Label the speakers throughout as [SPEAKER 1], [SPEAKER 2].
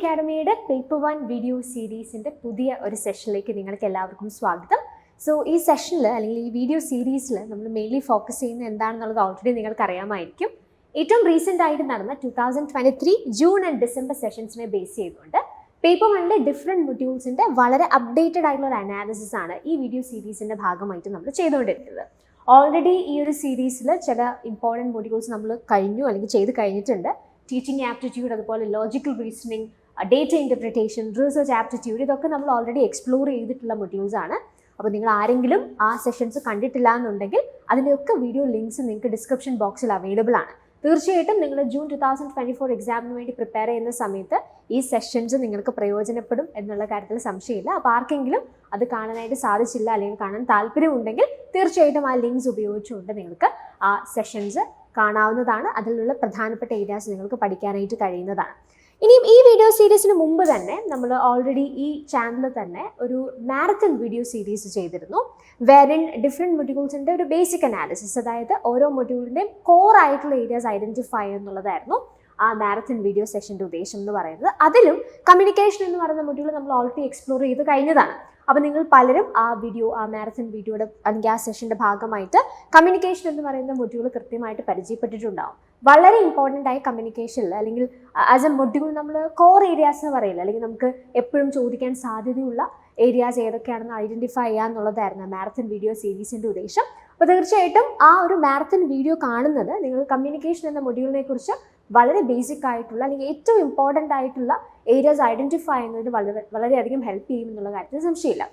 [SPEAKER 1] അക്കാഡമിയുടെ paper 1 video സീരീസിൻ്റെ പുതിയ ഒരു സെഷനിലേക്ക് നിങ്ങൾക്ക് എല്ലാവർക്കും സ്വാഗതം. സോ ഈ സെഷനിൽ അല്ലെങ്കിൽ ഈ വീഡിയോ സീരീസിൽ നമ്മൾ മെയിൻലി ഫോക്കസ് ചെയ്യുന്നത് എന്താണെന്നുള്ളത് ഓൾറെഡി നിങ്ങൾക്ക് അറിയാമായിരിക്കും. ഏറ്റവും റീസെൻ്റ് ആയിട്ട് നടന്ന 2023 ജൂൺ ആൻഡ് ഡിസംബർ സെഷൻസിനെ ബേസ് ചെയ്തുകൊണ്ട് പേപ്പർ 1ലെ ഡിഫറെൻറ്റ് മൊഡ്യൂൾസിൻ്റെ വളരെ അപ്ഡേറ്റഡ് ആയിട്ടുള്ള ഒരു അനാലിസിസ് ആണ് ഈ വീഡിയോ സീരീസിൻ്റെ ഭാഗമായിട്ട് നമ്മൾ ചെയ്തുകൊണ്ടിരിക്കുന്നത്. ഓൾറെഡി ഈ ഒരു സീരീസിൽ ചില ഇമ്പോർട്ടൻറ്റ് മൊഡ്യൂൾസ് നമ്മൾ കഴിഞ്ഞു അല്ലെങ്കിൽ ചെയ്ത് കഴിഞ്ഞിട്ടുണ്ട്. ടീച്ചിങ് ആപ്റ്റിറ്റ്യൂഡ്, അതുപോലെ logical reasoning, data interpretation, research aptitude, ഇതൊക്കെ നമ്മൾ ഓൾറെഡി എക്സ്പ്ലോർ ചെയ്തിട്ടുള്ള മൊഡ്യൂൾസ് ആണ്. അപ്പോൾ നിങ്ങൾ ആരെങ്കിലും ആ സെഷൻസ് കണ്ടിട്ടില്ല എന്നുണ്ടെങ്കിൽ അതിൻ്റെയൊക്കെ വീഡിയോ ലിങ്ക്സ് നിങ്ങൾക്ക് ഡിസ്ക്രിപ്ഷൻ ബോക്സിൽ അവൈലബിൾ ആണ്. തീർച്ചയായിട്ടും നിങ്ങൾ ജൂൺ 2024 എക്സാമിന് വേണ്ടി പ്രിപ്പയർ ചെയ്യുന്ന സമയത്ത് ഈ സെഷൻസ് നിങ്ങൾക്ക് പ്രയോജനപ്പെടും എന്നുള്ള കാര്യത്തിൽ സംശയമില്ല. അപ്പോൾ ആർക്കെങ്കിലും അത് കാണാനായിട്ട് സാധിച്ചില്ല അല്ലെങ്കിൽ കാണാൻ താല്പര്യമുണ്ടെങ്കിൽ തീർച്ചയായിട്ടും ആ ലിങ്ക്സ് ഉപയോഗിച്ചുകൊണ്ട് നിങ്ങൾക്ക് ആ സെഷൻസ് കാണാവുന്നതാണ്. അതിലുള്ള പ്രധാനപ്പെട്ട ഏരിയാസ് നിങ്ങൾക്ക് പഠിക്കാനായിട്ട് കഴിയുന്നതാണ്. ഇനിയും ഈ വീഡിയോ സീരീസിന് മുമ്പ് തന്നെ നമ്മൾ ഓൾറെഡി ഈ ചാനലിൽ തന്നെ ഒരു മാരത്തൺ വീഡിയോ സീരീസ് ചെയ്തിരുന്നു. വേറിൻ ഡിഫറെൻറ്റ് മൊഡ്യൂൾസിൻ്റെ ഒരു ബേസിക് അനാലിസിസ്, അതായത് ഓരോ മൊഡ്യൂളിൻ്റെയും കോർ ആയിട്ടുള്ള ഏരിയാസ് ഐഡൻറ്റിഫൈ എന്നുള്ളതായിരുന്നു ആ മാരത്തൺ വീഡിയോ സെഷൻ്റെ ഉദ്ദേശം എന്ന് പറയുന്നത്. അതിലും കമ്മ്യൂണിക്കേഷൻ എന്ന് പറയുന്ന മൊഡ്യൂൾ നമ്മൾ ഓൾറെഡി എക്സ്പ്ലോർ ചെയ്ത് കഴിഞ്ഞതാണ്. അപ്പോൾ നിങ്ങൾ പലരും ആ മാരത്തൺ വീഡിയോയുടെ അല്ലെങ്കിൽ ആ സെഷൻ്റെ ഭാഗമായിട്ട് കമ്മ്യൂണിക്കേഷൻ എന്ന് പറയുന്ന മൊഡ്യൂൾ കൃത്യമായിട്ട് പരിചയപ്പെട്ടിട്ടുണ്ടാവും. വളരെ ഇമ്പോർട്ടൻ്റ് ആയ കമ്മ്യൂണിക്കേഷനിൽ അല്ലെങ്കിൽ ആസ് എ മൊഡ്യൂൾ നമ്മൾ കോർ ഏരിയാസ് എന്ന് പറയില്ല, അല്ലെങ്കിൽ നമുക്ക് എപ്പോഴും ചോദിക്കാൻ സാധ്യതയുള്ള ഏരിയാസ് ഏതൊക്കെയാണെന്ന് ഐഡൻറ്റിഫൈ ചെയ്യുക എന്നുള്ളതായിരുന്നു മാരത്തൺ വീഡിയോ സീരീസിൻ്റെ ഉദ്ദേശം. അപ്പോൾ തീർച്ചയായിട്ടും ആ ഒരു മാരത്തൺ വീഡിയോ കാണുന്നത് നിങ്ങൾ കമ്മ്യൂണിക്കേഷൻ എന്ന മൊഡ്യൂളിനെ കുറിച്ച് വളരെ ബേസിക് ആയിട്ടുള്ള അല്ലെങ്കിൽ ഏറ്റവും ഇമ്പോർട്ടൻ്റ് ആയിട്ടുള്ള ഏരിയാസ് ഐഡൻറ്റിഫൈ ചെയ്യുന്നതിന് വളരെയധികം ഹെൽപ്പ് ചെയ്യും എന്നുള്ള കാര്യത്തിൽ സംശയമില്ല.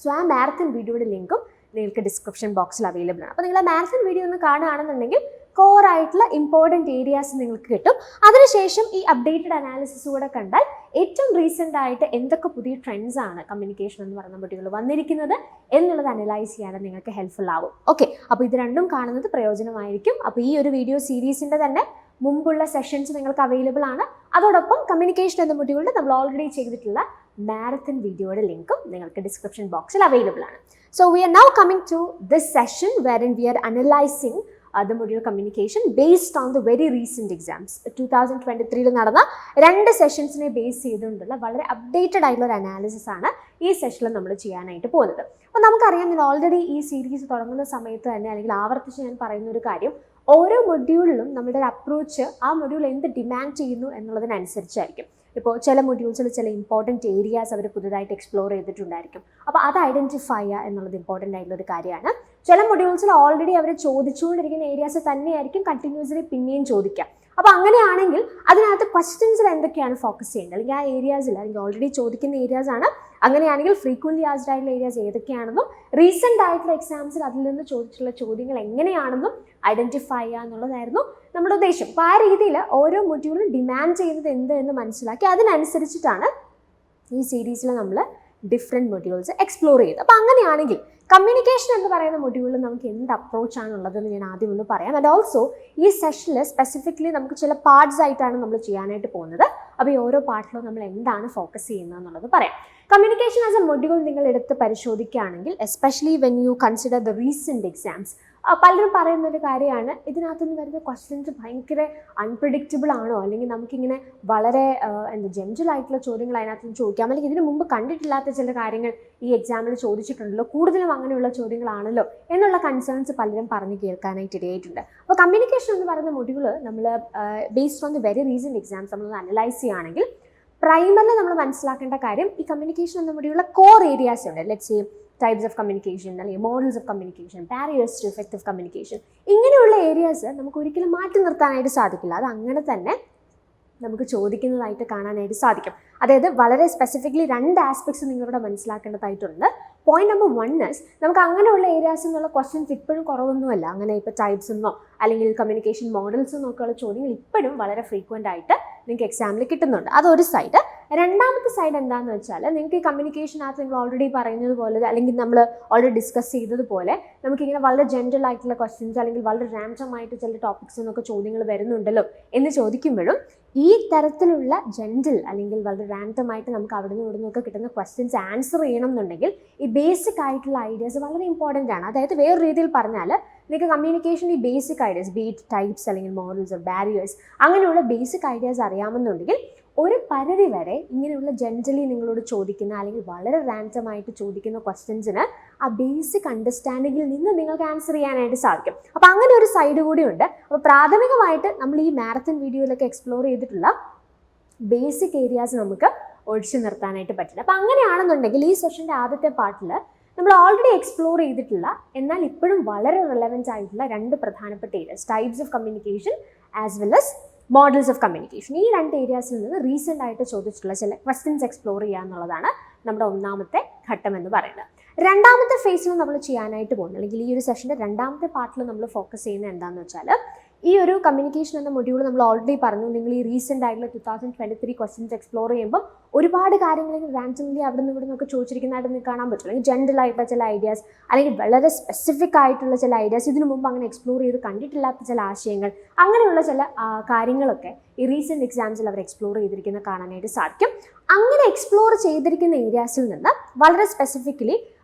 [SPEAKER 1] സോ ആ മാരത്തൺ വീഡിയോയുടെ ലിങ്കും നിങ്ങൾക്ക് ഡിസ്ക്രിപ്ഷൻ ബോക്സിൽ അവൈലബിൾ ആണ്. അപ്പോൾ നിങ്ങൾ ആ മാരത്തൺ വീഡിയോ ഒന്ന് കാണുകയാണെന്നുണ്ടെങ്കിൽ കോർ ആയിട്ടുള്ള ഇമ്പോർട്ടൻറ്റ് ഏരിയാസ് നിങ്ങൾക്ക് കിട്ടും. അതിനുശേഷം ഈ അപ്ഡേറ്റഡ് അനാലിസിസ് കൂടെ കണ്ടാൽ ഏറ്റവും റീസെൻ്റ് ആയിട്ട് എന്തൊക്കെ പുതിയ ട്രെൻഡ്സ് ആണ് കമ്മ്യൂണിക്കേഷൻ എന്ന് പറയുന്ന മൊഡ്യൂൾ വന്നിരിക്കുന്നത് എന്നുള്ളത് അനലൈസ് ചെയ്യാൻ നിങ്ങൾക്ക് ഹെൽപ്ഫുൾ ആവും. ഓക്കെ, അപ്പോൾ ഇത് രണ്ടും കാണുന്നത് പ്രയോജനമായിരിക്കും. അപ്പോൾ ഈ ഒരു വീഡിയോ സീരീസിൻ്റെ തന്നെ മുമ്പുള്ള സെഷൻസ് നിങ്ങൾക്ക് അവൈലബിൾ ആണ്. അതോടൊപ്പം കമ്മ്യൂണിക്കേഷൻ എന്ന മൊഡ്യൂളിൽ നമ്മൾ ഓൾറെഡി ചെയ്തിട്ടുള്ള മാരത്തൺ വീഡിയോയുടെ ലിങ്കും നിങ്ങൾക്ക് ഡിസ്ക്രിപ്ഷൻ ബോക്സിൽ അവൈലബിൾ ആണ്. So we are now coming to this session wherein we are analyzing the module communication based on the very recent exams. 2023 നടന്ന 2 സെഷൻസിനെ ബേസ് ചെയ്തുകൊണ്ടുള്ള വളരെ അപ്ഡേറ്റഡ് ആയിട്ടുള്ള ഒരു അനാലിസിസ് ആണ് ഈ സെഷനിൽ നമ്മൾ ചെയ്യാനായിട്ട് പോകുന്നത്. അപ്പോൾ നമുക്കറിയാം, ഞാൻ ഓൾറെഡി ഈ സീരീസ് തുടങ്ങുന്ന സമയത്ത് തന്നെ അല്ലെങ്കിൽ ആവർത്തിച്ച് ഞാൻ പറയുന്ന ഒരു കാര്യം, ഓരോ മൊഡ്യൂളിലും നമ്മുടെ ഒരു അപ്രോച്ച് ആ മൊഡ്യൂൾ എന്ത് ഡിമാൻഡ് ചെയ്യുന്നു എന്നുള്ളതിനനുസരിച്ചായിരിക്കും. ഇപ്പോൾ ചില മൊഡ്യൂൾസിൽ ചില ഇമ്പോർട്ടൻറ്റ് ഏരിയാസ് അവർ പുതുതായിട്ട് എക്സ്പ്ലോർ ചെയ്തിട്ടുണ്ടായിരിക്കും. അപ്പോൾ അത് ഐഡൻറ്റിഫൈ ചെയ്യുക എന്നുള്ളത് ഇമ്പോർട്ടൻ്റ് ആയിട്ടുള്ള ഒരു കാര്യമാണ്. ചില മൊഡ്യൂൾസിൽ ഓൾറെഡി അവർ ചോദിച്ചുകൊണ്ടിരിക്കുന്ന ഏരിയാസ് തന്നെയായിരിക്കും കണ്ടിന്യൂസ്ലി പിന്നെയും ചോദിക്കുക. അപ്പോൾ അങ്ങനെയാണെങ്കിൽ അതിനകത്ത് ക്വസ്റ്റ്യൻസിൽ എന്തൊക്കെയാണ് ഫോക്കസ് ചെയ്യേണ്ടത്, അല്ലെങ്കിൽ ആ ഏരിയാസിൽ അല്ലെങ്കിൽ ഓൾറെഡി ചോദിക്കുന്ന ഏരിയാസ് ആണ്, അങ്ങനെയാണെങ്കിൽ ഫ്രീക്വൻ്റ്ലി ആസ്ഡ് ആയിട്ടുള്ള ഏരിയാസ് ഏതൊക്കെയാണെന്നും റീസെൻ്റ് ആയിട്ടുള്ള എക്സാംസിൽ അതിൽ നിന്ന് ചോദിച്ചിട്ടുള്ള ചോദ്യങ്ങൾ എങ്ങനെയാണെന്നും ഐഡൻറ്റിഫൈ ചെയ്യുക എന്നുള്ളതായിരുന്നു നമ്മുടെ ഉദ്ദേശം. അപ്പോൾ ആ രീതിയിൽ ഓരോ മൊഡ്യൂളും ഡിമാൻഡ് ചെയ്യുന്നത് എന്ത് എന്ന് മനസ്സിലാക്കി അതിനനുസരിച്ചിട്ടാണ് ഈ സീരീസിൽ നമ്മൾ ഡിഫറെൻറ്റ് മൊഡ്യൂൾസ് എക്സ്പ്ലോർ ചെയ്ത്. അപ്പോൾ അങ്ങനെയാണെങ്കിൽ കമ്മ്യൂണിക്കേഷൻ എന്ന് പറയുന്ന മൊഡ്യൂളിൽ നമുക്ക് എന്ത് അപ്രോച്ചാണുള്ളതെന്ന് ഞാൻ ആദ്യം ഒന്ന് പറയാം. ആൻഡ് ഓൾസോ ഈ സെഷനിൽ സ്പെസിഫിക്കലി നമുക്ക് ചില പാർട്സ് ആയിട്ടാണ് നമ്മൾ ചെയ്യാനായിട്ട് പോകുന്നത്. അപ്പോൾ ഈ ഓരോ പാർട്ടിലും നമ്മൾ എന്താണ് ഫോക്കസ് ചെയ്യുന്നത് എന്നുള്ളത് പറയാം. കമ്മ്യൂണിക്കേഷൻ ആസ് എ മൊഡ്യൂൾ നിങ്ങൾ എടുത്ത് പരിശോധിക്കുകയാണെങ്കിൽ, especially when you consider the recent exams, പലരും പറയുന്ന ഒരു കാര്യമാണ്, ഇതിനകത്തുനിന്ന് വരുന്ന ക്വസ്റ്റ്യൻസ് ഭയങ്കര അൺപ്രഡിക്റ്റബിൾ ആണോ, അല്ലെങ്കിൽ നമുക്കിങ്ങനെ വളരെ ജനറൽ ആയിട്ടുള്ള ചോദ്യങ്ങൾ അതിനകത്തുനിന്ന് ചോദിക്കാം, അല്ലെങ്കിൽ ഇതിന് മുമ്പ് കണ്ടിട്ടില്ലാത്ത ചില കാര്യങ്ങൾ ഈ എക്സാമിൽ ചോദിച്ചിട്ടുണ്ടല്ലോ, കൂടുതലും അങ്ങനെയുള്ള ചോദ്യങ്ങളാണല്ലോ എന്നുള്ള കൺസേൺസ് പലരും പറഞ്ഞു കേൾക്കാനായിട്ട് ഇടയായിട്ടുണ്ട്. അപ്പോൾ കമ്മ്യൂണിക്കേഷൻ എന്ന് പറയുന്ന മൊഡ്യൂൾ നമ്മൾ based on the very recent exams നമ്മൾ അനലൈസ് ചെയ്യുകയാണെങ്കിൽ പ്രൈമറിൽ നമ്മൾ മനസ്സിലാക്കേണ്ട കാര്യം, ഈ കമ്മ്യൂണിക്കേഷൻ എന്ന മൊഡ്യൂളിലെ കോർ ഏരിയാസ് ഉണ്ട്. Let's say types of communication, അല്ലെങ്കിൽ models of communication, barriers to effective communication, ഇങ്ങനെയുള്ള ഏരിയാസ് നമുക്ക് ഒരിക്കലും മാറ്റി നിർത്താനായിട്ട് സാധിക്കില്ല. അത് അങ്ങനെ തന്നെ നമുക്ക് ചോദിക്കുന്നതായിട്ട് കാണാനായിട്ട് സാധിക്കും. അതായത് വളരെ സ്പെസിഫിക്കലി 2 ആസ്പെക്ട്സ് നിങ്ങളിവിടെ മനസ്സിലാക്കേണ്ടതായിട്ടുണ്ട്. പോയിന്റ് നമ്പർ 1 നമുക്ക് അങ്ങനെയുള്ള ഏരിയാസ് എന്നുള്ള ക്വസ്റ്റ്യൻസ് ഇപ്പോഴും കുറവൊന്നുമല്ല. അങ്ങനെ ഇപ്പോൾ ടൈപ്സ് എന്നോ അല്ലെങ്കിൽ കമ്മ്യൂണിക്കേഷൻ മോഡൽസ് എന്നൊക്കെയുള്ള ചോദ്യങ്ങൾ ഇപ്പോഴും വളരെ ഫ്രീക്വൻ്റ് ആയിട്ട് നിങ്ങൾക്ക് എക്സാമിൽ കിട്ടുന്നുണ്ട്. അതൊരു സൈഡ്. രണ്ടാമത്തെ സൈഡ് എന്താണെന്ന് വെച്ചാൽ, നിങ്ങൾക്ക് ഈ കമ്മ്യൂണിക്കേഷനകത്ത് നിങ്ങൾ ഓൾറെഡി പറയുന്നത് പോലെ, അല്ലെങ്കിൽ നമ്മൾ ഓൾറെഡി ഡിസ്കസ് ചെയ്തതുപോലെ, നമുക്കിങ്ങനെ വളരെ ജനറൽ ആയിട്ടുള്ള ക്വസ്റ്റ്യൻസ് അല്ലെങ്കിൽ വളരെ റാൻഡം ആയിട്ട് ചില ടോപ്പിക്സ് എന്നൊക്കെ ചോദ്യങ്ങൾ വരുന്നുണ്ടല്ലോ എന്ന് ചോദിക്കുമ്പോഴും ഈ തരത്തിലുള്ള ജനറൽ അല്ലെങ്കിൽ വളരെ റാൻഡം ആയിട്ട് നമുക്ക് അവിടെ നിന്ന് ഇവിടെ നിന്നൊക്കെ കിട്ടുന്ന ക്വസ്റ്റ്യൻസ് ആൻസർ ചെയ്യണം എന്നുണ്ടെങ്കിൽ ഈ ബേസിക് ആയിട്ടുള്ള ഐഡിയാസ് വളരെ ഇമ്പോർട്ടൻ്റ് ആണ്. അതായത് വേറെ രീതിയിൽ പറഞ്ഞാൽ, നിങ്ങൾക്ക് കമ്മ്യൂണിക്കേഷൻ ഈ ബേസിക് ഐഡിയാസ്, ബീറ്റ് ടൈപ്സ് അല്ലെങ്കിൽ മോഡൽസ്, ബാരിയേഴ്സ്, അങ്ങനെയുള്ള ബേസിക് ഐഡിയാസ് അറിയാമെന്നുണ്ടെങ്കിൽ ഒരു പരിധി വരെ ഇങ്ങനെയുള്ള ജനറലി നിങ്ങളോട് ചോദിക്കുന്ന അല്ലെങ്കിൽ വളരെ റാൻഡമായിട്ട് ചോദിക്കുന്ന ക്വസ്റ്റ്യൻസിന് ആ ബേസിക് അണ്ടർസ്റ്റാൻഡിങ്ങിൽ നിന്ന് നിങ്ങൾക്ക് ആൻസർ ചെയ്യാനായിട്ട് സാധിക്കും. അപ്പോൾ അങ്ങനെ ഒരു സൈഡ് കൂടിയുണ്ട്. അപ്പോൾ പ്രാഥമികമായിട്ട് നമ്മൾ ഈ മാരത്തൺ വീഡിയോയിലൊക്കെ എക്സ്പ്ലോർ ചെയ്തിട്ടുള്ള ബേസിക് ഏരിയാസ് നമുക്ക് ഒഴിച്ചു നിർത്താനായിട്ട് പറ്റില്ല. അപ്പോൾ അങ്ങനെയാണെന്നുണ്ടെങ്കിൽ ഈ സെഷൻ്റെ ആദ്യത്തെ പാർട്ടിൽ നമ്മൾ ഓൾറെഡി എക്സ്പ്ലോർ ചെയ്തിട്ടുള്ള എന്നാൽ ഇപ്പോഴും വളരെ റിലവൻറ്റ് ആയിട്ടുള്ള 2 പ്രധാനപ്പെട്ട areas, types of communication as well as models of communication. ഈ 2 ഏരിയാസിൽ നിന്ന് റീസെൻ്റ് ആയിട്ട് ചോദിച്ചിട്ടുള്ള ചില ക്വസ്റ്റ്യൻസ് എക്സ്പ്ലോർ ചെയ്യുക എന്നുള്ളതാണ് നമ്മുടെ ഒന്നാമത്തെ ഘട്ടം എന്ന് പറയുന്നത്. രണ്ടാമത്തെ ഫേസിൽ നമ്മൾ ചെയ്യാനായിട്ട് പോകുന്നത്, അല്ലെങ്കിൽ ഈ ഒരു സെഷൻ്റെ രണ്ടാമത്തെ പാർട്ടിൽ നമ്മൾ ഫോക്കസ് ചെയ്യുന്നത് എന്താണെന്ന് വെച്ചാൽ, ഈ ഒരു കമ്മ്യൂണിക്കേഷൻ എന്ന മൊഡ്യൂൾ നമ്മൾ ഓൾറെഡി പറഞ്ഞു, നിങ്ങൾ ഈ റീസെൻ്റ് ആയിട്ടുള്ള 2023 ക്വസ്റ്റ്യൻസ് എക്സ്പ്ലോർ ചെയ്യുമ്പോൾ ഒരുപാട് കാര്യങ്ങൾ റാൻഡംലി അവിടെ നിന്ന് ഇവിടെ നിന്നൊക്കെ ചോദിച്ചിരിക്കുന്നതായിട്ട് നിങ്ങൾക്ക് കാണാൻ പറ്റും. അല്ലെങ്കിൽ ജനറൽ ആയിട്ടുള്ള ചില ഐഡിയാസ്, അല്ലെങ്കിൽ വളരെ സ്പെസിഫിക് ആയിട്ടുള്ള ചില ഐഡിയാസ്, ഇതിനു മുമ്പ് അങ്ങനെ എക്സ്പ്ലോർ ചെയ്ത് കണ്ടിട്ടില്ലാത്ത ചില ആശയങ്ങൾ, അങ്ങനെയുള്ള ചില കാര്യങ്ങളൊക്കെ ഈ റീസെൻറ്റ് എക്സാംസിൽ അവർ എക്സ്പ്ലോർ ചെയ്തിരിക്കുന്ന കാണാനായിട്ട് സാധിക്കും. അങ്ങനെ എക്സ്പ്ലോർ ചെയ്തിരിക്കുന്ന ഏരിയാസിൽ നിന്ന് വളരെ സ്പെസിഫിക്കലി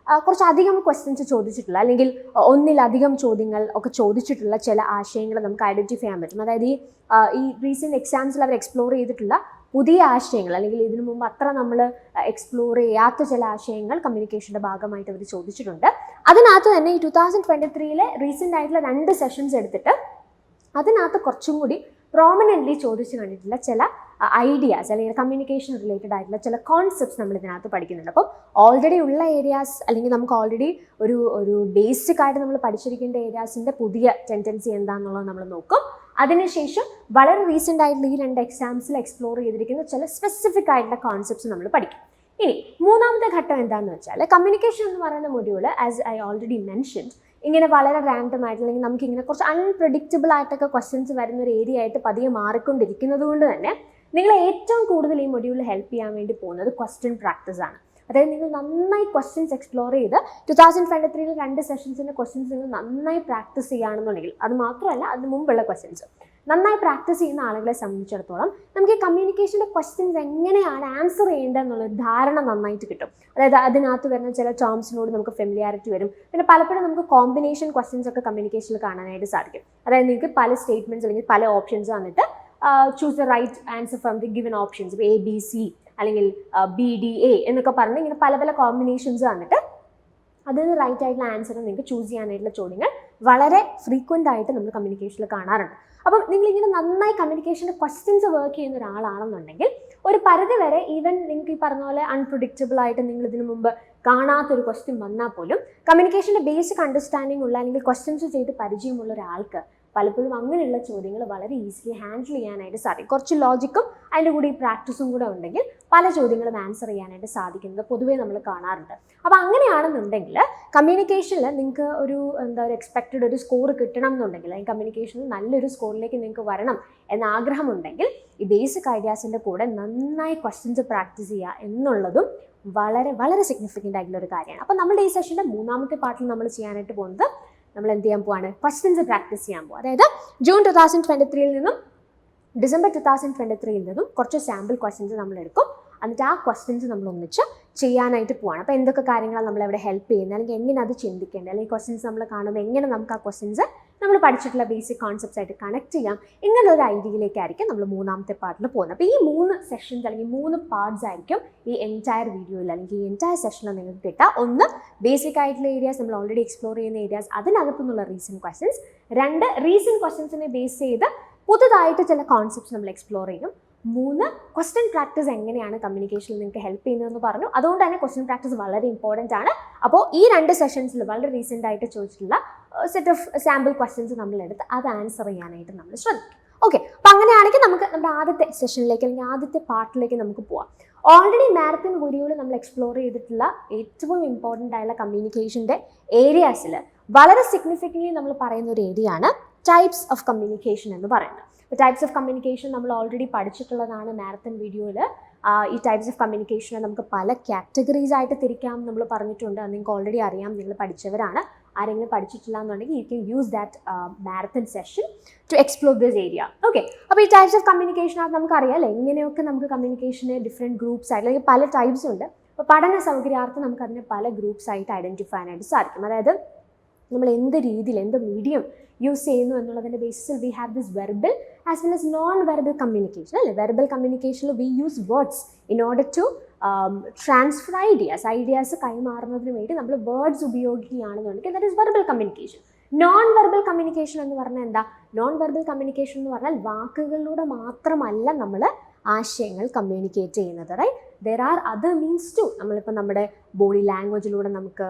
[SPEAKER 1] കുറച്ചധികം ക്വസ്റ്റ്യൻസ് ചോദിച്ചിട്ടുള്ള, അല്ലെങ്കിൽ ഒന്നിലധികം ചോദ്യങ്ങൾ ഒക്കെ ചോദിച്ചിട്ടുള്ള ചില ആശയങ്ങൾ നമുക്ക് ഐഡൻറ്റിഫൈ ചെയ്യാൻ പറ്റും. അതായത് ഈ റീസെൻറ്റ് എക്സാംസിൽ അവർ എക്സ്പ്ലോർ ചെയ്തിട്ടുള്ള പുതിയ ആശയങ്ങൾ, അല്ലെങ്കിൽ ഇതിനു മുമ്പ് അത്ര നമ്മൾ എക്സ്പ്ലോർ ചെയ്യാത്ത ചില ആശയങ്ങൾ കമ്മ്യൂണിക്കേഷൻ്റെ ഭാഗമായിട്ട് അവർ ചോദിച്ചിട്ടുണ്ട്. അതിനകത്ത് തന്നെ ഈ 2023 റീസെൻ്റ് ആയിട്ടുള്ള 2 സെഷൻസ് എടുത്തിട്ട് അതിനകത്ത് കുറച്ചും കൂടി പ്രോമിനൻ്റ്ലി ചോദിച്ചു കണ്ടിട്ടുള്ള ചില ഐഡിയാസ്, അല്ലെങ്കിൽ കമ്മ്യൂണിക്കേഷൻ റിലേറ്റഡ് ആയിട്ടുള്ള ചില കോൺസെപ്റ്റ്സ് നമ്മൾ ഇതിനകത്ത് പഠിക്കുന്നുണ്ട്. അപ്പം ഓൾറെഡി ഉള്ള ഏരിയാസ്, അല്ലെങ്കിൽ നമുക്ക് ഓൾറെഡി ഒരു ബേസിക് ആയിട്ട് നമ്മൾ പഠിച്ചിരിക്കേണ്ട ഏരിയാസിൻ്റെ പുതിയ ടെൻഡൻസി എന്താണെന്നുള്ളത് നമ്മൾ നോക്കും. അതിനുശേഷം വളരെ റീസെൻ്റ് ആയിട്ടുള്ള ഈ 2 എക്സാംസിൽ എക്സ്പ്ലോർ ചെയ്തിരിക്കുന്ന ചില സ്പെസിഫിക് ആയിട്ടുള്ള കോൺസെപ്റ്റ്സ് നമ്മൾ പഠിക്കും. ഇനി മൂന്നാമത്തെ ഘട്ടം എന്താണെന്ന് വെച്ചാൽ, കമ്മ്യൂണിക്കേഷൻ എന്ന് പറയുന്ന module as I already mentioned ഇങ്ങനെ വളരെ റാൻഡം ആയിട്ട്, അല്ലെങ്കിൽ നമുക്കിങ്ങനെ കുറച്ച് അൺപ്രഡിക്റ്റബിൾ ആയിട്ടൊക്കെ ക്വസ്റ്റ്യൻസ് വരുന്ന ഒരു ഏരിയ ആയിട്ട് പതിയെ മാറിക്കൊണ്ടിരിക്കുന്നത് കൊണ്ട് തന്നെ നിങ്ങളെ ഏറ്റവും കൂടുതൽ ഈ മൊഡ്യൂളിൽ ഹെൽപ്പ് ചെയ്യാൻ വേണ്ടി പോകുന്നത് ക്വസ്റ്റ്യൻ പ്രാക്ടീസ് ആണ്. അതായത് നിങ്ങൾ നന്നായി ക്വസ്റ്റ്യൻസ് എക്സ്പ്ലോർ ചെയ്ത് 2023 2 സെഷൻസിൻ്റെ ക്വസ്റ്റ്യൻസ് നിങ്ങൾ നന്നായി പ്രാക്ടീസ് ചെയ്യുകയാണെന്നുണ്ടെങ്കിൽ, അത് മാത്രമല്ല അതിന് മുമ്പുള്ള ക്വസ്റ്റ്യൻസ് നന്നായി പ്രാക്ടീസ് ചെയ്യുന്ന ആളുകളെ സംബന്ധിച്ചിടത്തോളം നമുക്ക് ഈ കമ്മ്യൂണിക്കേഷൻ്റെ ക്വസ്റ്റ്യൻസ് എങ്ങനെയാണ് ആൻസർ ചെയ്യേണ്ടത് എന്നുള്ളൊരു ധാരണ നന്നായിട്ട് കിട്ടും. അതായത് അതിനകത്ത് വരുന്ന ചില ടേംസിനോട് നമുക്ക് ഫെമിലിയാരിറ്റി വരും. പിന്നെ പലപ്പോഴും നമുക്ക് കോമ്പിനേഷൻ ക്വസ്റ്റ്യൻസ് ഒക്കെ കമ്മ്യൂണിക്കേഷനിൽ കാണാനായിട്ട് സാധിക്കും. അതായത് നിങ്ങൾക്ക് പല സ്റ്റേറ്റ്മെൻറ്റ്സ് അല്ലെങ്കിൽ പല ഓപ്ഷൻസ് വന്നിട്ട് choose the right answer from the given options, ABC അല്ലെങ്കിൽ BDA എന്നൊക്കെ പറഞ്ഞ് ഇങ്ങനെ പല പല കോമ്പിനേഷൻസ് വന്നിട്ട് അതിന് റൈറ്റ് ആയിട്ടുള്ള ആൻസർ നിങ്ങൾക്ക് ചൂസ് ചെയ്യാനായിട്ടുള്ള ചോദ്യങ്ങൾ വളരെ ഫ്രീക്വൻ്റ് ആയിട്ട് നമ്മൾ കമ്മ്യൂണിക്കേഷനിൽ കാണാറുണ്ട്. അപ്പം നിങ്ങളിങ്ങനെ നന്നായി കമ്മ്യൂണിക്കേഷൻ്റെ ക്വസ്റ്റ്യൻസ് വർക്ക് ചെയ്യുന്ന ഒരാളാണെന്നുണ്ടെങ്കിൽ ഒരു പരിധി വരെ ഈവൻ നിങ്ങൾക്ക് ഈ പറഞ്ഞ പോലെ അൺപ്രഡിക്റ്റബിൾ ആയിട്ട് നിങ്ങൾ ഇതിനു മുമ്പ് കാണാത്തൊരു ക്വസ്റ്റ്യൻ വന്നാൽ പോലും കമ്മ്യൂണിക്കേഷൻ്റെ ബേസിക് അണ്ടർസ്റ്റാൻഡിംഗ് ഉള്ള, അല്ലെങ്കിൽ ക്വസ്റ്റ്യൻസ് ചെയ്ത് പരിചയമുള്ള ഒരാൾക്ക് പലപ്പോഴും അങ്ങനെയുള്ള ചോദ്യങ്ങൾ വളരെ ഈസിലി ഹാൻഡിൽ ചെയ്യാനായിട്ട് സാധിക്കും. കുറച്ച് ലോജിക്കും അതിൻ്റെ കൂടെ ഈ പ്രാക്ടീസും കൂടെ ഉണ്ടെങ്കിൽ പല ചോദ്യങ്ങളും ആൻസർ ചെയ്യാനായിട്ട് സാധിക്കുന്നത് പൊതുവേ നമ്മൾ കാണാറുണ്ട്. അപ്പോൾ അങ്ങനെയാണെന്നുണ്ടെങ്കിൽ കമ്മ്യൂണിക്കേഷനിൽ നിങ്ങൾക്ക് ഒരു എക്സ്പെക്റ്റഡ് ഒരു സ്കോർ കിട്ടണം എന്നുണ്ടെങ്കിൽ, അല്ലെങ്കിൽ കമ്മ്യൂണിക്കേഷനിൽ നല്ലൊരു സ്കോറിലേക്ക് നിങ്ങൾക്ക് വരണം എന്ന ആഗ്രഹമുണ്ടെങ്കിൽ ഈ ബേസിക് ഐഡിയാസിൻ്റെ കൂടെ നന്നായി ക്വസ്റ്റ്യൻസ് പ്രാക്ടീസ് ചെയ്യുക എന്നുള്ളതും വളരെ വളരെ സിഗ്നിഫിക്കൻ്റ് ആയിട്ടുള്ള ഒരു കാര്യമാണ്. അപ്പോൾ നമ്മുടെ ഈ സെഷൻ്റെ മൂന്നാമത്തെ പാർട്ടിൽ നമ്മൾ ചെയ്യാനായിട്ട് പോകുന്നത്, നമ്മൾ എന്ത് ചെയ്യാൻ പോവാണ്, ക്വസ്റ്റ്യൻസ് പ്രാക്ടീസ് ചെയ്യാൻ പോകും. അതായത് ജൂൺ 2023 നിന്നും ഡിസംബർ 2023 നിന്നും കുറച്ച് സാമ്പിൾ ക്വസ്റ്റ്യൻസ് നമ്മൾ എടുക്കും. എന്നിട്ട് ആ ക്വസ്റ്റ്യൻസ് നമ്മൾ ഒന്നിച്ച് ചെയ്യാനായിട്ട് പോവാണ്. അപ്പോൾ എന്തൊക്കെ കാര്യങ്ങളാണ് നമ്മളവിടെ ഹെൽപ്പ് ചെയ്യുന്നത്, അല്ലെങ്കിൽ എങ്ങനെ അത് ചിന്തിക്കേണ്ടത്, അല്ലെങ്കിൽ ക്വസ്റ്റ്യൻസ് നമ്മൾ കാണുമ്പോൾ എങ്ങനെ നമുക്ക് ആ ക്വസ്റ്റ്യൻസ് നമ്മൾ പഠിച്ചിട്ടുള്ള ബേസിക് കോൺസെപ്റ്റ്സ് ആയിട്ട് കണക്ട് ചെയ്യാം, ഇങ്ങനെ ഒരു ഐഡിയയിലേക്കായിരിക്കും നമ്മൾ മൂന്നാമത്തെ പാർട്ടിൽ പോകുന്നത്. അപ്പോൾ ഈ 3 സെഷൻസ് അല്ലെങ്കിൽ 3 പാർട്സ് ആയിരിക്കും ഈ എൻറ്റയർ വീഡിയോയിൽ, അല്ലെങ്കിൽ ഈ എൻറ്റയർ സെഷനിൽ നിങ്ങൾക്ക് കിട്ടുക. ഒന്ന്, ബേസിക് ആയിട്ടുള്ള ഏരിയാസ്, നമ്മൾ ഓൾറെഡി എക്സ്പ്ലോർ ചെയ്യുന്ന ഏരിയാസ്, അതിനകത്തു നിന്നുള്ള റീസെൻറ്റ് ക്വസ്റ്റ്യൻസ്. 2, റീസെൻറ്റ് ക്വസ്റ്റ്യൻസിനെ ബേസ് ചെയ്ത് പുതുതായിട്ട് ചില കോൺസെപ്റ്റ്സ് നമ്മൾ എക്സ്പ്ലോർ ചെയ്യും. 3, ക്വസ്റ്റ്യൻ പ്രാക്ടീസ് എങ്ങനെയാണ് കമ്മ്യൂണിക്കേഷനിൽ നിങ്ങൾക്ക് ഹെൽപ്പ് ചെയ്യുന്നതെന്ന് പറഞ്ഞു. അതുകൊണ്ട് തന്നെ ക്വസ്റ്റ്യൻ പ്രാക്ടീസ് വളരെ ഇമ്പോർട്ടൻ്റ് ആണ്. അപ്പോൾ ഈ 2 സെഷൻസിൽ വളരെ റീസെൻ്റ് ആയിട്ട് ചോദിച്ചിട്ടുള്ള സെറ്റ് ഓഫ് സാമ്പിൾ ക്വസ്റ്റ്യൻസ് നമ്മളെടുത്ത് അത് ആൻസർ ചെയ്യാനായിട്ട് നമ്മൾ ശ്രദ്ധിക്കും. ഓക്കെ, അപ്പോൾ അങ്ങനെയാണെങ്കിൽ നമുക്ക് നമ്മുടെ ആദ്യത്തെ സെഷനിലേക്ക്, അല്ലെങ്കിൽ ആദ്യത്തെ പാർട്ടിലേക്ക് നമുക്ക് പോവാം. ഓൾറെഡി മാരത്തൺ വീഡിയോയിൽ നമ്മൾ എക്സ്പ്ലോർ ചെയ്തിട്ടുള്ള ഏറ്റവും ഇമ്പോർട്ടൻ്റ് ആയുള്ള കമ്മ്യൂണിക്കേഷൻ്റെ ഏരിയാസിൽ വളരെ സിഗ്നിഫിക്കൻ്റ്ലി നമ്മൾ പറയുന്ന ഒരു ഏരിയ ആണ് ടൈപ്സ് ഓഫ് കമ്മ്യൂണിക്കേഷൻ എന്ന് പറയുന്നത്. ഇപ്പോൾ ടൈപ്സ് ഓഫ് കമ്മ്യൂണിക്കേഷൻ നമ്മൾ ഓൾറെഡി പഠിച്ചിട്ടുള്ളതാണ് മാരത്തൺ വീഡിയോയിൽ. ഈ ടൈപ്സ് ഓഫ് കമ്മ്യൂണിക്കേഷനെ നമുക്ക് പല കാറ്റഗറീസ് ആയിട്ട് തിരിക്കാം നമ്മൾ പറഞ്ഞിട്ടുണ്ട്. അത് നിങ്ങൾക്ക് ഓൾറെഡി അറിയാം, നിങ്ങൾ പഠിച്ചവരാണ്. ആരെങ്കിലും പഠിച്ചിട്ടില്ല എന്നുണ്ടെങ്കിൽ you can use that marathon session to explore this area. Okay, അപ്പോൾ ഈ ടൈപ്സ് ഓഫ് കമ്മ്യൂണിക്കേഷനകത്ത് നമുക്കറിയാം അല്ലേ, എങ്ങനെയൊക്കെ നമുക്ക് കമ്മ്യൂണിക്കേഷനെ ഡിഫറെൻറ്റ് ഗ്രൂപ്പ്സ് ആയിട്ട്, അല്ലെങ്കിൽ പല ടൈപ്സ് ഉണ്ട്. അപ്പോൾ പഠന സൗകര്യാർത്ഥം നമുക്ക് അതിനെ പല ഗ്രൂപ്പ്സ് ആയിട്ട് ഐഡൻറ്റിഫൈ ചെയ്യാനായിട്ട് സാധിക്കും. അതായത് നമ്മൾ എന്ത് രീതിയിൽ എന്ത് മീഡിയം യൂസ് ചെയ്യുന്നു എന്നുള്ളതിൻ്റെ ബേസിസിൽ we have this verbal as well as non verbal communication അല്ലേ. വെർബൽ കമ്മ്യൂണിക്കേഷനിൽ we use words in order to transfer ideas കൈമാറുന്നതിന് വേണ്ടി നമ്മൾ വേർഡ്സ് ഉപയോഗിക്കുകയാണെന്നുണ്ടെങ്കിൽ that is verbal communication. Non verbal communication എന്ന് പറഞ്ഞാൽ എന്താ? നോൺ വെർബൽ കമ്മ്യൂണിക്കേഷൻ എന്ന് പറഞ്ഞാൽ വാക്കുകളിലൂടെ മാത്രമല്ല നമ്മൾ ആശയങ്ങൾ കമ്മ്യൂണിക്കേറ്റ് ചെയ്യുന്നത്, right. There are other means to. നമ്മളിപ്പോൾ നമ്മുടെ ബോഡി ലാംഗ്വേജിലൂടെ നമുക്ക്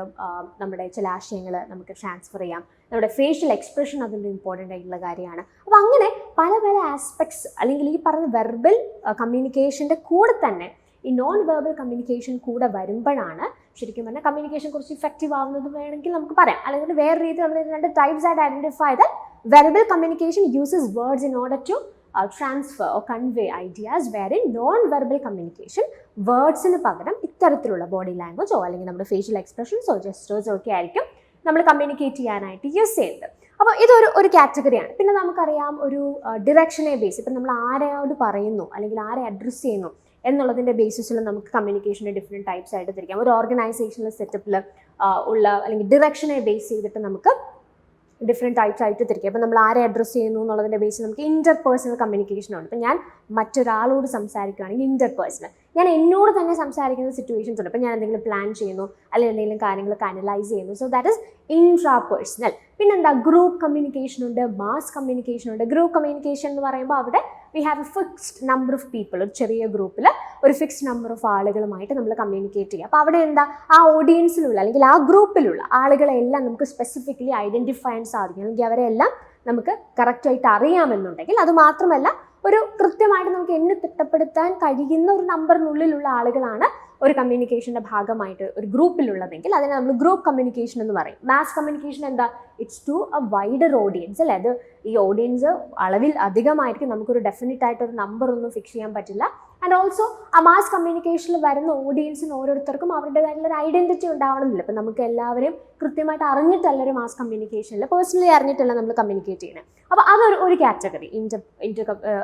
[SPEAKER 1] നമ്മുടെ ചില ആശയങ്ങൾ നമുക്ക് ട്രാൻസ്ഫർ ചെയ്യാം. നമ്മുടെ ഫേഷ്യൽ എക്സ്പ്രഷൻ അതിൻ്റെ ഇമ്പോർട്ടൻ്റ് ആയിട്ടുള്ള കാര്യമാണ്. അപ്പോൾ അങ്ങനെ പല പല ആസ്പെക്ട്സ് അല്ലെങ്കിൽ ഈ പറഞ്ഞ വെർബൽ കമ്മ്യൂണിക്കേഷൻ്റെ കൂടെ തന്നെ ഈ നോൺ വെർബൽ കമ്മ്യൂണിക്കേഷൻ കൂടെ വരുമ്പോഴാണ് ശരിക്കും പറഞ്ഞാൽ കമ്മ്യൂണിക്കേഷൻ കുറച്ച് ഇഫക്റ്റീവ് ആവുന്നത് വേണമെങ്കിൽ നമുക്ക് പറയാം. അല്ലെങ്കിൽ വേറെ രീതിയിൽ നമ്മൾ രണ്ട് ടൈപ്സ് ആയിട്ട് ഐഡൻറ്റിഫൈ ചെയ്താൽ verbal communication uses words in order to transfer or convey ideas, wherein non-verbal communication വേർഡ്സിന് പകരം ഇത്തരത്തിലുള്ള ബോഡി ലാംഗ്വേജോ അല്ലെങ്കിൽ നമ്മുടെ ഫേഷ്യൽ എക്സ്പ്രഷൻസോ ജെസ്റ്റേഴ്സോ ഒക്കെ ആയിരിക്കും നമ്മൾ കമ്മ്യൂണിക്കേറ്റ് ചെയ്യാനായിട്ട് യൂസ് ചെയ്യുന്നത്. അപ്പോൾ ഇതൊരു കാറ്റഗറിയാണ്. പിന്നെ നമുക്കറിയാം ഒരു ഡിറക്ഷനെ ബേസ്, ഇപ്പം നമ്മൾ ആരോട് പറയുന്നു അല്ലെങ്കിൽ ആരെ അഡ്രസ്സ് ചെയ്യുന്നു എന്നുള്ളതിൻ്റെ ബേസിസിൽ നമുക്ക് കമ്മ്യൂണിക്കേഷൻ്റെ ഡിഫറെൻറ്റ് ടൈപ്സ് ആയിട്ട് തിരിക്കാം. ഒരു ഓർഗനൈസേഷണൽ സെറ്റപ്പിൽ ഉള്ള അല്ലെങ്കിൽ ഡിറക്ഷനെ ബേസ് ചെയ്തിട്ട് നമുക്ക് ഡിഫറെൻറ്റ് ടൈപ്സ് ആയിട്ട് തിരിക്കുക. അപ്പോൾ നമ്മൾ ആരെ അഡ്രസ്സ് ചെയ്യുന്നു എന്നുള്ളതിൻ്റെ ബേസിൽ നമുക്ക് ഇൻ്റർപേഴ്സണൽ കമ്മ്യൂണിക്കേഷനുണ്ട്. ഇപ്പോൾ ഞാൻ മറ്റൊരാളോട് സംസാരിക്കുകയാണെങ്കിൽ ഇൻ്റർപേഴ്സണൽ, ഞാൻ എന്നോട് തന്നെ സംസാരിക്കുന്ന സിറ്റുവേഷൻസ് ഉണ്ട്. ഇപ്പോൾ ഞാൻ എന്തെങ്കിലും പ്ലാൻ ചെയ്യുന്നു അല്ലെങ്കിൽ എന്തെങ്കിലും കാര്യങ്ങളൊക്കെ അനലൈസ് ചെയ്യുന്നു, സോ ദാറ്റ് ഇസ് ഇൻട്രാപേഴ്സണൽ. പിന്നെന്താ, ഗ്രൂപ്പ് കമ്മ്യൂണിക്കേഷൻ ഉണ്ട്, മാസ് കമ്മ്യൂണിക്കേഷൻ ഉണ്ട്. ഗ്രൂപ്പ് കമ്മ്യൂണിക്കേഷൻ എന്ന് പറയുമ്പോൾ അവിടെ V have A fixed number of people, ഒരു ചെറിയ ഗ്രൂപ്പിൽ ഒരു ഫിക്സ്ഡ് നമ്പർ ഓഫ് ആളുകളുമായിട്ട് നമ്മൾ കമ്മ്യൂണിക്കേറ്റ് ചെയ്യുക. അപ്പോൾ അവിടെ എന്താ, ആ ഓഡിയൻസിലുള്ള അല്ലെങ്കിൽ ആ ഗ്രൂപ്പിലുള്ള ആളുകളെല്ലാം നമുക്ക് സ്പെസിഫിക്കലി ഐഡൻറ്റിഫൈ ചെയ്യാൻ സാധിക്കും, അല്ലെങ്കിൽ അവരെല്ലാം നമുക്ക് കറക്റ്റായിട്ട് അറിയാമെന്നുണ്ടെങ്കിൽ, അത് മാത്രമല്ല ഒരു കൃത്യമായിട്ട് നമുക്ക് എണ്ണി തിട്ടപ്പെടുത്താൻ കഴിയുന്ന ഒരു നമ്പറിനുള്ളിലുള്ള ആളുകളാണ് ഒരു കമ്മ്യൂണിക്കേഷൻ്റെ ഭാഗമായിട്ട് ഒരു ഗ്രൂപ്പിലുള്ളതെങ്കിൽ അതിനെ നമ്മൾ ഗ്രൂപ്പ് കമ്മ്യൂണിക്കേഷൻ എന്ന് പറയും. മാസ് കമ്മ്യൂണിക്കേഷൻ എന്താ, it's to a wider audience അല്ലേ. അത് ഈ ഓഡിയൻസ് അളവിൽ അധികമായിരിക്കും, നമുക്കൊരു ഡെഫിനറ്റ് ആയിട്ടൊരു നമ്പർ ഒന്നും ഫിക്സ് ചെയ്യാൻ പറ്റില്ല. ആൻഡ് ഓൾസോ ആ മാസ് കമ്മ്യൂണിക്കേഷനിൽ വരുന്ന ഓഡിയൻസിന് ഓരോരുത്തർക്കും അവരുടേതായിട്ടുള്ള ഒരു ഐഡൻറ്റിറ്റി ഉണ്ടാവണമെന്നില്ല. ഇപ്പം നമുക്ക് എല്ലാവരെയും കൃത്യമായിട്ട് അറിഞ്ഞിട്ടല്ല ഒരു മാസ് കമ്മ്യൂണിക്കേഷനിൽ പേഴ്സണലി അറിഞ്ഞിട്ടല്ല നമ്മൾ കമ്മ്യൂണിക്കേറ്റ് ചെയ്യുന്നത്. അപ്പോൾ അതൊരു കാറ്റഗറി,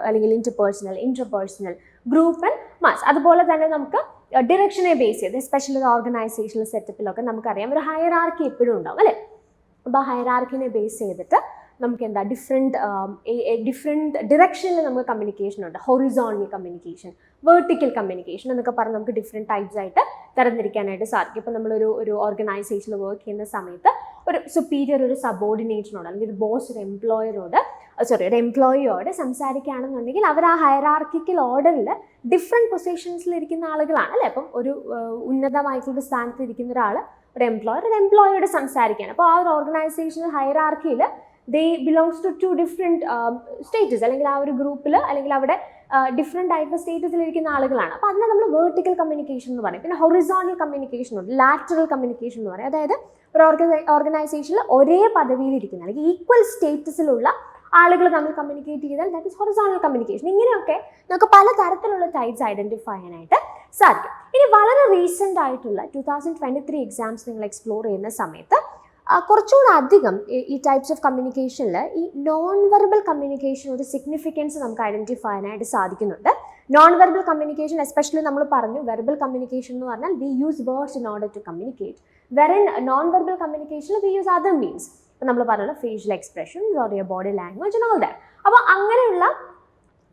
[SPEAKER 1] അല്ലെങ്കിൽ ഇൻ്റർപേഴ്സണൽ, ഗ്രൂപ്പ് ആൻഡ് മാസ്. അതുപോലെ തന്നെ നമുക്ക് ഡിറക്ഷനെ ബേസ് ചെയ്ത് എസ്പെഷ്യലി ഒരു ഓർഗനൈസേഷണൽ സെറ്റപ്പിലൊക്കെ നമുക്കറിയാം ഒരു ഹയറാർക്കി എപ്പോഴും ഉണ്ടാവും അല്ലേ. അപ്പോൾ ആ ഹയറാർക്കിനെ ബേസ് ചെയ്തിട്ട് നമുക്ക് എന്താ ഡിഫറെൻറ്റ് ഡിറക്ഷനിൽ നമുക്ക് കമ്മ്യൂണിക്കേഷൻ ഉണ്ട്. ഹൊറിസോണ്ടൽ കമ്മ്യൂണിക്കേഷൻ, വെർട്ടിക്കൽ കമ്മ്യൂണിക്കേഷൻ എന്നൊക്കെ പറഞ്ഞ് നമുക്ക് ഡിഫറെൻറ്റ് ടൈപ്സ് ആയിട്ട് തരംതിരിക്കാനായിട്ട് സാധിക്കും. ഇപ്പോൾ നമ്മളൊരു ഓർഗനൈസേഷനിൽ വർക്ക് ചെയ്യുന്ന സമയത്ത് ഒരു സുപ്പീരിയർ ഒരു സബോർഡിനേറ്റിനോട് അല്ലെങ്കിൽ ഒരു ബോസ് ഒരു എംപ്ലോയിയോട് സംസാരിക്കുകയാണെന്നുണ്ടെങ്കിൽ അവർ ആ ഹയറാർക്കിക്കൽ ഓർഡറിൽ ഡിഫറെൻറ്റ് പൊസിഷൻസിൽ ഇരിക്കുന്ന ആളുകളാണ് അല്ലേ. അപ്പം ഒരു ഉന്നതമായിട്ടുള്ള സ്ഥാനത്ത് ഇരിക്കുന്ന ഒരാൾ ഒരു എംപ്ലോയിയോട് സംസാരിക്കുകയാണ്. അപ്പോൾ ആ ഒരു ഓർഗനൈസേഷണൽ ഹയറാർക്കിയിൽ they belongs to to different status, അല്ലെങ്കിൽ ആ ഒരു ഗ്രൂപ്പിൽ അല്ലെങ്കിൽ അവിടെ ഡിഫറെൻ്റ് ആയിട്ടുള്ള സ്റ്റേറ്റസിലിരിക്കുന്ന ആളുകളാണ്. അപ്പോൾ അതിനെ നമ്മൾ വെർട്ടിക്കൽ കമ്മ്യൂണിക്കേഷൻ എന്ന് പറയും. പിന്നെ ഹൊറിസോണ്ടൽ കമ്മ്യൂണിക്കേഷൻ ഉണ്ട്, ലാറ്ററൽ കമ്മ്യൂണിക്കേഷൻ എന്ന് പറയും. അതായത് ഒരു ഓർഗനൈസേഷനിൽ ഒരേ പദവിയിലിരിക്കുന്ന അല്ലെങ്കിൽ ഈക്വൽ സ്റ്റേറ്റസിലുള്ള ആളുകൾ തമ്മിൽ കമ്മ്യൂണിക്കേറ്റ് ചെയ്താൽ ദാറ്റ് ഇസ് ഹൊറിസോണ്ടൽ കമ്മ്യൂണിക്കേഷൻ. ഇങ്ങനെയൊക്കെ നമുക്ക് പല തരത്തിലുള്ള ടൈപ്സ് ഐഡൻറ്റിഫൈ ചെയ്യാനായിട്ട് സാധിക്കും. ഇനി വളരെ റീസെൻ്റ് ആയിട്ടുള്ള 2023 എക്സാംസ് നിങ്ങൾ എക്സ്പ്ലോർ ചെയ്യുന്ന സമയത്ത് കുറച്ചുകൂടെ അധികം ഈ ടൈപ്സ് ഓഫ് കമ്മ്യൂണിക്കേഷനിൽ ഈ നോൺ വെർബൽ കമ്മ്യൂണിക്കേഷൻ ഒരു സിഗ്നിഫിക്കൻസ് നമുക്ക് ഐഡൻറ്റിഫൈ ചെയ്യാനായിട്ട് സാധിക്കുന്നുണ്ട്. നോൺ വെർബൽ കമ്മ്യൂണിക്കേഷൻ എസ്പെഷ്യലി നമ്മൾ പറഞ്ഞു വെർബൽ കമ്മ്യൂണിക്കേഷൻ എന്ന് പറഞ്ഞാൽ we use words in order to communicate, wherein non verbal കമ്മ്യൂണിക്കേഷനിൽ വി യൂസ് അതർ മീൻസ്. ഇപ്പം നമ്മൾ പറഞ്ഞ facial expressions or your body language and all that. അപ്പോൾ അങ്ങനെയുള്ള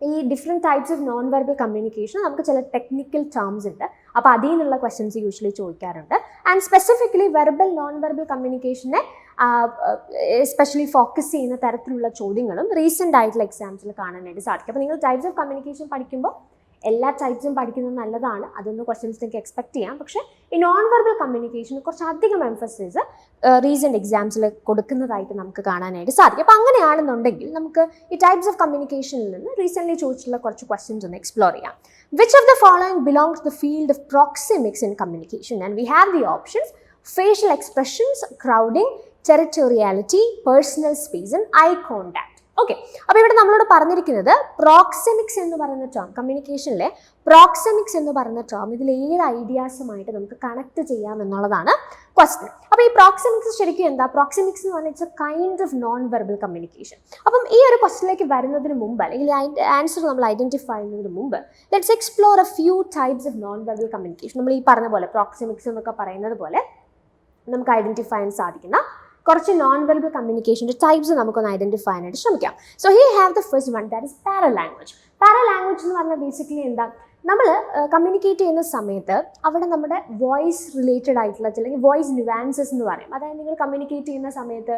[SPEAKER 1] ഈ different types of non verbal communication നമുക്ക് ചില ടെക്നിക്കൽ ടേംസ് ഉണ്ട്. അപ്പോൾ അതിൽ നിന്നുള്ള ക്വസ്റ്റ്യൻസ് യൂഷ്വലി ചോദിക്കാറുണ്ട്. And specifically verbal non verbal കമ്മ്യൂണിക്കേഷനെ എസ്പെഷ്യലി ഫോക്കസ് ചെയ്യുന്ന തരത്തിലുള്ള ചോദ്യങ്ങളും റീസെൻ്റ് ആയിട്ടുള്ള എക്സാംസിൽ കാണാനായിട്ട് സാധിക്കും. അപ്പോൾ നിങ്ങൾ ടൈപ്സ് ഓഫ് കമ്മ്യൂണിക്കേഷൻ പഠിക്കുമ്പോൾ എല്ലാ ടൈപ്സും പഠിക്കുന്നത് നല്ലതാണ്, അതൊന്ന് ക്വസ്റ്റ്യൻസ് നിങ്ങൾക്ക് എക്സ്പെക്ട് ചെയ്യാം. പക്ഷേ ഈ നോൺ വെർബൽ കമ്മ്യൂണിക്കേഷന് കുറച്ചധികം എംഫസിസ് റീസെൻറ്റ് എക്സാംസിൽ കൊടുക്കുന്നതായിട്ട് നമുക്ക് കാണാനായിട്ട് സാധിക്കും. അപ്പോൾ അങ്ങനെയാണെന്നുണ്ടെങ്കിൽ നമുക്ക് ഈ ടൈപ്സ് ഓഫ് കമ്മ്യൂണിക്കേഷനിൽ നിന്ന് റീസെൻ്റ്ലി ചോദിച്ചിട്ടുള്ള കുറച്ച് ക്വസ്റ്റ്യൻസ് ഒന്ന് എക്സ്പ്ലോർ ചെയ്യാം. Which of the following belongs to the field of proxemics in communication? And we have the options: facial expressions, crowding, territoriality, personal space and eye contact. Okay, അപ്പോൾ ഇവിടെ നമ്മളോട് പറഞ്ഞിരിക്കുന്നത് proxemics എന്ന് പറയുന്ന ടേം, കമ്മ്യൂണിക്കേഷനിലെ പ്രോക്സിമിക്സ് എന്ന് പറയുന്ന term ഇതിൽ ഏത് ഐഡിയാസുമായിട്ട് നമുക്ക് കണക്ട് ചെയ്യാം എന്നുള്ളതാണ് ക്വസ്റ്റ്യൻ. അപ്പോൾ ഈ പ്രോക്സിമിക്സ് ശരിക്കും എന്താ? പ്രോക്സിമിക്സ് എന്ന് പറഞ്ഞാൽ it's A kind of non verbal communication. അപ്പം ഈ ഒരു ക്വസ്റ്റ്യനിലേക്ക് വരുന്നതിന് മുമ്പ് അല്ലെങ്കിൽ അതിൻ്റെ ആൻസർ നമ്മൾ ഐഡൻറ്റിഫൈ ചെയ്യുന്നതിന് മുമ്പ് let's explore A few types of non verbal communication. നമ്മൾ ഈ പറഞ്ഞ പോലെ പ്രോക്സിമിക്സ് എന്നൊക്കെ പറയുന്നത് പോലെ നമുക്ക് ഐഡൻറ്റിഫൈ ചെയ്യാൻ സാധിക്കുന്ന കുറച്ച് നോൺ വെർബൽ കമ്മ്യൂണിക്കേഷൻ്റെ ടൈപ്സ് നമുക്കൊന്ന് ഐഡൻറ്റിഫൈ ചെയ്യാനായിട്ട് ശ്രമിക്കാം. So here have the first one, that is paralanguage. Paralanguage എന്ന് പറഞ്ഞാൽ ബേസിക്കലി എന്താ, നമ്മൾ കമ്മ്യൂണിക്കേറ്റ് ചെയ്യുന്ന സമയത്ത് അവിടെ നമ്മുടെ വോയിസ് റിലേറ്റഡ് ആയിട്ടുള്ള അല്ലെങ്കിൽ വോയിസ് ന്യൂവാൻസസ് എന്ന് പറയും. അതായത് നിങ്ങൾ കമ്മ്യൂണിക്കേറ്റ് ചെയ്യുന്ന സമയത്ത്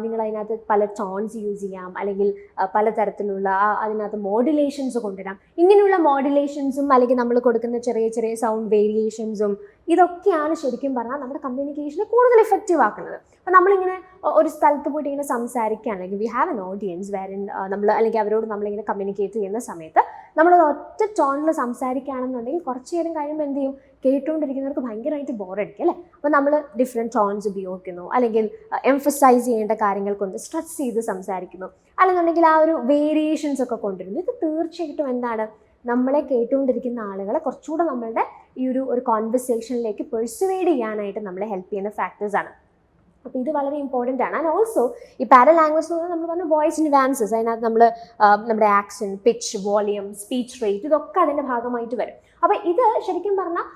[SPEAKER 1] നിങ്ങൾ അതിനകത്ത് പല ടോൺസ് യൂസ് ചെയ്യാം, അല്ലെങ്കിൽ പലതരത്തിലുള്ള അതിനകത്ത് മോഡുലേഷൻസ് കൊണ്ടുവരാം. ഇങ്ങനെയുള്ള മോഡുലേഷൻസും അല്ലെങ്കിൽ നമ്മൾ കൊടുക്കുന്ന ചെറിയ ചെറിയ സൗണ്ട് വേരിയേഷൻസും ഇതൊക്കെയാണ് ശരിക്കും പറഞ്ഞാൽ നമ്മുടെ കമ്മ്യൂണിക്കേഷനെ കൂടുതൽ എഫക്റ്റീവ് ആക്കുന്നത്. അപ്പോൾ നമ്മളിങ്ങനെ ഒരു സ്ഥലത്ത് പോയിട്ട് ഇങ്ങനെ സംസാരിക്കുകയാണെങ്കിൽ വി ഹാവ് എൻ ഓഡിയൻസ് വേറിൻ നമ്മൾ അല്ലെങ്കിൽ അവരോട് നമ്മളിങ്ങനെ കമ്മ്യൂണിക്കേറ്റ് ചെയ്യുന്ന സമയത്ത് നമ്മൾ ഒറ്റ ടോണിൽ സംസാരിക്കുകയാണെന്നുണ്ടെങ്കിൽ കുറച്ച് നേരം കഴിയുമ്പോൾ എന്ത് ചെയ്യും, കേട്ടുകൊണ്ടിരിക്കുന്നവർക്ക് ഭയങ്കരമായിട്ട് ബോറടിക്കും അല്ലേ. അപ്പോൾ നമ്മൾ ഡിഫറെൻറ്റ് ടോൺസ് ഉപയോഗിക്കുന്നു, അല്ലെങ്കിൽ എംഫസൈസ് ചെയ്യേണ്ട കാര്യങ്ങൾ കൊണ്ട് സ്ട്രെസ് ചെയ്ത് സംസാരിക്കുന്നു, അല്ലെന്നുണ്ടെങ്കിൽ ആ ഒരു വേരിയേഷൻസ് ഒക്കെ കൊണ്ടുവരുന്നു. ഇത് തീർച്ചയായിട്ടും എന്താണ്, നമ്മളെ കേട്ടുകൊണ്ടിരിക്കുന്ന ആളുകളെ കുറച്ചുകൂടെ നമ്മളുടെ ഈ ഒരു കോൺവെർസേഷനിലേക്ക് പെർസുവേഡ് ചെയ്യാനായിട്ട് നമ്മളെ ഹെൽപ്പ് ചെയ്യുന്ന ഫാക്ടേഴ്സാണ്. അപ്പോൾ ഇത് വളരെ ഇമ്പോർട്ടൻ്റ് ആണ്. ആൻഡ് ഓൾസോ ഈ പാരലാംഗ്വേജ് എന്ന് പറഞ്ഞാൽ നമ്മൾ പറഞ്ഞ വോയിസ് ന്യൂവാൻസസ്, അതിനകത്ത് നമ്മൾ നമ്മുടെ accent, pitch, volume, speech rate ഇതൊക്കെ അതിൻ്റെ ഭാഗമായിട്ട് വരും. അപ്പോൾ ഇത് ശരിക്കും പറഞ്ഞാൽ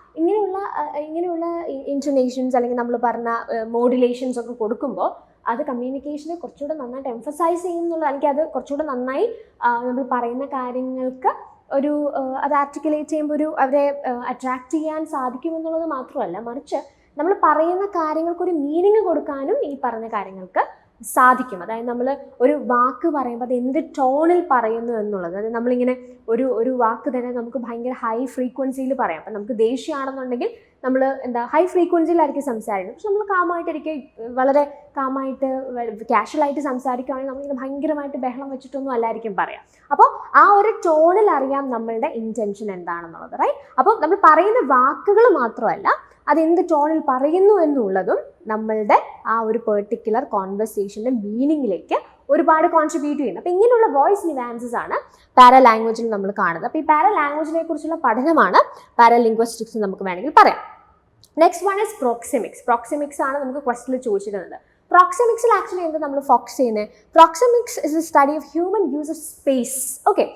[SPEAKER 1] ഇങ്ങനെയുള്ള ഇൻറ്റൊനേഷൻസ് അല്ലെങ്കിൽ നമ്മൾ പറഞ്ഞ മോഡുലേഷൻസ് ഒക്കെ കൊടുക്കുമ്പോൾ അത് കമ്മ്യൂണിക്കേഷനെ കുറച്ചുകൂടെ നന്നായിട്ട് എംഫസൈസ് ചെയ്യുന്നുള്ള, എനിക്ക് അത് കുറച്ചുകൂടെ നന്നായി നമ്മൾ പറയുന്ന കാര്യങ്ങൾക്ക് ഒരു അത് ആർട്ടിക്കുലേറ്റ് ചെയ്യുമ്പോൾ അവരെ അട്രാക്റ്റ് ചെയ്യാൻ സാധിക്കുമെന്നുള്ളത് മാത്രമല്ല, മറിച്ച് നമ്മൾ പറയുന്ന കാര്യങ്ങൾക്കൊരു മീനിങ് കൊടുക്കാനും ഈ പറഞ്ഞ കാര്യങ്ങൾക്ക് സാധിക്കും. അതായത് നമ്മൾ ഒരു വാക്ക് പറയുമ്പോൾ അത് എന്ത് ടോണിൽ പറയുന്നു എന്നുള്ളത്, അതായത് നമ്മളിങ്ങനെ ഒരു വാക്ക് തന്നെ നമുക്ക് ഭയങ്കര ഹൈ ഫ്രീക്വൻസിയിൽ പറയാം. അപ്പം നമുക്ക് ദേഷ്യമാണെന്നുണ്ടെങ്കിൽ നമ്മൾ ഹൈ ഫ്രീക്വൻസിയിലായിരിക്കും സംസാരിക്കുന്നത്. പക്ഷെ നമ്മൾ കാമായിട്ടിരിക്കും, വളരെ കാമായിട്ട് കാഷ്വലായിട്ട് സംസാരിക്കുകയാണെങ്കിൽ നമ്മളിങ്ങനെ ഭയങ്കരമായിട്ട് ബഹളം വെച്ചിട്ടൊന്നും അല്ലായിരിക്കും പറയാം. അപ്പോൾ ആ ഒരു ടോണിൽ അറിയാം നമ്മളുടെ ഇൻറ്റൻഷൻ എന്താണെന്നുള്ളത്, റൈറ്റ്. അപ്പോൾ നമ്മൾ പറയുന്ന വാക്കുകൾ മാത്രമല്ല, അതെന്ത് ടോണിൽ പറയുന്നു എന്നുള്ളതും നമ്മളുടെ ആ ഒരു പെർട്ടിക്കുലർ കോൺവെർസേഷൻ്റെ മീനിങ്ങിലേക്ക് ഒരുപാട് കോൺട്രിബ്യൂട്ട് ചെയ്യുന്നത്. അപ്പോൾ ഇങ്ങനെയുള്ള വോയിസ് ന്യൂവാൻസസ് ആണ് പാരലാംഗ്വേജിൽ നമ്മൾ കാണുന്നത്. അപ്പോൾ ഈ പാരലാംഗ്വേജിനെ കുറിച്ചുള്ള പഠനമാണ് പാരലിംഗ്വിസ്റ്റിക്സ് നമുക്ക് വേണമെങ്കിൽ പറയാം. Next one is proxemics. Proxemics ആണ് നമുക്ക് ക്വസ്റ്റിൽ ചോദിച്ചിരുന്നത്. പ്രോക്സിമിക്സിൽ ആക്ച്വലി എന്താ നമ്മൾ ഫോക്കസ് ചെയ്യുന്നത്? Proxemics is A study of human use of space, okay,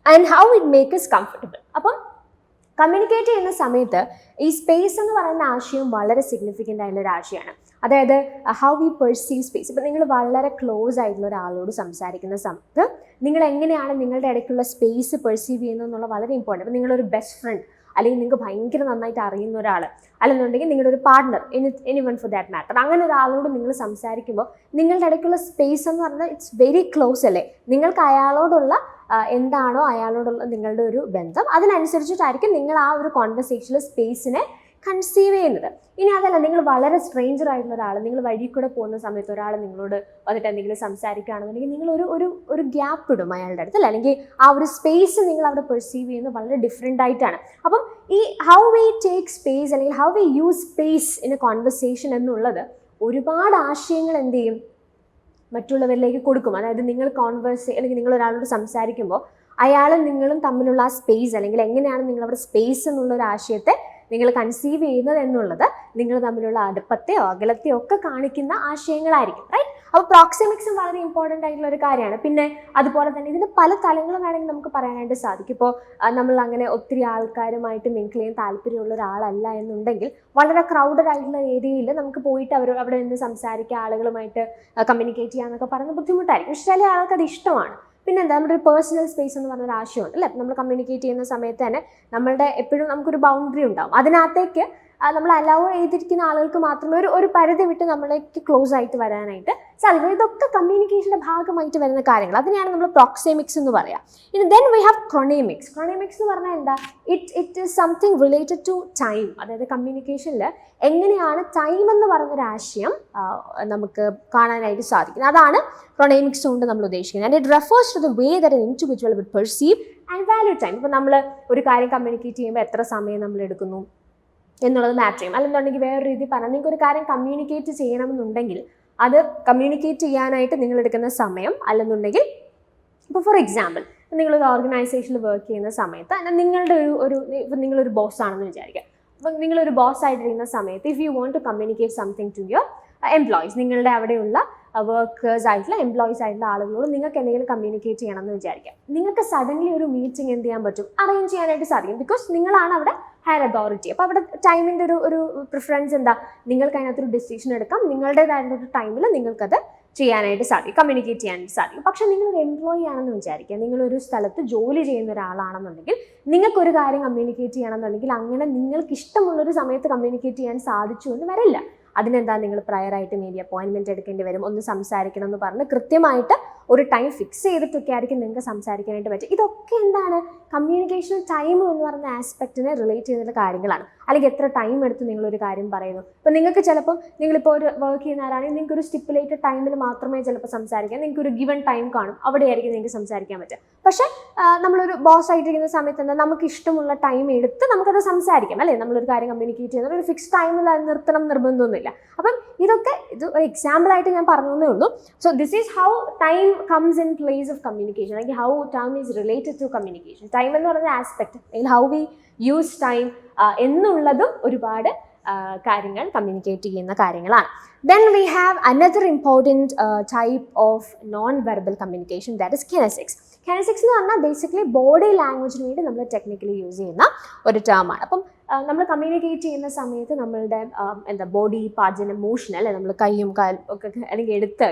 [SPEAKER 1] and how it make us comfortable. അപ്പം കമ്മ്യൂണിക്കേറ്റ് ചെയ്യുന്ന സമയത്ത് ഈ സ്പേസ് എന്ന് പറയുന്ന ആശയം വളരെ സിഗ്നിഫിക്കൻ്റ് ആയിട്ടുള്ള ഒരു ആശയമാണ്. അതായത് ഹൗ വി പെർസീവ് സ്പേസ്. ഇപ്പം നിങ്ങൾ വളരെ ക്ലോസ് ആയിട്ടുള്ള ഒരാളോട് സംസാരിക്കുന്ന സമയത്ത് നിങ്ങൾ എങ്ങനെയാണ് നിങ്ങളുടെ ഇടയ്ക്കുള്ള സ്പേസ് പെർസീവ് ചെയ്യുന്നത് എന്നുള്ള വളരെ ഇമ്പോർട്ടൻ്റ്. അപ്പം നിങ്ങളൊരു ബെസ്റ്റ് ഫ്രണ്ട്, അല്ലെങ്കിൽ നിങ്ങൾക്ക് ഭയങ്കര നന്നായിട്ട് അറിയുന്ന ഒരാൾ, അല്ലെന്നുണ്ടെങ്കിൽ നിങ്ങളുടെ ഒരു partner, anyone for that matter, അങ്ങനെ ഒരാളോട് നിങ്ങൾ സംസാരിക്കുമ്പോൾ നിങ്ങളുടെ ഇടയ്ക്കുള്ള സ്പേസ് എന്ന് പറഞ്ഞാൽ ഇറ്റ്സ് വെരി ക്ലോസ് അല്ലേ. നിങ്ങൾക്ക് അയാളോടുള്ള എന്താണോ അയാളോടുള്ള നിങ്ങളുടെ ഒരു ബന്ധം, അതിനനുസരിച്ചിട്ടായിരിക്കും നിങ്ങൾ ആ ഒരു കോൺവെർസേഷനിൽ സ്പേസിനെ കൺസീവ് ചെയ്യുന്നത്. ഇനി അതല്ല, നിങ്ങൾ വളരെ സ്ട്രേഞ്ചർ ആയിട്ടുള്ള ഒരാൾ, നിങ്ങൾ വഴി കൂടെ പോകുന്ന സമയത്ത് ഒരാൾ നിങ്ങളോട് വന്നിട്ട് എന്തെങ്കിലും സംസാരിക്കുകയാണെന്നുണ്ടെങ്കിൽ നിങ്ങൾ ഒരു ഗ്യാപ്പ് ഇടും അയാളുടെ അടുത്ത്, അല്ലെങ്കിൽ ആ ഒരു സ്പേസ് നിങ്ങൾ അവിടെ പെർസീവ് ചെയ്യുന്നത് വളരെ ഡിഫറെൻ്റ് ആയിട്ടാണ്. അപ്പം ഈ ഹൗ വി ടേക്ക് സ്പേസ് അല്ലെങ്കിൽ how we use space in a conversation എന്നുള്ളത് ഒരുപാട് ആശയങ്ങൾ എന്ത് ചെയ്യും, മറ്റുള്ളവരിലേക്ക് കൊടുക്കും. അതായത് നിങ്ങൾ അല്ലെങ്കിൽ നിങ്ങൾ ഒരാളോട് സംസാരിക്കുമ്പോൾ അയാളും നിങ്ങളും തമ്മിലുള്ള ആ സ്പേസ്, അല്ലെങ്കിൽ എങ്ങനെയാണ് നിങ്ങളവിടെ സ്പേസ് എന്നുള്ളൊരു ആശയത്തെ നിങ്ങൾ കൺസീവ് ചെയ്യുന്നത് എന്നുള്ളത് നിങ്ങൾ തമ്മിലുള്ള അടുപ്പത്തെയോ അകലത്തെയോ ഒക്കെ കാണിക്കുന്ന ആശയങ്ങളായിരിക്കും, റൈറ്റ്. അപ്പോൾ പ്രോക്സിമിക്സും വളരെ ഇമ്പോർട്ടൻ്റ് ആയിട്ടുള്ള ഒരു കാര്യമാണ്. പിന്നെ അതുപോലെ തന്നെ ഇതിന് പല തലങ്ങളും വേണമെങ്കിൽ നമുക്ക് പറയാനായിട്ട് സാധിക്കും. ഇപ്പോൾ നമ്മൾ അങ്ങനെ ഒത്തിരി ആൾക്കാരുമായിട്ട് മിങ്കിൾ ചെയ്യാൻ താല്പര്യമുള്ള ഒരാളല്ല എന്നുണ്ടെങ്കിൽ വളരെ ക്രൗഡഡ് ആയിട്ടുള്ള ഏരിയയിൽ നമുക്ക് പോയിട്ട് അവിടെ നിന്ന് സംസാരിക്കുക, ആളുകളുമായിട്ട് കമ്മ്യൂണിക്കേറ്റ് ചെയ്യാന്നൊക്കെ പറയുന്നത് ബുദ്ധിമുട്ടായിരിക്കും. പക്ഷേ ചില ആൾക്ക് അത് ഇഷ്ടമാണ്. പിന്നെന്താ, നമ്മുടെ ഒരു പേഴ്സണൽ സ്പേസ് എന്ന് പറഞ്ഞൊരു ആശയമുണ്ട് അല്ലേ. നമ്മൾ കമ്മ്യൂണിക്കേറ്റ് ചെയ്യുന്ന സമയത്ത് തന്നെ നമ്മളുടെ എപ്പോഴും നമുക്കൊരു ബൗണ്ടറി ഉണ്ടാവും. അതിനകത്തേക്ക് നമ്മൾ അലൗ ചെയ്തിരിക്കുന്ന ആളുകൾക്ക് മാത്രമേ ഒരു പരിധി വിട്ട് നമ്മളേക്ക് ക്ലോസ് ആയിട്ട് വരാനായിട്ട് സാധിക്കും. ഇതൊക്കെ കമ്മ്യൂണിക്കേഷൻ്റെ ഭാഗമായിട്ട് വരുന്ന കാര്യങ്ങൾ, അതിനെയാണ് നമ്മൾ പ്രോക്സിമിക്സ് എന്ന് പറയാം. ഇനി then we have chronomics. Chronomics എന്ന് പറഞ്ഞാൽ എന്താ, it is something related to time. അതായത് കമ്മ്യൂണിക്കേഷനിൽ എങ്ങനെയാണ് ടൈം എന്ന് പറഞ്ഞൊരു ആശയം നമുക്ക് കാണാനായിട്ട് സാധിക്കുന്നത്. അതാണ് ക്രോണമിക്സ് കൊണ്ട് നമ്മൾ ഉദ്ദേശിക്കുന്നത്. And it refers to the way that an individual would perceive and value time. ഇപ്പോൾ നമ്മൾ ഒരു കാര്യം കമ്മ്യൂണിക്കേറ്റ് ചെയ്യുമ്പോൾ എത്ര സമയം നമ്മൾ എടുക്കുന്നു എന്നുള്ളത് മാറ്റർ ചെയ്യും. അല്ലെന്നുണ്ടെങ്കിൽ വേറൊരു രീതി പറഞ്ഞാൽ, നിങ്ങൾക്ക് ഒരു കാര്യം കമ്മ്യൂണിക്കേറ്റ് ചെയ്യണമെന്നുണ്ടെങ്കിൽ അത് കമ്മ്യൂണിക്കേറ്റ് ചെയ്യാനായിട്ട് നിങ്ങൾ എടുക്കുന്ന സമയം, അല്ലെന്നുണ്ടെങ്കിൽ ഇപ്പോൾ ഫോർ എക്സാമ്പിൾ നിങ്ങളൊരു ഓർഗനൈസേഷനിൽ വർക്ക് ചെയ്യുന്ന സമയത്ത് നിങ്ങളുടെ നിങ്ങളൊരു ബോസ് ആണെന്ന് വിചാരിക്കുക. അപ്പം നിങ്ങളൊരു ബോസ് ആയിട്ടിരിക്കുന്ന സമയത്ത് if you want to communicate something to your employees, നിങ്ങളുടെ അവിടെയുള്ള വർക്കേഴ്സ് ആയിട്ടുള്ള എംപ്ലോയീസ് ആയിട്ടുള്ള ആളുകളോട് നിങ്ങൾക്ക് എന്തെങ്കിലും കമ്മ്യൂണിക്കേറ്റ് ചെയ്യണം എന്ന് വിചാരിക്കാം. നിങ്ങൾക്ക് സഡൻലി ഒരു മീറ്റിംഗ് എന്ത് ചെയ്യാൻ പറ്റും, അറേഞ്ച് ചെയ്യാനായിട്ട് സാധിക്കും. ബിക്കോസ് നിങ്ങളാണ് അവിടെ ഹയർ അതോറിറ്റി. അപ്പോൾ അവിടെ ടൈമിൻ്റെ ഒരു പ്രിഫറൻസ് എന്താ, നിങ്ങൾക്ക് അതിനകത്തൊരു ഡിസിഷൻ എടുക്കാം, നിങ്ങളുടേതായിട്ടുള്ള ഒരു ടൈമിൽ നിങ്ങൾക്കത് ചെയ്യാനായിട്ട് സാധിക്കും, കമ്മ്യൂണിക്കേറ്റ് ചെയ്യാനായിട്ട് സാധിക്കും. പക്ഷേ നിങ്ങളൊരു എംപ്ലോയി ആണെന്ന് വിചാരിക്കുക, നിങ്ങളൊരു സ്ഥലത്ത് ജോലി ചെയ്യുന്ന ഒരാളാണെന്നുണ്ടെങ്കിൽ നിങ്ങൾക്കൊരു കാര്യം കമ്മ്യൂണിക്കേറ്റ് ചെയ്യണമെന്നുണ്ടെങ്കിൽ അങ്ങനെ നിങ്ങൾക്ക് ഇഷ്ടമുള്ളൊരു സമയത്ത് കമ്മ്യൂണിക്കേറ്റ് ചെയ്യാൻ സാധിച്ചു എന്ന് വരില്ല. അതിനെന്താ, നിങ്ങൾ പ്രയറായിട്ട് മേ ബി അപ്പോയിൻമെൻറ്റ് എടുക്കേണ്ടി വരും, ഒന്ന് സംസാരിക്കണം എന്ന് പറഞ്ഞ് കൃത്യമായിട്ട് ഒരു ടൈം ഫിക്സ് ചെയ്തിട്ടൊക്കെ ആയിരിക്കും നിങ്ങൾക്ക് സംസാരിക്കാനായിട്ട് പറ്റും. ഇതൊക്കെ എന്താണ്, കമ്മ്യൂണിക്കേഷൻ ടൈം എന്ന് പറയുന്ന ആസ്പെക്റ്റിനെ റിലേറ്റ് ചെയ്യുന്ന കാര്യങ്ങളാണ്. അല്ലെങ്കിൽ എത്ര ടൈം എടുത്ത് നിങ്ങളൊരു കാര്യം പറയുന്നു. ഇപ്പോൾ നിങ്ങൾക്ക് ചിലപ്പോൾ നിങ്ങളിപ്പോൾ ഒരു വർക്ക് ചെയ്യുന്ന ആരാണെങ്കിൽ നിങ്ങൾക്ക് ഒരു സ്റ്റിപ്പുലേറ്റഡ് ടൈമിൽ മാത്രമേ ചിലപ്പോൾ സംസാരിക്കാം, നിങ്ങൾക്ക് ഒരു ഗിവൺ ടൈം കാണും, അവിടെയായിരിക്കും നിങ്ങൾക്ക് സംസാരിക്കാൻ പറ്റുക. പക്ഷേ നമ്മളൊരു ബോസ് ആയിട്ടിരിക്കുന്ന സമയത്ത് എന്താ, നമുക്ക് ഇഷ്ടമുള്ള ടൈം എടുത്ത് നമുക്കത് സംസാരിക്കാം അല്ലേ. നമ്മളൊരു കാര്യം കമ്മ്യൂണിക്കേറ്റ് ചെയ്യുന്നത് ഒരു ഫിക്സ് ടൈമിൽ നിർത്തണം നിർബന്ധമൊന്നുമില്ല. അപ്പം ഇത് ഒരു എക്സാമ്പിളായിട്ട് ഞാൻ പറഞ്ഞേ ഉള്ളൂ. So this is how time comes in place of communication, like how time is related to communication. Time എന്ന് പറയുന്ന ആസ്പെക്ട്, അല്ലെങ്കിൽ how we use time എന്നുള്ളതും ഒരുപാട് കാര്യങ്ങൾ കമ്മ്യൂണിക്കേറ്റ് ചെയ്യുന്ന കാര്യങ്ങളാണ്. Then we have another important type of non-verbal communication, that is kinesics. Kinesics എന്ന് പറഞ്ഞാൽ ബേസിക്കലി ബോഡി ലാംഗ്വേജിന് വേണ്ടി നമ്മൾ ടെക്നിക്കലി യൂസ് ചെയ്യുന്ന ഒരു ടേമാണ്. അപ്പം നമ്മൾ കമ്മ്യൂണിക്കേറ്റ് ചെയ്യുന്ന സമയത്ത് നമ്മളുടെ ബോഡി പാർട്സ് ആൻഡ് മോഷൻ അല്ലെ, നമ്മൾ കൈയും കാലും ഒക്കെ അല്ലെങ്കിൽ എടുത്ത്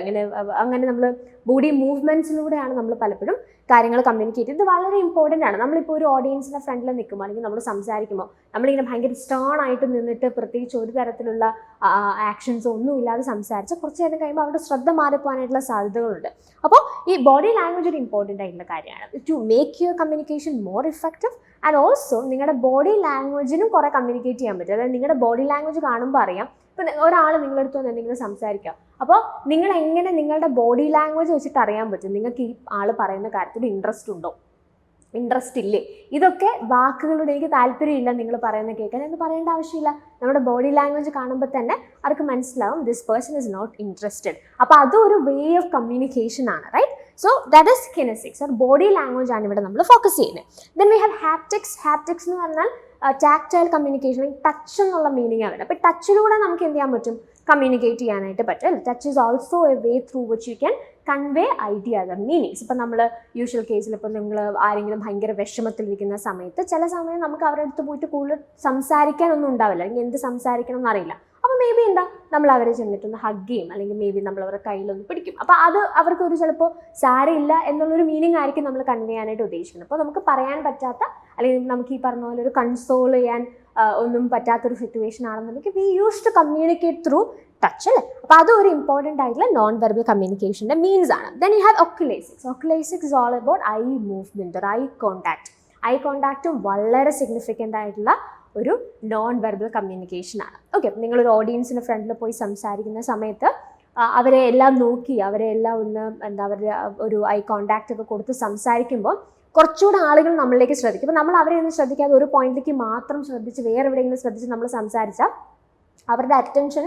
[SPEAKER 1] അങ്ങനെ നമ്മൾ ബോഡി മൂവ്മെൻറ്റ്സിലൂടെയാണ് നമ്മൾ പലപ്പോഴും കാര്യങ്ങൾ കമ്മ്യൂണിക്കേറ്റ് ചെയ്യുന്നത്. ഇത് വളരെ ഇമ്പോർട്ടൻ്റ് ആണ്. നമ്മളിപ്പോൾ ഒരു ഓഡിയൻസിൻ്റെ ഫ്രണ്ടിൽ നിൽക്കുമ്പോൾ അല്ലെങ്കിൽ നമ്മൾ സംസാരിക്കുമ്പോൾ നമ്മളിങ്ങനെ ഭയങ്കര സ്റ്റേൺ ആയിട്ട് നിന്നിട്ട് പ്രത്യേകിച്ച് ഒരു തരത്തിലുള്ള ആക്ഷൻസ് ഒന്നും ഇല്ലാതെ സംസാരിച്ച് കുറച്ച് നേരം കഴിയുമ്പോൾ അവരുടെ ശ്രദ്ധ മാറിപ്പോകാനായിട്ടുള്ള സാധ്യതകളുണ്ട്. അപ്പോൾ ഈ ബോഡി ലാംഗ്വേജ് ഒരു ഇമ്പോർട്ടൻ്റ് ആയിട്ടുള്ള കാര്യമാണ് to make your communication more effective. And also നിങ്ങളുടെ ബോഡി ലാംഗ്വേജിനും കുറേ കമ്മ്യൂണിക്കേറ്റ് ചെയ്യാൻ പറ്റും. അതായത് നിങ്ങളുടെ ബോഡി ലാംഗ്വേജ് കാണുമ്പോൾ അറിയാം. ഇപ്പം ഒരാൾ നിങ്ങളടുത്ത് വന്ന് എന്തെങ്കിലും സംസാരിക്കാം, അപ്പോൾ നിങ്ങൾ എങ്ങനെ നിങ്ങളുടെ ബോഡി ലാംഗ്വേജ് വെച്ചിട്ട് അറിയാൻ പറ്റും നിങ്ങൾക്ക് ഈ ആൾ പറയുന്ന കാര്യത്തിൽ ഇൻട്രസ്റ്റ് ഉണ്ടോ, ഇൻട്രസ്റ്റ് ഇല്ലേ. ഇതൊക്കെ വാക്കുകളോട് എനിക്ക് താല്പര്യമില്ല നിങ്ങൾ പറയുന്നത് കേൾക്കാൻ എന്ന് പറയേണ്ട ആവശ്യമില്ല. നമ്മുടെ ബോഡി ലാംഗ്വേജ് കാണുമ്പോൾ തന്നെ അവർക്ക് മനസ്സിലാവും this person is not interested. അപ്പോൾ അതും ഒരു വേ ഓഫ് കമ്മ്യൂണിക്കേഷൻ ആണ്, right. So that is kinesics, ഒരു ബോഡി ലാംഗ്വേജ് ആണ് ഇവിടെ നമ്മൾ ഫോക്കസ് ചെയ്യുന്നത്. Then we have haptics. Haptics എന്ന് പറഞ്ഞാൽ ടാക്ടൈൽ കമ്മ്യൂണിക്കേഷൻ, ടച്ച് എന്നുള്ള മീനിങ് ആണ്. അപ്പോൾ ടച്ചിലൂടെ നമുക്ക് എന്ത് ചെയ്യാൻ പറ്റും, കമ്മ്യൂണിക്കേറ്റ് ചെയ്യാനായിട്ട് പറ്റും. Touch is also a way through which you can convey ideas and meanings. ഇപ്പം നമ്മൾ യൂഷ്വൽ കേസിൽ ഇപ്പോൾ നിങ്ങൾ ആരെങ്കിലും ഭയങ്കര വിഷമത്തിലിരിക്കുന്ന സമയത്ത് ചില സമയം നമുക്ക് അവരുടെ അടുത്ത് പോയിട്ട് കൂടുതൽ സംസാരിക്കാനൊന്നും ഉണ്ടാവില്ല, അല്ലെങ്കിൽ എന്ത് സംസാരിക്കണം എന്നറിയില്ല. അപ്പോൾ മേ ബി എന്താ, നമ്മൾ അവരെ ചെന്നിട്ടൊന്ന് ഹഗ് ചെയ്യും, അല്ലെങ്കിൽ മേ ബി നമ്മൾ അവരുടെ കയ്യിലൊന്ന് പിടിക്കും. അപ്പോൾ അത് അവർക്കൊരു ചിലപ്പോൾ സാരമില്ല എന്നുള്ളൊരു മീനിങ് ആയിരിക്കും നമ്മൾ കൺവേ ചെയ്യാനായിട്ട് ഉദ്ദേശിക്കുന്നത്. അപ്പോൾ നമുക്ക് പറയാൻ പറ്റാത്ത, അല്ലെങ്കിൽ നമുക്ക് ഈ പറഞ്ഞ പോലെ ഒരു കൺസോൾ ചെയ്യാൻ ഒന്നും പറ്റാത്തൊരു സിറ്റുവേഷൻ ആണെന്നുണ്ടെങ്കിൽ we use to communicate through touch അല്ലേ. അപ്പോൾ അതും ഒരു ഇമ്പോർട്ടൻ്റ് ആയിട്ടുള്ള നോൺ വെർബൽ കമ്മ്യൂണിക്കേഷൻ്റെ മീൻസ് ആണ്. Then you have oculesics. Oculesics is all about eye movement, eye contact. Eye കോണ്ടാക്റ്റും വളരെ സിഗ്നിഫിക്കൻ്റ് ആയിട്ടുള്ള ഒരു നോൺ വെർബൽ കമ്മ്യൂണിക്കേഷൻ ആണ്. ഓക്കെ, നിങ്ങളൊരു ഓഡിയൻസിൻ്റെ ഫ്രണ്ടിൽ പോയി സംസാരിക്കുന്ന സമയത്ത് അവരെ എല്ലാം നോക്കി, അവരെ എല്ലാം ഒന്ന് അവരുടെ ഒരു ഐ കോണ്ടാക്റ്റ് ഒക്കെ കൊടുത്ത് സംസാരിക്കുമ്പോൾ കുറച്ചുകൂടെ ആളുകൾ നമ്മളിലേക്ക് ശ്രദ്ധിക്കും. അപ്പോൾ നമ്മൾ അവരെ ഒന്നും ശ്രദ്ധിക്കാതെ ഒരു പോയിന്റിലേക്ക് മാത്രം ശ്രദ്ധിച്ച് വേറെ എവിടെയെങ്കിലും ശ്രദ്ധിച്ച് നമ്മൾ സംസാരിച്ചാൽ അവരുടെ അറ്റൻഷൻ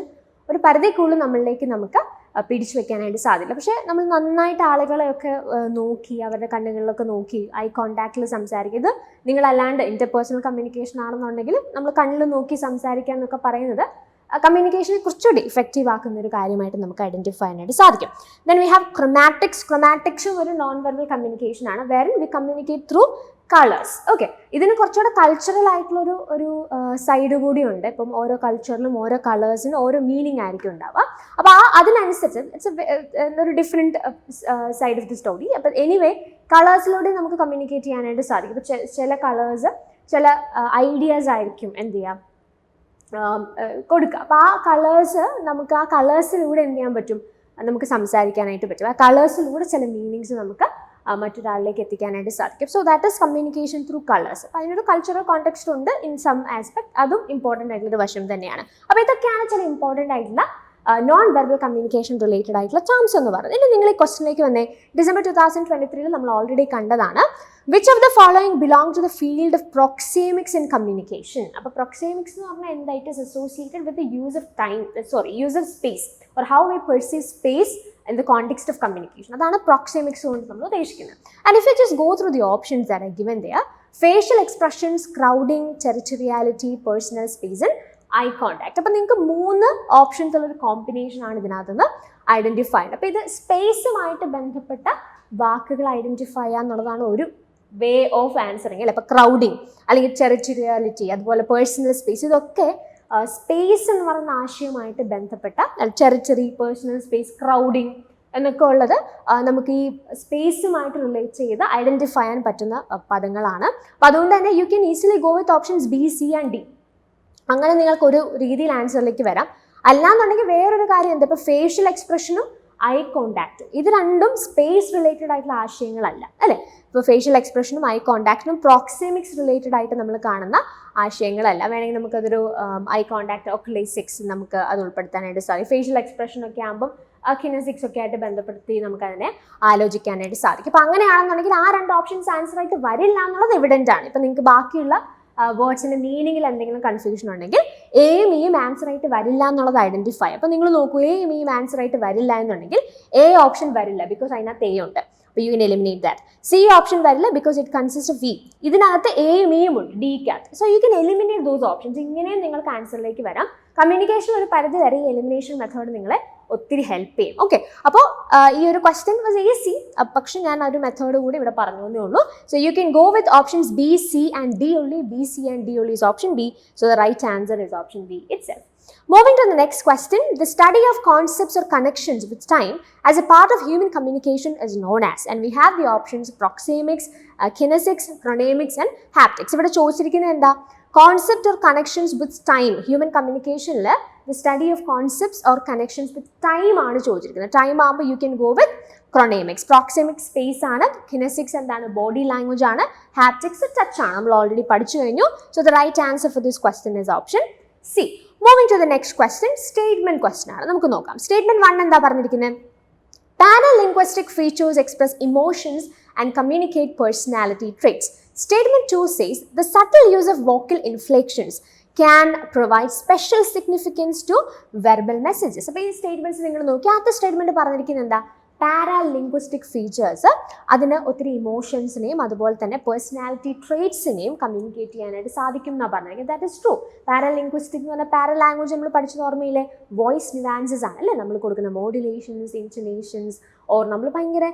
[SPEAKER 1] ഒരു പരിധിക്കുള്ളിൽ നമ്മളിലേക്ക് നമുക്ക് പിടിച്ചു വെക്കാനായിട്ട് സാധിക്കില്ല. പക്ഷേ നമ്മൾ നന്നായിട്ട് ആളുകളെയൊക്കെ നോക്കി, അവരുടെ കണ്ണുകളിലൊക്കെ നോക്കി ഐ കോണ്ടാക്റ്റിൽ സംസാരിക്കുക. ഇത് നിങ്ങളല്ലാണ്ട് ഇന്റർപേഴ്സണൽ കമ്മ്യൂണിക്കേഷൻ ആണെന്നുണ്ടെങ്കിൽ നമ്മൾ കണ്ണിൽ നോക്കി സംസാരിക്കുക എന്നൊക്കെ പറയുന്നത് കമ്മ്യൂണിക്കേഷനെ കുറച്ചുകൂടി ഇഫക്റ്റീവ് ആക്കുന്ന ഒരു കാര്യമായിട്ട് നമുക്ക് ഐഡന്റിഫൈ ചെയ്യാനായിട്ട് സാധിക്കും. Then we have chromatics. ക്രൊമാറ്റിക്സും ഒരു നോൺ വെർബൽ കമ്മ്യൂണിക്കേഷൻ ആണ്, wherein we communicate through colours. Okay, ഇതിന് കുറച്ചുകൂടെ കൾച്ചറൽ ആയിട്ടുള്ളൊരു ഒരു സൈഡ് കൂടി ഉണ്ട്. ഇപ്പം ഓരോ കൾച്ചറിലും ഓരോ കളേഴ്സിനും ഓരോ മീനിങ് ആയിരിക്കും ഉണ്ടാവുക. അപ്പോൾ അതിനനുസരിച്ച് ഇറ്റ്സ് ഒരു different side of the story. അപ്പം എനിവേ കളേഴ്സിലൂടെ നമുക്ക് കമ്മ്യൂണിക്കേറ്റ് ചെയ്യാനായിട്ട് സാധിക്കും. ഇപ്പോൾ ചില കളേഴ്സ് ചില ഐഡിയാസ് ആയിരിക്കും എന്ത് ചെയ്യാം കൊടുക്കുക. അപ്പോൾ ആ കളേഴ്സ് നമുക്ക് ആ കളേഴ്സിലൂടെ എന്ത് ചെയ്യാൻ പറ്റും, നമുക്ക് സംസാരിക്കാനായിട്ട് പറ്റും. ആ കളേഴ്സിലൂടെ ചില മീനിങ്സ് നമുക്ക് മറ്റൊരാളിലേക്ക് എത്തിക്കാനായിട്ട് സാധിക്കും. So that is communication through colours. അപ്പോൾ അതിനൊരു കൾച്ചറൽ കോണ്ടെക്സ്റ്റ് ഉണ്ട് ഇൻ സം ആസ്പെക്ട്, അതും ഇമ്പോർട്ടൻ്റ് ആയിട്ടുള്ളൊരു വശം തന്നെയാണ്. അപ്പോൾ ഇതൊക്കെയാണ് ചില ഇമ്പോർട്ടൻ്റ് ആയിട്ടുള്ള നോൺ വെർബൽ കമ്മ്യൂണിക്കേഷൻ റിലേറ്റഡ് ആയിട്ടുള്ള ടേംസ് എന്ന് പറയുന്നത്. ഇനി നിങ്ങൾ ഈ ക്വസ്റ്റിലേക്ക് വന്നേ. ഡിസംബർ 2023 നമ്മൾ ഓൾറെഡി കണ്ടതാണ്. Which of the following belong to the field of proxemics in communication. അപ്പോൾ പ്രോക്സേമിക്സ് എന്ന് പറഞ്ഞാൽ എന്താ, it is associated with the use of time, use of space, or how we perceive space in the context of communication. അതാണ് proxemics കൊണ്ട് നമ്മൾ ഉദ്ദേശിക്കുന്നത്. And if you just go through the options that are given there, facial expressions, crowding, territoriality, personal space and eye contact. അപ്പോൾ നിങ്ങൾക്ക് 3 options ഉള്ളൊരു combination ആണ് ഇതിനകത്തുനിന്ന് identify ചെയ്യുന്നത്. അപ്പോൾ ഇത് സ്പേസുമായിട്ട് ബന്ധപ്പെട്ട വാക്കുകൾ ഐഡന്റിഫൈ ചെയ്യുക എന്നുള്ളതാണ് ഒരു വേ ഓഫ് ആൻസറിങ് അല്ലേ. അപ്പോൾ ക്രൗഡിങ് അല്ലെങ്കിൽ ടെറിറ്റോറിയാലിറ്റി, അതുപോലെ പേഴ്സണൽ സ്പേസ്, ഇതൊക്കെ സ്പേസ് എന്ന് പറയുന്ന ആശയവുമായിട്ട് ബന്ധപ്പെട്ട ടെറിറ്ററി, പേഴ്സണൽ സ്പേസ്, ക്രൗഡിങ് എന്നൊക്കെ ഉള്ളത് നമുക്ക് ഈ സ്പേസുമായിട്ട് റിലേറ്റ് ചെയ്ത് ഐഡന്റിഫൈ ചെയ്യാൻ പറ്റുന്ന പദങ്ങളാണ്. അപ്പോൾ അതുകൊണ്ട് തന്നെ you can easily go with options B, C and D. അങ്ങനെ നിങ്ങൾക്കൊരു രീതിയിൽ ആൻസറിലേക്ക് വരാം. അല്ലാന്നുണ്ടെങ്കിൽ വേറൊരു കാര്യം എന്താ, ഇപ്പോൾ ഫേഷ്യൽ എക്സ്പ്രഷനും ഐ കോണ്ടാക്റ്റും ഇത് രണ്ടും സ്പേസ് റിലേറ്റഡ് ആയിട്ടുള്ള ആശയങ്ങളല്ല അല്ലേ. ഇപ്പോൾ ഫേഷ്യൽ എക്സ്പ്രഷനും ഐ കോണ്ടാക്റ്റിനും പ്രോക്സിമിക്സ് റിലേറ്റഡ് ആയിട്ട് നമ്മൾ കാണുന്ന ആശയങ്ങളല്ല. വേണമെങ്കിൽ നമുക്കതൊരു ഐ കോണ്ടാക്ട്, ഒക്കുലേസിക്സ് നമുക്ക് അത് ഉൾപ്പെടുത്താനായിട്ട് സാധിക്കും. ഫേഷ്യൽ എക്സ്പ്രഷനൊക്കെ ആകുമ്പം കിനസിക്സ് ഒക്കെ ആയിട്ട് ബന്ധപ്പെടുത്തി നമുക്കതിനെ ആലോചിക്കാനായിട്ട് സാധിക്കും. അപ്പോൾ അങ്ങനെയാണെന്നുണ്ടെങ്കിൽ ആ രണ്ട് ഓപ്ഷൻസ് ആൻസർ ആയിട്ട് വരില്ല എന്നുള്ളത് എവിഡൻ്റ് ആണ്. ഇപ്പം നിങ്ങൾക്ക് ബാക്കിയുള്ള വേർഡ്സിൻ്റെ മീനിങ്ങിൽ എന്തെങ്കിലും കൺഫ്യൂഷൻ ഉണ്ടെങ്കിൽ എയും ഇയും ആൻസർ ആയിട്ട് വരില്ല എന്നുള്ളത് ഐഡന്റിഫൈ. അപ്പോൾ നിങ്ങൾ നോക്കൂ, എയും ഇയും ആൻസർ ആയിട്ട് വരില്ല എന്നുണ്ടെങ്കിൽ എ ഓപ്ഷൻ വരില്ല, ബിക്കോസ് അതിനകത്ത് എ ഉണ്ട്. അപ്പോൾ you can eliminate that. C option വരില്ല, because it consist of E. ഇതിനകത്ത് എയും ഇയും ഉണ്ട്, ഡിക്കകത്ത്. So you can eliminate those options. ഇങ്ങനെയും നിങ്ങൾക്ക് ആൻസറിലേക്ക് വരാം. കമ്മ്യൂണിക്കേഷൻ ഒരു പരിധി വരെ ഈ എലിമിനേഷൻ മെത്തേഡ് നിങ്ങളെ ഒത്തിരി ഹെൽപ്പ് ചെയ്യും. ഓക്കെ, അപ്പോൾ ഈ ഒരു ക്വസ്റ്റ്യൻ വാസ് ഈസി, പക്ഷെ ഞാൻ ഒരു മെത്തേഡ് കൂടി ഇവിടെ പറഞ്ഞു എന്നേ ഉള്ളൂ. So you can go with options B, C and D only. B, C and D only is option B. So the right answer is option B itself. Moving to the next question, the study of concepts or connections with time as a part of human communication is known as, and we have the options proxemics, kinesics, chronemics and haptics. ഇവിടെ ചോദിച്ചിരിക്കുന്നത് എന്താ, concept or connections with time. Human കമ്മ്യൂണിക്കേഷനിൽ the study of concepts or connections with time ആണ് ചോദിച്ചിരിക്കുന്നത്. Time ആകുമ്പോൾ you can go with chronemics. Proxemics space ആണ്. Kinesics എന്താണ്, body language ആണ്. ഹാപ്റ്റിക്സ് ടച്ച് ആണ്, നമ്മൾ ഓൾറെഡി പഠിച്ചു കഴിഞ്ഞു. So the right answer for this question is option C. Moving to the next question, statement question ആണ്. നമുക്ക് നോക്കാം. സ്റ്റേറ്റ്മെന്റ് 1 എന്താ പറഞ്ഞിരിക്കുന്നത്, paralinguistic features express emotions and communicate personality traits. Statement 2 says the subtle use of vocal inflections can provide special significance to verbal messages. അപ്പോൾ ഈ statements നിങ്ങൾ നോക്കി, ആദ്യത്തെ സ്റ്റേറ്റ്മെന്റ് പറഞ്ഞിരിക്കുന്നത് എന്താ, പാരാലിംഗ്വിസ്റ്റിക് ഫീച്ചേഴ്സ് അതിന് ഒത്തിരി ഇമോഷൻസിനെയും അതുപോലെ തന്നെ പേഴ്സണാലിറ്റി ട്രേറ്റ്സിനെയും കമ്മ്യൂണിക്കേറ്റ് ചെയ്യാനായിട്ട് സാധിക്കും എന്നാണ് പറഞ്ഞത്. That is true. പാരാലിംഗ്വിസ്റ്റിക് എന്ന് പറഞ്ഞാൽ പാരാലാംഗ്വേജ് നമ്മൾ പഠിച്ചത് ഓർമ്മയിലെ വോയിസ് ന്യൂവാൻസസ് ആണ് അല്ലേ, നമ്മൾ കൊടുക്കുന്ന മോഡുലേഷൻസ്, ഇൻറ്റനേഷൻസ്, ഓർ നമ്മൾ ഭയങ്കര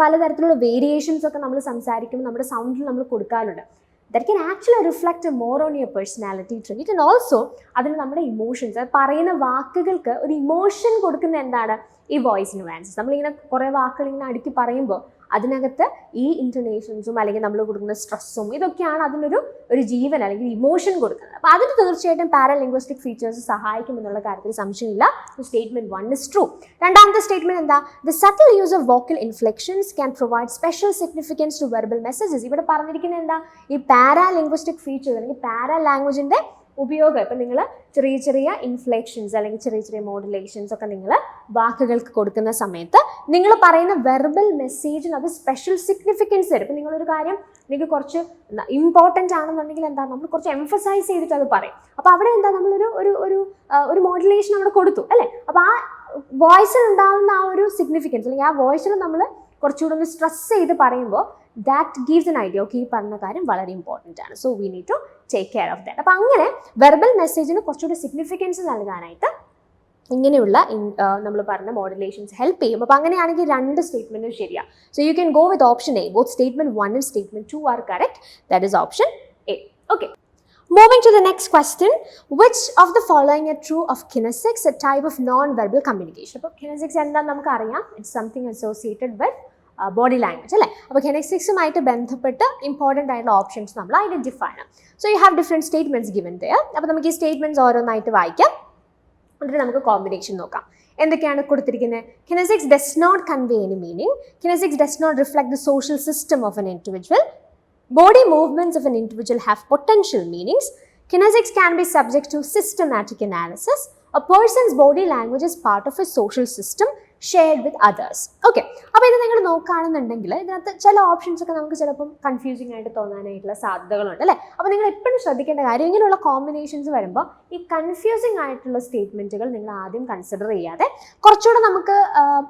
[SPEAKER 1] പലതരത്തിലുള്ള വേരിയേഷൻസ് ഒക്കെ നമ്മൾ സംസാരിക്കുമ്പോൾ നമ്മുടെ സൗണ്ടിൽ നമ്മൾ കൊടുക്കാറുണ്ട്. that can actually reflect more on your personality trait and also അതിന് നമ്മുടെ ഇമോഷൻസ്, അത് പറയുന്ന വാക്കുകൾക്ക് ഒരു ഇമോഷൻ കൊടുക്കുന്ന എന്താണ്, ഈ വോയിസ് ന്യൂവാൻസസ്. നമ്മളിങ്ങനെ കുറേ വാക്കുകൾ ഇങ്ങനെ അടുക്കി പറയുമ്പോൾ അതിനകത്ത് ഈ ഇൻറ്റൊനേഷൻസും അല്ലെങ്കിൽ നമ്മൾ കൊടുക്കുന്ന സ്ട്രെസ്സും ഇതൊക്കെയാണ് അതിനൊരു ജീവൻ അല്ലെങ്കിൽ ഇമോഷൻ കൊടുക്കുന്നത്. അപ്പോൾ അതിന് തീർച്ചയായിട്ടും പാരാലിംഗ്വിസ്റ്റിക് ഫീച്ചേഴ്സ് സഹായിക്കുമെന്നുള്ള കാര്യത്തിൽ സംശയമില്ല. Statement 1 is true. രണ്ടാമത്തെ സ്റ്റേറ്റ്മെന്റ് എന്താ, the subtle use of vocal inflections can provide special significance to verbal messages. ഇവിടെ പറഞ്ഞിരിക്കുന്നത് എന്താ, ഈ പാരാലിംഗ്വിസ്റ്റിക് ഫീച്ചേഴ്സ് അല്ലെങ്കിൽ പാരാ ലാംഗ്വേജിന്റെ ഉപയോഗം. ഇപ്പം നിങ്ങൾ ചെറിയ ചെറിയ ഇൻഫ്ലെക്ഷൻസ് അല്ലെങ്കിൽ ചെറിയ ചെറിയ മോഡുലേഷൻസ് ഒക്കെ നിങ്ങൾ വാക്കുകൾക്ക് കൊടുക്കുന്ന സമയത്ത് നിങ്ങൾ പറയുന്ന വെർബൽ മെസ്സേജിന് അത് സ്പെഷ്യൽ സിഗ്നിഫിക്കൻസ് തരും. ഇപ്പം നിങ്ങളൊരു കാര്യം നിങ്ങൾക്ക് കുറച്ച് ഇമ്പോർട്ടൻ്റ് ആണെന്നുണ്ടെങ്കിൽ എന്താ, നമ്മൾ കുറച്ച് എംഫസൈസ് ചെയ്തിട്ട് അത് പറയും. അപ്പോൾ അവിടെ എന്താ, നമ്മളൊരു ഒരു ഒരു ഒരു മോഡുലേഷൻ അവിടെ കൊടുത്തു അല്ലേ. അപ്പോൾ ആ വോയിസിൽ ഉണ്ടാകുന്ന ആ ഒരു സിഗ്നിഫിക്കൻസ് അല്ലെങ്കിൽ ആ വോയിസിൽ നമ്മൾ കുറച്ചുകൂടെ ഒന്ന് സ്ട്രെസ് ചെയ്ത് പറയുമ്പോൾ that gives an idea, okay ഈ പറഞ്ഞ കാര്യം വളരെ ഇമ്പോർട്ടൻ്റ് ആണ്, so we need to take care of that. അപ്പോൾ അങ്ങനെ വെർബൽ മെസ്സേജിന് കുറച്ചുകൂടി സിഗ്നിഫിക്കൻസ് നൽകാനായിട്ട് ഇങ്ങനെയുള്ള നമ്മൾ പറഞ്ഞ മോഡുലേഷൻസ് ഹെൽപ്പ് ചെയ്യും. അപ്പോൾ അങ്ങനെയാണെങ്കിൽ രണ്ട് സ്റ്റേറ്റ്മെൻറ്റും ശരിയാണ്. So you can go with option A. Both statement 1 and statement 2 are correct. That is option A. Okay. Moving to the next question, which of the following are true of kinesics, a type of non-verbal communication? അപ്പോൾ kinesics എന്താണെന്ന് നമുക്കറിയാം, it's something associated with body language അല്ലേ. അപ്പോൾ കിനസിക്സുമായിട്ട് ബന്ധപ്പെട്ട് important ആയിട്ടുള്ള options നമ്മൾ identify ചെയ്യണം. So you have different statements given there. അപ്പോൾ നമുക്ക് ഈ സ്റ്റേറ്റ്മെൻറ്റ്സ് ഓരോന്നായിട്ട് വായിക്കാം, എന്നിട്ട് നമുക്ക് കോമ്പിനേഷൻ നോക്കാം. എന്തൊക്കെയാണ് കൊടുത്തിരിക്കുന്നത്? Kinesics does not convey any meaning. Kinesics does not reflect the social system of an individual. Body movements of an individual have potential meanings. Kinesics can be subject to systematic analysis. A person's body language is part of a social system shared with others. Okay. അപ്പോൾ ഇത് നിങ്ങൾ നോക്കുകയാണെന്നുണ്ടെങ്കിൽ ഇതിനകത്ത് ചില options ഒക്കെ നമുക്ക് ചിലപ്പം confusing ആയിട്ട് തോന്നാനായിട്ടുള്ള സാധ്യതകളുണ്ട് അല്ലേ. അപ്പോൾ നിങ്ങൾ എപ്പോഴും ശ്രദ്ധിക്കേണ്ട കാര്യം, ഇങ്ങനെയുള്ള കോമ്പിനേഷൻസ് വരുമ്പോൾ ഈ കൺഫ്യൂസിംഗ് ആയിട്ടുള്ള സ്റ്റേറ്റ്മെൻറ്റുകൾ നിങ്ങൾ ആദ്യം കൺസിഡർ ചെയ്യാതെ കുറച്ചുകൂടെ നമുക്ക്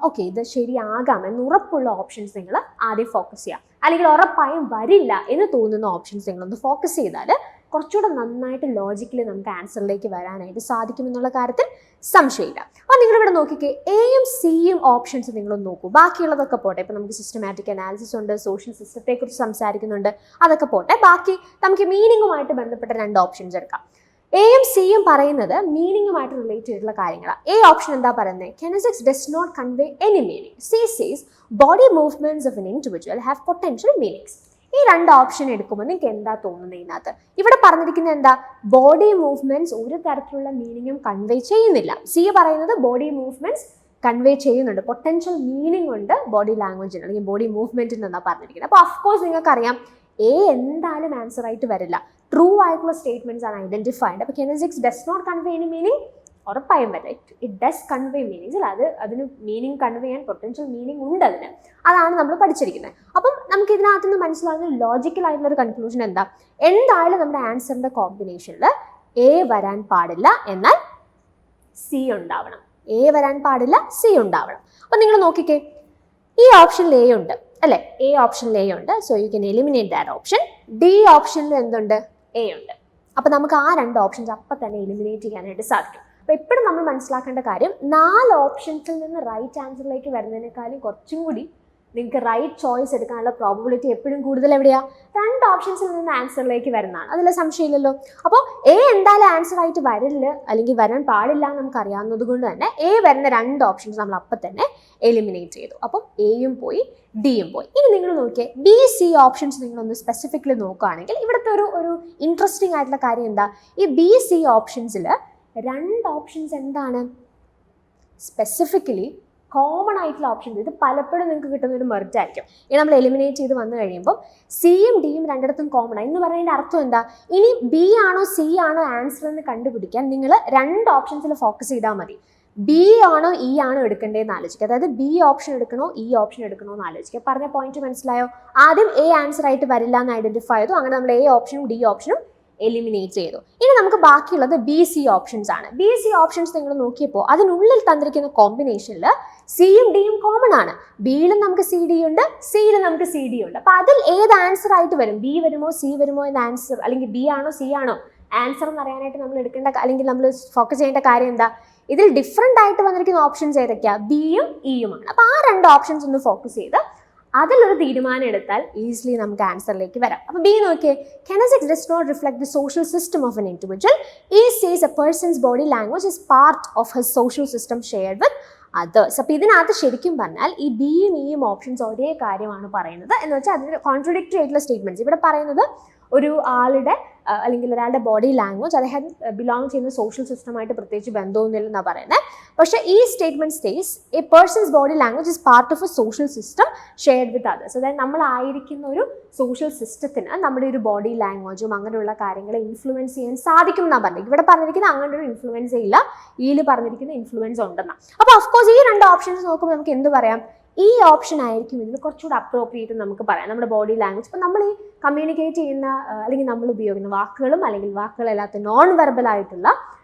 [SPEAKER 1] ഓക്കെ ഇത് ശരിയാകാം എന്ന് ഉറപ്പുള്ള ഓപ്ഷൻസ് നിങ്ങൾ ആദ്യം ഫോക്കസ് ചെയ്യുക. അല്ലെങ്കിൽ ഉറപ്പായും വരില്ല എന്ന് തോന്നുന്ന ഓപ്ഷൻസ് നിങ്ങളൊന്ന് ഫോക്കസ് ചെയ്താൽ കുറച്ചുകൂടെ നന്നായിട്ട് ലോജിക്കലി നമുക്ക് ആൻസറിലേക്ക് വരാനായിട്ട് സാധിക്കുമെന്നുള്ള കാര്യത്തിൽ സംശയമില്ല. അപ്പോൾ നിങ്ങളിവിടെ നോക്കിക്കേ, എയും സിയും ഓപ്ഷൻസ് നിങ്ങളൊന്ന് നോക്കൂ. ബാക്കിയുള്ളതൊക്കെ പോട്ടെ, ഇപ്പോൾ നമുക്ക് സിസ്റ്റമാറ്റിക് അനാലിസിസ് ഉണ്ട്, സോഷ്യൽ സിസ്റ്റത്തെക്കുറിച്ച് സംസാരിക്കുന്നുണ്ട്, അതൊക്കെ പോട്ടെ. ബാക്കി നമുക്ക് മീനിങ്ങുമായിട്ട് ബന്ധപ്പെട്ട 2 ഓപ്ഷൻസ് എടുക്കാം. എയും സിയും പറയുന്നത് മീനിങ്ങുമായിട്ട് റിലേറ്റ് ചെയ്തിട്ടുള്ള കാര്യങ്ങളാണ്. എ ഓപ്ഷൻ എന്താ പറയുന്നത്? Kinesics does not convey any meaning. C says body movements of an individual have potential meanings. ഈ 2 ഓപ്ഷൻ എടുക്കുമ്പോൾ നിങ്ങൾക്ക് എന്താ തോന്നുന്നത്? ഇതിനകത്ത് ഇവിടെ പറഞ്ഞിരിക്കുന്നത് എന്താ? ബോഡി മൂവ്മെന്റ്സ് ഒരു തരത്തിലുള്ള മീനിങ്ങും കൺവേ ചെയ്യുന്നില്ല. സി പറയുന്നത് ബോഡി മൂവ്മെന്റ്സ് കൺവേ ചെയ്യുന്നുണ്ട്, പൊട്ടൻഷ്യൽ മീനിങ് ഉണ്ട് ബോഡി ലാംഗ്വേജിന് അല്ലെങ്കിൽ ബോഡി മൂവ്മെന്റിന് എന്നാണ് പറഞ്ഞിരിക്കുന്നത്. അപ്പോൾ അഫ്കോഴ്സ് നിങ്ങൾക്കറിയാം എ എന്തായാലും ആൻസർ ആയിട്ട് വരില്ല. ട്രൂ ആയിട്ടുള്ള സ്റ്റേറ്റ്മെന്റ്സ് ആണ് ഐഡന്റിഫൈഡ്. അപ്പോൾ kinesics does not convey any meaning ഉറപ്പായും വരില്ല. It does convey meanings. അതിന് മീനിങ് കൺവേ ചെയ്യാൻ പൊട്ടൻഷ്യൽ മീനിങ് ഉണ്ട് അതിന്. അതാണ് നമ്മൾ പഠിച്ചിരിക്കുന്നത്. അപ്പം നമുക്ക് ഇതിനകത്ത് നിന്ന് മനസ്സിലാകുന്ന ലോജിക്കൽ ആയിട്ടുള്ള ഒരു കൺക്ലൂഷൻ എന്താ? എന്തായാലും നമ്മുടെ ആൻസറിന്റെ കോമ്പിനേഷനിൽ എ വരാൻ പാടില്ല, എന്നാൽ സി ഉണ്ടാവണം. എ വരാൻ പാടില്ല, സി ഉണ്ടാവണം. അപ്പം നിങ്ങൾ നോക്കിക്കേ, ഈ ഓപ്ഷനിൽ എ ഉണ്ട് അല്ലേ? എ ഓപ്ഷനിൽ എ ഉണ്ട്. So you can eliminate that option. D ഓപ്ഷനിൽ എന്തുണ്ട്? എ ഉണ്ട്. അപ്പം നമുക്ക് ആ 2 ഓപ്ഷൻസ് അപ്പം തന്നെ എലിമിനേറ്റ് ചെയ്യാനായിട്ട് സാധിക്കും. അപ്പോൾ എപ്പോഴും നമ്മൾ മനസ്സിലാക്കേണ്ട കാര്യം, 4 ഓപ്ഷൻസിൽ നിന്ന് റൈറ്റ് ആൻസറിലേക്ക് വരുന്നതിനേക്കാളും കുറച്ചും കൂടി നിങ്ങൾക്ക് റൈറ്റ് ചോയ്സ് എടുക്കാനുള്ള പ്രോബബിലിറ്റി എപ്പോഴും കൂടുതൽ എവിടെയാണ്? 2 ഓപ്ഷൻസിൽ നിന്ന് ആൻസറിലേക്ക് വരുന്നതാണ്. അതിൽ സംശയമില്ലല്ലോ. അപ്പോൾ എ എന്തായാലും ആൻസർ ആയിട്ട് വരില്ല, അല്ലെങ്കിൽ വരാൻ പാടില്ല എന്ന് നമുക്ക് അറിയാവുന്നത് കൊണ്ട് തന്നെ എ വരുന്ന 2 ഓപ്ഷൻസ് നമ്മൾ അപ്പം തന്നെ എലിമിനേറ്റ് ചെയ്തു. അപ്പം എയും പോയി, ഡിയും പോയി. ഇനി നിങ്ങൾ നോക്കിയേ, ബി സി ഓപ്ഷൻസ് നിങ്ങളൊന്ന് സ്പെസിഫിക്കലി നോക്കുകയാണെങ്കിൽ ഇവിടുത്തെ ഒരു ഇൻട്രസ്റ്റിംഗ് ആയിട്ടുള്ള കാര്യം എന്താ? ഈ ബി സി ഓപ്ഷൻസിൽ 2 ഓപ്ഷൻസ് എന്താണ്? സ്പെസിഫിക്കലി കോമൺ ആയിട്ടുള്ള ഓപ്ഷൻസ്. ഇത് പലപ്പോഴും നിങ്ങൾക്ക് കിട്ടുന്ന ഒരു മെറിറ്റ് ആയിരിക്കും. ഈ നമ്മൾ എലിമിനേറ്റ് ചെയ്ത് വന്നു കഴിയുമ്പോൾ സിയും ഡിയും 2 കോമൺ ആണ് എന്ന് പറയുന്നതിൻ്റെ അർത്ഥം എന്താ? ഇനി ബി ആണോ സി ആണോ ആൻസർ എന്ന് കണ്ടുപിടിക്കാൻ നിങ്ങൾ 2 ഓപ്ഷൻസിൽ ഫോക്കസ് ചെയ്താൽ മതി. ബി ആണോ ഇ ആണോ എടുക്കേണ്ടതെന്ന് ആലോചിക്കുക. അതായത് ബി ഓപ്ഷൻ എടുക്കണോ ഇ ഓപ്ഷൻ എടുക്കണോ എന്ന് ആലോചിക്കുക. പറഞ്ഞ പോയിന്റ് മനസ്സിലായോ? ആദ്യം എ ആൻസർ ആയിട്ട് വരില്ല എന്ന് ഐഡന്റിഫൈ ചെയ്തു. അങ്ങനെ നമ്മൾ എ ഓപ്ഷനും ഡി ഓപ്ഷനും എലിമിനേറ്റ് ചെയ്തു. ഇനി നമുക്ക് ബാക്കിയുള്ളത് ബി സി ഓപ്ഷൻസ് ആണ്. ബി സി ഓപ്ഷൻസ് നിങ്ങൾ നോക്കിയപ്പോൾ അതിനുള്ളിൽ തന്നിരിക്കുന്ന കോമ്പിനേഷനിൽ സിയും ഡിയും കോമൺ ആണ്. ബിയിലും നമുക്ക് സി ഡി ഉണ്ട്, സിയിലും നമുക്ക് സി ഡി ഉണ്ട്. അപ്പൊ അതിൽ ഏത് ആൻസർ ആയിട്ട് വരും? ബി വരുമോ സി വരുമോ എന്ന ആൻസർ, അല്ലെങ്കിൽ ബി ആണോ സി ആണോ ആൻസർ എന്ന് അറിയാനായിട്ട് നമ്മൾ എടുക്കേണ്ട, അല്ലെങ്കിൽ നമ്മൾ ഫോക്കസ് ചെയ്യേണ്ട കാര്യം എന്താ? ഇതിൽ ഡിഫറെന്റ് ആയിട്ട് വന്നിരിക്കുന്ന ഓപ്ഷൻസ് ഏതൊക്കെയാണ്? ബിയും ഇയുമാണ്. അപ്പൊ ആ 2 ഓപ്ഷൻസ് ഒന്ന് ഫോക്കസ് ചെയ്ത് അതിലൊരു തീരുമാനം എടുത്താൽ ഈസിലി നമുക്ക് ആൻസറിലേക്ക് വരാം. അപ്പോൾ ബി നോക്കിയേ, kinesics does not reflect the social system of an individual. ഈ says a person's body language is part of his social system shared with others. അപ്പോൾ ഇതിനകത്ത് ശരിക്കും പറഞ്ഞാൽ ഈ ബിയും ഇയും ഓപ്ഷൻസ് ഒരേ കാര്യമാണ് പറയുന്നത്. എന്ന് വെച്ചാൽ അതിന് കോൺട്രഡിക്ടറി ആയിട്ടുള്ള സ്റ്റേറ്റ്മെന്റ്സ്. ഇവിടെ പറയുന്നത് ഒരു ആളുടെ അല്ലെങ്കിൽ ഒരാളുടെ ബോഡി ലാംഗ്വേജ് അദ്ദേഹം ബിലോങ് ചെയ്യുന്ന സോഷ്യൽ സിസ്റ്റമായിട്ട് പ്രത്യേകിച്ച് ബന്ധമൊന്നുമില്ലെന്നാണ് പറയുന്നത്. പക്ഷേ ഈ statement states a person's body language is part of a social system shared with others. അതായത് നമ്മളായിരിക്കുന്ന ഒരു സോഷ്യൽ സിസ്റ്റത്തിന് നമ്മുടെ ഒരു ബോഡി ലാംഗ്വേജും അങ്ങനെയുള്ള കാര്യങ്ങളെ ഇൻഫ്ലുവൻസ് ചെയ്യാൻ സാധിക്കും എന്നാണ് പറഞ്ഞത്. ഇവിടെ പറഞ്ഞിരിക്കുന്ന അങ്ങനെ ഒരു ഇൻഫ്ലുവൻസ് ഇല്ല, ഇതിൽ പറഞ്ഞിരിക്കുന്ന ഇൻഫ്ലുവൻസ് ഉണ്ടെന്നാണ്. അപ്പോൾ ഓഫ്കോഴ്സ് ഈ 2 ഓപ്ഷൻസ് നോക്കുമ്പോൾ നമുക്ക് എന്ത് പറയാം? ഈ ഓപ്ഷൻ ആയിരിക്കും ഇതിന് കുറച്ചുകൂടി അപ്രോപ്രിയേറ്റ് നമുക്ക് പറയാം. നമ്മുടെ ബോഡി ലാംഗ്വേജ് ഇപ്പം നമ്മൾ ഈ കമ്മ്യൂണിക്കേറ്റ് ചെയ്യുന്ന അല്ലെങ്കിൽ നമ്മൾ ഉപയോഗിക്കുന്ന വാക്കുകളും അല്ലെങ്കിൽ വാക്കുകളല്ലാത്ത നോൺ വെർബൽ ആയിട്ടുള്ള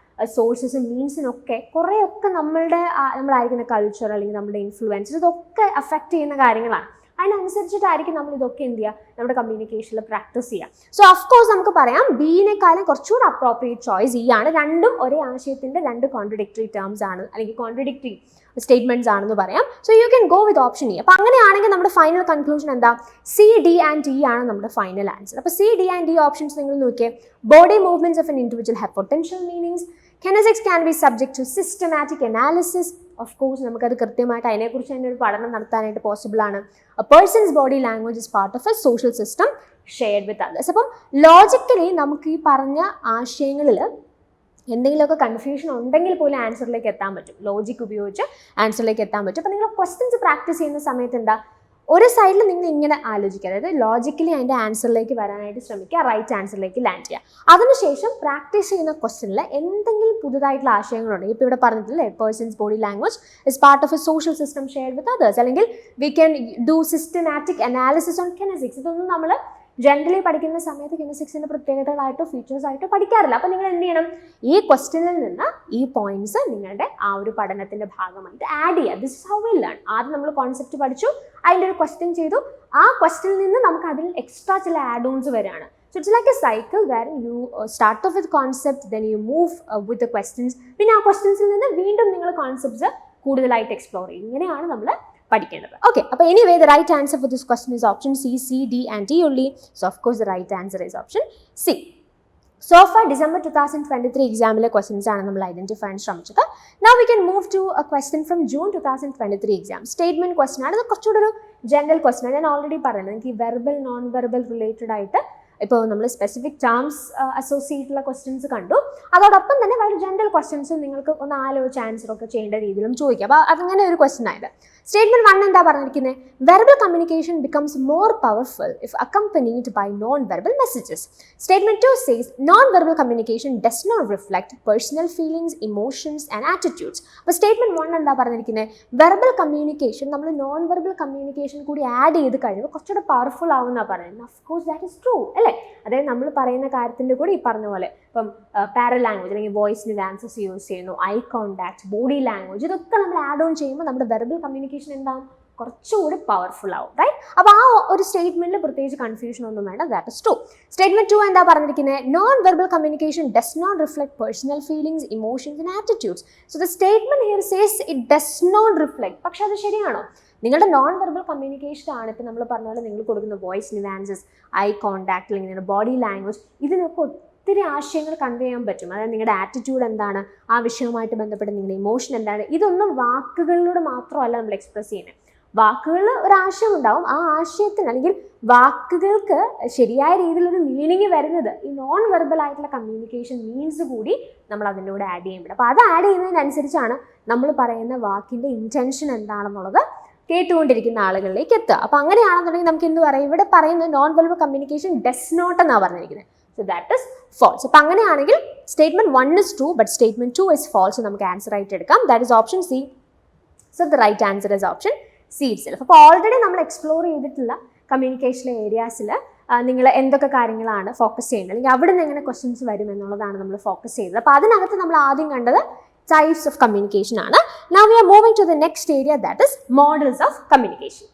[SPEAKER 1] സോഴ്സസും മീൻസിനൊക്കെ കുറേയൊക്കെ നമ്മളായിരിക്കുന്ന കൾച്ചർ അല്ലെങ്കിൽ നമ്മുടെ ഇൻഫ്ലുവൻസ് ഇതൊക്കെ അഫക്റ്റ് ചെയ്യുന്ന കാര്യങ്ങളാണ്. അതിനനുസരിച്ചിട്ടായിരിക്കും നമ്മൾ ഇതൊക്കെ എന്ത് ചെയ്യുക, നമ്മുടെ കമ്മ്യൂണിക്കേഷനിൽ പ്രാക്ടീസ് ചെയ്യുക. സോ ഓഫ്കോഴ്സ് നമുക്ക് പറയാം ബിയിനേക്കാളും കുറച്ചുകൂടി അപ്രോപ്രിയേറ്റ് ചോയ്സ് ഈ ആണ്. രണ്ടും ഒരേ ആശയത്തിൻ്റെ 2 കോൺട്രഡിക്ടറി ടേംസ് ആണ്, അല്ലെങ്കിൽ കോൺട്രഡിക്ടറി സ്റ്റേറ്റ്മെന്റ്സ് ആണെന്ന് പറയാം. So you can go with option E. അപ്പോൾ അങ്ങനെയാണെങ്കിൽ നമ്മുടെ ഫൈനൽ കൺക്ലൂഷൻ എന്താ? സി ഡി ആൻഡ് ഇ ആണ് നമ്മുടെ ഫൈനൽ ആൻസർ. അപ്പോൾ C D and E options നിങ്ങൾ നോക്കിയേ. Body movements of an individual have potential meanings. Kinesics can be subject to systematic analysis. Of course നമുക്കത് കൃത്യമായിട്ട് അതിനെക്കുറിച്ച് തന്നെ ഒരു പഠനം നടത്താനായിട്ട് പോസിബിൾ ആണ്. A person's body language is part of a social system shared with others. അപ്പം logically നമുക്ക് ഈ പറഞ്ഞ ആശയങ്ങളിൽ എന്തെങ്കിലുമൊക്കെ കൺഫ്യൂഷൻ ഉണ്ടെങ്കിൽ പോലും ആൻസറിലേക്ക് എത്താൻ പറ്റും. ലോജിക് ഉപയോഗിച്ച് ആൻസറിലേക്ക് എത്താൻ പറ്റും. അപ്പോൾ നിങ്ങൾ ക്വസ്റ്റ്യൻസ് പ്രാക്ടീസ് ചെയ്യുന്ന സമയത്ത് എന്താ, ഒരു സൈഡിൽ നിങ്ങൾ ഇങ്ങനെ ആലോചിക്കുക, അതായത് ലോജിക്കലി അതിൻ്റെ ആൻസറിലേക്ക് വരാനായിട്ട് ശ്രമിക്കുക, റൈറ്റ് ആൻസറിലേക്ക് ലാൻഡ് ചെയ്യുക. അതിനുശേഷം പ്രാക്ടീസ് ചെയ്യുന്ന ക്വസ്റ്റ്യനിൽ എന്തെങ്കിലും പുതുതായിട്ടുള്ള ആശയങ്ങളുണ്ടെങ്കിൽ, ഇപ്പോൾ ഇവിടെ പറഞ്ഞിട്ടില്ലേ person's body language is part of a social system shared with others, അല്ലെങ്കിൽ we can do systematic analysis on kinesics. ഇതൊന്നും നമ്മൾ ജനറലി പഠിക്കുന്ന സമയത്ത് കിനസിക്സിൻ്റെ പ്രത്യേകതകളായിട്ടോ ഫീച്ചേഴ്സ് ആയിട്ടോ പഠിക്കാറില്ല. അപ്പോൾ നിങ്ങൾ എന്ത് ചെയ്യണം, ഈ ക്വസ്റ്റ്യനിൽ നിന്ന് ഈ പോയിന്റ്സ് നിങ്ങളുടെ ആ ഒരു പഠനത്തിൻ്റെ ഭാഗമായിട്ട് ആഡ് ചെയ്യുക. This is how we learn. ആദ്യം നമ്മൾ കോൺസെപ്റ്റ് പഠിച്ചു, അതിൻ്റെ ഒരു ക്വസ്റ്റ്യൻ ചെയ്തു, ആ ക്വസ്റ്റ്യനിൽ നിന്ന് നമുക്ക് അതിൽ എക്സ്ട്രാ ചില ആഡ് ഓൺസ് വരികയാണ്. So it's like a cycle where you start off with concept, then you move with the questions. പിന്നെ ആ ക്വസ്റ്റ്യൻസിൽ നിന്ന് വീണ്ടും നിങ്ങൾ കോൺസെപ്റ്റ്സ് കൂടുതലായിട്ട് എക്സ്പ്ലോർ ചെയ്യും. ഇങ്ങനെയാണ് നമ്മൾ പഠിക്കേണ്ടത്. ഓക്കെ, അപ്പോൾ anyway the right answer for this question is option C, C, D and D only. So of course the right answer is option C. So far December 2023 എക്സാമിലെ questions ആണ് നമ്മൾ identify ചെയ്യാൻ ശ്രമിച്ചത്. Now we can move to a question from June 2023 exam. Statement question ആണ്. ഇത് കുറച്ചുകൂടെ ഒരു general question ആണ്. ഞാൻ ഓൾറെഡി പറയുന്നത് എനിക്ക് ഈ വെർബൽ നോൺ വെർബൽ റിലേറ്റഡ് ആയിട്ട് ഇപ്പോൾ നമ്മൾ സ്പെസിഫിക് ടേംസ് അസോസിയേറ്റ് ഉള്ള ക്വസ്റ്റ്യൻസ് കണ്ടു. അതോടൊപ്പം തന്നെ വളരെ ജനറൽ ക്വസ്റ്റ്യൻസും നിങ്ങൾക്ക് ഒന്ന് ആലോചിച്ച് ആൻസറൊക്കെ ചെയ്യേണ്ട രീതിയിലും ചോദിക്കാം. അപ്പോൾ അതങ്ങനെ ഒരു ക്വസ്റ്റ്യൻ ആയത്. സ്റ്റേറ്റ്മെന്റ് 1 എന്താ പറഞ്ഞിരിക്കുന്നത്? Verbal communication becomes more powerful if accompanied by non verbal messages. Statement 2 says non verbal communication does not reflect personal feelings, emotions and attitudes. അപ്പോൾ സ്റ്റേറ്റ്മെന്റ് 1 എന്താ പറഞ്ഞിരിക്കുന്നത്? വെർബൽ കമ്മ്യൂണിക്കേഷൻ നമ്മൾ നോൺ വെർബൽ കമ്മ്യൂണിക്കേഷൻ കൂടി add ചെയ്ത് കഴിയുമ്പോൾ കുറച്ചുകൂടെ powerful ആവുമെന്നാണ് പറയുന്നത്. Of course that is true അല്ലേ? അതായത് നമ്മൾ പറയുന്ന കാര്യത്തിൻ്റെ കൂടെ ഈ പറഞ്ഞ പോലെ ഇപ്പം പാരലാംഗ്വേജ് അല്ലെങ്കിൽ വോയിസ് നുവാൻസസ് യൂസ് ചെയ്യുന്നു, ഐ കോണ്ടാക്ട്, ബോഡി ലാംഗ്വേജ്, ഇതൊക്കെ നമ്മൾ ആഡ് ഓൺ ചെയ്യുമ്പോൾ നമ്മുടെ വെർബൽ കമ്മ്യൂണിക്കേഷൻ എന്താവും? കുറച്ചുകൂടി പവർഫുൾ ആവും, റൈറ്റ്? അപ്പോൾ ആ ഒരു സ്റ്റേറ്റ്മെന്റിൽ പ്രത്യേകിച്ച് കൺഫ്യൂഷൻ ഒന്നും വേണ്ട. That is true. സ്റ്റേറ്റ്മെന്റ് 2 എന്താ പറഞ്ഞിരിക്കുന്നത്? Non verbal communication does not reflect personal feelings, emotions and attitudes. So the statement here says it does not reflect. പക്ഷെ അത് ശരിയാണോ? നിങ്ങളുടെ നോൺ വെർബൽ കമ്മ്യൂണിക്കേഷൻ ആണ് ഇപ്പോൾ നമ്മൾ പറഞ്ഞ പോലെ നിങ്ങൾ കൊടുക്കുന്ന വോയിസ് നുവാൻസസ്, ഐ കോണ്ടാക്ട്, അല്ലെങ്കിൽ നിങ്ങളുടെ ബോഡി ലാംഗ്വേജ്, ഇതിനൊക്കെ ഒത്തിരി ആശയങ്ങൾ കൺവേ ചെയ്യാൻ പറ്റും. അതായത് നിങ്ങളുടെ ആറ്റിറ്റ്യൂഡ് എന്താണ്, ആ വിഷയവുമായിട്ട് ബന്ധപ്പെട്ട് നിങ്ങളുടെ ഇമോഷൻ എന്താണ്, ഇതൊന്നും വാക്കുകളിലൂടെ മാത്രമല്ല നമ്മൾ എക്സ്പ്രസ് ചെയ്യുന്നത്. വാക്കുകളിൽ ഒരു ആശയം ഉണ്ടാവും, ആ ആശയത്തിന് അല്ലെങ്കിൽ വാക്കുകൾക്ക് ശരിയായ രീതിയിലൊരു മീനിങ് വരുന്നത് ഈ നോൺ വെർബൽ ആയിട്ടുള്ള കമ്മ്യൂണിക്കേഷൻ മീൻസ് കൂടി നമ്മൾ അതിൻ്റെ കൂടെ ആഡ് ചെയ്യാൻ പറ്റും. അപ്പോൾ അത് ആഡ് ചെയ്യുന്നതിനനുസരിച്ചാണ് നമ്മൾ പറയുന്ന വാക്കിൻ്റെ ഇൻറ്റൻഷൻ എന്താണെന്നുള്ളത് കേട്ടുകൊണ്ടിരിക്കുന്ന ആളുകളിലേക്ക് എത്തുക. അപ്പോൾ അങ്ങനെയാണെന്നുണ്ടെങ്കിൽ നമുക്ക് എന്ത് പറയാം? ഇവിടെ പറയുന്നത് non verbal communication does not എന്നാണ് പറഞ്ഞിരിക്കുന്നത്. So that is false. അപ്പോൾ അങ്ങനെയാണെങ്കിൽ statement 1 is true but statement 2 is false. നമുക്ക് ആൻസർ ആയിട്ട് എടുക്കാം. That is option C. So the right answer is option C itself. അപ്പോൾ ഓൾറെഡി നമ്മൾ എക്സ്പ്ലോർ ചെയ്തിട്ടുള്ള കമ്മ്യൂണിക്കേഷൻ ഏരിയാസിൽ നിങ്ങൾ എന്തൊക്കെ കാര്യങ്ങളാണ് ഫോക്കസ് ചെയ്യുന്നത്, അല്ലെങ്കിൽ അവിടെ നിന്ന് എങ്ങനെ ക്വസ്റ്റ്യൻസ് വരും എന്നുള്ളതാണ് നമ്മൾ ഫോക്കസ് ചെയ്തത്. അപ്പോൾ അതിനകത്ത് നമ്മൾ ആദ്യം കണ്ടത് ടൈപ്സ് ഓഫ് കമ്മ്യൂണിക്കേഷൻ ആണ്. Now we are moving to the next area, that is models of communication.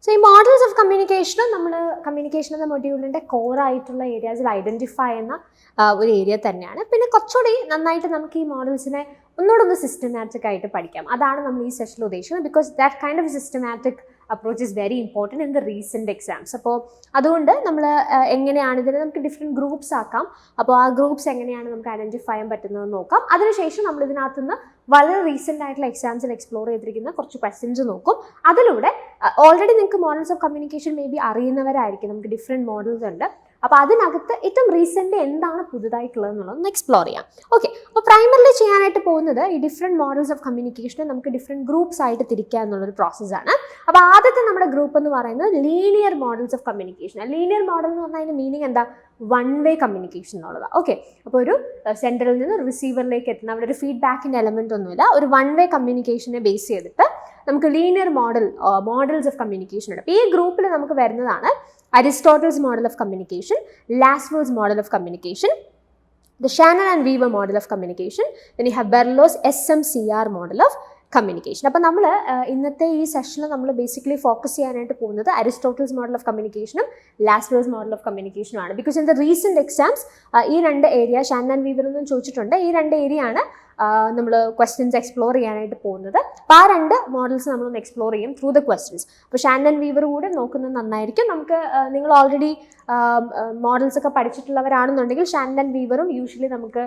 [SPEAKER 1] So ഈ മോഡൽസ് ഓഫ് കമ്മ്യൂണിക്കേഷനും നമ്മൾ കമ്മ്യൂണിക്കേഷൻ എന്ന മൊഡ്യൂളിൻ്റെ കോറായിട്ടുള്ള ഏരിയാസിൽ ഐഡൻറ്റിഫൈ ചെയ്യുന്ന ഒരു ഏരിയ തന്നെയാണ്. പിന്നെ കുറച്ചുകൂടി നന്നായിട്ട് നമുക്ക് ഈ മോഡൽസിനെ ഒന്നുകൂടെ സിസ്റ്റമാറ്റിക് ആയിട്ട് പഠിക്കാം. അതാണ് നമ്മൾ ഈ സെഷനിൽ ഉദ്ദേശിക്കുന്നത്. Because that kind of systematic approach is very important in the recent exams. അപ്പോൾ അതുകൊണ്ട് നമ്മൾ എങ്ങനെയാണ് ഇതിനെ നമുക്ക് ഡിഫറെൻറ്റ് ഗ്രൂപ്പ്സ് ആക്കാം. അപ്പോൾ ആ ഗ്രൂപ്പ്സ് എങ്ങനെയാണ് നമുക്ക് ഐഡൻറ്റിഫൈ ചെയ്യാൻ പറ്റുന്നതെന്ന് നോക്കാം. അതിനുശേഷം നമ്മൾ ഇതിനകത്തുനിന്ന് വളരെ റീസെൻ്റ് ആയിട്ടുള്ള എക്സാംസിൽ എക്സ്പ്ലോർ ചെയ്തിരിക്കുന്ന കുറച്ച് ക്വസ്റ്റ്യൻസ് നോക്കും. അതിലൂടെ ഓൾറെഡി നിങ്ങൾക്ക് models of communication may be അറിയുന്നവരായിരിക്കും. നമുക്ക് ഡിഫറെൻറ്റ് മോഡൽസ് ഉണ്ട്. അപ്പോൾ അതിനകത്ത് ഏറ്റവും റീസെൻ്റ് എന്താണ് പുതുതായിട്ടുള്ളത് എന്നുള്ളതൊന്ന് എക്സ്പ്ലോർ ചെയ്യാം. ഓക്കെ, അപ്പോൾ പ്രൈമറിലി ചെയ്യാനായിട്ട് പോകുന്നത് ഈ ഡിഫറെൻറ്റ് മോഡൽസ് ഓഫ് കമ്മ്യൂണിക്കേഷനെ നമുക്ക് ഡിഫറെൻറ്റ് ഗ്രൂപ്പ്സ് ആയിട്ട് തിരിക്കുക എന്നുള്ളൊരു പ്രോസസ്സാണ്. അപ്പോൾ ആദ്യത്തെ നമ്മുടെ ഗ്രൂപ്പ് എന്ന് പറയുന്നത് linear models of communication. Linear model എന്ന് പറഞ്ഞാൽ അതിൻ്റെ മീനിങ് എന്താ? വൺ വേ കമ്മ്യൂണിക്കേഷൻ എന്നുള്ളതാണ്. ഓക്കെ, അപ്പോൾ ഒരു സെൻറ്ററിൽ നിന്ന് റിസീവറിലേക്ക് എത്തുന്ന അവിടെ ഒരു ഫീഡ്ബാക്കിൻ്റെ എലമെൻ്റ് ഒന്നുമില്ല. ഒരു വൺ വേ കമ്മ്യൂണിക്കേഷനെ ബേസ് ചെയ്തിട്ട് നമുക്ക് ലീനിയർ മോഡൽസ് ഓഫ് കമ്മ്യൂണിക്കേഷൻ ഉണ്ട്. അപ്പോൾ ഈ ഗ്രൂപ്പിൽ നമുക്ക് വരുന്നതാണ് Aristotle's model of communication, Laswell's model of communication, the Shannon and Weaver model of communication, then you have Berlow's SMCR model of communication. അപ്പോൾ നമ്മൾ ഇന്നത്തെ ഈ സെഷനിൽ നമ്മൾ ബേസിക്കലി ഫോക്കസ് ചെയ്യാനായിട്ട് പോകുന്നത് അരിസ്റ്റോട്ടിൽസ് മോഡൽ ഓഫ് കമ്മ്യൂണിക്കേഷനും ലാസ്വെൽസ് മോഡൽ ഓഫ് കമ്മ്യൂണിക്കേഷനും ആണ്. Because in the recent exams ഈ രണ്ട് ഏരിയ ഷാനൻ ആൻഡ് വീവർ എന്നും ചോദിച്ചിട്ടുണ്ട്. ഈ രണ്ട് ഏരിയ ആണ് നമ്മൾ ക്വസ്റ്റ്യൻസ് എക്സ്പ്ലോർ ചെയ്യാനായിട്ട് പോകുന്നത്. അപ്പോൾ ആ രണ്ട് മോഡൽസ് നമ്മളൊന്ന് എക്സ്പ്ലോർ ചെയ്യും ത്രൂ ദ ക്വസ്റ്റ്യൻസ്. അപ്പോൾ ഷാനൻ ആൻഡ് വീവർ കൂടെ നോക്കുന്നത് നന്നായിരിക്കും. നമുക്ക് നിങ്ങൾ ഓൾറെഡി മോഡൽസ് ഒക്കെ പഠിച്ചിട്ടുള്ളവരാണെന്നുണ്ടെങ്കിൽ ഷാനൻ ആൻഡ് വീവറും യൂഷ്വലി നമുക്ക്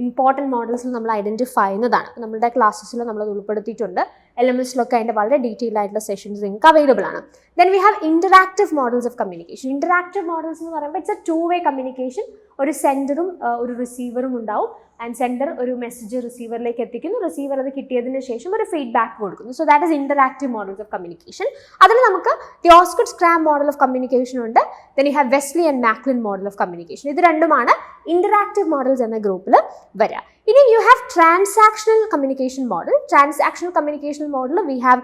[SPEAKER 1] ഇമ്പോർട്ടൻറ്റ് മോഡൽസിൽ നമ്മൾ ഐഡൻറ്റിഫൈ ചെയ്യുന്നതാണ്. നമ്മുടെ ക്ലാസ്സസിൽ നമ്മളത് ഉൾപ്പെടുത്തിയിട്ടുണ്ട്. LMSലൊക്കെ അതിൻ്റെ വളരെ ഡീറ്റെയിൽഡ് ആയിട്ടുള്ള സെഷൻസ് നിങ്ങൾക്ക് അവൈലബിൾ ആണ്. Then we have interactive models of communication. Interactive models എന്ന് പറയുമ്പോൾ ഇറ്റ്സ് എ 2-way കമ്മ്യൂണിക്കേഷൻ. ഒരു സെൻഡറും ഒരു റിസീവറും ഉണ്ടാവും. ആൻഡ് സെൻഡർ ഒരു മെസ്സേജ് റിസീവറിലേക്ക് എത്തിക്കുന്നു, റിസീവർ അത് കിട്ടിയതിന് ശേഷം ഒരു ഫീഡ്ബാക്ക് കൊടുക്കുന്നു. So that is interactive models of communication. അതിൽ നമുക്ക് the Osgood Schramm model of communication ഉണ്ട്. Then you have Westley and MacLean model of communication. ഇത് രണ്ടുമാണ് ഇൻറ്ററാക്റ്റീവ് മോഡൽസ് എന്ന ഗ്രൂപ്പിൽ വരിക. ഇനി you have transactional communication model. Transactional communication model we have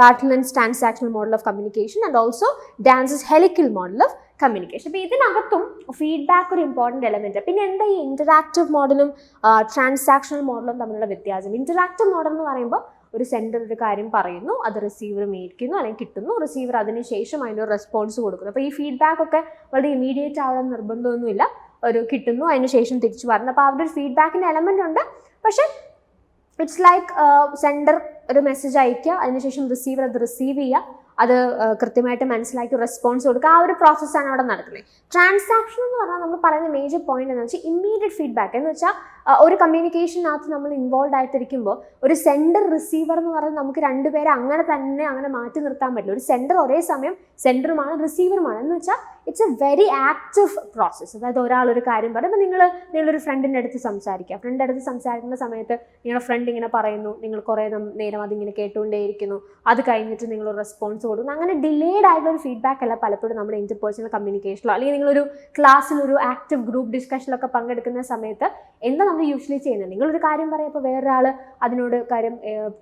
[SPEAKER 1] Barnlund's transactional model of communication and also Dance's helical model of communication. അപ്പോൾ ഇതിനകത്തും feedback ഒരു important element. പിന്നെ എന്താ ഈ ഇൻറ്ററാക്റ്റീവ് മോഡലും ട്രാൻസാക്ഷണൽ മോഡലും തമ്മിലുള്ള വ്യത്യാസം? ഇൻറ്ററാക്റ്റീവ് മോഡൽ എന്ന് പറയുമ്പോൾ ഒരു സെൻഡർ ഒരു കാര്യം പറയുന്നു, അത് റിസീവർ മേടിക്കുന്നു അല്ലെങ്കിൽ കിട്ടുന്നു, റിസീവർ അതിനുശേഷം അതിനൊരു റെസ്പോൺസ് കൊടുക്കുന്നു. അപ്പോൾ ഈ ഫീഡ്ബാക്ക് ഒക്കെ വളരെ ഇമീഡിയറ്റ് ആവാൻ നിർബന്ധമൊന്നുമില്ല, ഒരു കിട്ടുന്നു അതിനുശേഷം തിരിച്ചു പറഞ്ഞു. അപ്പോൾ അവിടെ ഒരു ഫീഡ്ബാക്കിൻ്റെ എലമെൻ്റ് ഉണ്ട്. പക്ഷേ ഇറ്റ്സ് ലൈക്ക് സെൻഡർ ഒരു മെസ്സേജ് അയക്കുക, അതിനുശേഷം റിസീവർ അത് റിസീവ് ചെയ്യുക, അത് കൃത്യമായിട്ട് മനസ്സിലാക്കി റെസ്പോൺസ് കൊടുക്കുക, ആ ഒരു പ്രോസസ്സാണ് അവിടെ നടക്കുന്നത്. ട്രാൻസാക്ഷൻ എന്ന് പറഞ്ഞാൽ നമ്മൾ പറയുന്ന മേജർ പോയിന്റ് എന്ന് വെച്ചാൽ ഇമ്മീഡിയറ്റ് ഫീഡ്ബാക്ക് എന്ന് വെച്ചാൽ ഒരു കമ്മ്യൂണിക്കേഷനകത്ത് നമ്മൾ ഇൻവോൾവ് ആയിട്ടിരിക്കുമ്പോൾ ഒരു സെൻഡർ റിസീവർ എന്ന് പറഞ്ഞാൽ നമുക്ക് രണ്ടുപേരെ അങ്ങനെ മാറ്റി നിർത്താൻ പറ്റില്ല. ഒരു സെൻഡർ ഒരേ സമയം സെൻഡറുമാണ് റിസീവറുമാണ് എന്ന് വെച്ചാൽ it's A very active process. അതായത് ഒരാളൊരു കാര്യം പറയുമ്പോൾ നിങ്ങളൊരു ഫ്രണ്ടിൻ്റെ അടുത്ത് സംസാരിക്കുക, ഫ്രണ്ടിൻ്റെ അടുത്ത് സംസാരിക്കുന്ന സമയത്ത് നിങ്ങളുടെ ഫ്രണ്ട് ഇങ്ങനെ പറയുന്നു, നിങ്ങൾ കുറേ നേരം അതിങ്ങനെ കേട്ടുകൊണ്ടേയിരിക്കുന്നു, അത് കഴിഞ്ഞിട്ട് നിങ്ങൾ റെസ്പോൺസ് കൊടുക്കുന്നു. അങ്ങനെ ഡിലേഡ് ആയിട്ടുള്ള ഒരു ഫീഡ്ബാക്ക് അല്ല പലപ്പോഴും നമ്മുടെ ഇന്റർപേഴ്സണൽ കമ്മ്യൂണിക്കേഷനിലോ അല്ലെങ്കിൽ നിങ്ങളൊരു ക്ലാസ്സിൽ ഒരു ആക്റ്റീവ് ഗ്രൂപ്പ് ഡിസ്കഷനിലൊക്കെ പങ്കെടുക്കുന്ന സമയത്ത് എന്താ നമ്മൾ യൂഷ്വലി ചെയ്യുന്നത്, നിങ്ങളൊരു കാര്യം പറയുമ്പോൾ വേറൊരാൾ അതിനോട് കാര്യം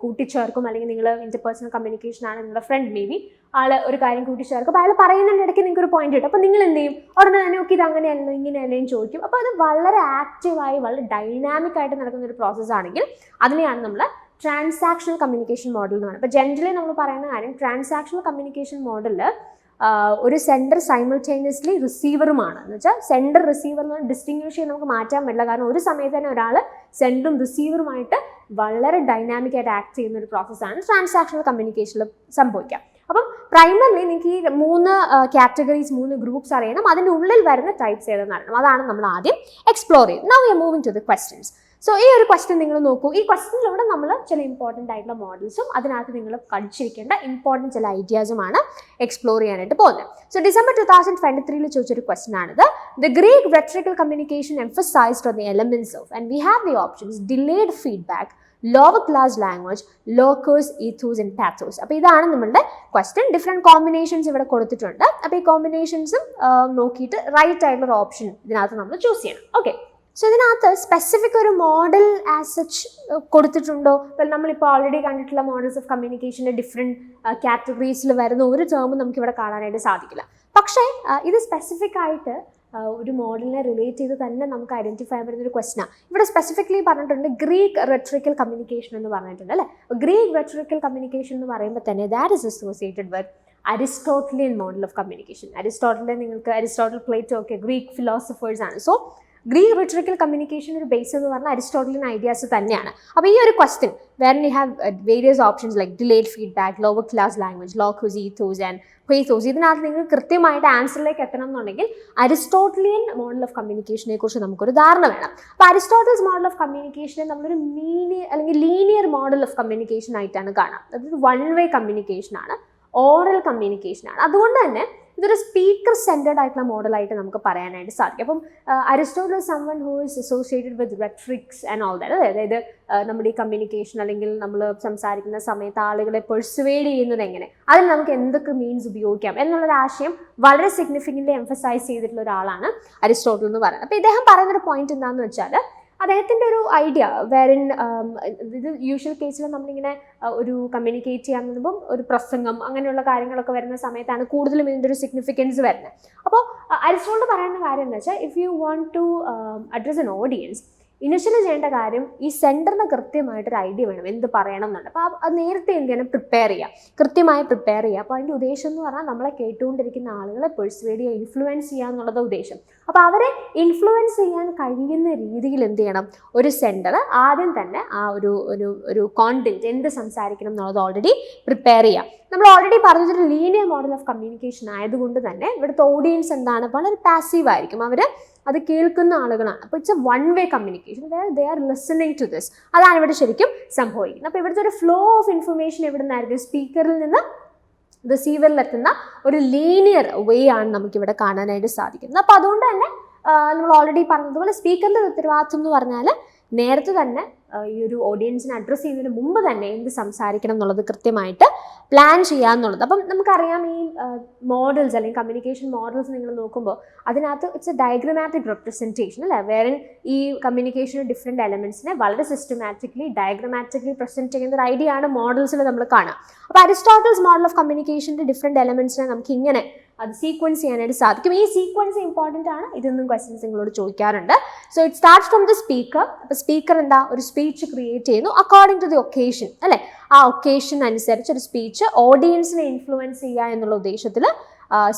[SPEAKER 1] കൂട്ടിച്ചേർക്കും, അല്ലെങ്കിൽ നിങ്ങൾ ഇന്റർപേഴ്സണൽ കമ്മ്യൂണിക്കേഷൻ ആണ്, നിങ്ങളുടെ ഫ്രണ്ട് മേ ബി ഒരു കാര്യം കൂട്ടിച്ചേർക്കും, അപ്പോൾ അയാൾ പറയുന്നതിൻ്റെ ഇടയ്ക്ക് നിങ്ങൾക്ക് ഒരു പോയിന്റ് കിട്ടും, അപ്പോൾ നിങ്ങൾ എന്ത് ചെയ്യും, ഉടനെ തന്നെ നോക്കി ഇത് അങ്ങനെയല്ലോ ഇങ്ങനെയല്ലേന്ന് ചോദിക്കും. അപ്പോൾ അത് വളരെ ആക്റ്റീവായി വളരെ ഡൈനാമിക് ആയിട്ട് നടക്കുന്ന ഒരു പ്രോസസ്സ് ആണെങ്കിൽ അതിനെയാണ് നമ്മൾ ട്രാൻസാക്ഷണൽ കമ്മ്യൂണിക്കേഷൻ മോഡൽ എന്ന് പറയുന്നത്. അപ്പോൾ ജനറലി നമ്മൾ പറയുന്ന കാര്യം ട്രാൻസാക്ഷണൽ കമ്മ്യൂണിക്കേഷൻ മോഡലിൽ ഒരു സെൻഡർ സൈമിൾട്ടേനിയസ്ലി റിസീവറുമാണ് എന്ന് വെച്ചാൽ സെൻഡർ റിസീവർ എന്ന് പറഞ്ഞാൽ ഡിസ്റ്റിങ്വിഷ് ചെയ്യാൻ നമുക്ക് മാറ്റാൻ പറ്റില്ല. കാരണം ഒരു സമയത്ത് തന്നെ ഒരാൾ സെൻഡറും റിസീവറുമായിട്ട് വളരെ ഡൈനാമിക് ആയിട്ട് ആക്ട് ചെയ്യുന്ന ഒരു പ്രോസസ്സാണ് ട്രാൻസാക്ഷണൽ കമ്മ്യൂണിക്കേഷനിൽ സംഭവിക്കുക. അപ്പം പ്രൈമറിലി നിങ്ങൾക്ക് ഈ 3 കാറ്റഗറീസ് 3 ഗ്രൂപ്പ്സ് അറിയണം, അതിൻ്റെ ഉള്ളിൽ വരുന്ന ടൈപ്സ് ഏതെന്ന് അറിയണം. അതാണ് നമ്മൾ ആദ്യം എക്സ്പ്ലോർ ചെയ്യുന്നത്. Now we are moving to the questions. So ഈ ഒരു ക്വസ്റ്റ്യൻ നിങ്ങൾ നോക്കൂ. ഈ ക്വസ്റ്റ്യനിലൂടെ നമ്മൾ ചില ഇമ്പോർട്ടൻ്റ് ആയിട്ടുള്ള മോഡൽസും അതിനകത്ത് നിങ്ങൾ പഠിച്ചിരിക്കേണ്ട ഇമ്പോർട്ടൻറ്റ് ചില ഐഡിയാസുമാണ് എക്സ്പ്ലോർ ചെയ്യാനായിട്ട് പോകുന്നത്. സോ ഡിസംബർ 2023 ചോദിച്ചൊരു ക്വസ്റ്റ്യൻ ആണിത്. The Greek rhetorical communication emphasised on the elements of and we have the options delayed feedback, lower class language, logos, ethos and pathos. അപ്പോൾ ഇതാണ് നമ്മളുടെ ക്വസ്റ്റ്യൻ. ഡിഫറെൻറ്റ് കോമ്പിനേഷൻസ് ഇവിടെ കൊടുത്തിട്ടുണ്ട്. അപ്പോൾ ഈ കോമ്പിനേഷൻസും നോക്കിയിട്ട് റൈറ്റ് ആയിട്ടുള്ള ഓപ്ഷൻ ഇതിനകത്ത് നമ്മൾ ചൂസ് ചെയ്യണം. ഓക്കെ, സോ ഇതിനകത്ത് സ്പെസിഫിക് ഒരു മോഡൽ ആസ് സച്ച് കൊടുത്തിട്ടുണ്ടോ? ഇപ്പോൾ നമ്മളിപ്പോൾ ഓൾറെഡി കണ്ടിട്ടുള്ള മോഡൽസ് ഓഫ് കമ്മ്യൂണിക്കേഷൻ്റെ ഡിഫറെൻറ്റ് കാറ്റഗറീസിൽ വരുന്ന ഒരു ടേമും നമുക്കിവിടെ കാണാനായിട്ട് സാധിക്കില്ല. പക്ഷേ ഇത് സ്പെസിഫിക് ആയിട്ട് ഒരു മോഡലിനെ റിലേറ്റ് ചെയ്ത് തന്നെ നമുക്ക് ഐഡൻറ്റിഫൈ ചെയ്യാൻ പറ്റുന്ന ഒരു ക്വസ്റ്റനാണ്. ഇവിടെ സ്പെസിഫിക്കലി പറഞ്ഞിട്ടുണ്ട് ഗ്രീക്ക് റെട്രിക്കൽ കമ്മ്യൂണിക്കേഷൻ എന്ന് പറഞ്ഞിട്ടുണ്ട് അല്ലേ. ഗ്രീക്ക് റെട്രിക്കൽ കമ്മ്യൂണിക്കേഷൻ എന്ന് പറയുമ്പോൾ തന്നെ that is associated with Aristotelian model of communication. Aristotle, Plato ഒക്കെ ഗ്രീക്ക് ഫിലോസഫേഴ്സ് ആണ്. സോ ഗ്രീക്ക് റിട്ടറിക്കൽ കമ്മ്യൂണിക്കേഷൻ ഒരു ബേസ് എന്ന് പറഞ്ഞാൽ അരിസ്റ്റോട്ടലിയൻ ഐഡിയാസ് തന്നെയാണ്. അപ്പോൾ ഈ ഒരു question where you have various options like delayed feedback, lower class language, logos, ethos and pathos, ഇതിനകത്ത് നിങ്ങൾ കൃത്യമായിട്ട് ആൻസറിലേക്ക് എത്തണം എന്നുണ്ടെങ്കിൽ അരിസ്റ്റോട്ടലിയൻ മോഡൽ ഓഫ് കമ്മ്യൂണിക്കേഷനെ കുറിച്ച് നമുക്കൊരു ധാരണ വേണം. അപ്പോൾ അരിസ്റ്റോട്ടൽസ് മോഡൽ ഓഫ് കമ്മ്യൂണിക്കേഷനെ നമ്മളൊരു ലീനിയർ മോഡൽ ഓഫ് കമ്മ്യൂണിക്കേഷൻ ആയിട്ടാണ് കാണാം. അതൊരു വൺ വേ കമ്മ്യൂണിക്കേഷൻ ആണ്, ഓറൽ കമ്മ്യൂണിക്കേഷൻ ആണ്. അതുകൊണ്ട് തന്നെ ഇതൊരു സ്പീക്കർ സെൻറ്റേഡ് ആയിട്ടുള്ള മോഡലായിട്ട് നമുക്ക് പറയാനായിട്ട് സാധിക്കും. അപ്പം Aristotle someone who is associated with rhetorics and all that. അതായത് നമ്മുടെ ഈ കമ്മ്യൂണിക്കേഷൻ അല്ലെങ്കിൽ നമ്മൾ സംസാരിക്കുന്ന സമയത്ത് ആളുകളെ പെർസുവേഡ് ചെയ്യുന്നത് എങ്ങനെ, അതിന് നമുക്ക് എന്തൊക്കെ മീൻസ് ഉപയോഗിക്കാം എന്നുള്ളൊരു ആശയം വളരെ സിഗ്നിഫിക്കൻ്റ്ലി എംഫസൈസ് ചെയ്തിട്ടുള്ള ഒരാളാണ് അരിസ്റ്റോട്ടിൽ എന്ന് പറയുന്നത്. അപ്പോൾ ഇദ്ദേഹം പറയുന്നൊരു പോയിന്റ് എന്താണെന്ന് വെച്ചാൽ അദ്ദേഹത്തിൻ്റെ ഒരു ഐഡിയ വേറിൻ ഇത് യൂഷ്വൽ കേസിൽ നമ്മളിങ്ങനെ ഒരു കമ്മ്യൂണിക്കേറ്റ് ചെയ്യാൻ നിന്നുമ്പം ഒരു പ്രസംഗം അങ്ങനെയുള്ള കാര്യങ്ങളൊക്കെ വരുന്ന സമയത്താണ് കൂടുതലും ഇതിൻ്റെ ഒരു സിഗ്നിഫിക്കൻസ് വരുന്നത്. അപ്പോൾ അരിസ്റ്റോട്ടിൽ പറയുന്ന കാര്യം എന്ന് വെച്ചാൽ if you want to address an audience, initially ചെയ്യേണ്ട കാര്യം ഈ സെൻറ്ററിന് കൃത്യമായിട്ടൊരു ഐഡിയ വേണം എന്ത് പറയണം എന്നുണ്ട്. അപ്പോൾ അത് നേരത്തെ എന്ത് ചെയ്യണം, കൃത്യമായി പ്രിപ്പയർ ചെയ്യുക. അപ്പോൾ അതിൻ്റെ ഉദ്ദേശം എന്ന് പറഞ്ഞാൽ നമ്മളെ കേട്ടുകൊണ്ടിരിക്കുന്ന ആളുകളെ പെർസ്വേഡ് ചെയ്യുക, ഇൻഫ്ലുവൻസ് ചെയ്യുക എന്നുള്ളത് ഉദ്ദേശം. അപ്പോൾ അവരെ ഇൻഫ്ലുവൻസ് ചെയ്യാൻ കഴിയുന്ന രീതിയിൽ എന്ത് ചെയ്യണം, ഒരു സെൻറ്റർ ആദ്യം തന്നെ ആ ഒരു കോണ്ടന്റ് എന്ത് സംസാരിക്കണം എന്നുള്ളത് ഓൾറെഡി പ്രിപ്പയർ ചെയ്യുക. നമ്മൾ ഓൾറെഡി പറഞ്ഞൊരു ലീനിയർ മോഡൽ ഓഫ് കമ്മ്യൂണിക്കേഷൻ ആയതുകൊണ്ട് തന്നെ ഇവിടുത്തെ ഓഡിയൻസ് എന്താണ്, വളരെ പാസീവ് ആയിരിക്കും, അവർ അത് കേൾക്കുന്ന ആളുകളാണ്. അപ്പോൾ it's a one way communication, they are listening to this. അതാണ് ഇവിടെ ശരിക്കും സംഭവിക്കുന്നത്. അപ്പോൾ ഇവിടുത്തെ ഒരു ഫ്ലോ ഓഫ് ഇൻഫർമേഷൻ എവിടെ നിന്നായിരിക്കും, സ്പീക്കറിൽ നിന്ന് റിസീവറിലെത്തുന്ന ഒരു ലീനിയർ വേ ആണ് നമുക്കിവിടെ കാണാനായിട്ട് സാധിക്കുന്നത്. അപ്പോൾ അതുകൊണ്ട് തന്നെ നമ്മൾ ഓൾറെഡി പറഞ്ഞതുപോലെ സ്പീക്കറിൻ്റെ ഉത്തരവാദിത്വം എന്ന് പറഞ്ഞാൽ നേരത്തെ തന്നെ ഈ ഒരു ഓഡിയൻസിനെ അഡ്രസ്സ് ചെയ്യുന്നതിന് മുമ്പ് തന്നെ എന്ത് സംസാരിക്കണം എന്നുള്ളത് കൃത്യമായിട്ട് പ്ലാൻ ചെയ്യാമെന്നുള്ളത്. അപ്പം നമുക്കറിയാം ഈ മോഡൽസ് അല്ലെങ്കിൽ കമ്മ്യൂണിക്കേഷൻ മോഡൽസ് നിങ്ങൾ നോക്കുമ്പോൾ അതിനകത്ത് ഇറ്റ്സ് എ ഡയഗ്രമാറ്റിക് റെപ്രസെൻറ്റേഷൻ അല്ലേ, വേറെ ഈ കമ്മ്യൂണിക്കേഷൻ ഡിഫറെൻറ്റ് എലമെൻറ്റ്സിനെ വളരെ സിസ്റ്റമാറ്റിക്കലി ഡയഗ്രമാറ്റിക്കലി പ്രസൻറ്റ് ചെയ്യുന്ന ഒരു ഐഡിയ ആണ് മോഡൽസിൽ നമ്മൾ കാണാം. അപ്പോൾ അരിസ്റ്റോട്ടിൽസ് മോഡൽ ഓഫ് കമ്മ്യൂണിക്കേഷൻ്റെ ഡിഫറെൻറ്റ് എലമെൻറ്റ്സിനെ നമുക്ക് ഇങ്ങനെ അത് സീക്വൻസ് ചെയ്യാനായിട്ട് സാധിക്കും. ഈ സീക്വൻസ് ഇമ്പോർട്ടൻ്റ് ആണ്, ഇതൊന്നും ക്വസ്റ്റ്യൻസ് നിങ്ങളോട് ചോദിക്കാറുണ്ട്. So it starts from the speaker. അപ്പോൾ സ്പീക്കർ എന്താ, ഒരു സ്പീച്ച് ക്രിയേറ്റ് ചെയ്യുന്നു അക്കോർഡിംഗ് ടു ദി ഒക്കേഷൻ അല്ലെ. ആ ഒക്കേഷൻ അനുസരിച്ച് ഒരു സ്പീച്ച് ഓഡിയൻസിനെ ഇൻഫ്ലുവൻസ് ചെയ്യുക എന്നുള്ള ഉദ്ദേശത്തിൽ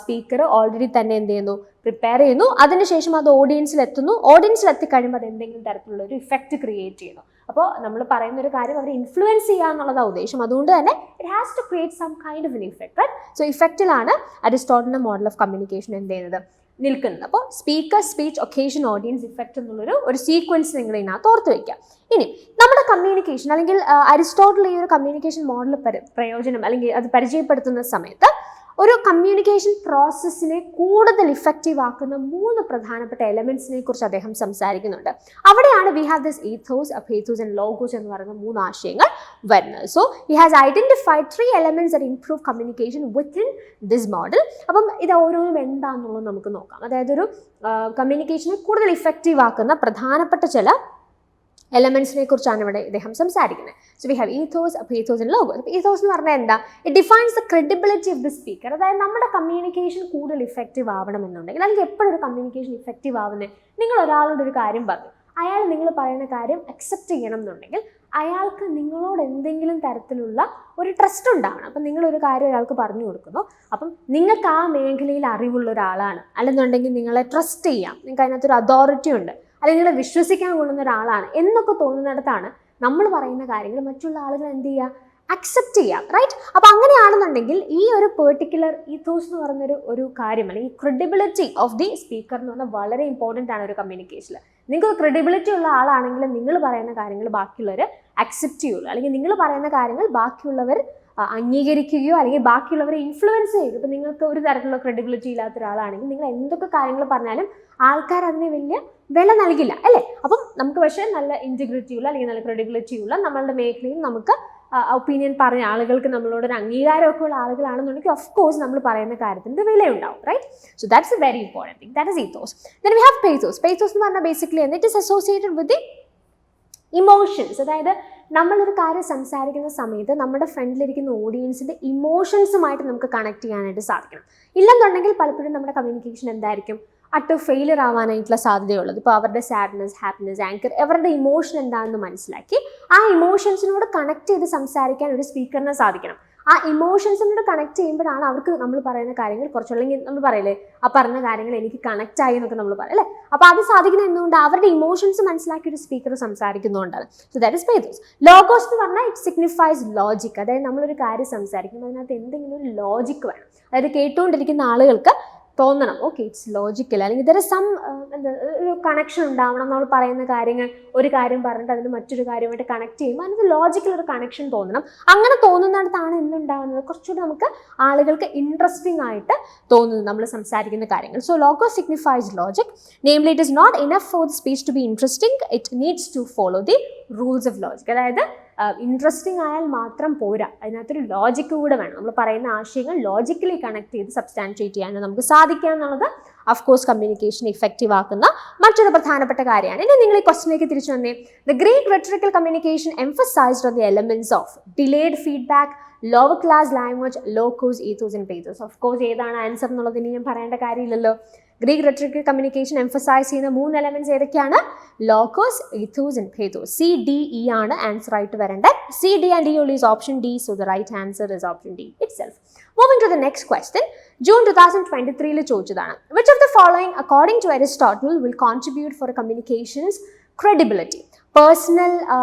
[SPEAKER 1] സ്പീക്കർ ഓൾറെഡി തന്നെ എന്ത് ചെയ്യുന്നു, പ്രിപ്പയർ ചെയ്യുന്നു. അതിനുശേഷം അത് ഓഡിയൻസിൽ എത്തുന്നു. ഓഡിയൻസിൽ എത്തിക്കഴിയുമ്പോൾ അത് എന്തെങ്കിലും തരത്തിലുള്ള ഒരു ഇഫക്റ്റ് ക്രിയേറ്റ് ചെയ്യുന്നു. അപ്പോൾ നമ്മൾ പറയുന്ന ഒരു കാര്യം അവരെ ഇൻഫ്ലുവൻസ് ചെയ്യുക എന്നുള്ളതാണ് ഉദ്ദേശം. അതുകൊണ്ട് തന്നെ it has to create some kind of an effect, right? So ഇഫക്റ്റിലാണ് അരിസ്റ്റോട്ടലിന്റെ മോഡൽ ഓഫ് കമ്മ്യൂണിക്കേഷൻ എന്ത് ചെയ്യുന്നത്, നിൽക്കുന്നത്. അപ്പോൾ speaker, speech, occasion, audience, effect എന്നുള്ളൊരു സീക്വൻസ് നിങ്ങൾ ഇതിനകത്ത് ഓർത്ത് വയ്ക്കുക. ഇനി നമ്മുടെ കമ്മ്യൂണിക്കേഷൻ അല്ലെങ്കിൽ അരിസ്റ്റോട്ടൽ ഈ ഒരു കമ്മ്യൂണിക്കേഷൻ മോഡൽ പ്രയോജനം അല്ലെങ്കിൽ അത് പരിചയപ്പെടുത്തുന്ന സമയത്ത് ഒരു കമ്മ്യൂണിക്കേഷൻ പ്രോസസ്സിനെ കൂടുതൽ ഇഫക്റ്റീവ് ആക്കുന്ന 3 പ്രധാനപ്പെട്ട എലമെന്റ്സിനെ കുറിച്ച് അദ്ദേഹം സംസാരിക്കുന്നുണ്ട്. അവിടെയാണ് we have this ethos, pathos and logos എന്ന് പറയുന്ന 3 ആശയങ്ങൾ വരുന്നത്. So he has identified 3 elements that improve communication within this model. അപ്പം ഇത് ഓരോന്നും എന്താണെന്നുള്ളത് നമുക്ക് നോക്കാം. അതായത് ഒരു കമ്മ്യൂണിക്കേഷനെ കൂടുതൽ ഇഫക്റ്റീവ് ആക്കുന്ന പ്രധാനപ്പെട്ട ചില എലമെന്റ്സിനെ കുറിച്ചാണ് ഇവിടെ ഇദ്ദേഹം സംസാരിക്കുന്നത്. So we have ethos, pathos and logos. Ethos എന്ന് പറഞ്ഞാൽ എന്താ? It defines the credibility of the speaker. അതായത് നമ്മുടെ കമ്മ്യൂണിക്കേഷൻ കൂടുതൽ ഇഫക്റ്റീവ് ആവണമെന്നുണ്ടെങ്കിൽ, അല്ലെങ്കിൽ എപ്പോഴും ഒരു കമ്മ്യൂണിക്കേഷൻ ഇഫക്റ്റീവ് ആവുന്നത്, നിങ്ങൾ ഒരാളോട് ഒരു കാര്യം പറഞ്ഞു, അയാൾ നിങ്ങൾ പറയുന്ന കാര്യം അക്സെപ്റ്റ് ചെയ്യണം എന്നുണ്ടെങ്കിൽ അയാൾക്ക് നിങ്ങളോട് എന്തെങ്കിലും തരത്തിലുള്ള ഒരു ട്രസ്റ്റ് ഉണ്ടാവണം. അപ്പം നിങ്ങളൊരു കാര്യം ഒരാൾക്ക് പറഞ്ഞു കൊടുക്കുന്നു, അപ്പം നിങ്ങൾക്ക് ആ മേഖലയിൽ അറിവുള്ള ഒരാളാണ്, അല്ലെന്നുണ്ടെങ്കിൽ നിങ്ങളെ ട്രസ്റ്റ് ചെയ്യാം, നിങ്ങൾക്ക് അതിനകത്തൊരു അതോറിറ്റി ഉണ്ട്, അല്ലെങ്കിൽ നിങ്ങളെ വിശ്വസിക്കാൻ കൊള്ളുന്ന ഒരാളാണ് എന്നൊക്കെ തോന്നുന്നിടത്താണ് നമ്മൾ പറയുന്ന കാര്യങ്ങൾ മറ്റുള്ള ആളുകൾ എന്ത് ചെയ്യുക, അക്സെപ്റ്റ് ചെയ്യാം, റൈറ്റ്? അപ്പോൾ അങ്ങനെയാണെന്നുണ്ടെങ്കിൽ ഈ ഒരു പെർട്ടിക്കുലർ ഈഥോസ് എന്ന് പറഞ്ഞൊരു കാര്യം, അല്ലെങ്കിൽ ക്രെഡിബിലിറ്റി ഓഫ് ദി സ്പീക്കർ എന്ന് പറഞ്ഞാൽ വളരെ ഇമ്പോർട്ടൻ്റ് ആണ് ഒരു കമ്മ്യൂണിക്കേഷനിൽ. നിങ്ങൾക്ക് ക്രെഡിബിലിറ്റി ഉള്ള ആളാണെങ്കിൽ നിങ്ങൾ പറയുന്ന കാര്യങ്ങൾ ബാക്കിയുള്ളവർ അക്സെപ്റ്റ് ചെയ്യുള്ളൂ, അല്ലെങ്കിൽ നിങ്ങൾ പറയുന്ന കാര്യങ്ങൾ ബാക്കിയുള്ളവർ അംഗീകരിക്കുകയോ അല്ലെങ്കിൽ ബാക്കിയുള്ളവരെ ഇൻഫ്ലുവൻസ് ചെയ്യും. ഇപ്പം നിങ്ങൾക്ക് ഒരു തരത്തിലുള്ള ക്രെഡിബിലിറ്റി ഇല്ലാത്ത ഒരാളാണെങ്കിൽ നിങ്ങൾ എന്തൊക്കെ കാര്യങ്ങൾ പറഞ്ഞാലും ആൾക്കാർ അതിനെ വലിയ വില നൽകില്ല, അല്ലേ? അപ്പം നമുക്ക് പക്ഷേ നല്ല ഇൻറ്റഗ്രിറ്റി ഉള്ള അല്ലെങ്കിൽ നല്ല ക്രെഡിബിലിറ്റി ഉള്ള നമ്മളുടെ മേഖലയിൽ നമുക്ക് ഒപ്പീനിയൻ പറഞ്ഞ ആളുകൾക്ക് നമ്മളോടൊരു അംഗീകാരമൊക്കെ ഉള്ള ആളുകളാണെന്നുണ്ടെങ്കിൽ ഓഫ് കോഴ്സ് നമ്മൾ പറയുന്ന കാര്യത്തിൻ്റെ വിലയുണ്ടാവും, right? So that's a very important thing. That is ethos. Then we have pathos. Pathos എന്ന് പറഞ്ഞാൽ basically it is associated with the emotions. അതായത് നമ്മളൊരു കാര്യം സംസാരിക്കുന്ന സമയത്ത് നമ്മുടെ ഫ്രണ്ടിലിരിക്കുന്ന ഓഡിയൻസിൻ്റെ ഇമോഷൻസുമായിട്ട് നമുക്ക് കണക്ട് ചെയ്യാനായിട്ട് സാധിക്കണം. ഇല്ലെന്നുണ്ടെങ്കിൽ പലപ്പോഴും നമ്മുടെ കമ്മ്യൂണിക്കേഷൻ എന്തായിരിക്കും, അട്ട് ഫെയിലിയർ ആവാനായിട്ടുള്ള സാധ്യതയുള്ളത്. ഇപ്പോൾ അവരുടെ സാഡ്നെസ്, ഹാപ്പിനെസ്, ആങ്കർ, അവരുടെ ഇമോഷൻ എന്താണെന്ന് മനസ്സിലാക്കി ആ ഇമോഷൻസിനോട് കണക്ട് ചെയ്ത് സംസാരിക്കാൻ ഒരു സ്പീക്കറിന് സാധിക്കണം. ആ ഇമോഷൻസിനോട് കണക്ട് ചെയ്യുമ്പോഴാണ് അവർക്ക് നമ്മൾ പറയുന്ന കാര്യങ്ങൾ കുറച്ചുള്ളെങ്കിൽ നമ്മൾ പറയില്ലേ, ആ പറഞ്ഞ കാര്യങ്ങൾ എനിക്ക് കണക്ട് ആയി എന്നൊക്കെ നമ്മൾ പറയും, അല്ലേ? അപ്പോൾ അത് സാധിക്കുന്നത് എന്തുകൊണ്ട്? അവരുടെ ഇമോഷൻസ് മനസ്സിലാക്കി ഒരു സ്പീക്കർ സംസാരിക്കുന്നതുകൊണ്ടാണ്. So that is pathos. Logos എന്ന് പറഞ്ഞാൽ ഇറ്റ് സിഗ്നിഫൈസ് ലോജിക്. അതായത് നമ്മളൊരു കാര്യം സംസാരിക്കുമ്പോൾ അതിനകത്ത് എന്തെങ്കിലും ഒരു ലോജിക്ക് വേണം. അതായത് കേട്ടുകൊണ്ടിരിക്കുന്ന ആളുകൾക്ക് തോന്നണം, ഓക്കെ ഇറ്റ്സ് ലോജിക്കൽ, അല്ലെങ്കിൽ ഇതൊരു ഒരു കണക്ഷൻ ഉണ്ടാവണം. നമ്മൾ പറയുന്ന കാര്യങ്ങൾ ഒരു കാര്യം പറഞ്ഞിട്ട് അതിന് മറ്റൊരു കാര്യമായിട്ട് കണക്ട് ചെയ്യുമ്പോൾ അതിനൊരു ലോജിക്കൽ ഒരു കണക്ഷൻ തോന്നണം. അങ്ങനെ തോന്നുന്നിടത്താണ് എന്തുണ്ടാകുന്നത്, കുറച്ചുകൂടി നമുക്ക് ആളുകൾക്ക് ഇൻട്രസ്റ്റിംഗ് ആയിട്ട് തോന്നുന്നത് നമ്മൾ സംസാരിക്കുന്ന കാര്യങ്ങൾ. So logo signifies logic. Namely it is not enough for the speech to be interesting, it needs to follow the rules of logic. അതായത് ഇൻട്രസ്റ്റിംഗ് ആയാൽ മാത്രം പോരാ, അതിനകത്തൊരു ലോജിക്ക് കൂടെ വേണം. നമ്മൾ പറയുന്ന ആശയങ്ങൾ ലോജിക്കലി കണക്ട് ചെയ്ത് സബ്സ്റ്റാൻഷ്യേറ്റ് ചെയ്യാൻ നമുക്ക് സാധിക്കുക എന്നുള്ളത് അഫ്കോഴ്സ് കമ്മ്യൂണിക്കേഷൻ ഇഫക്റ്റീവ് ആക്കുന്ന മറ്റൊരു പ്രധാനപ്പെട്ട കാര്യമാണ്. ഇനി നിങ്ങൾ ഈ ക്വസ്റ്റിലേക്ക് തിരിച്ചു വന്നേ. The Greek rhetorical communication emphasised on the elements of delayed feedback, lower class language, logos, ethos and pathos. Of course ഏതാണ് ആൻസർ എന്നുള്ളത് ഇനി ഞാൻ പറയേണ്ട കാര്യമില്ലല്ലോ. ഗ്രീക്ക് റെട്ടറിക്കൽ കമ്മ്യൂണിക്കേഷൻ എംഫസൈസ് ചെയ്യുന്ന 3 എലമെന്റ്സ് ഏതൊക്കെയാണ്? Logos, ethos and pathos. CDE ആണ് answer ആയിട്ട് വരേണ്ടത്. CD and E only is option D, so the right answer is option D itself. Moving to the next question. June 2023 ചോദിച്ചതാണ്. Which of the following according to Aristotle will contribute for a communication's credibility? Personal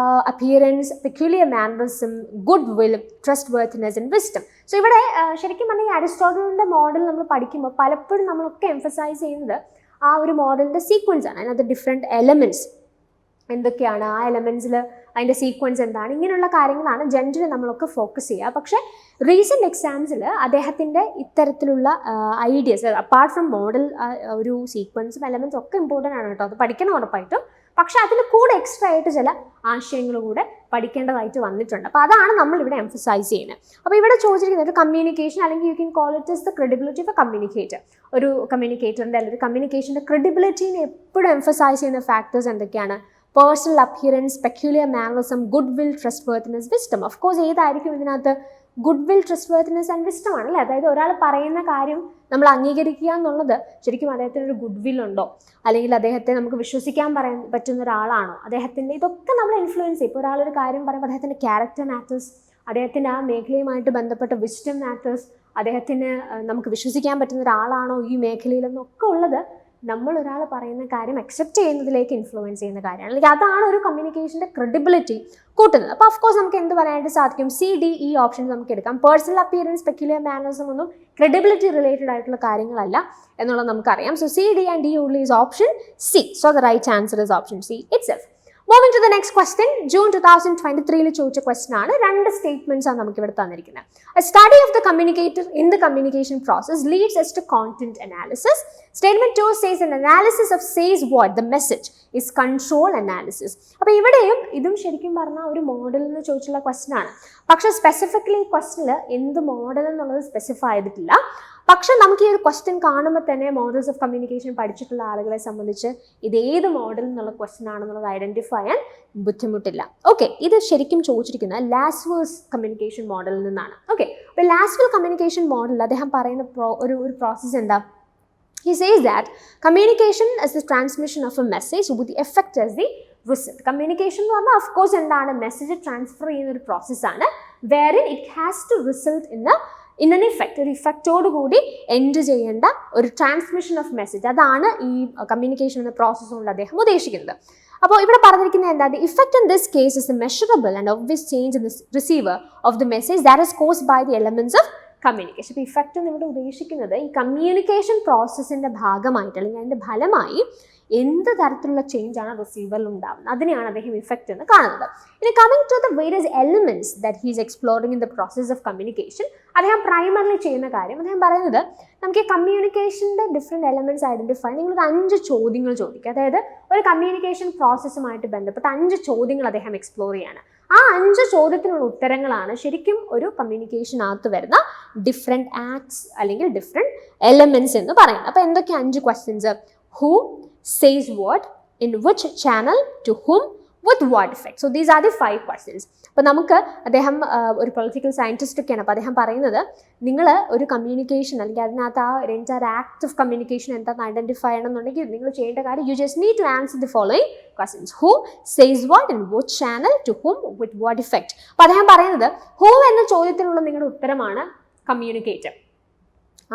[SPEAKER 1] appearance, peculiar mannerism, goodwill, trustworthiness and wisdom. So ഇവിടെ ശരിക്കും പറഞ്ഞാൽ ഈ അരിസ്റ്റോട്ടലിൻ്റെ model നമ്മൾ പഠിക്കുമ്പോൾ പലപ്പോഴും നമ്മളൊക്കെ emphasise ചെയ്യുന്നത് ആ ഒരു മോഡലിൻ്റെ സീക്വൻസ് ആണ്. അതിനകത്ത് ഡിഫറെൻറ്റ് എലമെൻറ്റ്സ് എന്തൊക്കെയാണ്, ആ എലമെൻറ്റ്സിൽ അതിൻ്റെ സീക്വൻസ് എന്താണ്, ഇങ്ങനെയുള്ള കാര്യങ്ങളാണ് ജനറലി നമ്മളൊക്കെ ഫോക്കസ് ചെയ്യുക. പക്ഷേ റീസെൻറ്റ് എക്സാംസിൽ അദ്ദേഹത്തിൻ്റെ ഇത്തരത്തിലുള്ള ഐഡിയസ് അപ്പാർട്ട് ഫ്രം മോഡൽ ഒരു സീക്വൻസും എലമെൻറ്റ്സും ഒക്കെ ഇമ്പോർട്ടൻ്റ് ആണ് കേട്ടോ, അത് പഠിക്കണം ഉറപ്പായിട്ടും. പക്ഷെ അതിൽ കൂടെ എക്സ്ട്രാ ആയിട്ട് ചില ആശയങ്ങൾ കൂടെ പഠിക്കേണ്ടതായിട്ട് വന്നിട്ടുണ്ട്. അപ്പോൾ അതാണ് നമ്മളിവിടെ എംഫസൈസ് ചെയ്യുന്നത്. അപ്പോൾ ഇവിടെ ചോദിച്ചിരിക്കുന്നത് ഒരു കമ്മ്യൂണിക്കേഷൻ, അല്ലെങ്കിൽ you can call it is the credibility of A communicator. ഒരു കമ്മ്യൂണിക്കേറ്ററിൻ്റെ അല്ലെങ്കിൽ ഒരു കമ്മ്യൂണിക്കേഷൻ്റെ ക്രെഡിബിലിറ്റിനെ എപ്പോഴും എംഫസൈസ് ചെയ്യുന്ന ഫാക്ടേഴ്സ് എന്തൊക്കെയാണ്? Personal appearance, peculiar mannerism, good will, trustworthiness, wisdom. Of course ഏതായിരിക്കും ഇതിനകത്ത്? Good will, trustworthiness and wisdom ആണല്ലേ. അതായത് ഒരാൾ പറയുന്ന കാര്യം നമ്മൾ അംഗീകരിക്കുക എന്നുള്ളത് ശരിക്കും അദ്ദേഹത്തിന് ഒരു ഗുഡ് വിൽ ഉണ്ടോ, അല്ലെങ്കിൽ അദ്ദേഹത്തെ നമുക്ക് വിശ്വസിക്കാൻ പറയാൻ പറ്റുന്ന ഒരാളാണോ, അദ്ദേഹത്തിൻ്റെ ഇതൊക്കെ നമ്മൾ ഇൻഫ്ലുവൻസ് ചെയ്യും. ഇപ്പോൾ ഒരാളൊരു കാര്യം പറയുമ്പോൾ അദ്ദേഹത്തിൻ്റെ ക്യാരക്ടർ മാറ്റേഴ്സ്, അദ്ദേഹത്തിൻ്റെ ആ മേഖലയുമായിട്ട് ബന്ധപ്പെട്ട വിസ്ഡം മാറ്റേഴ്സ്, അദ്ദേഹത്തിന് നമുക്ക് വിശ്വസിക്കാൻ പറ്റുന്ന ഒരാളാണോ ഈ മേഖലയിലെന്നൊക്കെ ഉള്ളത് നമ്മൾ ഒരാൾ പറയുന്ന കാര്യം അക്സെപ്റ്റ് ചെയ്യുന്നതിലേക്ക് ഇൻഫ്ലുവൻസ് ചെയ്യുന്ന കാര്യമാണ്. അല്ലെങ്കിൽ അതാണ് ഒരു കമ്മ്യൂണിക്കേഷൻ്റെ ക്രെഡിബിലിറ്റി കൂട്ടുന്നത്. അപ്പോൾ ഓഫ്കോഴ്സ് നമുക്ക് എന്ത് പറയാനായിട്ട് സാധിക്കും, CDE ഓപ്ഷൻസ് നമുക്ക് എടുക്കാം. പേഴ്സണൽ അപ്പിയറൻസ്, പെക്യുലർ മാനേഴ്സും ഒന്നും ക്രെഡിബിലിറ്റി റിലേറ്റഡ് ആയിട്ടുള്ള കാര്യങ്ങളല്ല എന്നുള്ളത് നമുക്കറിയാം. So CD and D only is option C. So the right answer is option C itself. Moving to the next question, June 2023 ചോദിച്ച ക്വസ്റ്റൻ ആണ്. 2 സ്റ്റേറ്റ്മെന്റ്സ് ആണ് നമുക്ക് ഇവിടെ തന്നിരിക്കുന്നത്. A study of the communicator in the communication process leads us to content analysis. Statement 2 says an analysis of says what the message is control analysis. അപ്പോൾ ഇവിടെയും ഇതും ശരിക്കും പറഞ്ഞാൽ ഒരു മോഡൽ എന്ന് ചോദിച്ചുള്ള ക്വസ്റ്റൻ ആണ്. പക്ഷെ സ്പെസിഫിക്കലി ഈ ക്വസ്റ്റനിൽ എന്ത് മോഡൽ എന്നുള്ളത് സ്പെസിഫൈ ചെയ്തിട്ടില്ല. പക്ഷെ നമുക്ക് ഈ ഒരു ക്വസ്റ്റ്യൻ കാണുമ്പോൾ തന്നെ മോഡൽസ് ഓഫ് കമ്മ്യൂണിക്കേഷൻ പഠിച്ചിട്ടുള്ള ആളുകളെ സംബന്ധിച്ച് ഇത് ഏത് മോഡൽ എന്നുള്ള ക്വസ്റ്റ്യൻ ആണെന്നുള്ളത് ഐഡന്റിഫൈ ചെയ്യാൻ ബുദ്ധിമുട്ടില്ല. ഓക്കെ, ഇത് ശരിക്കും ചോദിച്ചിരിക്കുന്നത് ലാസ്വേഴ്സ് കമ്മ്യൂണിക്കേഷൻ മോഡലിൽ നിന്നാണ്. ഓക്കെ, അപ്പോൾ ലാസ്വെൽ കമ്മ്യൂണിക്കേഷൻ മോഡലിൽ അദ്ദേഹം പറയുന്ന ഒരു പ്രോസസ്സ് എന്താ? He says that communication is the transmission of a message with the effect as the result. Communication എന്ന് പറഞ്ഞാൽ of course എന്താണ്, മെസ്സേജ് ട്രാൻസ്ഫർ ചെയ്യുന്ന ഒരു പ്രോസസ്സാണ് wherein it has to result in an effect, ഒരു ഇഫക്റ്റോട് കൂടി എൻഡ് ചെയ്യേണ്ട ഒരു ട്രാൻസ്മിഷൻ ഓഫ് മെസ്സേജ്. അതാണ് ഈ കമ്മ്യൂണിക്കേഷൻ എന്ന പ്രോസസ്സ് കൊണ്ട് അദ്ദേഹം ഉദ്ദേശിക്കുന്നത്. അപ്പോൾ ഇവിടെ പറഞ്ഞിരിക്കുന്നത് എന്താ? The effect in this case is a measurable and obvious change in the receiver of the message that is caused by the elements of communication. ഇപ്പോൾ ഇഫക്റ്റ് എന്നിവിടെ ഉദ്ദേശിക്കുന്നത് ഈ കമ്മ്യൂണിക്കേഷൻ പ്രോസസ്സിൻ്റെ ഭാഗമായിട്ട് അല്ലെങ്കിൽ അതിൻ്റെ ഫലമായി എന്ത് തരത്തിലുള്ള ചേഞ്ച് ആണ് റിസീവറിൽ ഉണ്ടാകുന്നത്, അതിനെയാണ് അദ്ദേഹം ഇഫക്റ്റ് എന്ന് കാണുന്നത്. ഇനി coming to the various elements that he's exploring in the process of communication, അദ്ദേഹം പ്രൈമറിലി ചെയ്യുന്ന കാര്യം, അദ്ദേഹം പറയുന്നത് നമുക്ക് ഈ കമ്മ്യൂണിക്കേഷൻ്റെ ഡിഫറെൻറ്റ് എലിമെന്റ്സ് ഐഡന്റിഫൈ, നിങ്ങളൊരു 5 ചോദ്യങ്ങൾ ചോദിക്കുക. അതായത് ഒരു കമ്മ്യൂണിക്കേഷൻ പ്രോസസ്സുമായിട്ട് ബന്ധപ്പെട്ട് 5 ചോദ്യങ്ങൾ അദ്ദേഹം എക്സ്പ്ലോർ ചെയ്യാണ്. ആ 5 ചോദ്യത്തിനുള്ള ഉത്തരങ്ങളാണ് ശരിക്കും ഒരു കമ്മ്യൂണിക്കേഷനകത്ത് വരുന്ന ഡിഫറെൻറ്റ് ആക്ട്സ് അല്ലെങ്കിൽ ഡിഫറെൻറ്റ് എലിമെന്റ്സ് എന്ന് പറയുന്നത്. അപ്പോൾ എന്തൊക്കെ 5 questions? Who, says what, in which channel, to whom, with what effect. So these are the 5 questions. അപ്പോൾ നമുക്ക് അദ്ദേഹം ഒരു പൊളിറ്റിക്കൽ സയൻറ്റിസ്റ്റ് ഒക്കെയാണ്. അപ്പോൾ അദ്ദേഹം പറയുന്നത് നിങ്ങൾ ഒരു കമ്മ്യൂണിക്കേഷൻ അല്ലെങ്കിൽ അതിനകത്ത് ആ ഒരു എൻറ്റയർ ആക്ട് ഓഫ് കമ്മ്യൂണിക്കേഷൻ എന്താണെന്ന് ഐഡന്റിഫൈ ചെയ്യണമെന്നുണ്ടെങ്കിൽ നിങ്ങൾ ചെയ്യേണ്ട കാര്യം, you just need to answer the following questions. Who, says what, in which channel, to whom, with what effect. അപ്പോൾ അദ്ദേഹം പറയുന്നത് ഹൂ എന്ന ചോദ്യത്തിനുള്ള നിങ്ങളുടെ ഉത്തരമാണ് കമ്മ്യൂണിക്കേറ്റർ.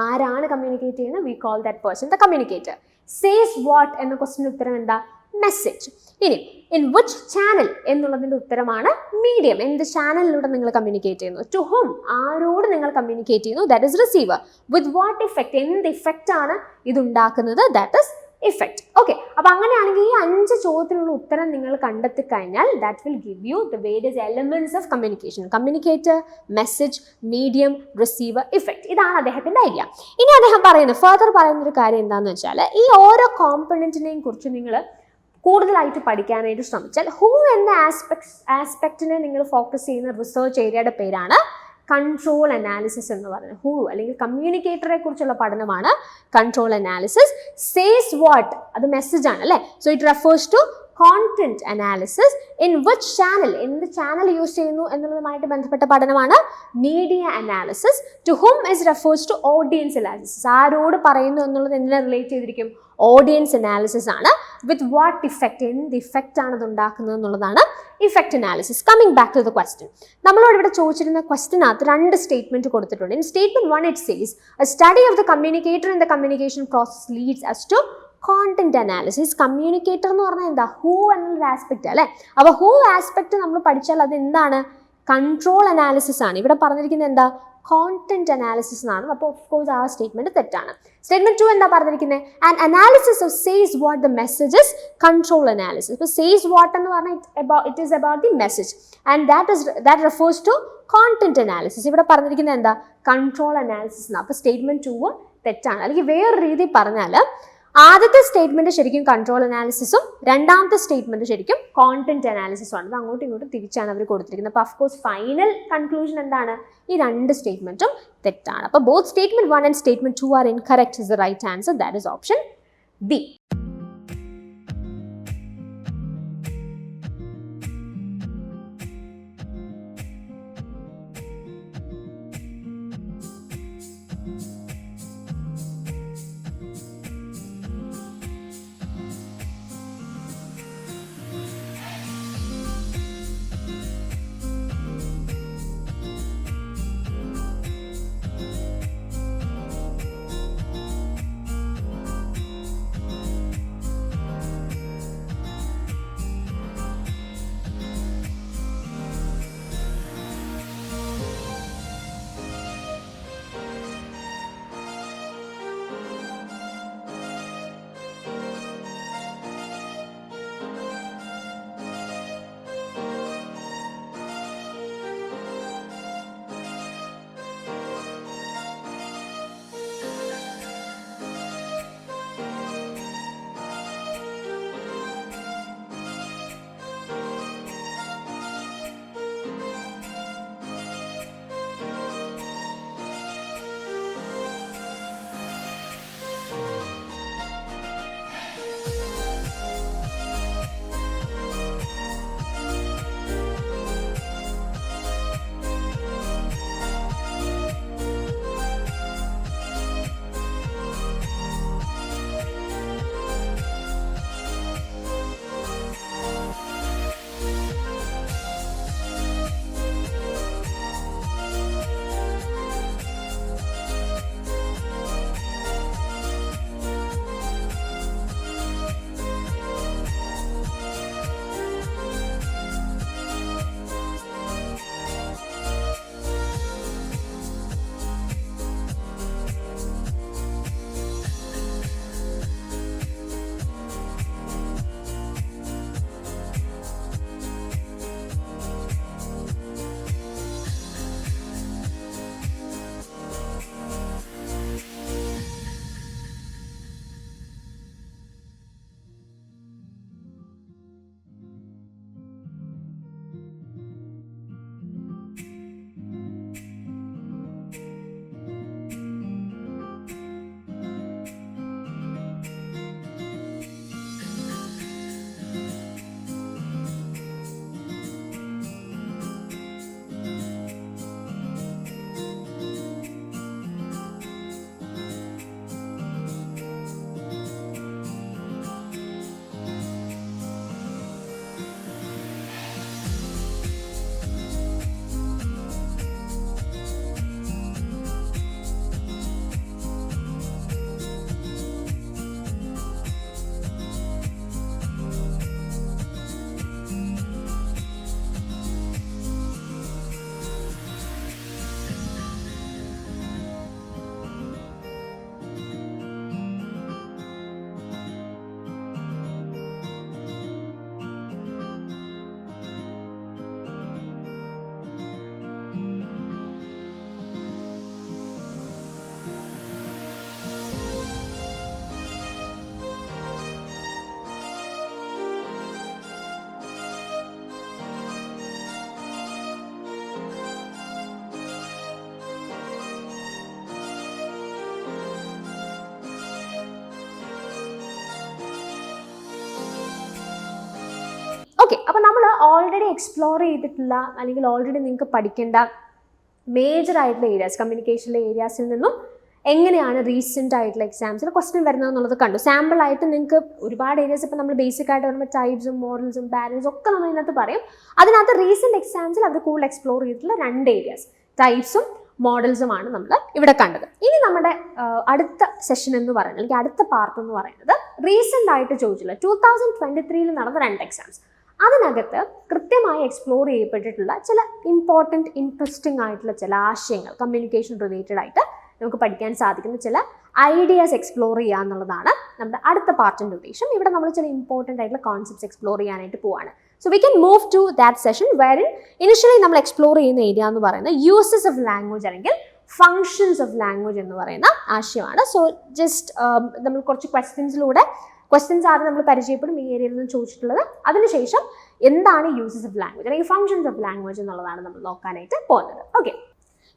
[SPEAKER 1] ആരാണ് കമ്മ്യൂണിക്കേറ്റ് ചെയ്യുന്നത്? We call that person the communicator. Says what എന്ന ക്വസ്റ്റിൻ്റെ ഉത്തരം എന്താ? മെസ്സേജ്. ഇനി ഇൻ വിച്ച് ചാനൽ എന്നുള്ളതിൻ്റെ ഉത്തരമാണ് മീഡിയം. എന്ത് ചാനലിലൂടെ നിങ്ങൾ കമ്മ്യൂണിക്കേറ്റ് ചെയ്യുന്നു? ടു ഹും, ആരോട് നിങ്ങൾ കമ്മ്യൂണിക്കേറ്റ് ചെയ്യുന്നു? That is receiver. With what effect, എന്ത് ഇഫക്റ്റ് ആണ് ഇതുണ്ടാക്കുന്നത്? That is effect. ഓക്കെ, അപ്പോൾ അങ്ങനെയാണെങ്കിൽ ഈ 5 ചോദ്യത്തിനുള്ള ഉത്തരം നിങ്ങൾ കണ്ടെത്തി കഴിഞ്ഞാൽ that will give you the various elements of communication. Communicator, message, medium, receiver, effect. ഇതാണ് അദ്ദേഹത്തിൻ്റെ ഐഡിയ. ഇനി അദ്ദേഹം ഫർദർ പറയുന്ന ഒരു കാര്യം എന്താണെന്ന് വെച്ചാൽ, ഈ ഓരോ കോമ്പണൻറ്റിനെയും കുറിച്ച് നിങ്ങൾ കൂടുതലായിട്ട് പഠിക്കാനായിട്ട് ശ്രമിച്ചാൽ ഹൂ എന്ന ആസ്പെക്റ്റിനെ നിങ്ങൾ ഫോക്കസ് ചെയ്യുന്ന റിസർച്ച് ഏരിയയുടെ പേരാണ് കൺട്രോൾ അനാലിസിസ് എന്ന് പറയുന്നത്. ഹൂ അല്ലെങ്കിൽ കമ്മ്യൂണിക്കേറ്ററെ കുറിച്ചുള്ള പഠനമാണ് കൺട്രോൾ അനാലിസിസ്. സേസ് വാട്ട്, അത് മെസ്സേജ് ആണ് അല്ലേ. So it refers to content analysis. In which channel, എന്ത് ചാനൽ യൂസ് ചെയ്യുന്നു എന്നുള്ളതുമായിട്ട് ബന്ധപ്പെട്ട പഠനമാണ് media analysis. To whom is refers to audience analysis. ആരോട് പറയുന്നു എന്നുള്ളത് എന്തിനെ റിലേറ്റ് ചെയ്തിരിക്കും? ഓഡിയൻസ് അനാലിസിസ് ആണ്. വിത്ത് വാട്ട് ഇഫക്റ്റ്, എന്ത് ഇഫക്റ്റ് ആണ് ഇത് ഉണ്ടാക്കുന്നത് എന്നുള്ളതാണ് effect analysis. Coming back to the question, നമ്മളോട് ഇവിടെ ചോദിച്ചിരുന്ന ക്വസ്റ്റിനകത്ത് 2 സ്റ്റേറ്റ്മെന്റ് കൊടുത്തിട്ടുണ്ട്. In statement 1 it says a study of the communicator in the communication process leads us to content analysis. Communicator എന്ന് പറഞ്ഞാൽ എന്താ? ഹൂ എന്നുള്ള ആസ്പെക്റ്റ് അല്ലേ. അപ്പോൾ ഹൂ ആസ്പെക്ട് നമ്മൾ പഠിച്ചാൽ അത് എന്താണ്? കൺട്രോൾ അനാലിസിസ് ആണ്. ഇവിടെ പറഞ്ഞിരിക്കുന്നത് എന്താ? കോണ്ടന്റ് അനാലിസിസ് എന്നാണ്. അപ്പോൾ ഓഫ് കോഴ്സ് ആ സ്റ്റേറ്റ്മെന്റ് തെറ്റാണ്. സ്റ്റേറ്റ്മെന്റ് 2 എന്താ പറഞ്ഞിരിക്കുന്നത്? And analysis of says what the messages, control analysis. ഇപ്പോൾ സേസ് വാട്ട് എന്ന് പറഞ്ഞാൽ it is about the message and that refers to content analysis. ഇവിടെ പറഞ്ഞിരിക്കുന്നത് എന്താ? കൺട്രോൾ അനാലിസിസ് എന്നാണ്. അപ്പോൾ സ്റ്റേറ്റ്മെന്റ് 2 തെറ്റാണ്. അല്ലെങ്കിൽ വേറൊരു രീതി പറഞ്ഞാൽ ആദ്യത്തെ സ്റ്റേറ്റ്മെന്റ് ശരിക്കും കൺട്രോൾ അനാലിസിസും രണ്ടാമത്തെ സ്റ്റേറ്റ്മെന്റ് ശരിക്കും കോണ്ടന്റ് അനാലിസിസും ആണ്. അത് അങ്ങോട്ടും ഇങ്ങോട്ടും തിരിച്ചാണ് അവർ കൊടുത്തിരിക്കുന്നത്. അപ്പോൾ അഫ്കോഴ്സ് ഫൈനൽ കൺക്ലൂഷൻ എന്താണ്? ഈ 2 സ്റ്റേറ്റ്മെന്റും തെറ്റാണ്. അപ്പോൾ both statement 1 and statement 2 are incorrect. Is the right answer. That is option B. Okay, അപ്പോൾ നമ്മൾ ഓൾറെഡി എക്സ്പ്ലോർ ചെയ്തിട്ടുള്ള അല്ലെങ്കിൽ ഓൾറെഡി നിങ്ങൾക്ക് പഠിക്കേണ്ട മേജർ ആയിട്ടുള്ള ഏരിയാസ്, കമ്മ്യൂണിക്കേഷനിലെ ഏരിയാസിൽ നിന്നും എങ്ങനെയാണ് റീസെൻ്റ് ആയിട്ടുള്ള എക്സാംസിൽ ക്വസ്റ്റ്യൻ വരുന്നത് എന്നുള്ളത് കണ്ടു. സാമ്പിൾ ആയിട്ട് നിങ്ങൾക്ക് ഒരുപാട് ഏരിയാസ് ഇപ്പോൾ നമ്മൾ ബേസിക് ആയിട്ട് വരുമ്പോൾ ടൈപ്സും മോഡൽസും പാറ്റേൺസും ഒക്കെ നമ്മൾ ഇതിനകത്ത് പറയും. അതിനകത്ത് റീസെൻറ്റ് എക്സാംസിൽ അവർ കൂടുതൽ എക്സ്പ്ലോർ ചെയ്തിട്ടുള്ള 2 ഏരിയാസ് ടൈപ്സും മോഡൽസുമാണ് നമ്മൾ ഇവിടെ കണ്ടത്. ഇനി നമ്മുടെ അടുത്ത സെഷൻ എന്ന് പറയുന്നത് അല്ലെങ്കിൽ അടുത്ത പാർട്ട് എന്ന് പറയുന്നത് റീസെൻ്റ് ആയിട്ട് ചോദിച്ചില്ല 2023 നടന്ന 2 എക്സാംസ്. അതിനകത്ത് കൃത്യമായി എക്സ്പ്ലോർ ചെയ്യപ്പെട്ടിട്ടുള്ള ചില ഇമ്പോർട്ടൻറ്റ് ഇൻട്രസ്റ്റിംഗ് ആയിട്ടുള്ള ചില ആശയങ്ങൾ, കമ്മ്യൂണിക്കേഷൻ റിലേറ്റഡ് ആയിട്ട് നമുക്ക് പഠിക്കാൻ സാധിക്കുന്ന ചില ഐഡിയാസ് എക്സ്പ്ലോർ ചെയ്യുക എന്നുള്ളതാണ് നമ്മുടെ അടുത്ത പാർട്ടിൻ്റെ ഉദ്ദേശം. ഇവിടെ നമ്മൾ ചില ഇമ്പോർട്ടൻ്റ് ആയിട്ടുള്ള കോൺസെപ്റ്റ്സ് എക്സ്പ്ലോർ ചെയ്യാനായിട്ട് പോവാണ്. So we can move to that session wherein initially നമ്മൾ എക്സ്പ്ലോർ ചെയ്യുന്ന ഏരിയ എന്ന് പറയുന്നത് യൂസസ് ഓഫ് ലാംഗ്വേജ് അല്ലെങ്കിൽ ഫങ്ഷൻസ് ഓഫ് ലാംഗ്വേജ് എന്ന് പറയുന്ന ആശയമാണ്. സോ ജസ്റ്റ് നമ്മൾ കുറച്ച് ക്വസ്റ്റ്യൻസ് ആദ്യം നമ്മൾ പരിചയപ്പെടും ഈ ഏരിയയിൽ നിന്ന് ചോദിച്ചിട്ടുള്ളത്. അതിനുശേഷം എന്താണ് യൂസസ് ഓഫ് ലാംഗ്വേജ് അല്ലെങ്കിൽ ഫങ്ഷൻസ് ഓഫ് ലാംഗ്വേജ് എന്നുള്ളതാണ് നമ്മൾ നോക്കാനായിട്ട് പോകുന്നത്. ഓക്കെ,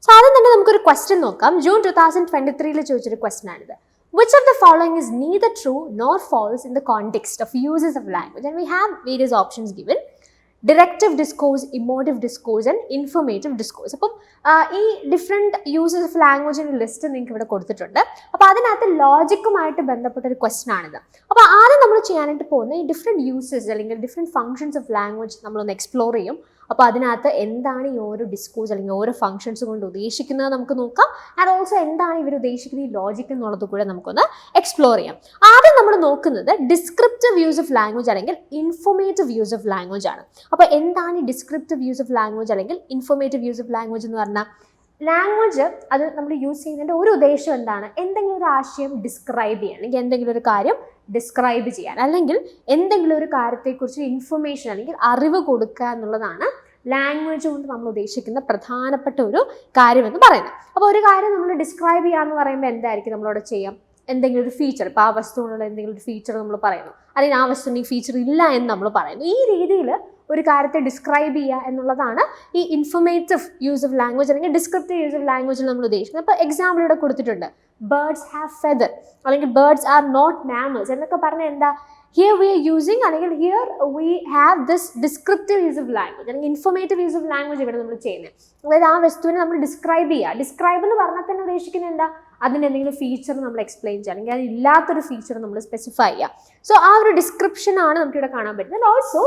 [SPEAKER 1] സോ ആദ്യം തന്നെ നമുക്കൊരു ക്വസ്റ്റ്യൻ നോക്കാം. ജൂൺ 2023 ചോദിച്ചൊരു ക്വസ്റ്റ്യൻ ആണിത്. Which of the following is neither true nor false in the context of uses of language? And we have various options given. Directive discourse, emotive discourse and informative discourse. അപ്പം ഈ different uses of ലാംഗ്വേജിൻ്റെ list നിങ്ങൾക്ക് ഇവിടെ കൊടുത്തിട്ടുണ്ട്. അപ്പോൾ അതിനകത്ത് ലോജിക്കുമായിട്ട് ബന്ധപ്പെട്ട ഒരു question ആണിത്. അപ്പോൾ ആദ്യം നമ്മൾ ചെയ്യാനായിട്ട് പോകുന്ന ഈ ഡിഫറെൻറ്റ് യൂസസ് അല്ലെങ്കിൽ ഡിഫറെൻറ്റ് ഫങ്ഷൻസ് ഓഫ് ലാംഗ്വേജ് നമ്മളൊന്ന് എക്സ്പ്ലോർ ചെയ്യും. അപ്പോൾ അതിനകത്ത് എന്താണ് ഈ ഓരോ ഡിസ്കോഴ്സ് അല്ലെങ്കിൽ ഓരോ ഫങ്ഷൻസ് കൊണ്ട് ഉദ്ദേശിക്കുന്നത് നമുക്ക് നോക്കാം. ആൻഡ് ഓൾസോ എന്താണ് ഇവർ ഉദ്ദേശിക്കുന്ന ഈ ലോജിക് എന്നുള്ളത് കൂടെ നമുക്കൊന്ന് എക്സ്പ്ലോർ ചെയ്യാം. ആദ്യം നമ്മൾ നോക്കുന്നത് ഡിസ്ക്രിപ്റ്റീവ് യൂസ് ഓഫ് ലാംഗ്വേജ് അല്ലെങ്കിൽ ഇൻഫോർമേറ്റീവ് യൂസ് ഓഫ് ലാംഗ്വേജ് ആണ്. അപ്പോൾ എന്താണ് ഈ ഡിസ്ക്രിപ്റ്റീവ് യൂസ് ഓഫ് ലാംഗ്വേജ് അല്ലെങ്കിൽ ഇൻഫോർമേറ്റീവ് യൂസ് ഓഫ് ലാംഗ്വേജ് എന്ന് പറഞ്ഞാൽ ലാംഗ്വേജ് അത് നമ്മൾ യൂസ് ചെയ്യുന്നതിൻ്റെ ഒരു ഉദ്ദേശം എന്താണ്? എന്തെങ്കിലും ഒരു ആശയം ഡിസ്ക്രൈബ് ചെയ്യാൻ അല്ലെങ്കിൽ എന്തെങ്കിലും ഒരു കാര്യം ഡിസ്ക്രൈബ് ചെയ്യാൻ അല്ലെങ്കിൽ എന്തെങ്കിലും ഒരു കാര്യത്തെക്കുറിച്ച് ഇൻഫർമേഷൻ അല്ലെങ്കിൽ അറിവ് കൊടുക്കുക എന്നുള്ളതാണ് ലാംഗ്വേജ് കൊണ്ട് നമ്മൾ ഉദ്ദേശിക്കുന്ന പ്രധാനപ്പെട്ട ഒരു കാര്യമെന്ന് പറയുന്നത്. അപ്പോൾ ഒരു കാര്യം നമ്മൾ ഡിസ്ക്രൈബ് ചെയ്യുക എന്ന് പറയുമ്പോൾ എന്തായിരിക്കും നമ്മളോട് ചെയ്യാം? എന്തെങ്കിലും ഒരു ഫീച്ചർ, ഇപ്പോൾ ആ വസ്തുവിനുള്ള എന്തെങ്കിലും ഒരു ഫീച്ചർ നമ്മൾ പറയുന്നു, അല്ലെങ്കിൽ ആ വസ്തുവിന് ഈ ഫീച്ചർ ഇല്ല എന്ന് നമ്മൾ പറയുന്നു. ഈ രീതിയിൽ ഒരു കാര്യത്തെ ഡിസ്ക്രൈബ് ചെയ്യുക എന്നുള്ളതാണ് ഈ ഇൻഫർമേറ്റീവ് യൂസ് ഓഫ് ലാംഗ്വേജ് അല്ലെങ്കിൽ ഡിസ്ക്രിപ്റ്റീവ് യൂസ് ഓഫ് ലാംഗ്വേജിൽ നമ്മൾ ഉദ്ദേശിക്കുന്നത്. അപ്പോൾ എക്സാമ്പിൾ ഇവിടെ കൊടുത്തിട്ടുണ്ട്, ബേർഡ്സ് ഹാവ് ഫെദർ അല്ലെങ്കിൽ ബേർഡ്സ് ആർ നോട്ട് മാമൽസ് എന്നൊക്കെ പറഞ്ഞാൽ എന്താ? ഹിയർ വി ആർ യൂസിങ് അല്ലെങ്കിൽ here we have this descriptive use of language അല്ലെങ്കിൽ ഇൻഫർമേറ്റീവ് യൂസ് ഓഫ് ലാംഗ്വേജ് ഇവിടെ നമ്മൾ ചെയ്യുന്നത്. അതായത് ആ വസ്തുവിനെ നമ്മൾ ഡിസ്ക്രൈബ് ചെയ്യുക. ഡിസ്ക്രൈബ് എന്ന് പറഞ്ഞാൽ തന്നെ ഉദ്ദേശിക്കുന്നത് എന്താ? അതിൻ്റെ എന്തെങ്കിലും ഫീച്ചർ നമ്മൾ എക്സ്പ്ലെയിൻ ചെയ്യുക അല്ലെങ്കിൽ അതില്ലാത്തൊരു ഫീച്ചർ നമ്മൾ സ്പെസിഫൈ ചെയ്യുക. സോ ആ ഒരു ഡിസ്ക്രിപ്ഷനാണ് നമുക്കിവിടെ കാണാൻ പറ്റുന്നത്. Also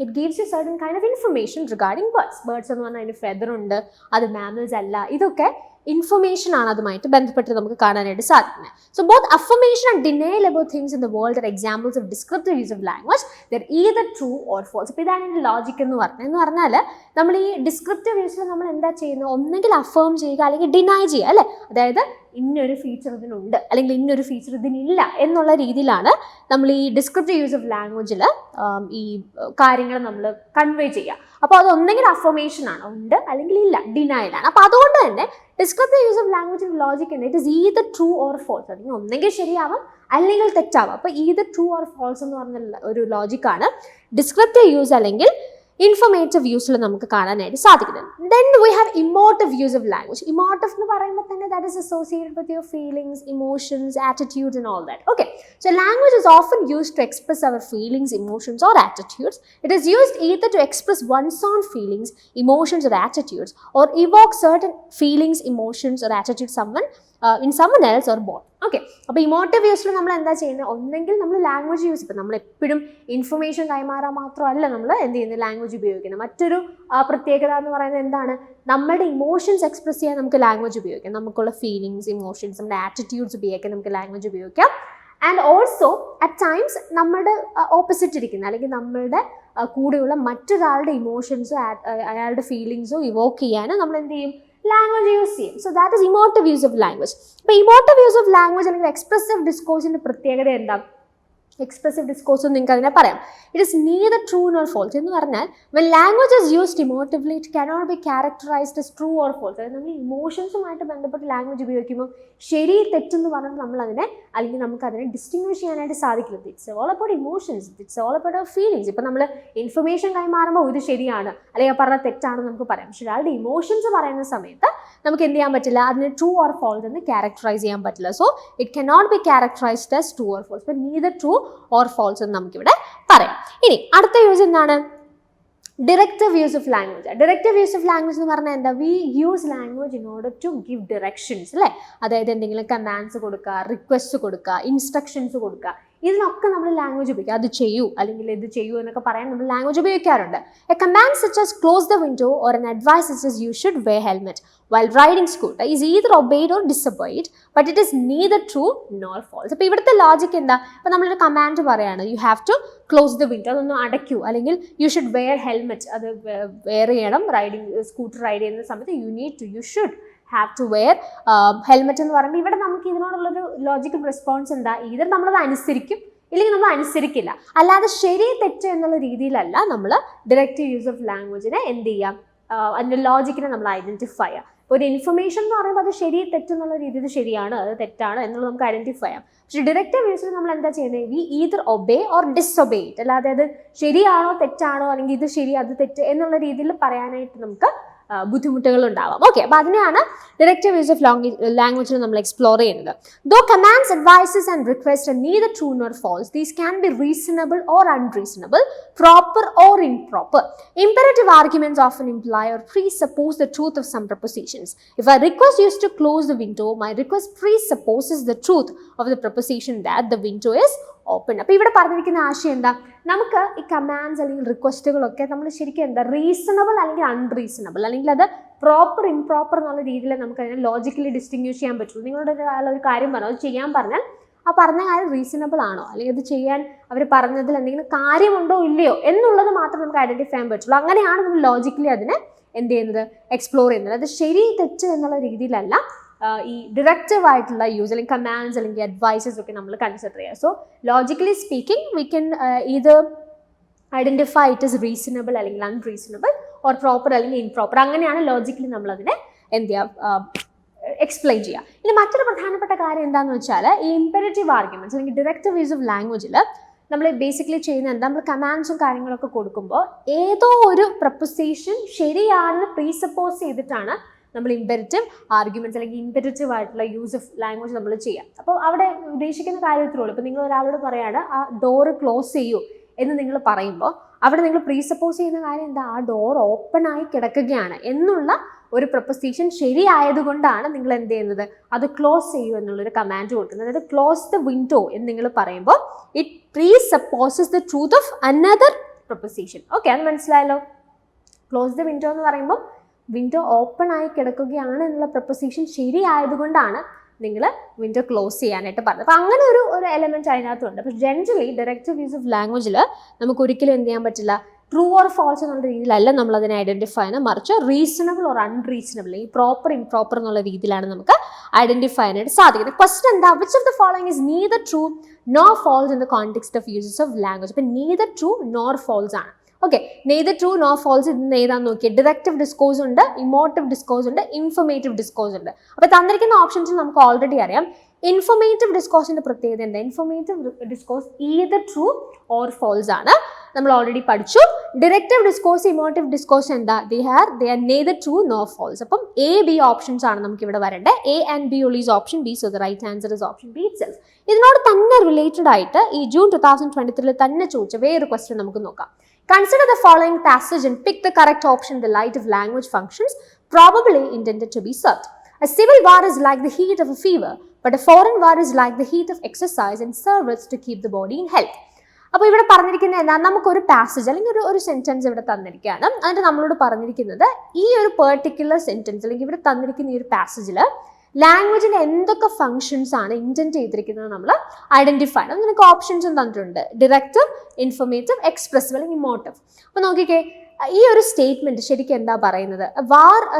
[SPEAKER 1] it gives you certain kind of information regarding birds. Birds എന്ന് പറഞ്ഞാൽ അതിന് ഫെദർ ഉണ്ട്, അത് മാമൽസ് അല്ല, ഇതൊക്കെ ഇൻഫർമേഷൻ ആണ് അതുമായിട്ട് ബന്ധപ്പെട്ട് നമുക്ക് കാണാനായിട്ട് സാധിക്കുന്നത്. So both affirmation and denial about things in the world are examples of descriptive use of language. They're either true or false. അപ്പോൾ ഇതാണ് ഇതിൻ്റെ ലോജിക് എന്ന് പറഞ്ഞാൽ നമ്മൾ ഈ ഡിസ്ക്രിപ്റ്റീവ് യൂസിൽ നമ്മൾ എന്താ ചെയ്യുന്നത്? ഒന്നെങ്കിൽ അഫേം ചെയ്യുക അല്ലെങ്കിൽ ഡിനൈ ചെയ്യുക, അല്ലേ? അതായത് ഇന്നൊരു ഫീച്ചർ ഇതിനുണ്ട് അല്ലെങ്കിൽ ഇന്നൊരു ഫീച്ചർ ഇതിനില്ല എന്നുള്ള രീതിയിലാണ് നമ്മൾ ഈ ഡിസ്ക്രിപ്റ്റീവ് യൂസ് ഓഫ് ലാംഗ്വേജിൽ ഈ കാര്യങ്ങൾ നമ്മൾ കൺവേ ചെയ്യുക. അപ്പോൾ അത് ഒന്നെങ്കിൽ അഫർമേഷൻ ആണ്, ഉണ്ട്, അല്ലെങ്കിൽ ഇല്ല, ഡിനയലാണ്. അപ്പോൾ അതുകൊണ്ട് തന്നെ ഡിസ്ക്രിപ്റ്റീവ് യൂസ് ഓഫ് ലാംഗ്വേജിൻ്റെ ലോജിക് ഉണ്ട്, it is either true or false. അല്ലെങ്കിൽ ഒന്നെങ്കിൽ ശരിയാവാം അല്ലെങ്കിൽ തെറ്റാവാം. അപ്പോൾ ഈദർ ട്രൂ ഓർ ഫോൾസ് എന്ന് പറഞ്ഞ ഒരു ലോജിക്കാണ് ഡിസ്ക്രിപ്റ്റീവ് യൂസ് അല്ലെങ്കിൽ ഇൻഫർമേറ്റീവ് യൂസിൽ നമുക്ക് കാണാനായിട്ട് സാധിക്കുന്നത്. Then we have emotive use of language. Emotive എന്ന് പറയുമ്പോൾ തന്നെ that is associated with your feelings, emotions, attitudes and all that. Okay, so language is often used to express our feelings, emotions or attitudes. It is used either to express one's own feelings, emotions or attitudes, or evoke certain feelings, emotions or attitudes in someone else or both. Okay, അപ്പോൾ emotive യൂസിൽ നമ്മൾ എന്താ ചെയ്യുന്നത്? ഒന്നെങ്കിൽ നമ്മൾ language use, ഇപ്പം നമ്മൾ എപ്പോഴും information കൈമാറാൻ മാത്രമല്ല നമ്മൾ എന്ത് ചെയ്യുന്നത്? ലാംഗ്വേജ് ഉപയോഗിക്കുന്നത്. മറ്റൊരു പ്രത്യേകത എന്ന് പറയുന്നത് എന്താണ്? നമ്മുടെ ഇമോഷൻസ് എക്സ്പ്രസ് ചെയ്യാൻ നമുക്ക് ലാംഗ്വേജ് ഉപയോഗിക്കാം. നമുക്കുള്ള ഫീലിങ്സ്, ഇമോഷൻസ്, നമ്മുടെ ആറ്റിറ്റ്യൂഡ്സ് ഉപയോഗിക്കാൻ നമുക്ക് ലാംഗ്വേജ് ഉപയോഗിക്കാം. ആൻഡ് ഓൾസോ അറ്റ് ടൈംസ് നമ്മുടെ ഓപ്പോസിറ്റ് ഇരിക്കുന്ന അല്ലെങ്കിൽ നമ്മളുടെ കൂടെയുള്ള മറ്റൊരാളുടെ ഇമോഷൻസോ അയാളുടെ ഫീലിങ്സോ ഇവോക്ക് ചെയ്യാനും നമ്മൾ എന്ത് ചെയ്യും? ലാംഗ്വേജ് യൂസ് ചെയ്യും. So that is emotive use of language. അപ്പോൾ ഇമോട്ടീവ് യൂസ് ഓഫ് ലാംഗ്വേജ് അല്ലെങ്കിൽ എക്സ്പ്രസീവ് ഡിസ്കോഴ്സിൻ്റെ പ്രത്യേകത എന്താ? എക്സ്പ്രസീവ് ഡിസ്കോഴ്സ് നിങ്ങൾക്ക് അതിനെ പറയാം. It is neither true nor false എന്ന് പറഞ്ഞാൽ when language is used emotively it cannot be characterized as true or false. അതായത് നമ്മൾ ഇമോഷൻസുമായിട്ട് ബന്ധപ്പെട്ട് ലാംഗ്വേജ് ഉപയോഗിക്കുമ്പോൾ ശരി തെറ്റെന്ന് പറഞ്ഞാൽ നമ്മൾ അതിനെ അല്ലെങ്കിൽ നമുക്ക് അതിനെ ഡിസ്റ്റിങ്വിഷ് ചെയ്യാനായിട്ട് സാധിക്കില്ല. It's all about emotions, it's all about our feelings. ഇപ്പം നമ്മൾ ഇൻഫർമേഷൻ കൈമാറുമ്പോൾ ഇത് ശരിയാണ് അല്ലെങ്കിൽ പറഞ്ഞ തെറ്റാണെന്ന് നമുക്ക് പറയാം. പക്ഷേ ഒരാളുടെ ഇമോഷൻസ് പറയുന്ന സമയത്ത് നമുക്ക് എന്ത് ചെയ്യാൻ പറ്റില്ല? അതിനെ ട്രൂ ഓർ ഫോൾസ് എന്ന് ക്യാരക്ടറൈസ് ചെയ്യാൻ പറ്റില്ല. So it cannot be characterised as true or false. But neither true or false എന്ന് നമുക്കിവിടെ പറയാം. ഇനി അടുത്ത യൂസ് എന്താണ്? Directive use of language. Directive use of language എന്ന് പറഞ്ഞാൽ എന്താ? We use language in order to give directions, അല്ലേ? അതായത് എന്തെങ്കിലും കമാൻഡ്സ് കൊടുക്കുക, റിക്വസ്റ്റ് കൊടുക്കുക, ഇൻസ്ട്രക്ഷൻസ് കൊടുക്കുക, ഇതിനൊക്കെ നമ്മൾ ലാംഗ്വേജ് ഉപയോഗിക്കുക. അത് ചെയ്യൂ അല്ലെങ്കിൽ ഇത് ചെയ്യൂ എന്നൊക്കെ പറയാൻ നമ്മൾ ലാംഗ്വേജ് ഉപയോഗിക്കാറുണ്ട്. A command such as close the window or an advice such as you should wear helmet while riding scooter is either obeyed or disobeyed, but it is neither true nor false. അപ്പോൾ ഇവിടുത്തെ logic എന്താ? അപ്പോൾ നമ്മളൊരു command പറയാണ്, you have to close the window, അതൊന്ന് അടയ്ക്കൂ, അല്ലെങ്കിൽ you should wear helmet, അത് വെയർ ചെയ്യണം. സ്കൂട്ടർ റൈഡ് ചെയ്യുന്ന സമയത്ത് you should have to wear helmet എന്ന് പറയുമ്പോൾ ഇവിടെ നമുക്ക് ഇതിനോടുള്ളൊരു ലോജിക്കൽ റെസ്പോൺസ് എന്താ? either നമ്മളത് അനുസരിക്കും ഇല്ലെങ്കിൽ നമ്മൾ അനുസരിക്കില്ല. അല്ലാതെ ശരി തെറ്റ് എന്നുള്ള രീതിയിലല്ല നമ്മൾ ഡയറക്റ്റീവ് യൂസ് ഓഫ് ലാംഗ്വേജിനെ എന്ത് ചെയ്യാം, അതിൻ്റെ ലോജിക്കിനെ നമ്മൾ ഐഡൻറ്റിഫൈ ചെയ്യാം. ഇപ്പോൾ ഒരു ഇൻഫർമേഷൻ എന്ന് പറയുമ്പോൾ അത് ശരി തെറ്റെന്നുള്ള രീതിയിൽ ശരിയാണ്, അത് തെറ്റാണ് എന്നുള്ളത് നമുക്ക് ഐഡൻറ്റിഫൈ ചെയ്യാം. പക്ഷേ ഡയറക്റ്റീവ് യൂസിൽ നമ്മൾ എന്താ ചെയ്യുന്നത്? We either obey or disobey it. അല്ലാതെ അത് ശരിയാണോ തെറ്റാണോ അല്ലെങ്കിൽ ഇത് ശരി അത് തെറ്റ് എന്നുള്ള രീതിയിൽ പറയാനായിട്ട് നമുക്ക് ബുദ്ധിമുട്ടുകൾ ഉണ്ടാവാം. ഓക്കെ, അപ്പോൾ അതിനെയാണ് ഡയറക്റ്റീവ് യൂസ് ഓഫ് ലാംഗ്വേജിൽ നമ്മൾ എക്സ്പ്ലോർ ചെയ്യുന്നത്. Though commands, advices and request are neither true nor false. These can be reasonable or unreasonable, proper or improper. Imperative arguments often imply or presuppose the truth of some propositions. If a request used to close the window, my request presupposes the truth of the proposition that the window is open. അപ്പോൾ ഇവിടെ പറഞ്ഞിരിക്കുന്ന ആശയം എന്താ? നമുക്ക് ഈ commands അല്ലെങ്കിൽ റിക്വസ്റ്റുകളൊക്കെ നമ്മൾ ശരിക്കും എന്താ റീസണബിൾ അല്ലെങ്കിൽ അൺറീസണബിൾ, അല്ലെങ്കിൽ അത് പ്രോപ്പർ ഇംപ്രോപ്പർ എന്നുള്ള രീതിയിൽ നമുക്ക് അതിനെ ലോജിക്കലി ഡിസ്റ്റിങ്വിഷ് ചെയ്യാൻ പറ്റുള്ളൂ. നിങ്ങളുടെ ഒരു കാര്യം പറഞ്ഞു, അത് ചെയ്യാൻ പറഞ്ഞാൽ ആ പറഞ്ഞ കാര്യം റീസണബിൾ ആണോ അല്ലെങ്കിൽ അത് ചെയ്യാൻ അവർ പറഞ്ഞതിൽ എന്തെങ്കിലും കാര്യമുണ്ടോ ഇല്ലയോ എന്നുള്ളത് മാത്രം നമുക്ക് ഐഡൻറ്റിഫൈ ചെയ്യാൻ പറ്റുള്ളൂ. അങ്ങനെയാണ് നമ്മൾ ലോജിക്കലി അതിനെ എന്ത് ചെയ്യുന്നത്, എക്സ്പ്ലോർ ചെയ്യുന്നത്. അത് ശരി തെറ്റ് എന്നുള്ള രീതിയിലല്ല ഈ ഡിറക്റ്റീവ് ആയിട്ടുള്ള യൂസ് അല്ലെങ്കിൽ കമാൻഡ്സ് അല്ലെങ്കിൽ അഡ്വൈസസ് ഒക്കെ നമ്മൾ കൺസിഡർ ചെയ്യുക. So logically speaking we can either identify it is reasonable അല്ലെങ്കിൽ അൺറീസണബിൾ ഓർ പ്രോപ്പർ അല്ലെങ്കിൽ ഇൻപ്രോപ്പർ. അങ്ങനെയാണ് ലോജിക്കലി നമ്മളതിനെ എന്ത് ചെയ്യുക, എക്സ്പ്ലെയിൻ ചെയ്യുക. ഇനി മറ്റൊരു പ്രധാനപ്പെട്ട കാര്യം എന്താണെന്ന് വെച്ചാൽ ഈ ഇമ്പെരറ്റീവ് ആർഗ്യുമെന്റ്സ് അല്ലെങ്കിൽ ഡിറക്റ്റീവ് യൂസ് ഓഫ് ലാംഗ്വേജിൽ നമ്മൾ ബേസിക്കലി ചെയ്യുന്നത് എന്താ? നമ്മൾ കമാൻഡ്സും കാര്യങ്ങളൊക്കെ കൊടുക്കുമ്പോൾ ഏതോ ഒരു പ്രൊപ്പോസിഷൻ ശരിയാണെന്ന് പ്രീസപ്പോസ് ചെയ്തിട്ടാണ് നമ്മൾ ഇമ്പെരറ്റീവ് ആർഗ്യുമെന്റ്സ് അല്ലെങ്കിൽ ഇമ്പെരറ്റീവ് ആയിട്ടുള്ള യൂസ് ഓഫ് ലാംഗ്വേജ് നമ്മൾ ചെയ്യാം. അപ്പോൾ അവിടെ ഉദ്ദേശിക്കുന്ന കാര്യത്തിലുള്ളൂ. ഇപ്പോൾ നിങ്ങൾ ഒരാളോട് പറയാണ് ആ ഡോറ് ക്ലോസ് ചെയ്യൂ എന്ന് നിങ്ങൾ പറയുമ്പോൾ അവിടെ നിങ്ങൾ പ്രീസപ്പോസ് ചെയ്യുന്ന കാര്യം എന്താ? ആ ഡോർ ഓപ്പൺ ആയി കിടക്കുകയാണ് എന്നുള്ള ഒരു പ്രൊപ്പോസിഷൻ ശരിയായതുകൊണ്ടാണ് നിങ്ങൾ എന്ത് ചെയ്യുന്നത്, അത് ക്ലോസ് ചെയ്യൂ എന്നുള്ളൊരു കമാൻഡ് കൊടുക്കുന്നത്. അതായത് ക്ലോസ് ദ വിൻഡോ എന്ന് നിങ്ങൾ പറയുമ്പോൾ it presupposes the truth of another proposition. Okay, അത് മനസ്സിലായല്ലോ. ക്ലോസ് ദ വിൻഡോ എന്ന് പറയുമ്പോൾ വിൻഡോ ഓപ്പൺ ആയി കിടക്കുകയാണ് എന്നുള്ള പ്രൊപ്പോസിഷൻ ശരിയായതുകൊണ്ടാണ് നിങ്ങൾ വിൻഡോ ക്ലോസ് ചെയ്യാനായിട്ട് പറഞ്ഞത്. അപ്പോൾ അങ്ങനെ ഒരു എലമെൻറ്റ് അതിനകത്തുണ്ട്. പക്ഷേ ജനറലി ഡയറക്റ്റീവ് യൂസ് ഓഫ് ലാംഗ്വേജിൽ നമുക്ക് ഒരിക്കലും എന്ത് ചെയ്യാൻ പറ്റില്ല, ട്രൂ ഓർ ഫോൾസ് എന്നുള്ള രീതിയിലല്ല നമ്മൾ അതിനെ ഐഡൻറ്റിഫൈ ചെയ്യുന്നത്, മറിച്ച് റീസണബിൾ ഓർ അൺറീസണബിൾ, ഈ പ്രോപ്പർ ഇംപ്രോപ്പർ എന്നുള്ള രീതിയിലാണ് നമുക്ക് ഐഡൻറ്റിഫൈ ചെയ്യാനായിട്ട് സാധിക്കുന്നത്. ക്വസ്റ്റൻ എന്താ? Which of the following is neither true nor false in the context of uses of language. അപ്പോൾ neither true nor false ആണ്. Okay, neither true nor false ഇന്ന് ഏതാന്ന് നോക്കിയാൽ ഡിറക്റ്റീവ് ഡിസ്കോഴ്സ് ഉണ്ട്, ഇമോട്ടീവ് ഡിസ്കോഴ്സ് ഉണ്ട്, ഇൻഫർമേറ്റീവ് ഡിസ്കോഴ്സ് ഉണ്ട്. അപ്പോൾ തന്നിരിക്കുന്ന ഓപ്ഷൻസ് നമുക്ക് ഓൾറെഡി അറിയാം. ഇൻഫർമേറ്റീവ് ഡിസ്കോഴ്സിന്റെ പ്രത്യേകത എന്താ? Informative discourse either true or false ആണ്, നമ്മൾ ഓൾറെഡി പഠിച്ചു. ഡിറക്റ്റീവ് ഡിസ്കോഴ്സ്, ഇമോട്ടീവ് ഡിസ്കോഴ്സ് എന്താ? they are neither true nor false. അപ്പം A, B ഓപ്ഷൻസ് ആണ് നമുക്ക് ഇവിടെ വരേണ്ടത്. A and B only is option B, so the right answer is option B itself. ഇതിനോട് തന്നെ റിലേറ്റഡ് ആയിട്ട് ഈ ജൂൺ 2023 തന്നെ ചോദിച്ച വേറൊരു ക്വസ്റ്റ്യൻ നമുക്ക് നോക്കാം. Consider the following passage and pick the correct option in the light of language functions probably intended to be served. A civil war is like the heat of a fever, but a foreign war is like the heat of exercise and serves to keep the body in health. അപ്പോൾ ഇവിടെ പറഞ്ഞിരിക്കുന്നത് എന്താ? നമുക്കൊരു passage അല്ലെങ്കിൽ ഒരു sentence ഇവിടെ തന്നിരിക്കുകയാണ്. എന്നിട്ട് നമ്മളോട് പറഞ്ഞിരിക്കുന്നത് ഈ ഒരു പെർട്ടിക്കുലർ സെന്റൻസ് അല്ലെങ്കിൽ ഇവിടെ തന്നിരിക്കുന്ന ഈ ഒരു പാസേജിൽ ലാംഗ്വേജിന് എന്തൊക്കെ ഫങ്ഷൻസ് ആണ് ഇൻറ്റൻറ്റ് ചെയ്തിരിക്കുന്നത് നമ്മൾ ഐഡൻറ്റിഫൈ ചെയ്യണം. നിനക്ക് ഓപ്ഷൻസും തന്നിട്ടുണ്ട്, ഡിറക്റ്റീവ്, ഇൻഫർമേറ്റീവ്, എക്സ്പ്രസീവ് അല്ലെങ്കിൽ ഇമോട്ടീവ്. അപ്പോൾ നോക്കിക്കേ, ഈ ഒരു സ്റ്റേറ്റ്മെന്റ് ശരിക്കും എന്താ പറയുന്നത്?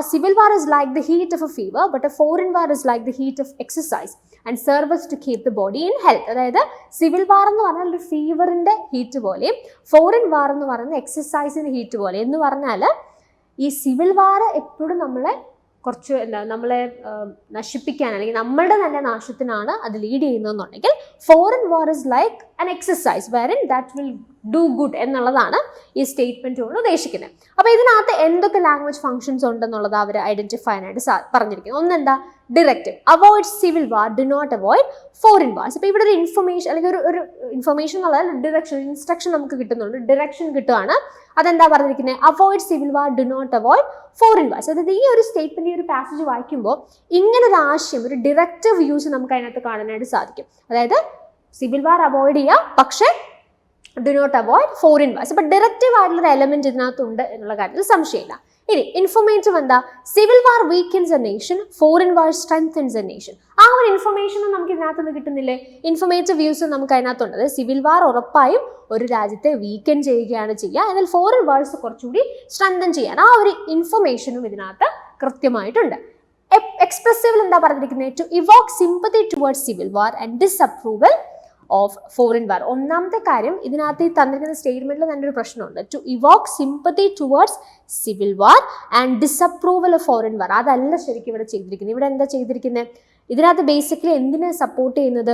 [SPEAKER 1] Civil war is like the heat of a fever, but a foreign war is like the heat of exercise and serves to keep the body in health. അതായത് civil war എന്ന് പറഞ്ഞാൽ ഒരു ഫീവറിന്റെ ഹീറ്റ് പോലെയും foreign വാർ എന്ന് പറയുന്നത് എക്സസൈസിന്റെ heat പോലെ എന്ന് പറഞ്ഞാൽ ഈ സിവിൽ വാർ എപ്പോഴും കുറച്ച് നമ്മളെ നശിപ്പിക്കാൻ അല്ലെങ്കിൽ നമ്മളുടെ തന്നെ നാശത്തിനാണ് അത് ലീഡ് ചെയ്യുന്നതെന്നുണ്ടെങ്കിൽ foreign war is like an exercise wherein that will do good എന്നുള്ളതാണ് ഈ സ്റ്റേറ്റ്മെന്റ് കൊണ്ട് ഉദ്ദേശിക്കുന്നത്. അപ്പോൾ ഇതിനകത്ത് എന്തൊക്കെ ലാംഗ്വേജ് ഫംഗ്ഷൻസ് ഉണ്ടെന്നുള്ളത് അവർ ഐഡന്റിഫൈ ആയിട്ട് പറഞ്ഞിരിക്കുന്നത്. ഒന്നെന്താ, directive, avoid civil war, do not avoid foreign wars. അപ്പോൾ ഇവിടെ ഒരു ഇൻഫർമേഷൻ അല്ലെങ്കിൽ ഒരു ഇൻഫർമേഷൻ എന്നുള്ളത് ഡിറക്ഷൻ, ഇൻസ്ട്രക്ഷൻ നമുക്ക് കിട്ടുന്നുണ്ട്, ഡിറക്ഷൻ കിട്ടുകയാണ്. അതെന്താ പറഞ്ഞിരിക്കുന്നത്, avoid civil war, do not avoid foreign wars. അതായത് ഈ ഒരു സ്റ്റേറ്റ്മെന്റ്, ഈ ഒരു പാസേജ് വായിക്കുമ്പോൾ ഇങ്ങനൊരു ആശയം, ഒരു ഡിറക്റ്റീവ് യൂസ് നമുക്ക് അതിനകത്ത് കാണാനായിട്ട് സാധിക്കും. അതായത് സിവിൽ വാർ അവോയ്ഡ് ചെയ്യുക, പക്ഷേ do not avoid foreign wars. അപ്പോൾ ഡയറക്റ്റീവ് ആയിട്ടുള്ള എലമെന്റ് ഇതിനകത്തുണ്ട് എന്നുള്ള കാര്യത്തിൽ സംശയമില്ല. ഇനി ഇൻഫർമേറ്റീവ് എന്താ, civil war weakens a nation, foreign war strengthens a nation. ആ ഒരു ഇൻഫർമേഷനും നമുക്ക് ഇതിനകത്ത് നിന്ന് കിട്ടുന്നില്ലേ, ഇൻഫർമേറ്റീവ് വ്യൂസ് നമുക്ക് അതിനകത്തുണ്ട്. അതായത് സിവിൽ വാർ ഉറപ്പായും ഒരു രാജ്യത്തെ വീക്കൻ ചെയ്യുകയാണ് ചെയ്യുക, എന്നാൽ ഫോറിൻ വാർസ് കുറച്ചുകൂടി സ്ട്രെങ്തൻ ചെയ്യാൻ ആ ഒരു ഇൻഫർമേഷനും ഇതിനകത്ത് കൃത്യമായിട്ടുണ്ട്. എക്സ്പ്രസീവിൽ എന്താ പറഞ്ഞിരിക്കുന്നത്, to evoke sympathy towards civil war and disapproval of foreign war. ഒന്നാമത്തെ കാര്യം, ഇതിനകത്ത് ഈ തന്നിരിക്കുന്ന സ്റ്റേറ്റ്മെന്റിൽ തന്നെ ഒരു പ്രശ്നമുണ്ട്, to evoke sympathy towards civil war and disapproval of foreign war. അതല്ല ശരിക്കും ഇവിടെ ചെയ്തിരിക്കുന്നത്. ഇവിടെ എന്താ ചെയ്തിരിക്കുന്നത്, ഇതിനകത്ത് ബേസിക്കലി എന്തിനെ സപ്പോർട്ട് ചെയ്യുന്നത്,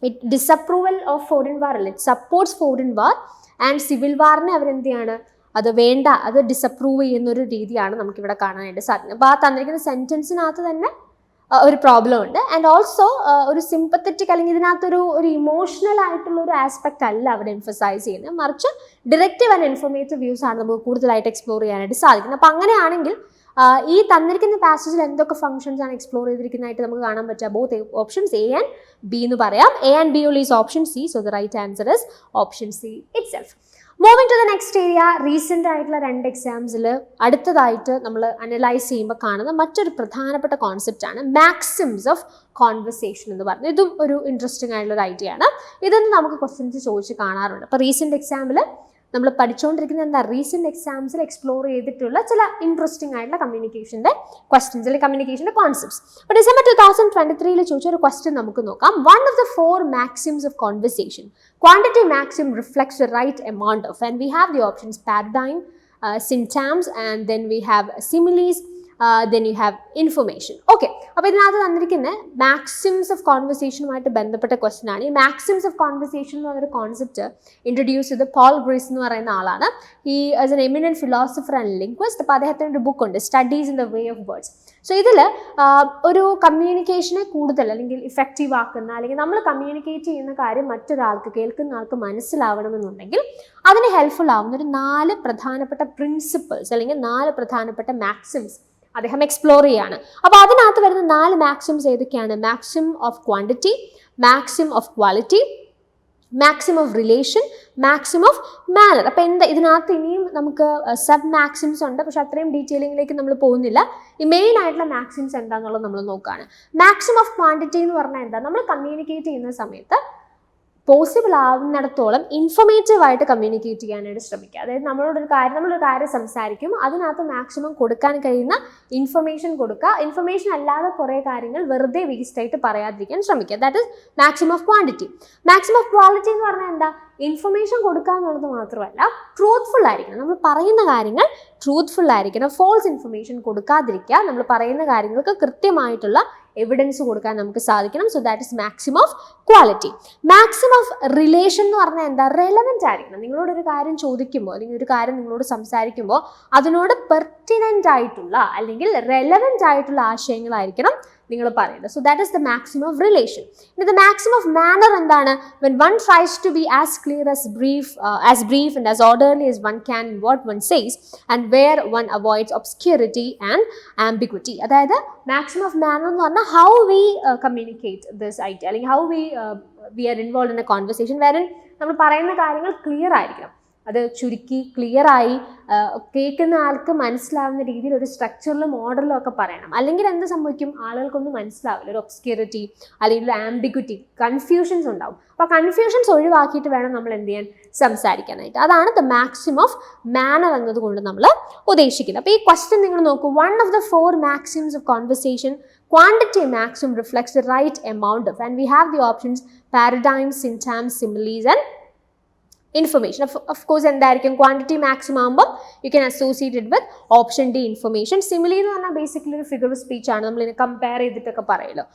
[SPEAKER 1] it disapproval of foreign war അല്ല, it supports foreign war and civil വാറിനെ അവരെന്ത് ചെയ്യാണ്, അത് വേണ്ട, അത് ഡിസപ്രൂവ് ചെയ്യുന്ന ഒരു രീതിയാണ് നമുക്കിവിടെ കാണാനായിട്ട് സാധിക്കുന്നത്. അപ്പോൾ ആ തന്നിരിക്കുന്ന സെന്റൻസിനകത്ത് തന്നെ ഒരു പ്രോബ്ലം ഉണ്ട്. ആൻഡ് ഓൾസോ ഒരു സിമ്പത്തറ്റിക് അല്ലെങ്കിൽ ഇതിനകത്തൊരു ഇമോഷണൽ ആയിട്ടുള്ള ഒരു ആസ്പെക്ട് അല്ല അവിടെ എംഫസൈസ് ചെയ്യുന്നത്, മറിച്ച് ഡയറക്റ്റീവ് ആൻഡ് ഇൻഫർമേറ്റീവ് വ്യൂസ് ആണ് നമുക്ക് കൂടുതലായിട്ട് എക്സ്പ്ലോർ ചെയ്യാനായിട്ട് സാധിക്കുന്നത്. അപ്പോൾ അങ്ങനെയാണെങ്കിൽ ഈ തന്നിരിക്കുന്ന പാസേജിൽ എന്തൊക്കെ ഫംഗ്ഷൻസ് ആണ് എക്സ്പ്ലോർ ചെയ്തിരിക്കുന്നതായിട്ട് നമുക്ക് കാണാൻ പറ്റുക. Both options A and B എന്ന് പറയാം. A and B only is option C, so the right answer is option C itself. Moving to the next area, recent ആയിട്ടുള്ള 2 എക്സാംസിൽ അടുത്തതായിട്ട് നമ്മൾ അനലൈസ് ചെയ്യുമ്പോൾ കാണുന്ന മറ്റൊരു പ്രധാനപ്പെട്ട കോൺസെപ്റ്റ് ആണ് മാക്സിംസ് ഓഫ് കോൺവെർസേഷൻ എന്ന് പറയുന്നത്. ഇതും ഒരു ഇൻട്രസ്റ്റിംഗ് ആയിട്ടുള്ള ഒരു ഐഡിയ ആണ്. ഇതൊന്നും നമുക്ക് ക്വസ്റ്റ്യൻസ് ചോദിച്ച് കാണാറുണ്ട്. അപ്പോൾ റീസെൻ്റ് എക്സാമിൽ നമ്മൾ പഠിച്ചുകൊണ്ടിരിക്കുന്നത് എന്താ, റീസെൻ്റ് എക്സാംസിൽ എക്സ്പ്ലോർ ചെയ്തിട്ടുള്ള ചില ഇൻട്രസ്റ്റിംഗ് ആയിട്ടുള്ള കമ്മ്യൂണിക്കേഷൻ്റെ ക്വസ്റ്റ്യൻസ് അല്ലെങ്കിൽ കമ്മ്യൂണിക്കേഷൻ്റെ കോൺസെപ്റ്റ്സ്. അപ്പോൾ ഡിസംബർ 2023 ചോദിച്ച ഒരു ക്വസ്റ്റ്യൻ നമുക്ക് നോക്കാം. One of the 4 maxims of conversation, quantity maxim reflects the right amount of, and we have the options paradigm, syntax, and then we have similes, then you have information. Okay, അപ്പോൾ ഇതിനകത്ത് തന്നിരിക്കുന്ന maxims of കോൺവെർസേഷനുമായിട്ട് ബന്ധപ്പെട്ട question ആണ്. ഈ maxims of conversation എന്ന് പറയുന്ന concept introduce ചെയ്ത് Paul Greece എന്ന് പറയുന്ന ആളാണ്. ഈ as an eminent philosopher and linguist. അപ്പോൾ അദ്ദേഹത്തിൻ്റെ ഒരു ബുക്ക് ഉണ്ട്, studies in the way of words. So ഇതിൽ ഒരു കമ്മ്യൂണിക്കേഷനെ കൂടുതൽ അല്ലെങ്കിൽ ഇഫക്റ്റീവ് ആക്കുന്ന, അല്ലെങ്കിൽ നമ്മൾ കമ്മ്യൂണിക്കേറ്റ് ചെയ്യുന്ന കാര്യം മറ്റൊരാൾക്ക്, കേൾക്കുന്ന ആൾക്ക് മനസ്സിലാവണമെന്നുണ്ടെങ്കിൽ അതിന് ഹെൽപ്ഫുൾ ആവുന്ന ഒരു 4 പ്രധാനപ്പെട്ട പ്രിൻസിപ്പിൾസ് അല്ലെങ്കിൽ 4 പ്രധാനപ്പെട്ട മാക്സിംസ് അദ്ദേഹം എക്സ്പ്ലോർ ചെയ്യാണ്. അപ്പോൾ അതിനകത്ത് വരുന്ന 4 മാക്സിംസ് ഏതൊക്കെയാണ്, maxim of quantity, maxim of quality, maxim of relation, maxim of manner. അപ്പോൾ എന്താ ഇതിനകത്ത് ഇനിയും നമുക്ക് സബ് മാക്സിംസ് ഉണ്ട്, പക്ഷെ അത്രയും ഡീറ്റെയിലിങ്ങിലേക്ക് നമ്മൾ പോകുന്നില്ല. ഈ മെയിൻ ആയിട്ടുള്ള മാക്സിംസ് എന്താണെന്നുള്ളത് നമ്മൾ നോക്കുകയാണ്. മാക്സിം ഓഫ് ക്വാണ്ടിറ്റി എന്ന് പറഞ്ഞാൽ എന്താ, നമ്മൾ കമ്മ്യൂണിക്കേറ്റ് ചെയ്യുന്ന സമയത്ത് പോസിബിൾ ആവുന്നിടത്തോളം ഇൻഫർമേറ്റീവ് ആയിട്ട് കമ്മ്യൂണിക്കേറ്റ് ചെയ്യാനായിട്ട് ശ്രമിക്കുക. അതായത് നമ്മളൊരു കാര്യം സംസാരിക്കും, അതിനകത്ത് മാക്സിമം കൊടുക്കാൻ കഴിയുന്ന ഇൻഫർമേഷൻ കൊടുക്കുക. ഇൻഫർമേഷൻ അല്ലാതെ കുറേ കാര്യങ്ങൾ വെറുതെ വേസ്റ്റ് ആയിട്ട് പറയാതിരിക്കാൻ ശ്രമിക്കുക. That is maxim of quantity. Maximum of quality എന്ന് പറഞ്ഞാൽ എന്താ, ഇൻഫർമേഷൻ കൊടുക്കുക എന്നുള്ളത് മാത്രമല്ല ട്രൂത്ത്ഫുൾ ആയിരിക്കണം. നമ്മൾ പറയുന്ന കാര്യങ്ങൾ ട്രൂത്ത്ഫുൾ ആയിരിക്കണം. ഫോൾസ് ഇൻഫർമേഷൻ കൊടുക്കാതിരിക്കുക. നമ്മൾ പറയുന്ന കാര്യങ്ങൾക്ക് കൃത്യമായിട്ടുള്ള എവിഡൻസ് കൊടുക്കാൻ നമുക്ക് സാധിക്കണം. So that is maxim of quality. Maxim of relation എന്ന് പറഞ്ഞാൽ എന്താ, റെലവൻറ്റ് ആയിരിക്കണം. നിങ്ങളോട് ഒരു കാര്യം ചോദിക്കുമ്പോൾ അല്ലെങ്കിൽ ഒരു കാര്യം നിങ്ങളോട് സംസാരിക്കുമ്പോൾ അതിനോട് പെർട്ടിനൻ്റ് ആയിട്ടുള്ള അല്ലെങ്കിൽ റെലവൻറ്റ് ആയിട്ടുള്ള ആശയങ്ങളായിരിക്കണം നിങ്ങൾ പറയുന്നത്. So that is the maxim of relation. ഇനി ദ മാക്സിമം ഓഫ് മാനർ എന്താണ്, when one tries to be as clear as brief and as orderly as one can in what one says and where one avoids obscurity and ambiguity. അതായത് maxim of manner എന്ന് പറഞ്ഞാൽ how we communicate this idea അല്ലെങ്കിൽ how we are involve in a conversation wherein നമ്മൾ പറയുന്ന കാര്യങ്ങൾ clear ആയിരിക്കണം. അത് ചുരുക്കി ക്ലിയറായി കേൾക്കുന്ന ആൾക്ക് മനസ്സിലാവുന്ന രീതിയിൽ ഒരു സ്ട്രക്ചറിലും മോഡലിലും ഒക്കെ പറയണം. അല്ലെങ്കിൽ എന്ത് സംഭവിക്കും, ആളുകൾക്കൊന്നും മനസ്സിലാവില്ല. ഒരു ഒബ്സ്ക്യൂരിറ്റി അല്ലെങ്കിൽ ഒരു ആംബിഗ്വിറ്റി, കൺഫ്യൂഷൻസ് ഉണ്ടാവും. അപ്പോൾ കൺഫ്യൂഷൻസ് ഒഴിവാക്കിയിട്ട് വേണം നമ്മൾ എന്ത് ചെയ്യാൻ, സംസാരിക്കാനായിട്ട്. അതാണ് ദ മാക്സിമം ഓഫ് മാനർ എന്നതുകൊണ്ട് നമ്മൾ ഉദ്ദേശിക്കുന്നത്. അപ്പോൾ ഈ ക്വസ്റ്റ്യൻ നിങ്ങൾ നോക്കൂ. One of the 4 maxims of conversation, quantity maxim reflects the right amount of, and we have the options paradigm, syntax, similes and information. Of course എന്തായിരിക്കും, ക്വാണ്ടിറ്റി മാക്സിമം ആകുമ്പോൾ you can associate it with option D information. Simile എന്ന് പറഞ്ഞാൽ basically ഒരു figure of speech ആണ്, നമ്മളിതിനെ compare ചെയ്തിട്ടൊക്കെ പറയുമല്ലോ.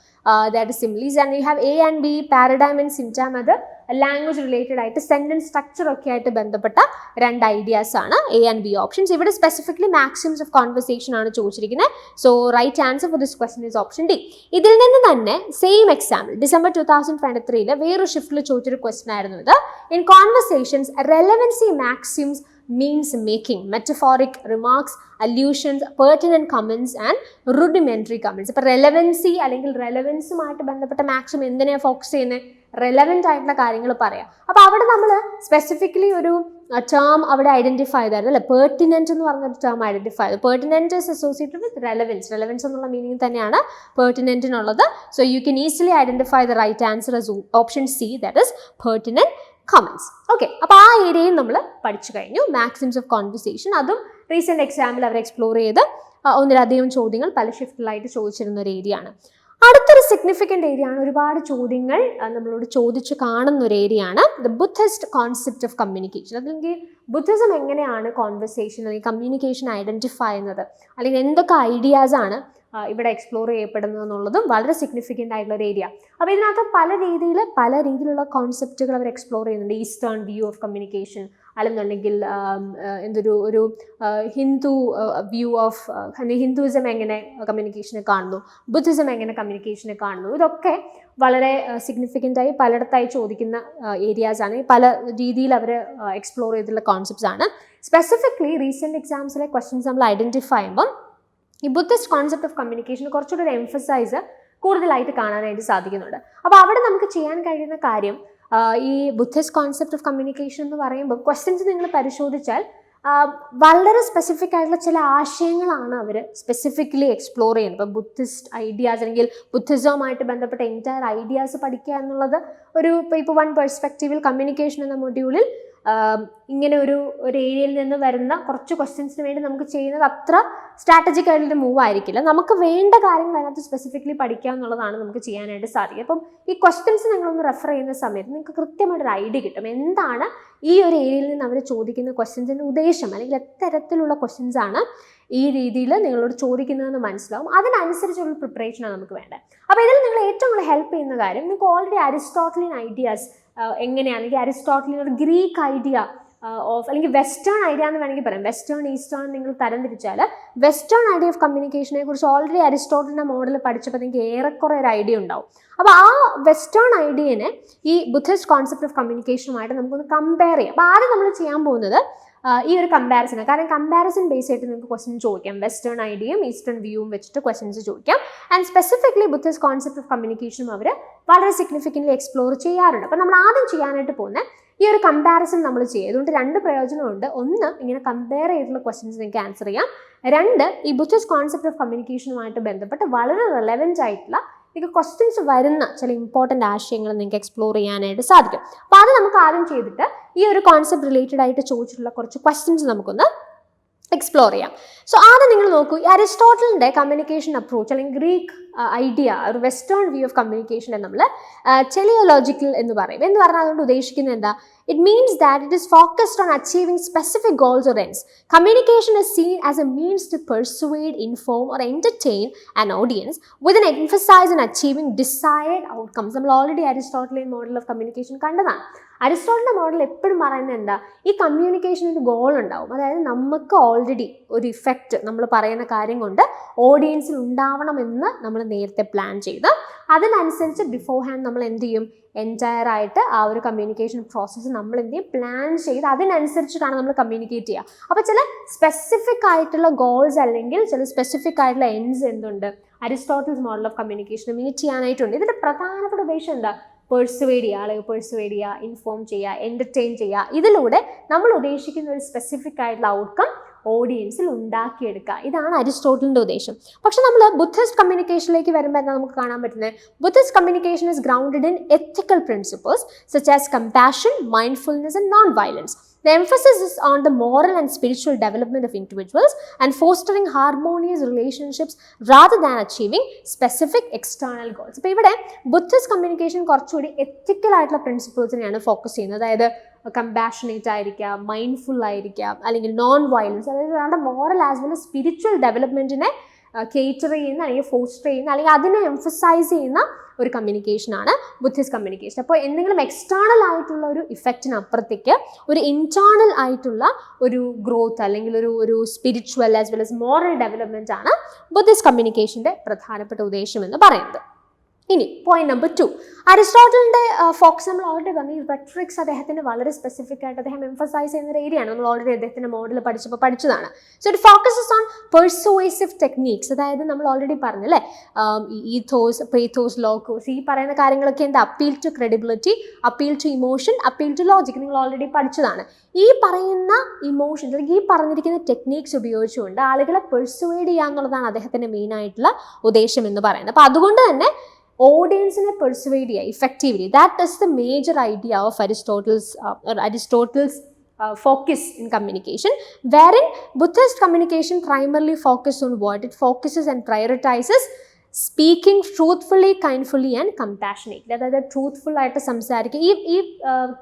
[SPEAKER 1] That is similes. And you have A and B, paradigm and syntagm, അത് ലാംഗ്വേജ് റിലേറ്റഡ് ആയിട്ട് സെന്റൻസ് സ്ട്രക്ചർ ഒക്കെ ആയിട്ട് ബന്ധപ്പെട്ട 2 ഐഡിയാസ് ആണ് A and B ഓപ്ഷൻസ്. ഇവിടെ സ്പെസിഫിക്കലി മാക്സിംസ് ഓഫ് കോൺവെർസേഷൻ ആണ് ചോദിച്ചിരിക്കുന്നത്. So right answer for this question is option D. ഇതിൽ നിന്ന് തന്നെ സെയിം എക്സാമ്പിൾ ഡിസംബർ 2023 വേറൊരു ഷിഫ്റ്റിൽ ചോദിച്ചൊരു ക്വസ്റ്റൻ ആയിരുന്നു ഇത്. In conversations relevancy maxims means making, metaphoric remarks, allusions, pertinent comments and rudimentary comments. ഇപ്പോൾ റെലവൻസി അല്ലെങ്കിൽ റെലവൻസുമായിട്ട് ബന്ധപ്പെട്ട മാക്സിമം എന്തിനെയാണ് ഫോക്കസ് ചെയ്യുന്നത്? റെലവെൻ്റ് ആയിട്ടുള്ള കാര്യങ്ങൾ പറയാം. അപ്പോൾ അവിടെ നമ്മൾ സ്പെസിഫിക്കലി ഒരു ടേം അവിടെ ഐഡൻറ്റിഫൈ ചെയ്തായിരുന്നു അല്ലേ? പെർട്ടിനൻറ്റ് എന്ന് പറഞ്ഞൊരു ടേം ഐഡൻറ്റിഫൈ ചെയ്തു. Pertinent is associated with relevance. Relevance എന്നുള്ള മീനിങ് തന്നെയാണ് പെർട്ടിനൻറ്റിനുള്ളത്. So you can easily identify the right answer as option C, that is pertinent comments. Okay, അപ്പോൾ ആ ഏരിയയും നമ്മൾ പഠിച്ചു കഴിഞ്ഞു. മാക്സിംസ് ഓഫ് കോൺവെർസേഷൻ അതും റീസെൻറ്റ് എക്സാമിൽ അവർ എക്സ്പ്ലോർ ചെയ്ത് ഒന്നിലധികം ചോദ്യങ്ങൾ പല ഷിഫ്റ്റിലായിട്ട് ചോദിച്ചിരുന്ന ഒരു ഏരിയ ആണ്. അടുത്തൊരു സിഗ്നിഫിക്കൻ്റ് ഏരിയ ആണ്, ഒരുപാട് ചോദ്യങ്ങൾ നമ്മളോട് ചോദിച്ചു കാണുന്ന ഒരു ഏരിയ ആണ് the Buddhist concept of communication. അല്ലെങ്കിൽ ബുദ്ധിസം എങ്ങനെയാണ് കോൺവെർസേഷൻ അല്ലെങ്കിൽ കമ്മ്യൂണിക്കേഷൻ ഐഡൻറ്റിഫൈ ചെയ്യുന്നത്, അല്ലെങ്കിൽ എന്തൊക്കെ ഐഡിയാസ് ആണ് ഇവിടെ എക്സ്പ്ലോർ ചെയ്യപ്പെടുന്നത് എന്നുള്ളതും വളരെ സിഗ്നിഫിക്കൻ്റ് ആയിട്ടുള്ള ഒരു ഏരിയ. അപ്പോൾ ഇതിനകത്ത് പല രീതിയിലുള്ള കോൺസെപ്റ്റുകൾ അവർ എക്സ്പ്ലോർ ചെയ്യുന്നുണ്ട്. ഈസ്റ്റേൺ വ്യൂ ഓഫ് കമ്മ്യൂണിക്കേഷൻ, അല്ലെന്നുണ്ടെങ്കിൽ ഒരു ഹിന്ദു വ്യൂ ഓഫ് ഹിന്ദുയിസം എങ്ങനെ കമ്മ്യൂണിക്കേഷനെ കാണുന്നു, ബുദ്ധിസം എങ്ങനെ കമ്മ്യൂണിക്കേഷനെ കാണുന്നു, ഇതൊക്കെ വളരെ സിഗ്നിഫിക്കൻ്റായി പലയിടത്തായി ചോദിക്കുന്ന ഏരിയാസാണ്. പല രീതിയിൽ അവർ എക്സ്പ്ലോർ ചെയ്തിട്ടുള്ള കോൺസെപ്റ്റ്സ് ആണ്. സ്പെസിഫിക്കലി റീസെൻറ്റ് എക്സാംസിലെ ക്വസ്റ്റ്യൻസ് നമ്മൾ ഐഡൻറ്റിഫൈ ചെയ്യുമ്പോൾ ഈ ബുദ്ധിസ്റ്റ് കോൺസെപ്റ്റ് ഓഫ് കമ്മ്യൂണിക്കേഷൻ കുറച്ചുകൂടി ഒരു എംഫസൈസ് കൂടുതലായിട്ട് കാണാനായിട്ട് സാധിക്കുന്നുണ്ട്. അപ്പോൾ അവിടെ നമുക്ക് ചെയ്യാൻ കഴിയുന്ന കാര്യം, ഈ ബുദ്ധിസ്റ്റ് കോൺസെപ്റ്റ് ഓഫ് കമ്മ്യൂണിക്കേഷൻ എന്ന് പറയുമ്പോൾ ക്വസ്റ്റ്യൻസ് നിങ്ങൾ പരിശോധിച്ചാൽ വളരെ സ്പെസിഫിക് ആയിട്ടുള്ള ചില ആശയങ്ങളാണ് അവർ സ്പെസിഫിക്കലി എക്സ്പ്ലോർ ചെയ്യുന്നത്. ഇപ്പോൾ ബുദ്ധിസ്റ്റ് ഐഡിയാസ് അല്ലെങ്കിൽ ബുദ്ധിസവുമായിട്ട് ബന്ധപ്പെട്ട എൻറ്റയർ ഐഡിയാസ് പഠിക്കുക എന്നുള്ളത് ഇപ്പോൾ വൺ പെർസ്പെക്റ്റീവിൽ കമ്മ്യൂണിക്കേഷൻ എന്ന മൊഡ്യൂളിൽ ഇങ്ങനെ ഒരു ഏരിയയിൽ നിന്ന് വരുന്ന കുറച്ച് ക്വസ്റ്റ്യൻസിന് വേണ്ടി നമുക്ക് ചെയ്യുന്നത് അത്ര സ്ട്രാറ്റജിക് ആയിട്ടുള്ള മൂവ് ആയിരിക്കില്ല. നമുക്ക് വേണ്ട കാര്യങ്ങൾ അതിനകത്ത് സ്പെസിഫിക്കലി പഠിക്കുക എന്നുള്ളതാണ് നമുക്ക് ചെയ്യാനായിട്ട് സാധിക്കുക. അപ്പം ഈ ക്വസ്റ്റ്യൻസ് നിങ്ങളൊന്ന് റെഫർ ചെയ്യുന്ന സമയത്ത് നിങ്ങൾക്ക് കൃത്യമായിട്ടൊരു ഐഡിയ കിട്ടും എന്താണ് ഈ ഒരു ഏരിയയിൽ നിന്ന് അവർ ചോദിക്കുന്ന ക്വസ്റ്റ്യൻസിൻ്റെ ഉദ്ദേശം, അല്ലെങ്കിൽ എത്തരത്തിലുള്ള ക്വസ്റ്റ്യൻസ് ആണ് ഈ രീതിയിൽ നിങ്ങളോട് ചോദിക്കുന്നതെന്ന് മനസ്സിലാവും. അതിനനുസരിച്ചുള്ള പ്രിപ്പറേഷനാണ് നമുക്ക് വേണ്ടത്. അപ്പോൾ ഇതിൽ നിങ്ങൾ ഏറ്റവും കൂടുതൽ ഹെൽപ്പ് ചെയ്യുന്ന കാര്യം, നിങ്ങൾക്ക് ഓൾറെഡി അരിസ്റ്റോട്ടലിയൻ ഐഡിയാസ് എങ്ങനെയാണെങ്കിൽ അരിസ്റ്റോട്ടലിൻ ഒരു ഗ്രീക്ക് ഐഡിയ ഓഫ് അല്ലെങ്കിൽ വെസ്റ്റേൺ ഐഡിയ എന്ന് വേണമെങ്കിൽ പറയാം. വെസ്റ്റേൺ ഈസ്റ്റേൺ നിങ്ങൾ തരംതിരിച്ചാൽ വെസ്റ്റേൺ ഐഡിയ ഓഫ് കമ്മ്യൂണിക്കേഷനെ കുറിച്ച് ഓൾറെഡി അരിസ്റ്റോട്ടലിൻ്റെ മോഡൽ പഠിച്ചപ്പോൾ നിങ്ങൾക്ക് ഏറെക്കുറെ ഒരു ഐഡിയ ഉണ്ടാവും. അപ്പോൾ ആ വെസ്റ്റേൺ ഐഡിയനെ ഈ ബുദ്ധിസ്റ്റ് കോൺസെപ്റ്റ് ഓഫ് കമ്മ്യൂണിക്കേഷനുമായിട്ട് നമുക്കൊന്ന് കമ്പയർ ചെയ്യാം. അപ്പോൾ ആദ്യം നമ്മൾ ചെയ്യാൻ പോകുന്നത് ഈ ഒരു കമ്പാരിസൺ, കാരണം കമ്പാരിസൺ ബേസ് ആയിട്ട് നിങ്ങൾക്ക് ക്വസ്റ്റ്യൻ ചോദിക്കാം. വെസ്റ്റേൺ ഐഡിയയും ഈസ്റ്റേൺ വ്യൂവും വെച്ചിട്ട് ക്വസ്റ്റ്യൻസ് ചോദിക്കാം. And specifically Buddhist concept of കമ്മ്യൂണിക്കേഷനും അവർ വളരെ സിഗ്നിഫിക്കൻ്റ്ലി എക്സ്പ്ലോർ ചെയ്യാറുണ്ട്. അപ്പോൾ നമ്മൾ ആദ്യം ചെയ്യാനായിട്ട് പോകുന്നത് ഈ ഒരു കമ്പാരിസൺ നമ്മൾ ചെയ്യുക. അതുകൊണ്ട് 2 പ്രയോജനമുണ്ട്. ഒന്ന്, ഇങ്ങനെ കമ്പയർ ചെയ്തിട്ടുള്ള ക്വസ്റ്റ്യൻസ് നിങ്ങൾക്ക് ആൻസർ ചെയ്യാം. 2, ഈ ബുദ്ധിസ്റ്റ് കോൺസെപ്റ്റ് ഓഫ് കമ്മ്യൂണിക്കേഷനുമായിട്ട് ബന്ധപ്പെട്ട് വളരെ റെലവൻറ്റ് ആയിട്ടുള്ള നിങ്ങൾക്ക് ക്വസ്റ്റ്യൻസ് വരുന്ന ചില ഇമ്പോർട്ടൻ്റ് ആശയങ്ങൾ നിങ്ങൾക്ക് എക്സ്പ്ലോർ ചെയ്യാനായിട്ട് സാധിക്കും. അപ്പോൾ അത് നമുക്ക് ആദ്യം ചെയ്തിട്ട് ഈ ഒരു കോൺസെപ്റ്റ് റിലേറ്റഡ് ആയിട്ട് ചോദിച്ചിട്ടുള്ള കുറച്ച് ക്വസ്റ്റ്യൻസ് നമുക്കൊന്ന് എക്സ്പ്ലോർ ചെയ്യാം. സോ ആദ്യം നിങ്ങൾ നോക്കൂ, ഈ അരിസ്റ്റോട്ടലിൻ്റെ കമ്മ്യൂണിക്കേഷൻ അപ്രോച്ച് അല്ലെങ്കിൽ ഗ്രീക്ക് ഐഡിയ, ഒരു വെസ്റ്റേൺ വ്യൂ ഓഫ് കമ്മ്യൂണിക്കേഷനെ നമ്മൾ ടെലിയോളജിക്കൽ എന്ന് പറയും. എന്ന് പറഞ്ഞാൽ അതുകൊണ്ട് ഉദ്ദേശിക്കുന്നത് എന്താ? It means that it is focused on achieving specific goals or ends. Communication is seen as a means to persuade, inform or entertain an audience with an emphasize on achieving desired outcomes. നമ്മൾ already Aristotelian model of communication കണ്ടതാണ്. അരിസ്റ്റോട്ടലിൻ്റെ model എപ്പോഴും പറയുന്നത് എന്താ? ഈ കമ്മ്യൂണിക്കേഷന് ഒരു goal ഉണ്ടാവും. അതായത് നമുക്ക് ഓൾറെഡി ഒരു ഇഫക്റ്റ് നമ്മൾ പറയുന്ന കാര്യം കൊണ്ട് ഓഡിയൻസിൽ ഉണ്ടാവണമെന്ന് നമ്മൾ നേരത്തെ പ്ലാൻ ചെയ്ത് അതിനനുസരിച്ച് ബിഫോർ ഹാൻഡ് നമ്മൾ എന്ത് ചെയ്യും? എൻറ്റയർ ആയിട്ട് ആ ഒരു കമ്മ്യൂണിക്കേഷൻ പ്രോസസ്സ് നമ്മൾ എന്ത് ചെയ്യും? പ്ലാൻ ചെയ്ത് അതിനനുസരിച്ചിട്ടാണ് നമ്മൾ കമ്മ്യൂണിക്കേറ്റ് ചെയ്യുക. അപ്പോൾ ചില സ്പെസിഫിക് ആയിട്ടുള്ള ഗോൾസ് അല്ലെങ്കിൽ ചില സ്പെസിഫിക് ആയിട്ടുള്ള എൻഡ്സ് എന്തുണ്ട്? അരിസ്റ്റോട്ടൽസ് മോഡൽ ഓഫ് കമ്മ്യൂണിക്കേഷൻ മീറ്റ് ചെയ്യാനായിട്ടുണ്ട്. ഇതിൻ്റെ പ്രധാനപ്പെട്ട ഉദ്ദേശം എന്താ? പെർസുവേഡ് ചെയ്യുക, അല്ലെങ്കിൽ പെർസുവേഡ് ചെയ്യുക, ഇൻഫോം ചെയ്യുക, എൻ്റർടൈൻ ചെയ്യുക. ഇതിലൂടെ നമ്മൾ ഉദ്ദേശിക്കുന്ന ഒരു സ്പെസിഫിക് ആയിട്ടുള്ള ഔട്ട്കം ഓഡിയൻസിൽ ഉണ്ടാക്കിയെടുക്കുക. ഇതാണ് അരിസ്റ്റോട്ടലിൻ്റെ ഉദ്ദേശം. പക്ഷെ നമ്മൾ ബുദ്ധിസ്റ്റ് കമ്മ്യൂണിക്കേഷനിലേക്ക് വരുമ്പോൾ എന്താ നമുക്ക് കാണാൻ പറ്റുന്നത്? Buddhist communication is grounded in ethical principles such as compassion, mindfulness and non violence. The emphasis is on the moral and spiritual development of individuals and fostering harmonious relationships rather than achieving specific external goals. അപ്പോൾ ഇവിടെ Buddhist communication കുറച്ചുകൂടി എത്തിക്കൽ ആയിട്ടുള്ള പ്രിൻസിപ്പിൾസിനെയാണ് focus ചെയ്യുന്നത്. അതായത് compassionate ആയിരിക്കുക, mindful ആയിരിക്കുക, അല്ലെങ്കിൽ non violence, അതായത് നമ്മുടെ മോറൽ ആസ് വെൽ സ്പിരിച്വൽ ഡെവലപ്മെൻറ്റിനെ കേറ്റർ ചെയ്യുന്ന അല്ലെങ്കിൽ ഫോസ്റ്റർ ചെയ്യുന്ന അല്ലെങ്കിൽ അതിനെ എംഫസൈസ് ചെയ്യുന്ന ഒരു കമ്മ്യൂണിക്കേഷനാണ് ബുദ്ധിസ്റ്റ് കമ്മ്യൂണിക്കേഷൻ. അപ്പോൾ എന്തെങ്കിലും എക്സ്റ്റേണൽ ആയിട്ടുള്ള ഒരു ഇഫക്റ്റിനപ്പുറത്തേക്ക് ഒരു ഇന്റേണൽ ആയിട്ടുള്ള ഒരു ഗ്രോത്ത് അല്ലെങ്കിൽ ഒരു spiritual as well as moral development ആണ് ബുദ്ധിസ്റ്റ് കമ്മ്യൂണിക്കേഷന്റെ പ്രധാനപ്പെട്ട ഉദ്ദേശം എന്ന് പറയുന്നത്. ഇനി പോയിന്റ് നമ്പർ 2, അരിസ്റ്റോട്ടലിന്റെ ഫോക്കസ് നമ്മൾ ഓൾറെഡി പറഞ്ഞു. ഈ റെട്രിക്സ് അദ്ദേഹത്തിന് വളരെ സ്പെസിഫിക് ആയിട്ട് അദ്ദേഹം എംഫസൈസ് ചെയ്യുന്ന ഒരു ഏരിയയാണ്. നമ്മൾ ഓൾറെഡി അദ്ദേഹത്തിന്റെ മോഡൽ പഠിച്ചതാണ്. So it focuses on persuasive techniques. അതായത് നമ്മൾ ഓൾറെഡി പറഞ്ഞല്ലേ, ഈഥോസ്, പേത്തോസ്, ലോഗോസ്, ഈ പറയുന്ന കാര്യങ്ങളൊക്കെ എന്താ, appeal to credibility, appeal to emotion, appeal to logic. നിങ്ങൾ ഓൾറെഡി പഠിച്ചതാണ്. ഈ പറയുന്ന ഇമോഷൻ അല്ലെങ്കിൽ ഈ പറഞ്ഞിരിക്കുന്ന ടെക്നീക്സ് ഉപയോഗിച്ചുകൊണ്ട് ആളുകളെ പെർസുവേഡ് ചെയ്യുക എന്നുള്ളതാണ് അദ്ദേഹത്തിന്റെ മെയിൻ ആയിട്ടുള്ള ഉദ്ദേശം എന്ന് പറയുന്നത്. അപ്പോൾ അതുകൊണ്ട് തന്നെ ഓഡിയൻസിനെ പെർസുവേഡ് ചെയ്യുക effectively, that is the major idea of Aristotle's focus in communication, wherein Buddhist communication primarily focuses on what? It focuses and prioritizes speaking truthfully, kindfully and compassionately. അതായത് ട്രൂത്ത്ഫുൾ ആയിട്ട് സംസാരിക്കുക. ഈ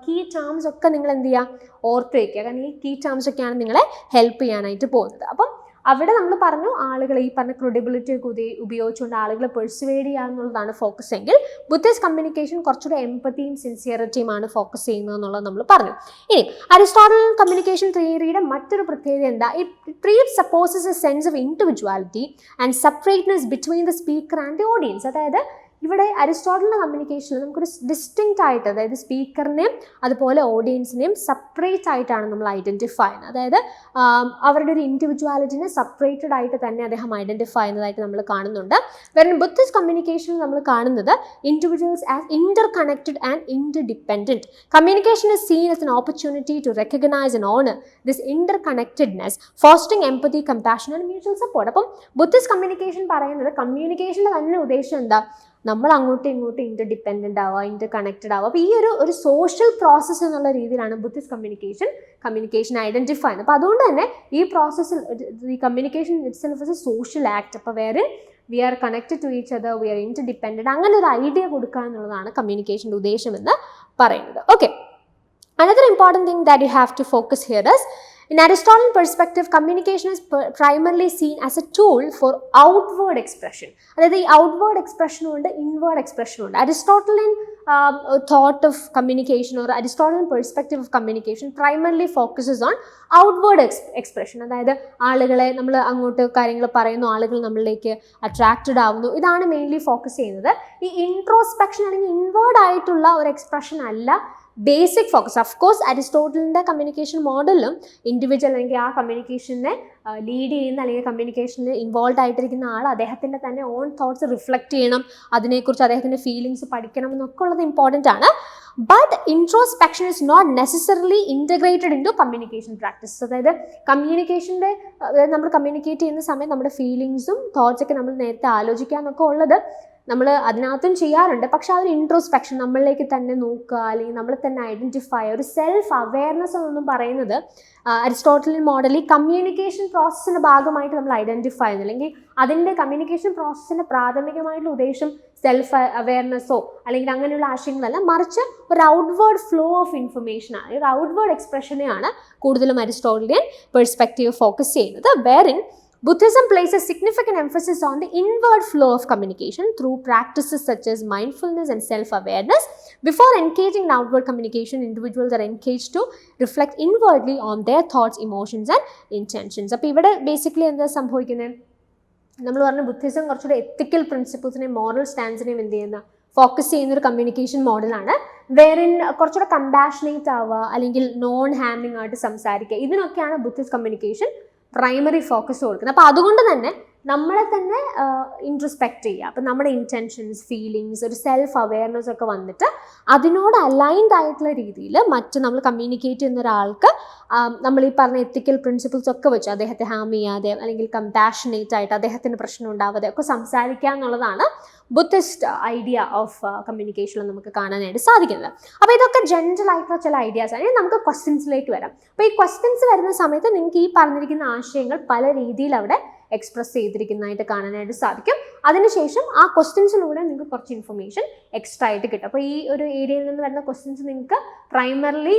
[SPEAKER 1] കീ ടേംസ് ഒക്കെ നിങ്ങൾ എന്ത് ചെയ്യുക, ഓർത്ത് വയ്ക്കുക. കാരണം ഈ കീ ടേംസ് ഒക്കെയാണ് നിങ്ങളെ ഹെൽപ്പ് ചെയ്യാനായിട്ട് പോകുന്നത്. അപ്പം അവിടെ നമ്മൾ പറഞ്ഞു ആളുകൾ ഈ പറഞ്ഞ ക്രെഡിബിലിറ്റി ഒക്കെ ഉപയോഗിച്ചുകൊണ്ട് ആളുകളെ പെർസുവേഡ് ചെയ്യുക എന്നുള്ളതാണ് ഫോക്കസ് എങ്കിൽ ബുദ്ധിസ്റ്റ് കമ്മ്യൂണിക്കേഷൻ കുറച്ചുകൂടെ എംപത്തിയും സിൻസിയറിറ്റിയുമാണ് ഫോക്കസ് ചെയ്യുന്നത് എന്നുള്ളത് നമ്മൾ പറഞ്ഞു. ഇനി അരിസ്റ്റോട്ടൽ കമ്മ്യൂണിക്കേഷൻ തിയറിയുടെ മറ്റൊരു പ്രത്യേകത എന്താ, it supposes A sense of individuality and സെപ്പറേറ്റ്നെസ് between the speaker and the audience. അതായത് ഇവിടെ അരിസ്റ്റോട്ടലിൻ്റെ കമ്മ്യൂണിക്കേഷനിൽ നമുക്കൊരു ഡിസ്റ്റിങ്ക്റ്റ് ആയിട്ട്, അതായത് സ്പീക്കറിനെയും അതുപോലെ ഓഡിയൻസിനെയും സെപ്പറേറ്റ് ആയിട്ടാണ് നമ്മൾ ഐഡൻറ്റിഫൈ ചെയ്യുന്നത്. അതായത് അവരുടെ ഒരു ഇൻഡിവിജ്വാലിറ്റിനെ സെപ്പറേറ്റഡ് ആയിട്ട് തന്നെ അദ്ദേഹം ഐഡൻറ്റിഫൈ ചെയ്യുന്നതായിട്ട് നമ്മൾ കാണുന്നുണ്ട്. വെൻ ബുദ്ധിസ്റ്റ് കമ്മ്യൂണിക്കേഷനിൽ നമ്മൾ കാണുന്നത് individuals as interconnected and interdependent. Communication is seen as an opportunity to recognize and honour this interconnectedness, fostering empathy, compassion and mutual support. അപ്പം ബുദ്ധിസ്റ്റ് കമ്മ്യൂണിക്കേഷൻ പറയുന്നത് കമ്മ്യൂണിക്കേഷൻ്റെ തന്നെ ഉദ്ദേശം എന്താ, നമ്മൾ അങ്ങോട്ടും ഇങ്ങോട്ടും ഇന്റർഡിപെൻഡൻ്റ് ആവുക, ഇന്റർ കണക്റ്റഡ് ആവുക. അപ്പോൾ ഈ ഒരു സോഷ്യൽ പ്രോസസ്സ് എന്നുള്ള രീതിയിലാണ് ബുദ്ധിസ്റ്റ് കമ്മ്യൂണിക്കേഷൻ ഐഡൻറ്റിഫൈ ചെയ്യുന്നത്. അപ്പോൾ അതുകൊണ്ട് തന്നെ ഈ പ്രോസസ്സിൽ ഈ communication itself is a social act. അപ്പോൾ വേറെ we are connected to each other, we are interdependent, അങ്ങനെ ഒരു ഐഡിയ കൊടുക്കുക എന്നുള്ളതാണ് കമ്മ്യൂണിക്കേഷൻ്റെ ഉദ്ദേശം എന്ന് പറയുന്നത്. Okay, another important thing that you have to focus here is, in Aristotelian perspective, communication is primarily seen as a tool for outward expression. അതായത് ഈ ഔട്ട്വേർഡ് എക്സ്പ്രഷനും ഉണ്ട്, ഇൻവേർഡ് എക്സ്പ്രഷനും ഉണ്ട്. അരിസ്റ്റോട്ടലിൻ thought of communication or Aristotelian perspective of communication primarily focuses on outward expression. അതായത് ആളുകളെ നമ്മൾ അങ്ങോട്ട് കാര്യങ്ങൾ പറയുന്നു, ആളുകൾ നമ്മളിലേക്ക് അട്രാക്റ്റഡ് ആവുന്നു, ഇതാണ് മെയിൻലി ഫോക്കസ് ചെയ്യുന്നത്. ഈ ഇൻട്രോസ്പെക്ഷൻ അല്ലെങ്കിൽ ഇൻവേർഡ് ആയിട്ടുള്ള ഒരു എക്സ്പ്രഷൻ അല്ല ബേസിക് ഫോക്കസ്. ഓഫ് കോഴ്സ് അരിസ്റ്റോട്ടലിൻ്റെ കമ്മ്യൂണിക്കേഷൻ മോഡലും ഇൻഡിവിജ്വൽ അല്ലെങ്കിൽ ആ കമ്മ്യൂണിക്കേഷനെ ലീഡ് ചെയ്യുന്ന അല്ലെങ്കിൽ കമ്മ്യൂണിക്കേഷനിൽ ഇൻവോൾവ് ആയിട്ടിരിക്കുന്ന ആൾ അദ്ദേഹത്തിൻ്റെ തന്നെ ഓൺ തോട്ട്സ് റിഫ്ലക്റ്റ് ചെയ്യണം, അതിനെക്കുറിച്ച് അദ്ദേഹത്തിൻ്റെ ഫീലിങ്സ് പഠിക്കണം എന്നൊക്കെ ഉള്ളത് ഇമ്പോർട്ടൻ്റ് ആണ്. But introspection is not necessarily integrated into communication practice. അതായത് കമ്മ്യൂണിക്കേഷൻ്റെ നമ്മൾ കമ്മ്യൂണിക്കേറ്റ് ചെയ്യുന്ന സമയം നമ്മുടെ ഫീലിങ്സും തോട്ട്സൊക്കെ നമ്മൾ നേരത്തെ ആലോചിക്കുക എന്നൊക്കെ ഉള്ളത് നമ്മൾ അതിനകത്തും ചെയ്യാറുണ്ട്. പക്ഷെ ആ ഒരു ഇൻട്രോസ്പെക്ഷൻ, നമ്മളിലേക്ക് തന്നെ നോക്കുക അല്ലെങ്കിൽ നമ്മൾ തന്നെ ഐഡൻറ്റിഫൈ, ഒരു സെൽഫ് അവെയർനെസ് എന്നൊന്നും പറയുന്നത് അരിസ്റ്റോട്ടലിൻ മോഡലിൽ കമ്മ്യൂണിക്കേഷൻ പ്രോസസ്സിൻ്റെ ഭാഗമായിട്ട് നമ്മൾ ഐഡൻറ്റിഫൈ ചെയ്യുന്നു. അല്ലെങ്കിൽ അതിൻ്റെ കമ്മ്യൂണിക്കേഷൻ പ്രോസസ്സിൻ്റെ പ്രാഥമികമായിട്ടുള്ള ഉദ്ദേശം സെൽഫ് അവെയർനെസ്സോ അല്ലെങ്കിൽ അങ്ങനെയുള്ള ആശയങ്ങളല്ല, മറിച്ച് ഒരു ഔട്ട്വേർഡ് ഫ്ലോ ഓഫ് ഇൻഫർമേഷനാണ്, ഒരു ഔട്ട്വേർഡ് എക്സ്പ്രഷനെയാണ് കൂടുതലും അരിസ്റ്റോട്ടലിയൻ പെർസ്പെക്റ്റീവ് ഫോക്കസ് ചെയ്യുന്നത്. വേറിൻ Buddhism places significant emphasis on the inward flow of communication through practices such as mindfulness and self-awareness. Before engaging in outward communication, individuals are encouraged to reflect inwardly on their thoughts, emotions and intentions. അപ്പോൾ ഇവിടെ basically എന്താ സംഭവിക്കുന്നത്, നമ്മൾ പറഞ്ഞ Buddhism കുറച്ചുകൂടെ എത്തിക്കൽ പ്രിൻസിപ്പിൾസിനെയും moral സ്റ്റാൻഡ്സിനെയും എന്ത് ചെയ്യുന്ന focus ചെയ്യുന്നൊരു കമ്മ്യൂണിക്കേഷൻ മോഡലാണ്. വേറിൻ കുറച്ചുകൂടെ കമ്പാഷനേറ്റ് ആവുക അല്ലെങ്കിൽ നോൺ ഹാമിങ് ആയിട്ട് സംസാരിക്കുക, ഇതിനൊക്കെയാണ് ബുദ്ധിസ്റ്റ് കമ്മ്യൂണിക്കേഷൻ പ്രൈമറി ഫോക്കസ് കൊടുക്കുന്നത്. അപ്പോൾ അതുകൊണ്ട് തന്നെ നമ്മളെ തന്നെ ഇൻട്രസ്പെക്റ്റ് ചെയ്യുക, അപ്പം നമ്മുടെ ഇൻറ്റൻഷൻസ്, ഫീലിങ്സ്, ഒരു സെൽഫ് അവെയർനെസ് ഒക്കെ വന്നിട്ട് അതിനോട് അലൈൻഡ് ആയിട്ടുള്ള രീതിയിൽ മറ്റ് നമ്മൾ കമ്മ്യൂണിക്കേറ്റ് ചെയ്യുന്ന ഒരാൾക്ക് നമ്മൾ ഈ പറഞ്ഞ എത്തിക്കൽ പ്രിൻസിപ്പിൾസ് ഒക്കെ വെച്ച് അദ്ദേഹത്തെ ഹാം ചെയ്യാതെ അല്ലെങ്കിൽ കമ്പാഷനേറ്റ് ആയിട്ട് അദ്ദേഹത്തിന് പ്രശ്നം ഉണ്ടാവാതെ ഒക്കെ സംസാരിക്കുക എന്നുള്ളതാണ് ബുദ്ധിസ്റ്റ് ഐഡിയ ഓഫ് കമ്മ്യൂണിക്കേഷനിൽ നമുക്ക് കാണാനായിട്ട് സാധിക്കുന്നത്. അപ്പോൾ ഇതൊക്കെ ജനറൽ ആയിട്ടുള്ള ചില ഐഡിയാസ് ആണ്. നമുക്ക് ക്വസ്റ്റ്യൻസിലേക്ക് വരാം. അപ്പോൾ ഈ ക്വസ്റ്റ്യൻസ് വരുന്ന സമയത്ത് നിങ്ങൾക്ക് ഈ പറഞ്ഞിരിക്കുന്ന ആശയങ്ങൾ പല രീതിയിൽ അവിടെ എക്സ്പ്രസ് ചെയ്തിരിക്കുന്നതായിട്ട് കാണാനായിട്ട് സാധിക്കും. അതിനുശേഷം ആ ക്വസ്റ്റ്യൻസിലൂടെ നിങ്ങൾക്ക് കുറച്ച് ഇൻഫർമേഷൻ എക്സ്ട്രാ ആയിട്ട് കിട്ടും. അപ്പോൾ ഈ ഒരു ഏരിയയിൽ നിന്ന് വരുന്ന ക്വസ്റ്റ്യൻസ് നിങ്ങൾക്ക് പ്രൈമറിലി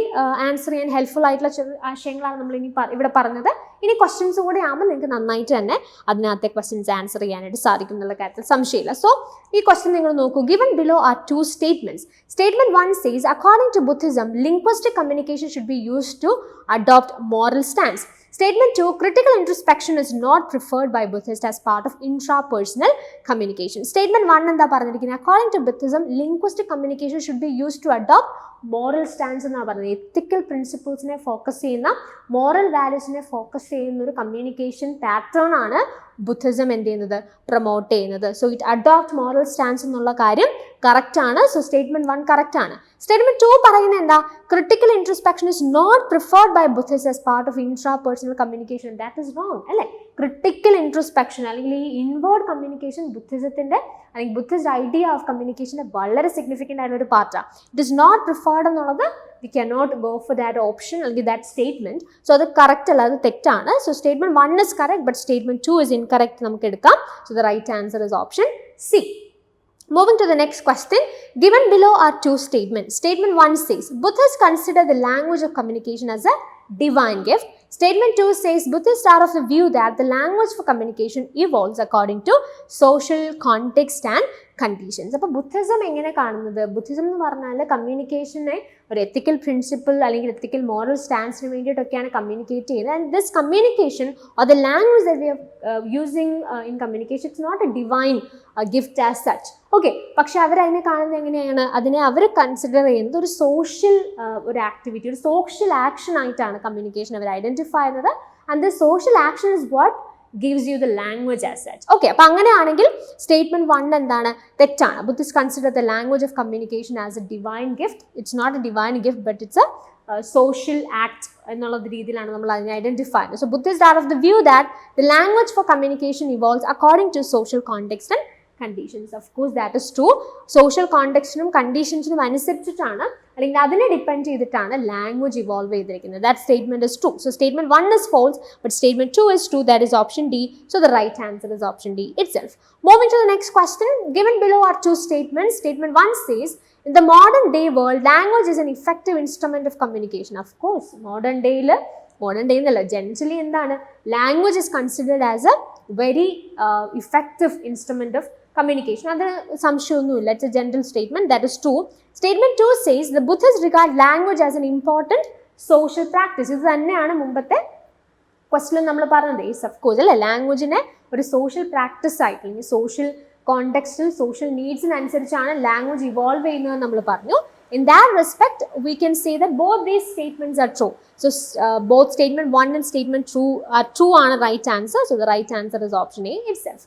[SPEAKER 1] ആൻസർ ചെയ്യാൻ ഹെൽപ്ഫുൾ ആയിട്ടുള്ള ചെറിയ ആശയങ്ങളാണ് നമ്മൾ ഇനി ഇവിടെ പറഞ്ഞത്. ഇനി ക്വസ്റ്റ്യൻസ് കൂടെ ആകുമ്പോൾ നിങ്ങൾക്ക് നന്നായിട്ട് തന്നെ അതിനകത്തെ ക്വസ്റ്റ്യൻസ് ആൻസർ ചെയ്യാനായിട്ട് സാധിക്കും എന്നുള്ള കാര്യത്തിൽ സംശയമില്ല. സോ ഈ ക്വസ്റ്റ്യൻ നിങ്ങൾ നോക്കൂ. Given below are 2 statements. Statement 1 says, according to Buddhism, linguistic communication should be used to adopt moral stance. Statement 2, critical introspection is not preferred by Buddhists as part of intrapersonal communication. Statement 1 എന്താ പറഞ്ഞിരിക്കുന്നത്? According to Buddhism, linguistic communication should be used to adopt moral stance എന്നാണ് പറഞ്ഞത്. എത്തിക്കൽ പ്രിൻസിപ്പിൾസിനെ focus ചെയ്യുന്ന, moral വാല്യൂസിനെ focus ചെയ്യുന്ന ഒരു communication pattern ആണ് Buddhism എന്ത് ചെയ്യുന്നത്, പ്രൊമോട്ട് ചെയ്യുന്നത്. So it adopt moral stance എന്നുള്ള കാര്യം കറക്റ്റ് ആണ്. സോ സ്റ്റേറ്റ്മെന്റ് 1 കറക്റ്റ് ആണ്. സ്റ്റേറ്റ്മെന്റ് 2 പറയുന്നത് എന്താ? Critical introspection is not preferred by Buddhist as part of intrapersonal communication. That is wrong അല്ലേ? ക്രിട്ടിക്കൽ ഇൻട്രോസ്പെക്ഷൻ അല്ലെങ്കിൽ ഈ ഇൻവേർഡ് കമ്മ്യൂണിക്കേഷൻ ബുദ്ധിസത്തിന്റെ അല്ലെങ്കിൽ ബുദ്ധിസ്റ്റ് ഐഡിയ ഓഫ് കമ്മ്യൂണിക്കേഷൻ്റെ വളരെ സിഗ്നിഫിക്കൻ്റ് ആയിട്ടുള്ള ഒരു പാർട്ടാണ്. ഇറ്റ് ഇസ് നോട്ട് പ്രിഫർഡ് എന്നുള്ളത് we cannot go for that option അല്ലെങ്കിൽ that statement. So അത് കറക്റ്റ് അല്ല, അത് തെറ്റാണ്. So statement 1 is correct but statement 2 is incorrect നമുക്ക് എടുക്കാം. So the right answer is option C. Moving to the next question, given below are 2 statements. Statement 1 says, Buddhists consider the language of communication as a divine gift. Statement 2 says, Buddhists are of the view that the language for communication evolves according to social context and conditions. അപ്പോൾ Buddhism എങ്ങനെ കാണുന്നത്? Buddhism എന്ന് പറഞ്ഞാൽ കമ്മ്യൂണിക്കേഷനെ ഒരു ethical principle അല്ലെങ്കിൽ ethical moral സ്റ്റാൻസിന് വേണ്ടിയിട്ടൊക്കെയാണ് communicate ചെയ്യുന്നത്. And this communication or the language that we are using in communication it's not a divine gift as such. Okay, പക്ഷെ അവരതിനെ കാണുന്നത് എങ്ങനെയാണ്? അതിനെ അവർ കൺസിഡർ ചെയ്യുന്നത് ഒരു സോഷ്യൽ ഒരു ആക്ടിവിറ്റി, ഒരു സോഷ്യൽ ആക്ഷൻ ആയിട്ടാണ് കമ്മ്യൂണിക്കേഷൻ അവർ ഐഡൻറ്റിഫൈ ചെയ്യുന്നത്. And the social action is what gives you the language as such. Okay, അപ്പോൾ അങ്ങനെയാണെങ്കിൽ സ്റ്റേറ്റ്മെന്റ് 1 എന്താണ്? തെറ്റാണ്. Buddhists consider the language of communication as a divine gift. It's not a divine gift but it's a social act എന്നുള്ള രീതിയിലാണ് നമ്മൾ അതിനെ identify ചെയ്യുന്നത്. So Buddhists are of the view that the language for communication evolves according to social context and conditions. Of course that is true. Social contextനും കണ്ടീഷൻസിനും അനുസരിച്ചിട്ടാണ് അല്ലെങ്കിൽ അതിനെ depend ചെയ്തിട്ടാണ് language evolve ചെയ്തിരിക്കുന്നത്. That statement is true. So statement 1 is false but statement 2 is true. That is option D. So the right answer is option D itself. Moving to the next question, given below are 2 statements. Statement 1 says, in the modern day world, language is an effective instrument of communication. Of course, modern day എന്നല്ല, generally എന്താണ്? Language is considered as A very effective instrument of communication. അത് സംശയമൊന്നുമില്ല. It's A general statement. That is true. Statement 2 says, the Buddhists regard language as an important social practice. ഇത് തന്നെയാണ് മുമ്പത്തെ ക്വസ്റ്റ്യനിൽ നമ്മൾ പറഞ്ഞത്. ഈസ് ഓഫ് കോഴ്സ് അല്ലേ, ലാംഗ്വേജിനെ ഒരു സോഷ്യൽ പ്രാക്ടീസ് ആയിട്ട് അല്ലെങ്കിൽ സോഷ്യൽ കോണ്ടെക്സ്റ്റിൽ സോഷ്യൽ നീഡ്സിനനുസരിച്ചാണ് ലാംഗ്വേജ് ഇവോൾവ് ചെയ്യുന്നത് നമ്മൾ പറഞ്ഞു. In that respect, we can say that both these statements are true. So both statement 1 and statement 2 are true on a right answer. So the right answer is option A itself.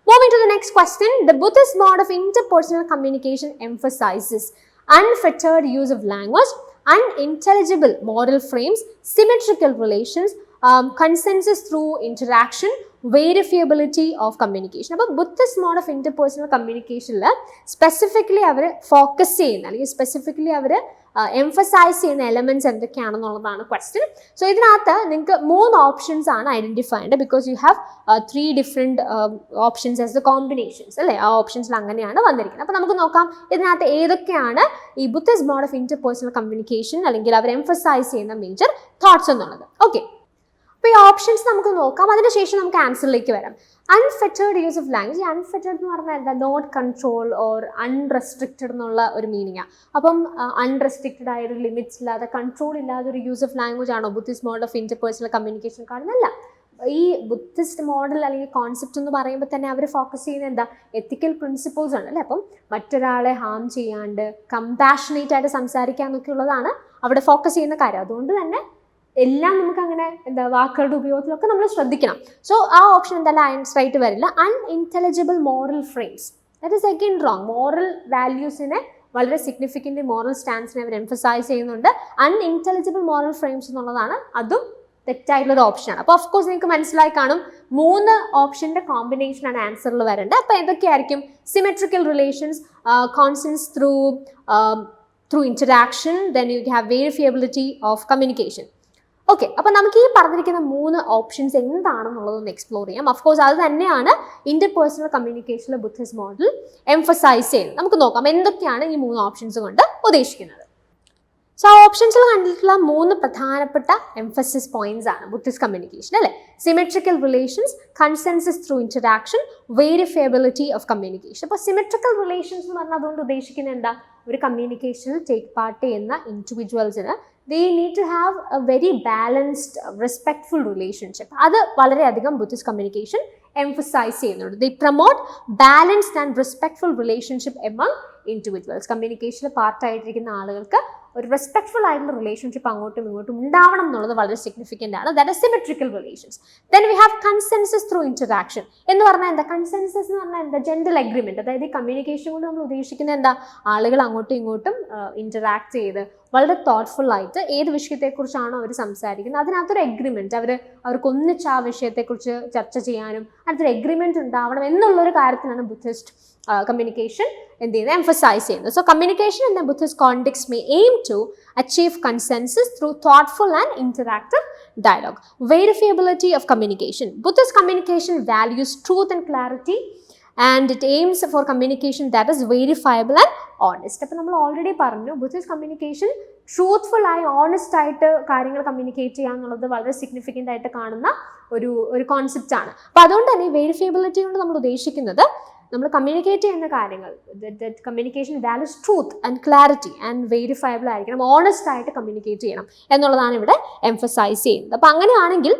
[SPEAKER 1] Moving to the next question, the Buddhist mode of interpersonal communication emphasizes unfettered use of language, unintelligible moral frames, symmetrical relations, consensus through interaction, verifiability of communication. അപ്പോൾ Buddhist mode of interpersonal കമ്മ്യൂണിക്കേഷനിൽ specifically അവർ focus ചെയ്യുന്ന അല്ലെങ്കിൽ specifically അവർ emphasise ചെയ്യുന്ന elements എന്തൊക്കെയാണെന്നുള്ളതാണ് question. So ഇതിനകത്ത് നിങ്ങൾക്ക് 3 ഓപ്ഷൻസ് ആണ് ഐഡന്റിഫൈ ചെയ്യേണ്ടത്. Because you have 3 different options as the combinations അല്ലേ. ആ ഓപ്ഷൻസിൽ അങ്ങനെയാണ് വന്നിരിക്കുന്നത്. അപ്പോൾ നമുക്ക് നോക്കാം ഇതിനകത്ത് ഏതൊക്കെയാണ് ഈ Buddhist mode of interpersonal communication അല്ലെങ്കിൽ അവർ എംഫസൈസ് ചെയ്യുന്ന മേജർ തോട്ട്സ് എന്നുള്ളത്. ഓക്കെ, അപ്പോൾ ഈ ഓപ്ഷൻസ് നമുക്ക് നോക്കാം. അതിനുശേഷം നമുക്ക് ആൻസറിലേക്ക് വരാം. Unfettered use of language. Unfettered എന്ന് പറഞ്ഞാൽ എന്താ? നോട്ട് കൺട്രോൾ ഓർ അൺറെസ്ട്രിക്റ്റഡ് എന്നുള്ള ഒരു മീനിങ്ങാണ്. അപ്പം അൺറെസ്ട്രിക്റ്റഡ് ആയ ഒരു ലിമിറ്റ്സ് ഇല്ലാതെ കൺട്രോൾ ഇല്ലാതെ ഒരു യൂസ് ഓഫ് ലാംഗ്വേജ് ആണോ Buddhist mode of interpersonal communication കാണുന്നതല്ല. ഈ ബുദ്ധിസ്റ്റ് മോഡൽ അല്ലെങ്കിൽ കോൺസെപ്റ്റ് എന്ന് പറയുമ്പോൾ തന്നെ അവർ ഫോക്കസ് ചെയ്യുന്നത് എന്താ? എത്തിക്കൽ പ്രിൻസിപ്പിൾസ് ആണ് അല്ലേ. അപ്പം മറ്റൊരാളെ ഹാം ചെയ്യാണ്ട് കമ്പാഷനേറ്റ് ആയിട്ട് സംസാരിക്കുക എന്നൊക്കെ ഉള്ളതാണ് അവിടെ ഫോക്കസ് ചെയ്യുന്ന കാര്യം. അതുകൊണ്ട് തന്നെ എല്ലാം നമുക്ക് അങ്ങനെ എന്താ വാക്കുകളുടെ ഉപയോഗത്തിലൊക്കെ നമ്മൾ ശ്രദ്ധിക്കണം. സോ ആ ഓപ്ഷൻ എന്തായാലും ആൻസർ ആയിട്ട് വരില്ല. Unintelligible moral frames, that is again wrong. Moral വാല്യൂസിനെ വളരെ സിഗ്നിഫിക്കൻ്റ് മോറൽ സ്റ്റാൻസിനെ അവർ എംഫസൈസ് ചെയ്യുന്നുണ്ട്. അൺഇൻ്റലിജിബിൾ മോറൽ ഫ്രെയിംസ് എന്നുള്ളതാണ് അതും തെറ്റായിട്ടുള്ളൊരു ഓപ്ഷനാണ്. അപ്പോൾ ഓഫ് കോഴ്സ് നിങ്ങൾക്ക് മനസ്സിലായി കാണും 3 ഓപ്ഷൻ്റെ കോമ്പിനേഷനാണ് ആൻസറിൽ വരേണ്ടത്. അപ്പോൾ എന്തൊക്കെയായിരിക്കും? Symmetrical relations, consensus through interaction, then you have verifiability of communication. Okay, അപ്പോൾ നമുക്ക് ഈ പറഞ്ഞിരിക്കുന്ന 3 ഓപ്ഷൻസ് എന്താണെന്നുള്ളതൊന്ന് എക്സ്പ്ലോർ ചെയ്യാം. അഫ്കോഴ്സ് അത് തന്നെയാണ് ഇന്റർപേഴ്സണൽ കമ്മ്യൂണിക്കേഷനിലെ ബുദ്ധിസ്റ്റ് മോഡൽ എംഫസൈസ് ചെയ്യുന്നത്. നമുക്ക് നോക്കാം എന്തൊക്കെയാണ് ഈ 3 ഓപ്ഷൻസ് കൊണ്ട് ഉദ്ദേശിക്കുന്നത്. സോ ആ ഓപ്ഷൻസിൽ കണ്ടിട്ടുള്ള 3 പ്രധാനപ്പെട്ട എംഫസിസ് പോയിന്റ്സ് ആണ് ബുദ്ധിസ്റ്റ് കമ്മ്യൂണിക്കേഷൻ അല്ലേ. Symmetrical relations, consensus through interaction, verifiability of communication. അപ്പോൾ സിമെട്രിക്കൽ റിലേഷൻസ് എന്ന് പറഞ്ഞാൽ അതുകൊണ്ട് ഉദ്ദേശിക്കുന്നത് എന്താ, ഒരു കമ്മ്യൂണിക്കേഷനിൽ ടേക്ക് പാർട്ട് ചെയ്യുന്ന ഇൻഡിവിജ്വൽസിന് they need to have a very balanced, respectful relationship. അത് വളരെയധികം ബുദ്ധിസ്റ്റ് കമ്മ്യൂണിക്കേഷൻ എംഫസൈസ് ചെയ്യുന്നുണ്ട്. They promote balanced and respectful relationship among individuals. കമ്മ്യൂണിക്കേഷനിൽ പാർട്ടായിട്ടിരിക്കുന്ന ആളുകൾക്ക് ഒരു റെസ്പെക്ട്ഫുൾ ആയിട്ടുള്ള റിലേഷൻഷിപ്പ് അങ്ങോട്ടും ഇങ്ങോട്ടും ഉണ്ടാവണം എന്നുള്ളത് വളരെ സിഗ്നിഫിക്കൻ്റ് ആണ്. That is symmetrical relations. Then we have consensus through interaction എന്ന് പറഞ്ഞാൽ എന്താ, കൺസെൻസസ് എന്ന് പറഞ്ഞാൽ എന്താ, ജെൻറൽ അഗ്രിമെന്റ്. അതായത് ഈ കമ്മ്യൂണിക്കേഷൻ കൊണ്ട് നമ്മൾ ഉദ്ദേശിക്കുന്നത് എന്താ, ആളുകൾ അങ്ങോട്ടും ഇങ്ങോട്ടും ഇന്ററാക്ട് ചെയ്ത് വളരെ തോട്ട്ഫുൾ ആയിട്ട് ഏത് വിഷയത്തെക്കുറിച്ചാണോ അവർ സംസാരിക്കുന്നത് അതിനകത്തൊരു എഗ്രിമെന്റ്, അവർക്ക് ഒന്നിച്ച് ആ വിഷയത്തെക്കുറിച്ച് ചർച്ച ചെയ്യാനും അടുത്തൊരു എഗ്രിമെന്റ് ഉണ്ടാവണം എന്നുള്ളൊരു കാര്യത്തിലാണ് ബുദ്ധിസ്റ്റ് communication എന്ത് ചെയ്യുന്നത്, എംഫസൈസ് ചെയ്യുന്നത്. So communication in the Buddhist context may aim to achieve consensus through thoughtful and interactive dialogue. Verifiability of communication. Buddhist communication values truth and clarity and it aims for communication that is verifiable and honest. അപ്പോൾ നമ്മൾ already പറഞ്ഞു Buddhist communication truthful ആയി honest ആയിട്ട് കാര്യങ്ങൾ communicate ചെയ്യുക എന്നുള്ളത് വളരെ significant ആയിട്ട് കാണുന്ന ഒരു കോൺസെപ്റ്റ് ആണ്. അപ്പോൾ അതുകൊണ്ട് തന്നെ വെരിഫയബിലിറ്റി കൊണ്ട് നമ്മൾ ഉദ്ദേശിക്കുന്നത് നമ്മൾ കമ്മ്യൂണിക്കേറ്റ് ചെയ്യുന്ന കാര്യങ്ങൾ communication values truth and clarity and verifiable ആയിരിക്കണം, ഓണസ്റ്റ് ആയിട്ട് കമ്മ്യൂണിക്കേറ്റ് ചെയ്യണം എന്നുള്ളതാണ് ഇവിടെ എംഫസൈസ് ചെയ്യുന്നത്. അപ്പോൾ അങ്ങനെയാണെങ്കിൽ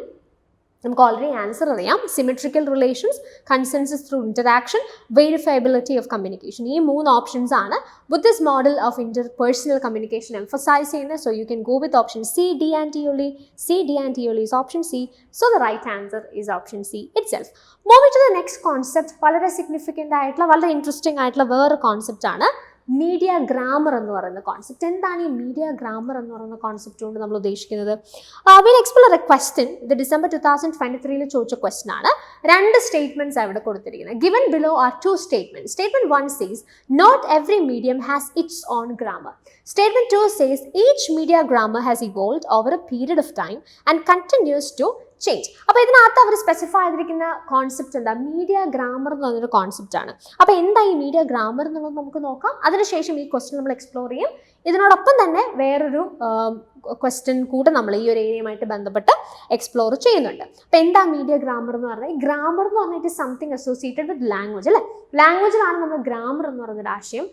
[SPEAKER 1] നമുക്ക് ഓൾറെഡി ആൻസർ അറിയാം. Symmetrical relations, consensus through interaction, verifiability of communication. ഈ 3 ഓപ്ഷൻസ് ആണ് Buddhist model of interpersonal communication emphasize ചെയ്യുന്നത്. So you can go with option C, D and T only. C, D and T only is option C. So the right answer is option C itself. Moving to the next concept, വളരെ significant ആയിട്ടുള്ള വളരെ interesting ആയിട്ടുള്ള വേറെ concept ആണ് media grammar എന്ന് പറയുന്ന concept. എന്താണ് ഈ മീഡിയ ഗ്രാമർ എന്ന് പറയുന്ന കോൺസെപ്റ്റ് കൊണ്ട് നമ്മൾ ഉദ്ദേശിക്കുന്നത്? Will explore A question. ഇത് ഡിസംബർ 2023 ചോദിച്ച ക്വസ്റ്റ്യൻ ആണ്. 2 സ്റ്റേറ്റ്മെന്റ്സ് അവിടെ കൊടുത്തിരിക്കുന്നത്. Given below are 2 statements. Statement 1 says not every medium has its own grammar. Statement 2 says each media grammar has evolved over a period of time and continues to change. അപ്പോൾ ഇതിനകത്ത് അവർ specify ചെയ്തിരിക്കുന്ന concept എന്താ, media grammar എന്ന് പറഞ്ഞൊരു concept ആണ്. അപ്പോൾ എന്താ ഈ മീഡിയ ഗ്രാമർ എന്നുള്ളത് നമുക്ക് നോക്കാം. അതിനുശേഷം ഈ ക്വസ്റ്റ്യൻ നമ്മൾ എക്സ്പ്ലോർ ചെയ്യും. ഇതിനോടൊപ്പം തന്നെ വേറൊരു ക്വസ്റ്റ്യൻ കൂടെ നമ്മൾ ഈ ഒരു ഏരിയയുമായിട്ട് ബന്ധപ്പെട്ട് എക്സ്പ്ലോർ ചെയ്യുന്നുണ്ട്. അപ്പോൾ എന്താ മീഡിയ ഗ്രാമർ എന്ന് പറഞ്ഞാൽ, ഈ ഗ്രാമർ എന്ന് പറഞ്ഞിട്ട് സംതിങ് അസോസിയേറ്റഡ് വിത്ത് ലാംഗ്വേജ് അല്ലേ. ലാംഗ്വേജിലാണ് നമ്മൾ ഗ്രാമർ എന്ന് പറയുന്നൊരു ആശയം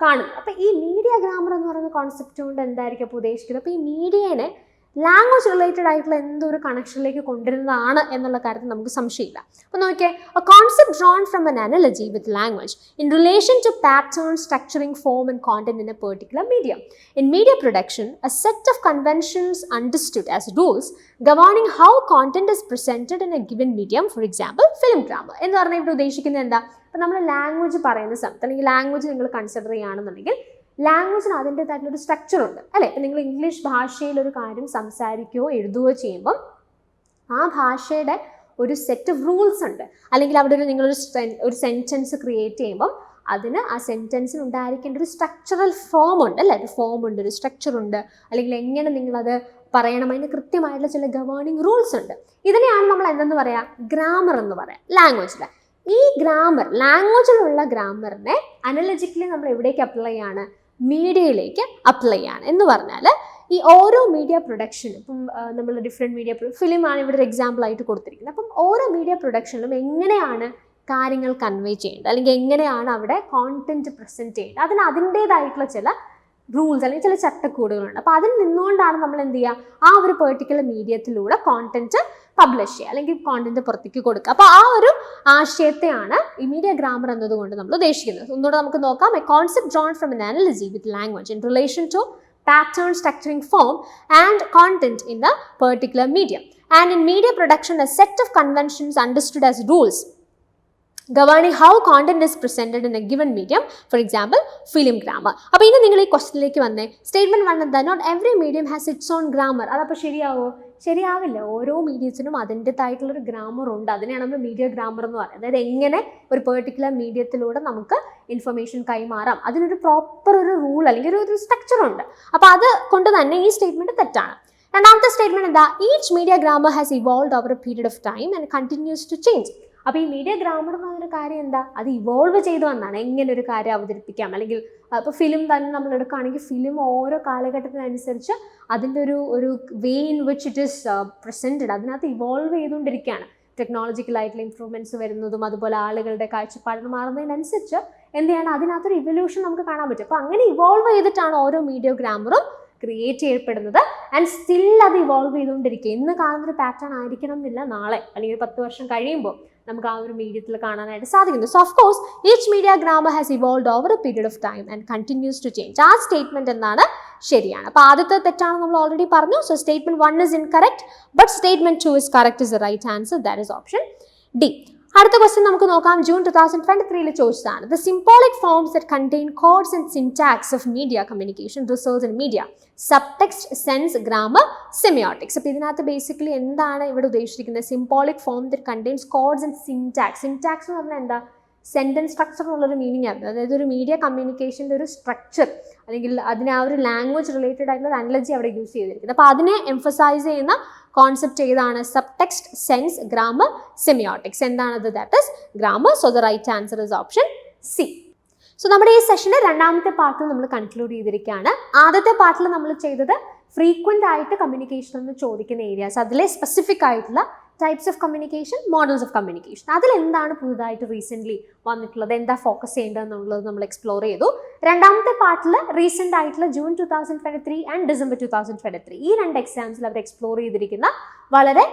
[SPEAKER 1] കാണുന്നത്. അപ്പോൾ ഈ മീഡിയ ഗ്രാമർ എന്ന് പറയുന്ന കോൺസെപ്റ്റ് കൊണ്ട് എന്തായിരിക്കും അപ്പോൾ ഉദ്ദേശിക്കുന്നത്? അപ്പോൾ ഈ മീഡിയനെ ലാംഗ്വേജ് റിലേറ്റഡ് ആയിട്ടുള്ള എന്തൊരു കണക്ഷനിലേക്ക് കൊണ്ടുവരുന്നതാണ് എന്നുള്ള കാര്യത്തിൽ നമുക്ക് സംശയമില്ല. അപ്പോൾ നോക്കിയേ, A concept drawn from an analogy with language in relation to pattern, structuring, form and content in a particular medium. In media production, a set of conventions understood as rules governing how content is presented in a given medium, for example, film drama. എന്ന് പറഞ്ഞാൽ ഇവിടെ ഉദ്ദേശിക്കുന്നത് എന്താ, അപ്പോൾ നമ്മൾ language പറയുന്ന സമയത്ത് അല്ലെങ്കിൽ ലാംഗ്വേജ് നിങ്ങൾ കൺസിഡർ ചെയ്യുകയാണെന്നുണ്ടെങ്കിൽ ലാംഗ്വേജിന് അതിൻ്റെതായിട്ടുള്ളൊരു സ്ട്രക്ചർ ഉണ്ട് അല്ലേ. ഇപ്പം നിങ്ങൾ ഇംഗ്ലീഷ് ഭാഷയിലൊരു കാര്യം സംസാരിക്കുകയോ എഴുതുകയോ ചെയ്യുമ്പം ആ ഭാഷയുടെ ഒരു സെറ്റ് ഓഫ് റൂൾസ് ഉണ്ട്. അല്ലെങ്കിൽ അവിടെ ഒരു സെൻറ്റൻസ് ക്രിയേറ്റ് ചെയ്യുമ്പം അതിന് ആ സെൻറ്റൻസിന് ഉണ്ടായിരിക്കേണ്ട ഒരു സ്ട്രക്ചറൽ ഫോം ഉണ്ട് അല്ലേ. ഒരു ഫോം ഉണ്ട്, ഒരു സ്ട്രക്ചർ ഉണ്ട്, അല്ലെങ്കിൽ എങ്ങനെ നിങ്ങളത് പറയണം, അതിന് കൃത്യമായിട്ടുള്ള ചില ഗവേണിംഗ് റൂൾസ് ഉണ്ട്. ഇതിനെയാണ് നമ്മൾ എന്തെന്ന് പറയാം, ഗ്രാമർ എന്ന് പറയാം ലാംഗ്വേജിൽ. ഈ ഗ്രാമർ, ലാംഗ്വേജിലുള്ള ഗ്രാമറിനെ അനലജിക്കലി നമ്മൾ എവിടേക്ക് അപ്ലൈ ചെയ്യാണ്, മീഡിയയിലേക്ക് അപ്ലൈ ചെയ്യാണ്. എന്ന് പറഞ്ഞാൽ ഈ ഓരോ മീഡിയ പ്രൊഡക്ഷനും, ഇപ്പം നമ്മൾ ഡിഫറെൻറ്റ് മീഡിയ ഫിലിമാണ് ഇവിടെ ഒരു എക്സാമ്പിൾ ആയിട്ട് കൊടുത്തിരിക്കുന്നത്. അപ്പം ഓരോ മീഡിയ പ്രൊഡക്ഷനിലും എങ്ങനെയാണ് കാര്യങ്ങൾ കൺവേ ചെയ്യേണ്ടത്, അല്ലെങ്കിൽ എങ്ങനെയാണ് അവിടെ കോണ്ടന്റ് പ്രസൻറ്റ് ചെയ്യേണ്ടത്, അതിന് അതിൻ്റേതായിട്ടുള്ള ചില റൂൾസ് അല്ലെങ്കിൽ ചില ചട്ടക്കൂടുകളുണ്ട്. അപ്പോൾ അതിൽ നിന്നുകൊണ്ടാണ് നമ്മൾ എന്ത് ചെയ്യുക, ആ ഒരു പെർട്ടിക്കുലർ മീഡിയത്തിലൂടെ കോണ്ടന്റ് പബ്ലിഷ് ചെയ്യുക അല്ലെങ്കിൽ കോണ്ടന്റ് പുറത്തേക്ക് കൊടുക്കുക. അപ്പോൾ ആ ഒരു ആശയത്തെയാണ് ഈ മീഡിയ ഗ്രാമർ എന്നതുകൊണ്ട് നമ്മൾ ഉദ്ദേശിക്കുന്നത്. ഒന്നുകൂടെ നമുക്ക് നോക്കാം. A concept drawn from an analogy with language in relation to pattern, structuring, form and content in a particular medium. And in media production, a set of conventions understood as rules governing how content is presented in a given medium, for example, film grammar. അപ്പോൾ ഇനി നിങ്ങൾ ഈ ക്വസ്റ്റ്യനിലേക്ക് വന്നേ. Statement 1 എന്താ, not every medium has its own grammar. അതപ്പോൾ ശരിയാവോ? ശരിയാവില്ല. ഓരോ മീഡിയത്തിനും അതിൻ്റെതായിട്ടുള്ളൊരു ഗ്രാമർ ഉണ്ട്. അതിനെയാണ് നമ്മൾ മീഡിയ ഗ്രാമർ എന്ന് പറയുന്നത്. അതായത് എങ്ങനെ ഒരു പെർട്ടിക്കുലർ മീഡിയത്തിലൂടെ നമുക്ക് ഇൻഫർമേഷൻ കൈമാറാം, അതിനൊരു പ്രോപ്പർ ഒരു റൂൾ അല്ലെങ്കിൽ ഒരു സ്ട്രക്ചർ ഉണ്ട്. അപ്പോൾ അത് കൊണ്ട് തന്നെ ഈ സ്റ്റേറ്റ്മെന്റ് തെറ്റാണ്. രണ്ടാമത്തെ സ്റ്റേറ്റ്മെന്റ് എന്താ, each media grammar has evolved over a period of time and continues to change. അപ്പോൾ ഈ മീഡിയ ഗ്രാമർ എന്ന് പറഞ്ഞൊരു കാര്യം എന്താ, അത് ഇവോൾവ് ചെയ്തു വന്നാണ് എങ്ങനെ ഒരു കാര്യം അവതരിപ്പിക്കാം. അല്ലെങ്കിൽ ഇപ്പോൾ ഫിലിം തന്നെ നമ്മൾ എടുക്കുകയാണെങ്കിൽ ഫിലിം ഓരോ കാലഘട്ടത്തിനനുസരിച്ച് അതിൻ്റെ ഒരു way in which it is presented അതിനകത്ത് ഇവോൾവ് ചെയ്തുകൊണ്ടിരിക്കുകയാണ്. ടെക്നോളജിക്കലായിട്ടുള്ള ഇംപ്രൂവ്മെൻറ്റ്സ് വരുന്നതും അതുപോലെ ആളുകളുടെ കാഴ്ചപ്പാട് മാറുന്നതിനനുസരിച്ച് എന്ത് ചെയ്യണം, അതിനകത്തൊരു ഇവല്യൂഷൻ നമുക്ക് കാണാൻ പറ്റും. അപ്പോൾ അങ്ങനെ ഇവോൾവ് ചെയ്തിട്ടാണ് ഓരോ മീഡിയ ഗ്രാമറും ക്രിയേറ്റ് ചെയ്യപ്പെടുന്നത്. ആൻഡ് സ്റ്റിൽ അത് ഇവോൾവ് ചെയ്തുകൊണ്ടിരിക്കുക. ഇന്ന് കാണുന്നൊരു പാറ്റേൺ ആയിരിക്കണം എന്നില്ല നാളെ അല്ലെങ്കിൽ 10 വർഷം കഴിയുമ്പോൾ നമുക്ക് ആ ഒരു മീഡിയത്തിൽ കാണാനായിട്ട് സാധിക്കുന്നു. So of course each media grammar has evolved over a period of time and continues to change. ആ സ്റ്റേറ്റ്മെന്റ് എന്താണ്, ശരിയാണ്. അപ്പോൾ ആദ്യത്തെ തെറ്റാണ് നമ്മൾ ഓൾറെഡി പറഞ്ഞു. So statement 1 is incorrect, but statement 2 is correct, is the right answer. That is option D. അടുത്ത question നമുക്ക് നോക്കാം. ജൂൺ 2023 ചോദിച്ചതാണ്. The symbolic forms that contain codes and syntax of media communication research and media, subtext, sense, grammar, semiotics. അപ്പോൾ ഇതിനകത്ത് basically എന്താണ് ഇവിടെ ഉദ്ദേശിച്ചിരിക്കുന്നത്? Symbolic form that contains codes and syntax. Syntax എന്ന് പറഞ്ഞാൽ എന്താ, സെൻറ്റൻസ് സ്ട്രക്ചർ എന്നുള്ളൊരു മീനിങ് ആണ്. അതായത് ഒരു മീഡിയ കമ്മ്യൂണിക്കേഷൻ്റെ ഒരു സ്ട്രക്ചർ അല്ലെങ്കിൽ അതിന് ആ ഒരു ലാംഗ്വേജ് റിലേറ്റഡ് ആയിട്ടുള്ള അനലജി അവിടെ യൂസ് ചെയ്തിരിക്കുന്നത്. അപ്പോൾ അതിനെ എംഫസൈസ് ചെയ്യുന്ന കോൺസെപ്റ്റ് ഏതാണ്? Subtext, sense, grammar, semiotics. എന്താണത്? That is grammar. So the right answer is option C. So നമ്മുടെ ഈ സെഷൻ്റെ രണ്ടാമത്തെ പാർട്ട് നമ്മൾ കൺക്ലൂഡ് ചെയ്തിരിക്കുകയാണ്. ആദ്യത്തെ പാർട്ടിൽ നമ്മൾ ചെയ്തത് ഫ്രീക്വൻ്റ് ആയിട്ട് കമ്മ്യൂണിക്കേഷൻ എന്ന് ചോദിക്കുന്ന ഏരിയാസ്, അതിലെ സ്പെസിഫിക് ആയിട്ടുള്ള types of communication, models of communication, അതിലെന്താണ് പുതുതായിട്ട് റീസെൻ്റ്ലി വന്നിട്ടുള്ളത്, എന്താ ഫോക്കസ് ചെയ്യേണ്ടതെന്നുള്ളത് നമ്മൾ എക്സ്പ്ലോർ ചെയ്തു. രണ്ടാമത്തെ പാർട്ടിൽ റീസെൻ്റ് ആയിട്ടുള്ള ജൂൺ 2023 ആൻഡ് ഡിസംബർ 2023 ഈ 2 എക്സാംസിൽ അവർ എക്സ്പ്ലോർ ചെയ്തിരിക്കുന്ന വളരെ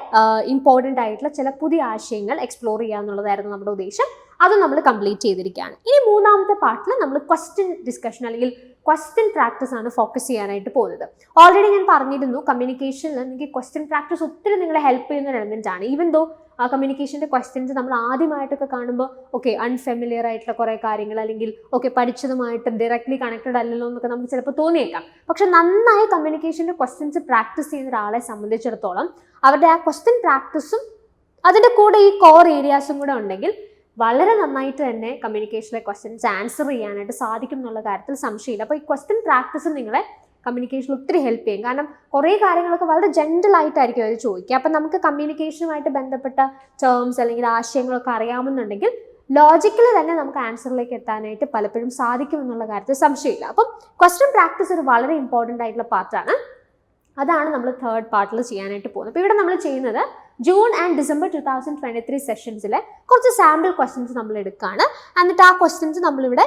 [SPEAKER 1] ഇമ്പോർട്ടൻ്റ് ആയിട്ടുള്ള ചില പുതിയ ആശയങ്ങൾ എക്സ്പ്ലോർ ചെയ്യുക എന്നുള്ളതായിരുന്നു നമ്മുടെ ഉദ്ദേശം. അത് നമ്മൾ കംപ്ലീറ്റ് ചെയ്തിരിക്കുകയാണ്. ഇനി മൂന്നാമത്തെ പാർട്ടിൽ നമ്മൾ ക്വസ്റ്റ്യൻ ഡിസ്കഷൻ അല്ലെങ്കിൽ ക്വസ്റ്റ്യൻ പ്രാക്ടീസ് ആണ് ഫോക്കസ് ചെയ്യാനായിട്ട് പോകുന്നത്. ഓൾറെഡി ഞാൻ പറഞ്ഞിരുന്നു കമ്മ്യൂണിക്കേഷനിൽ നിങ്ങൾക്ക് ക്വസ്റ്റ്യൻ പ്രാക്ടീസ് ഒത്തിരി നിങ്ങളെ ഹെൽപ്പ് ചെയ്യുന്ന ഒരു എലമെൻ്റ് ആണ്. ഈവൻ ദോ ആ കമ്മ്യൂണിക്കേഷൻ്റെ ക്വസ്റ്റ്യൻസ് നമ്മൾ ആദ്യമായിട്ടൊക്കെ കാണുമ്പോൾ അൺഫെമിലിയർ ആയിട്ടുള്ള കുറേ കാര്യങ്ങൾ അല്ലെങ്കിൽ പഠിച്ചതുമായിട്ട് ഡയറക്ട്ലി കണക്റ്റഡ് അല്ലല്ലോ എന്നൊക്കെ നമുക്ക് ചിലപ്പോൾ തോന്നിയേക്കാം. പക്ഷെ നന്നായി കമ്മ്യൂണിക്കേഷൻ്റെ ക്വസ്റ്റ്യൻസ് പ്രാക്ടീസ് ചെയ്യുന്ന ഒരാളെ സംബന്ധിച്ചിടത്തോളം അവരുടെ ആ ക്വസ്റ്റ്യൻ പ്രാക്ടീസും അതിൻ്റെ കൂടെ ഈ കോർ ഏരിയാസും കൂടെ ഉണ്ടെങ്കിൽ വളരെ നന്നായിട്ട് തന്നെ കമ്മ്യൂണിക്കേഷനിലെ ക്വസ്റ്റ്യൻസ് ആൻസർ ചെയ്യാനായിട്ട് സാധിക്കും എന്നുള്ള കാര്യത്തിൽ സംശയമില്ല. അപ്പോൾ ഈ ക്വസ്റ്റ്യൻ പ്രാക്ടീസ് നിങ്ങളെ കമ്മ്യൂണിക്കേഷനിൽ ഒത്തിരി ഹെൽപ്പ് ചെയ്യും. കാരണം കുറേ കാര്യങ്ങളൊക്കെ വളരെ ജനറൽ ആയിട്ടായിരിക്കും അവർ ചോദിക്കുക. അപ്പം നമുക്ക് കമ്മ്യൂണിക്കേഷനുമായിട്ട് ബന്ധപ്പെട്ട ടേംസ് അല്ലെങ്കിൽ ആശയങ്ങളൊക്കെ അറിയാമെന്നുണ്ടെങ്കിൽ ലോജിക്കലി തന്നെ നമുക്ക് ആൻസറിലേക്ക് എത്താനായിട്ട് പലപ്പോഴും സാധിക്കും എന്നുള്ള കാര്യത്തിൽ സംശയമില്ല. അപ്പം ക്വസ്റ്റ്യൻ പ്രാക്ടീസ് ഒരു വളരെ ഇമ്പോർട്ടൻ്റ് ആയിട്ടുള്ള പാർട്ടാണ്. അതാണ് നമ്മൾ തേർഡ് പാർട്ടിൽ ചെയ്യാനായിട്ട് പോകുന്നത്. അപ്പോൾ ഇവിടെ നമ്മൾ ചെയ്യുന്നത് ജൂൺ ആൻഡ് ഡിസംബർ 2023 സെഷൻസിലെ കുറച്ച് സാമ്പിൾ ക്വസ്റ്റ്യൻസ് നമ്മൾ എടുക്കുകയാണ്. എന്നിട്ട് ആ ക്വസ്റ്റ്യൻസ് നമ്മളിവിടെ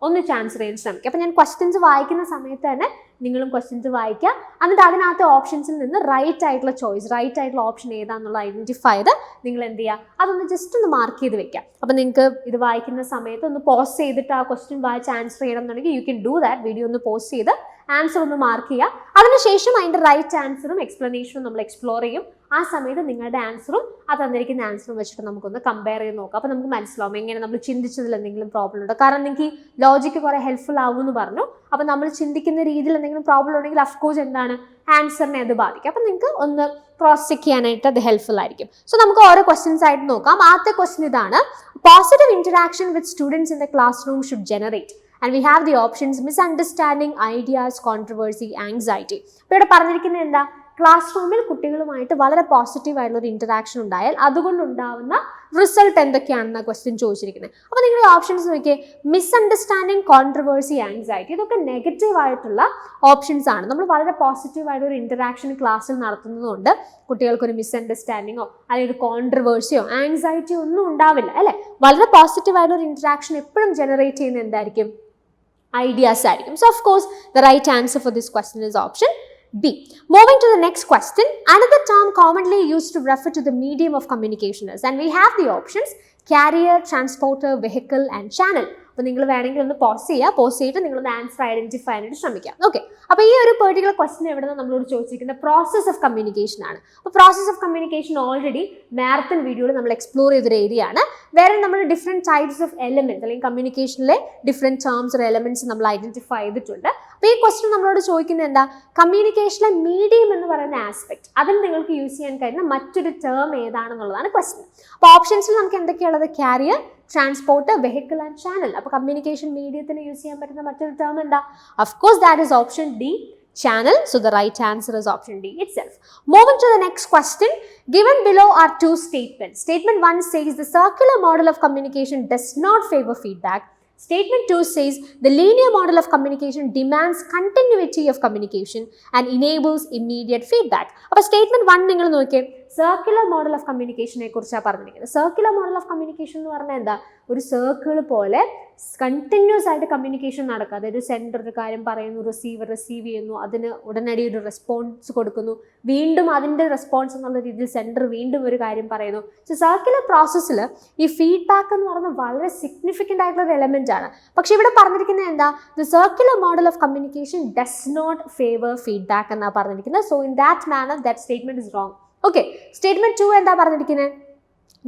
[SPEAKER 1] ഒന്നിച്ച് ആൻസർ ചെയ്യാൻ ശ്രമിക്കുക. അപ്പോൾ ഞാൻ ക്വസ്റ്റ്യൻസ് വായിക്കുന്ന സമയത്ത് തന്നെ നിങ്ങളും ക്വസ്റ്റ്യൻസ് വായിക്കുക. എന്നിട്ട് അതിനകത്ത് ഓപ്ഷൻസിൽ നിന്ന് റൈറ്റ് ആയിട്ടുള്ള ചോയ്സ്, റൈറ്റ് ആയിട്ടുള്ള ഓപ്ഷൻ ഏതാണെന്നുള്ള ഐഡൻറ്റിഫൈ ചെയ്ത് നിങ്ങൾ എന്ത് ചെയ്യുക, അതൊന്ന് ജസ്റ്റ് ഒന്ന് മാർക്ക് ചെയ്ത് വെക്കുക. അപ്പോൾ നിങ്ങൾക്ക് ഇത് വായിക്കുന്ന സമയത്ത് ഒന്ന് പോസ് ചെയ്തിട്ട് ആ ക്വസ്റ്റ്യൻ വായിച്ച് ആൻസർ ചെയ്യണം എന്നുണ്ടെങ്കിൽ you can do that. Video ഒന്ന് പോസ് ചെയ്ത് ആൻസർ ഒന്ന് മാർക്ക് ചെയ്യുക. അതിനുശേഷം അതിൻ്റെ റൈറ്റ് ആൻസറും എക്സ്പ്ലനേഷനും നമ്മൾ എക്സ്പ്ലോർ ചെയ്യും. ആ സമയത്ത് നിങ്ങളുടെ ആൻസറും ആ തന്നിരിക്കുന്ന ആൻസറും വെച്ചിട്ട് നമുക്കൊന്ന് കമ്പയർ ചെയ്ത് നോക്കാം. അപ്പോൾ നമുക്ക് മനസ്സിലാവും എങ്ങനെ നമ്മൾ ചിന്തിച്ചതിൽ എന്തെങ്കിലും പ്രോബ്ലം ഉണ്ടോ. കാരണം നിങ്ങൾക്ക് ഈ ലോജിക്ക് കുറേ ഹെൽപ്ഫുൾ ആവുമെന്ന് പറഞ്ഞു. അപ്പോൾ നമ്മൾ ചിന്തിക്കുന്ന രീതിയിൽ എന്തെങ്കിലും പ്രോബ്ലം ഉണ്ടെങ്കിൽ അഫ്കോഴ്സ് എന്താണ് ആൻസറിനെ അത് ബാധിക്കും. അപ്പോൾ നിങ്ങൾക്ക് ഒന്ന് ക്രോസ് ചെക്ക് ചെയ്യാനായിട്ട് അത് ഹെൽപ്ഫുൾ ആയിരിക്കും. സോ നമുക്ക് ഓരോ ക്വസ്റ്റ്യൻസ് ആയിട്ട് നോക്കാം. ആദ്യത്തെ ക്വസ്റ്റ്യൻ ഇതാണ്: positive interaction with students in the class room should generate. And we have the options misunderstanding, ideas, controversy, anxiety. അപ്പോൾ ഇവിടെ പറഞ്ഞിരിക്കുന്നത് എന്താ? ക്ലാസ് റൂമിൽ കുട്ടികളുമായിട്ട് വളരെ പോസിറ്റീവ് ആയിട്ടുള്ള ഒരു ഇന്ററാക്ഷൻ ഉണ്ടായാൽ അതുകൊണ്ടുണ്ടാവുന്ന റിസൾട്ട് എന്തൊക്കെയാണെന്ന ക്വസ്റ്റ്യൻ ചോദിച്ചിരിക്കുന്നത്. അപ്പോൾ നിങ്ങൾ ഓപ്ഷൻസ് നോക്കിയേ: മിസ്അണ്ടർസ്റ്റാൻഡിങ്, കോൺട്രവേഴ്സി, ആൻസൈറ്റി. ഇതൊക്കെ നെഗറ്റീവ് ആയിട്ടുള്ള ഓപ്ഷൻസ് ആണ്. നമ്മൾ വളരെ പോസിറ്റീവ് ആയിട്ടൊരു ഇന്ററാക്ഷൻ ക്ലാസ്സിൽ നടത്തുന്നതുകൊണ്ട് കുട്ടികൾക്കൊരു മിസ്അണ്ടർസ്റ്റാൻഡിങ്ങോ അല്ലെങ്കിൽ ഒരു കോൺട്രവേഴ്സിയോ ആൻസൈറ്റിയോ ഒന്നും ഉണ്ടാവില്ല, അല്ലേ? വളരെ പോസിറ്റീവ് ആയിട്ടൊരു ഇന്ററാക്ഷൻ എപ്പോഴും ജനറേറ്റ് ചെയ്യുന്ന എന്തായിരിക്കും? Ideas ആയിരിക്കും. So of course the right answer for this question is option B. Moving to the next question, another term commonly used to refer to the medium of communication is, and we have the options carrier, transporter, vehicle and channel. അപ്പോൾ നിങ്ങൾ വേണമെങ്കിൽ ഒന്ന് pose ചെയ്യുക. Pose ചെയ്തിട്ട് നിങ്ങളൊന്ന് answer identify ചെയ്യാനായിട്ട് ശ്രമിക്കാം. Okay, അപ്പോൾ ഈ ഒരു പെർട്ടിക്കുലർ ക്വസ്റ്റ്യൻ എവിടെ നിന്ന് നമ്മളോട് ചോദിച്ചിരിക്കുന്ന പ്രോസസ് ഓഫ് കമ്മ്യൂണിക്കേഷൻ ആണ്. അപ്പോൾ process of communication already marathon വീഡിയോയിൽ നമ്മൾ എക്സ്പ്ലോർ ചെയ്തൊരു ഏരിയ ആണ്. വേറെ നമ്മൾ ഡിഫറെൻറ്റ് ടൈപ്സ് ഓഫ് എലമെൻറ്റ്സ് അല്ലെങ്കിൽ കമ്മ്യൂണിക്കേഷനിലെ ഡിഫറെൻറ്റ് ടേംസ് ഓർ എലമെൻറ്റ്സ് നമ്മൾ ഐഡൻറ്റിഫൈ ചെയ്തിട്ടുണ്ട്. അപ്പോൾ ഈ ക്വസ്റ്റ്യൻ നമ്മളോട് ചോദിക്കുന്നത് എന്താ? കമ്മ്യൂണിക്കേഷനിലെ മീഡിയം എന്ന് പറയുന്ന ആസ്പെക്ട്, അതിന് നിങ്ങൾക്ക് യൂസ് ചെയ്യാൻ കഴിയുന്ന മറ്റൊരു ടേം ഏതാണെന്നുള്ളതാണ് ക്വസ്റ്റ്യൻ. അപ്പോൾ ഓപ്ഷൻസിൽ നമുക്ക് എന്തൊക്കെയുള്ളത്? Carrier, transport, vehicle and channel. അപ്പോൾ കമ്മ്യൂണിക്കേഷൻ മീഡിയത്തിന് യൂസ് ചെയ്യാൻ പറ്റുന്ന മറ്റൊരു ടേം എന്താ? Of course that is option D, channel. So the right answer is option D itself. Moving to the next question. Given below are two statements. Statement 1 says the circular model of communication does not favor feedback. Statement 2 says the linear model of communication demands continuity of communication and enables immediate feedback. അപ്പോൾ statement 1 നിങ്ങൾ നോക്കിയേ, circular model of കമ്മ്യൂണിക്കേഷനെ കുറിച്ചാണ് പറഞ്ഞിരിക്കുന്നത്. Circular model of communication എന്ന് പറഞ്ഞാൽ എന്താ, ഒരു circle പോലെ കണ്ടിന്യൂസ് ആയിട്ട് കമ്മ്യൂണിക്കേഷൻ നടക്കുക. അതായത് സെൻഡർ ഒരു കാര്യം പറയുന്നു, റിസീവർ റിസീവ് ചെയ്യുന്നു, അതിന് ഉടനടി ഒരു റെസ്പോൺസ് കൊടുക്കുന്നു, വീണ്ടും അതിൻ്റെ റെസ്പോൺസ് എന്നുള്ള രീതിയിൽ സെൻഡർ വീണ്ടും ഒരു കാര്യം പറയുന്നു. സോ സർക്കുലർ പ്രോസസ്സിൽ ഈ ഫീഡ്ബാക്ക് എന്ന് പറയുന്നത് വളരെ സിഗ്നിഫിക്കൻ്റ് ആയിട്ടുള്ള ഒരു എലമെൻ്റ് ആണ്. പക്ഷേ ഇവിടെ പറഞ്ഞിരിക്കുന്നത് എന്താ, the circular model of communication does not favour feedback എന്നാണ് പറഞ്ഞിരിക്കുന്നത്. So in that manner that statement is wrong. Okay, statement 2 എന്താ പറഞ്ഞിരിക്കുന്നത്,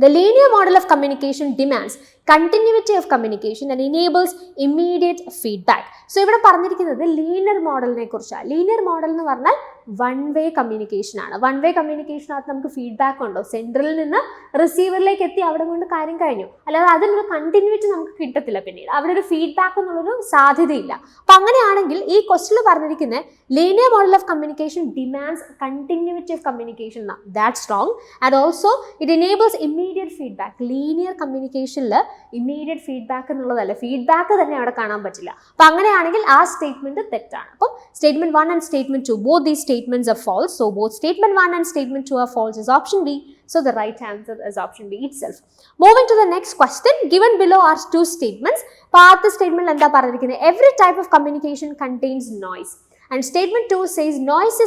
[SPEAKER 1] the linear model of communication demands continuity of communication and enables immediate feedback. So ഇവിടെ പറഞ്ഞിരിക്കുന്നത് linear മോഡലിനെ കുറിച്ചാണ്. Linear model എന്ന് പറഞ്ഞാൽ വൺ വേ കമ്മ്യൂണിക്കേഷൻ ആണ്. വൺ വേ കമ്മ്യൂണിക്കേഷനകത്ത് നമുക്ക് ഫീഡ്ബാക്ക് ഉണ്ടോ, സെൻട്രലിൽ നിന്ന് റിസീവറിലേക്ക് എത്തി അവിടെ കൊണ്ട് കാര്യം കഴിഞ്ഞു, അല്ലാതെ അതിനൊരു കണ്ടിന്യൂറ്റി നമുക്ക് കിട്ടത്തില്ല. പിന്നീട് അവിടെ ഒരു ഫീഡ്ബാക്ക് എന്നുള്ളൊരു സാധ്യതയില്ല. അപ്പം അങ്ങനെയാണെങ്കിൽ ഈ ക്വസ്റ്റിൽ പറഞ്ഞിരിക്കുന്നത് linear model of communication demands continuity of communication. That's wrong. And also it enables immediate feedback. Linear കമ്മ്യൂണിക്കേഷനിൽ ഇമ്മീഡിയറ്റ് ഫീഡ്ബാക്ക് എന്നുള്ളതല്ല, ഫീഡ്ബാക്ക് തന്നെ അവിടെ കാണാൻ പറ്റില്ല. അപ്പം അങ്ങനെയാണെങ്കിൽ ആ സ്റ്റേറ്റ്മെന്റ് തെറ്റാണ്. അപ്പം statement 1 and statement 2 both these statements are false. So both statement 1 and statement 2 are false is option B. So the right answer is option B itself. Moving to the next question. Given below are two statements. Path statement എന്താ പറഞ്ഞിരിക്കുന്നത്, every type of communication contains noise. And statement 2 says noise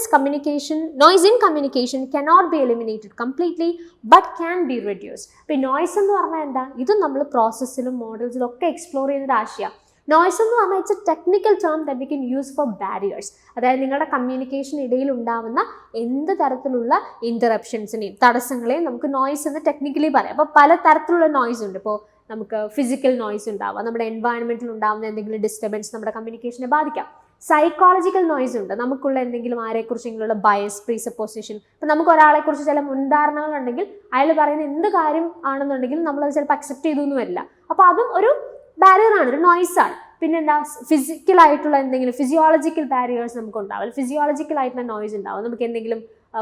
[SPEAKER 1] in communication cannot be eliminated completely but can be reduced. അപ്പോൾ noise എന്ന് പറഞ്ഞാൽ എന്താ, ഇത് നമ്മൾ പ്രോസസ്സിലും മോഡൽസിലും ഒക്കെ explore ചെയ്യുന്ന ഒരു ആശയമാണ്. നോയ്സ് എന്ന് പറഞ്ഞാൽ it's A technical term that we can use for barriers. അതായത് നിങ്ങളുടെ കമ്മ്യൂണിക്കേഷൻ ഇടയിൽ ഉണ്ടാവുന്ന എന്ത് തരത്തിലുള്ള ഇൻ്ററപ്ഷൻസിനെയും തടസ്സങ്ങളെയും നമുക്ക് നോയ്സ് എന്ന് ടെക്നിക്കലി പറയാം. അപ്പോൾ പല തരത്തിലുള്ള നോയ്സ് ഉണ്ട്. ഇപ്പോൾ നമുക്ക് ഫിസിക്കൽ നോയ്സ് ഉണ്ടാവാം, നമ്മുടെ എൻവയൺമെൻറ്റിൽ ഉണ്ടാകുന്ന എന്തെങ്കിലും ഡിസ്റ്റർബൻസ് നമ്മുടെ കമ്മ്യൂണിക്കേഷനെ ബാധിക്കാം. സൈക്കോളജിക്കൽ നോയ്സ് ഉണ്ട്, നമുക്കുള്ള എന്തെങ്കിലും ആരെക്കുറിച്ചെങ്കിലുള്ള ബയസ്, പ്രീസപ്പോസിഷൻ. ഇപ്പം നമുക്ക് ഒരാളെക്കുറിച്ച് ചില മുൻധാരണകളുണ്ടെങ്കിൽ അയാൾ പറയുന്ന എന്ത് കാര്യം ആണെന്നുണ്ടെങ്കിലും നമ്മളത് ചിലപ്പോൾ അക്സെപ്റ്റ് ചെയ്തൊന്നും വരില്ല. അപ്പോൾ അതും ഒരു ബാരിയറാണ്, ഒരു നോയ്സാണ്. പിന്നെന്താ, ഫിസിക്കലായിട്ടുള്ള എന്തെങ്കിലും ഫിസിയോളജിക്കൽ ബാരിയേഴ്സ് നമുക്ക് ഉണ്ടാവും. ഫിസിയോളജിക്കൽ ആയിട്ടുള്ള നോയ്സ് ഉണ്ടാവും. നമുക്ക് എന്തെങ്കിലും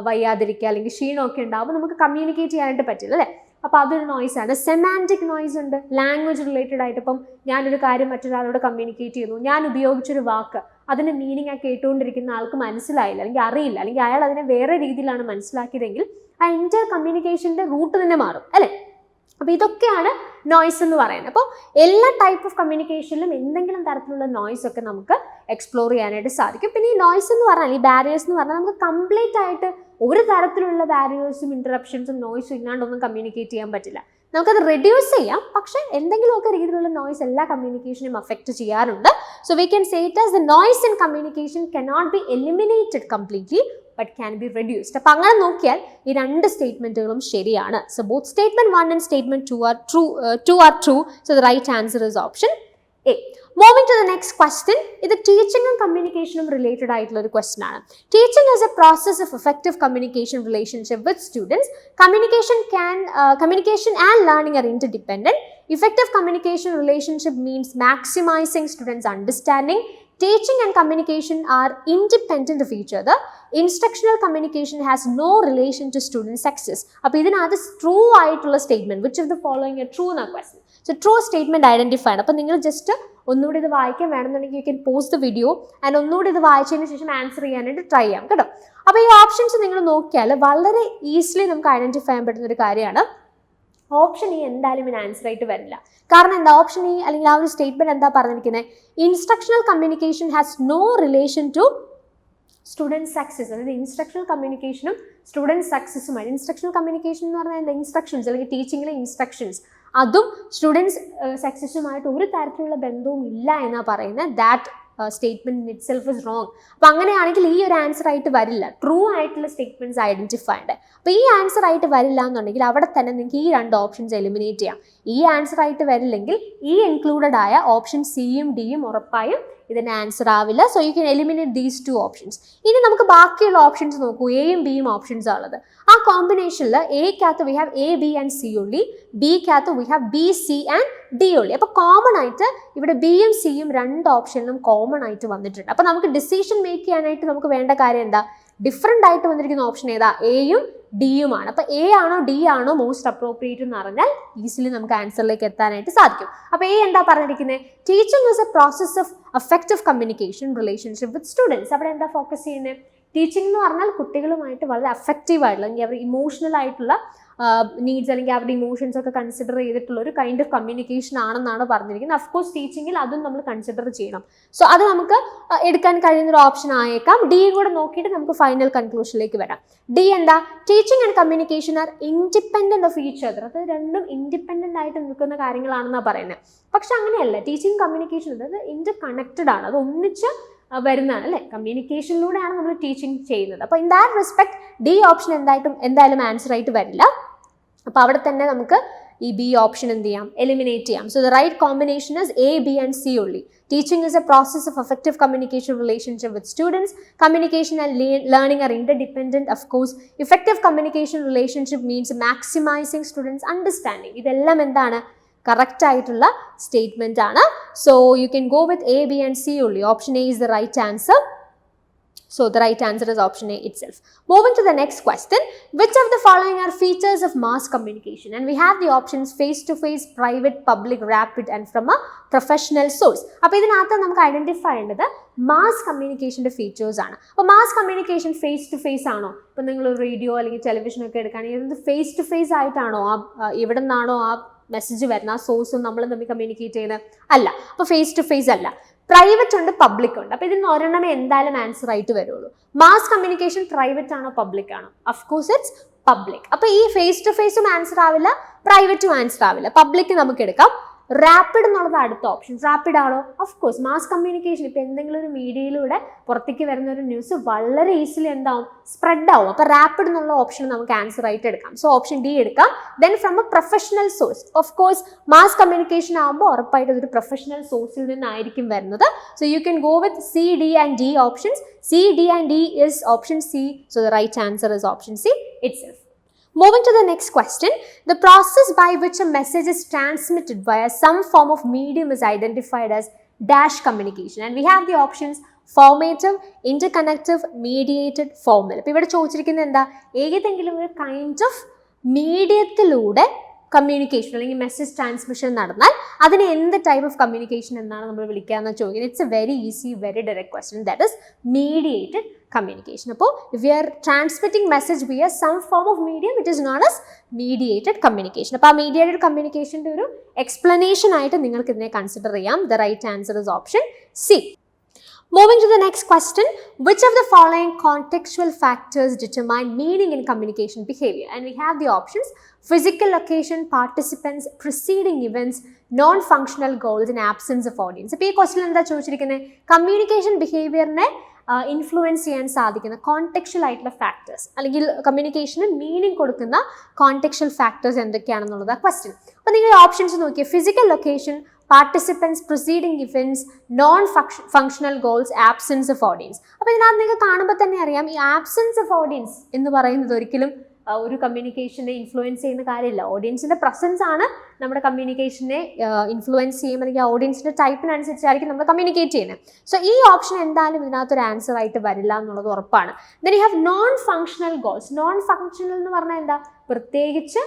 [SPEAKER 1] വയ്യാതിരിക്കുക അല്ലെങ്കിൽ ക്ഷീണമൊക്കെ ഉണ്ടാവും, നമുക്ക് കമ്മ്യൂണിക്കേറ്റ് ചെയ്യാനായിട്ട് പറ്റില്ല അല്ലേ. അപ്പോൾ അതൊരു നോയ്സാണ്. സെമാൻറ്റിക് നോയ്സ് ഉണ്ട്, ലാംഗ്വേജ് റിലേറ്റഡ് ആയിട്ട്. ഇപ്പം ഞാനൊരു കാര്യം മറ്റൊരാളോട് കമ്മ്യൂണിക്കേറ്റ് ചെയ്യുന്നു, ഞാൻ ഉപയോഗിച്ചൊരു വാക്ക് അതിൻ്റെ മീനിങ് ആ കേട്ടുകൊണ്ടിരിക്കുന്ന ആൾക്ക് മനസ്സിലായില്ല അല്ലെങ്കിൽ അറിയില്ല, അല്ലെങ്കിൽ അയാൾ അതിനെ വേറെ രീതിയിലാണ് മനസ്സിലാക്കിയതെങ്കിൽ ആ എൻ്റയർ കമ്മ്യൂണിക്കേഷൻ്റെ റൂട്ട് തന്നെ മാറും അല്ലേ. അപ്പോൾ ഇതൊക്കെയാണ് നോയ്സ് എന്ന് പറയുന്നത്. അപ്പോൾ എല്ലാ ടൈപ്പ് ഓഫ് കമ്മ്യൂണിക്കേഷനിലും എന്തെങ്കിലും തരത്തിലുള്ള നോയ്സ് ഒക്കെ നമുക്ക് എക്സ്പ്ലോർ ചെയ്യാനായിട്ട് സാധിക്കും. പിന്നെ ഈ നോയ്സ് എന്ന് പറഞ്ഞാൽ, ഈ ബാരിയേഴ്സ് എന്ന് പറഞ്ഞാൽ നമുക്ക് കംപ്ലീറ്റ് ആയിട്ട് ഒരു തരത്തിലുള്ള ബാരിയേഴ്സും ഇൻ്ററപ്ഷൻസും നോയ്സും ഇല്ലാണ്ടൊന്നും കമ്മ്യൂണിക്കേറ്റ് ചെയ്യാൻ പറ്റില്ല. നമുക്കത് റെഡ്യൂസ് ചെയ്യാം, പക്ഷേ എന്തെങ്കിലുമൊക്കെ രീതിയിലുള്ള നോയ്സ് എല്ലാ കമ്മ്യൂണിക്കേഷനും അഫക്റ്റ് ചെയ്യാറുണ്ട്. So we can say it as the noise in communication cannot be eliminated completely but can be reduced. അപ്പോൾ അങ്ങനെ നോക്കിയാൽ ഈ രണ്ട് സ്റ്റേറ്റ്മെന്റുകളും ശരിയാണ്. So both statement 1 and statement 2 are true. So the right answer is option A. Moving to the next question. ഇത് ടീച്ചിങ്ങും കമ്മ്യൂണിക്കേഷനും related ആയിട്ടുള്ള ഒരു question ആണ്. Teaching is a process of effective communication relationship with students. Communication and learning are interdependent. Effective communication relationship means maximizing students' understanding. Teaching and communication are independent of each other. Instructional communication has no relation to student success. അപ്പോൾ ഇതിനകത്ത് true ആയിട്ടുള്ള statement, which of the following a true എന്ന question. So true statement identified. അപ്പോൾ നിങ്ങൾ just ഒന്നുകൂടി ഇത് വായിക്കാൻ വേണമെന്നുണ്ടെങ്കിൽ you can pause the video and ഒന്നുകൂടി ഇത് വായിച്ചതിന് ശേഷം ആൻസർ ചെയ്യാനായിട്ട് ട്രൈ ചെയ്യാം കേട്ടോ. അപ്പോൾ ഈ ഓപ്ഷൻസ് നിങ്ങൾ നോക്കിയാൽ വളരെ ഈസിലി നമുക്ക് ഐഡന്റിഫൈ ചെയ്യാൻ പറ്റുന്ന ഒരു കാര്യമാണ്. ഓപ്ഷൻ ഇ എന്തായാലും ഇതിന് ആൻസർ ആയിട്ട് വരില്ല. കാരണം എന്താ, ഓപ്ഷൻ ഇ അല്ലെങ്കിൽ ആ ഒരു സ്റ്റേറ്റ്മെന്റ് എന്താ പറഞ്ഞിരിക്കുന്നത്, instructional communication has no relation to student success. അതായത് ഇൻസ്ട്രക്ഷണൽ കമ്മ്യൂണിക്കേഷനും സ്റ്റുഡൻറ് സക്സസുമായി, ഇൻസ്ട്രക്ഷണൽ കമ്മ്യൂണിക്കേഷൻ എന്ന് പറഞ്ഞാൽ എന്താ, ഇൻസ്ട്രക്ഷൻസ് അല്ലെങ്കിൽ ടീച്ചിങ്ങിലെ ഇൻസ്ട്രക്ഷൻസ്, അതും സ്റ്റുഡൻസ് സക്സസുമായിട്ട് ഒരു തരത്തിലുള്ള ബന്ധവും ഇല്ല എന്നാണ് പറയുന്നത്. That statement in it self is wrong. അപ്പോൾ അങ്ങനെയാണെങ്കിൽ ഈ ഒരു ആൻസർ ആയിട്ട് വരില്ല. ട്രൂ ആയിട്ടുള്ള സ്റ്റേറ്റ്മെന്റ്സ് ഐഡന്റിഫൈഡ്. അപ്പോൾ ഈ ആൻസർ ആയിട്ട് വരില്ല എന്നുണ്ടെങ്കിൽ അവിടെ തന്നെ നിങ്ങൾക്ക് ഈ രണ്ട് ഓപ്ഷൻസ് എലിമിനേറ്റ് ചെയ്യാം. ഈ ആൻസർ ആയിട്ട് വരില്ലെങ്കിൽ ഈ ഇൻക്ലൂഡഡ് ആയ ഓപ്ഷൻ സിയും ഡിയും ഉറപ്പായും ഇതിൻ്റെ ആൻസർ ആവില്ല. So you can eliminate these 2 options. ഇനി നമുക്ക് ബാക്കിയുള്ള ഓപ്ഷൻസ് നോക്കൂ. എയും ബിയും ഓപ്ഷൻസ് ഉള്ളത്. ആ കോമ്പിനേഷനിൽ എക്കകത്ത് we have A B and C only, ബിക്കകത്ത് we have B C and D only. അപ്പോൾ കോമൺ ആയിട്ട് ഇവിടെ ബിയും സിയും 2 ഓപ്ഷനിലും കോമൺ ആയിട്ട് വന്നിട്ടുണ്ട്. അപ്പോൾ നമുക്ക് ഡിസിഷൻ മേക്ക് ചെയ്യാനായിട്ട് നമുക്ക് വേണ്ട കാര്യം എന്താ? ഡിഫറെൻ്റ് ആയിട്ട് വന്നിരിക്കുന്ന ഓപ്ഷൻ ഏതാ? എയും ഡിയുമാണ്. അപ്പോൾ എ ആണോ ഡി ആണോ മോസ്റ്റ് അപ്രോപ്രിയേറ്റ് എന്ന് പറഞ്ഞാൽ ഈസിലി നമുക്ക് ആൻസറിലേക്ക് എത്താനായിട്ട് സാധിക്കും. അപ്പോൾ എ എന്താ പറഞ്ഞിരിക്കുന്നത്? Teaching is A process of effective communication relationship with students. അവിടെ എന്താ ഫോക്കസ് ചെയ്യുന്നത്? ടീച്ചിങ് എന്ന് പറഞ്ഞാൽ കുട്ടികളുമായിട്ട് വളരെ അഫക്റ്റീവ് ആയിട്ടുള്ള, അല്ലെങ്കിൽ അവർ ഇമോഷണൽ ആയിട്ടുള്ള നീഡ്സ് അല്ലെങ്കിൽ അവരുടെ ഇമോഷൻസ് ഒക്കെ കൺസിഡർ ചെയ്തിട്ടുള്ള ഒരു കൈൻഡ് ഓഫ് കമ്മ്യൂണിക്കേഷൻ ആണെന്നാണ് പറഞ്ഞിരിക്കുന്നത്. അഫ്കോഴ്സ് ടീച്ചിങ്ങിൽ അതും നമ്മൾ കൺസിഡർ ചെയ്യണം. സോ അത് നമുക്ക് എടുക്കാൻ കഴിയുന്നൊരു ഓപ്ഷൻ ആയേക്കാം. ഡിയും കൂടെ നോക്കിയിട്ട് നമുക്ക് ഫൈനൽ കൺക്ലൂഷനിലേക്ക് വരാം. ഡി എന്താ? Teaching and communication R independent of each other. അത് രണ്ടും ഇൻഡിപെൻഡന്റ് ആയിട്ട് നിൽക്കുന്ന കാര്യങ്ങളാണെന്നാണ് പറയുന്നത്. പക്ഷെ അങ്ങനെയല്ല. ടീച്ചിങ് കമ്മ്യൂണിക്കേഷൻ അത് ഇന്റർ കണക്റ്റഡ് ആണ്. അത് ഒന്നിച്ച് വരുന്നതാണ് അല്ലേ? കമ്മ്യൂണിക്കേഷനിലൂടെയാണ് നമ്മൾ ടീച്ചിങ് ചെയ്യുന്നത്. അപ്പോൾ in that respect D option എന്തായാലും ആൻസർ ആയിട്ട് വരില്ല. അപ്പോൾ അവിടെ തന്നെ നമുക്ക് ഈ ബി ഓപ്ഷൻ എന്ത് ചെയ്യാം? എലിമിനേറ്റ് ചെയ്യാം. So the right combination is A B and C only. Teaching is a process of effective communication relationship with students. Communication and learning are interdependent. Of course, effective communication relationship means maximizing students' understanding. ഇതെല്ലാം എന്താണ്? Correct ആയിട്ടുള്ള statement ആണ്. So you can go with A B and C only. Option A is the right answer. So the right answer is option A itself. Moving to the next question, which of the following are features of mass communication? And we have the options face-to-face, private, public, rapid and from a professional source. അപ്പോൾ ഇതിനകത്ത് നമുക്ക് identify ചെയ്യേണ്ടത് mass കമ്മ്യൂണിക്കേഷൻ്റെ features ആണ്. അപ്പോൾ mass communication face to face ആണോ? ഇപ്പോൾ നിങ്ങൾ radio അല്ലെങ്കിൽ ടെലിവിഷൻ ഒക്കെ എടുക്കുകയാണെങ്കിൽ ഇത് ഫേസ് ടു ഫേസ് ആയിട്ടാണോ? എവിടെ നിന്നാണോ ആ മെസ്സേജ് വരുന്ന ആ സോഴ്സും നമ്മൾ തമ്മിൽ കമ്മ്യൂണിക്കേറ്റ് ചെയ്യുന്നത്? അല്ല. അപ്പോൾ ഫേസ് ടു ഫേസ് അല്ല. പ്രൈവറ്റ് ഉണ്ട്, പബ്ലിക് ഉണ്ട്. അപ്പോൾ ഇതിന് ഒരെണ്ണമേ എന്തായാലും ആൻസർ ആയിട്ട് വരുള്ളൂ. മാസ് കമ്മ്യൂണിക്കേഷൻ പ്രൈവറ്റ് ആണോ പബ്ലിക് ആണോ? Of course it's public. അപ്പോൾ ഈ ഫേസ് ടു ഫേസും ആൻസർ ആവില്ല, പ്രൈവറ്റും ആൻസർ ആവില്ല. പബ്ലിക് നമുക്ക് എടുക്കാം. റാപ്പിഡ് എന്നുള്ളത് അടുത്ത ഓപ്ഷൻ. റാപ്പിഡ് ആണോ? Of course. മാസ് കമ്മ്യൂണിക്കേഷൻ ഇപ്പോൾ എന്തെങ്കിലും ഒരു മീഡിയയിലൂടെ പുറത്തേക്ക് വരുന്ന ഒരു ന്യൂസ് വളരെ ഈസിലി എന്താവും? സ്പ്രെഡ് ആവും. അപ്പോൾ റാപ്പിഡ് എന്നുള്ള ഓപ്ഷൻ നമുക്ക് ആൻസർ ആയിട്ട് എടുക്കാം. സോ ഓപ്ഷൻ ഡി എടുക്കാം. Then from a professional source. Of course mass communication ആകുമ്പോൾ ഉറപ്പായിട്ട് ഒരു പ്രൊഫഷണൽ സോഴ്സിൽ നിന്നായിരിക്കും വരുന്നത്. So you can go with C, D and D options. C, D and D is option C. So the right answer is option C itself. Moving to the next question, the process by which a message is transmitted via some form of medium is identified as dash communication. And we have the options formative, interconnective, mediated, formal. അപ്പോൾ ഇവിടെ ചോദിച്ചിരിക്കുന്നത് എന്താ? ഏതെങ്കിലും ഒരു kind of മീഡിയത്തിലൂടെ communication അല്ലെങ്കിൽ message transmission നടന്നാൽ അതിന് എന്ത് ടൈപ്പ് ഓഫ് കമ്മ്യൂണിക്കേഷൻ എന്നാണ് നമ്മൾ വിളിക്കാമെന്ന് ചോദിക്കുന്നത്. It's A very easy, very direct question. That is mediated communication. അപ്പോൾ if we are transmitting message via some form of medium, it is known as mediated communication. അപ്പോൾ ആ mediated communicationന്റെ ഒരു explanation ആയിട്ട് നിങ്ങൾക്ക് ഇതിനെ കൺസിഡർ ചെയ്യാം. The right answer is option C. Moving to the next question, which of the following contextual factors determine meaning in communication behavior? And we have the options physical location, participants, preceding events, non-functional goals and absence of audience. അപ്പോൾ ഈ question എന്താ ചോദിച്ചിരിക്കുന്നത്? Communication ബിഹേവിയറിനെ influence ചെയ്യാൻ സാധിക്കുന്ന കോണ്ടെക്ച്വൽ ആയിട്ടുള്ള factors അല്ലെങ്കിൽ കമ്മ്യൂണിക്കേഷന് meaning കൊടുക്കുന്ന കോണ്ടെക്ച്വൽ factors എന്തൊക്കെയാണെന്നുള്ളത് question. അപ്പോൾ നിങ്ങൾ ഓപ്ഷൻസ് നോക്കിയാൽ physical location, participants, preceding events, non-functional goals, absence of audience. അപ്പോൾ ഇതിനകത്ത് നിങ്ങൾക്ക് കാണുമ്പോൾ തന്നെ അറിയാം ഈ ആബ്സെൻസ് ഓഫ് ഓഡിയൻസ് എന്ന് പറയുന്നത് ഒരിക്കലും ഒരു കമ്മ്യൂണിക്കേഷനെ ഇൻഫ്ലുവൻസ് ചെയ്യുന്ന കാര്യമില്ല. ഓഡിയൻസിൻ്റെ പ്രസൻസ് ആണ് നമ്മുടെ കമ്മ്യൂണിക്കേഷനെ ഇൻഫ്ലുവൻസ് ചെയ്യും, അല്ലെങ്കിൽ ഓഡിയൻസിൻ്റെ ടൈപ്പിനനുസരിച്ചായിരിക്കും നമ്മൾ കമ്മ്യൂണിക്കേറ്റ് ചെയ്യുന്നത്. സോ ഈ ഓപ്ഷൻ എന്തായാലും ഇതിനകത്തൊരു ആൻസർ ആയിട്ട് വരില്ല എന്നുള്ളത് ഉറപ്പാണ്. Then you have known functional goals. Non functional എന്ന് പറഞ്ഞാൽ എന്താ? പ്രത്യേകിച്ച്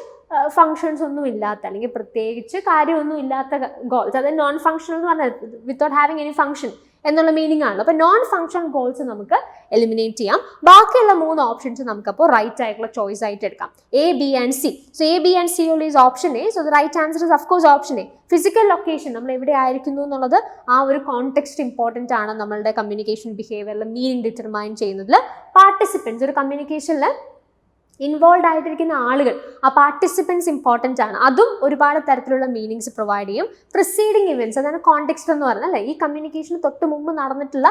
[SPEAKER 1] ഫങ്ഷൻസ് ഒന്നും ഇല്ലാത്ത അല്ലെങ്കിൽ പ്രത്യേകിച്ച് കാര്യമൊന്നും ഇല്ലാത്ത ഗോൾസ്. അതായത് നോൺ ഫങ്ഷണൽ എന്ന് പറഞ്ഞാൽ വിത്തൗട്ട് ഹാവിങ് എനി ഫങ്ഷൻ എന്നുള്ള മീനിങ് ആണ്. അപ്പോൾ നോൺ ഫങ്ഷണൽ ഗോൾസ് നമുക്ക് എലിമിനേറ്റ് ചെയ്യാം. ബാക്കിയുള്ള 3 ഓപ്ഷൻസ് നമുക്കപ്പോൾ റൈറ്റ് ആയിട്ടുള്ള ചോയ്സ് ആയിട്ട് എടുക്കാം. A, B and C. So A, B and C ഉള്ള is option A. So the right answer is of course option A. Physical location, നമ്മൾ എവിടെ ആയിരിക്കുന്നു എന്നുള്ളത് ആ ഒരു കോണ്ടെക്സ്റ്റ് ഇമ്പോർട്ടൻ്റ് ആണ് നമ്മളുടെ കമ്മ്യൂണിക്കേഷൻ ബിഹേവിയറിൽ മീനിങ് ഡിറ്റർമൈൻ ചെയ്യുന്നതിൽ. പാർട്ടിസിപ്പൻസ്, ഒരു കമ്മ്യൂണിക്കേഷനിൽ ഇൻവോൾവ് ആയിട്ടിരിക്കുന്ന ആളുകൾ, ആ പാർട്ടിസിപ്പൻസ് ഇമ്പോർട്ടൻ്റ് ആണ്. അതും ഒരുപാട് തരത്തിലുള്ള മീനിങ്സ് പ്രൊവൈഡ് ചെയ്യും. പ്രിസീഡിങ് ഇവൻറ്റ്സ്, അതാണ് കോണ്ടെക്സ്റ്റ് എന്ന് പറഞ്ഞാൽ അല്ലേ, ഈ കമ്മ്യൂണിക്കേഷന് തൊട്ട് മുമ്പ് നടന്നിട്ടുള്ള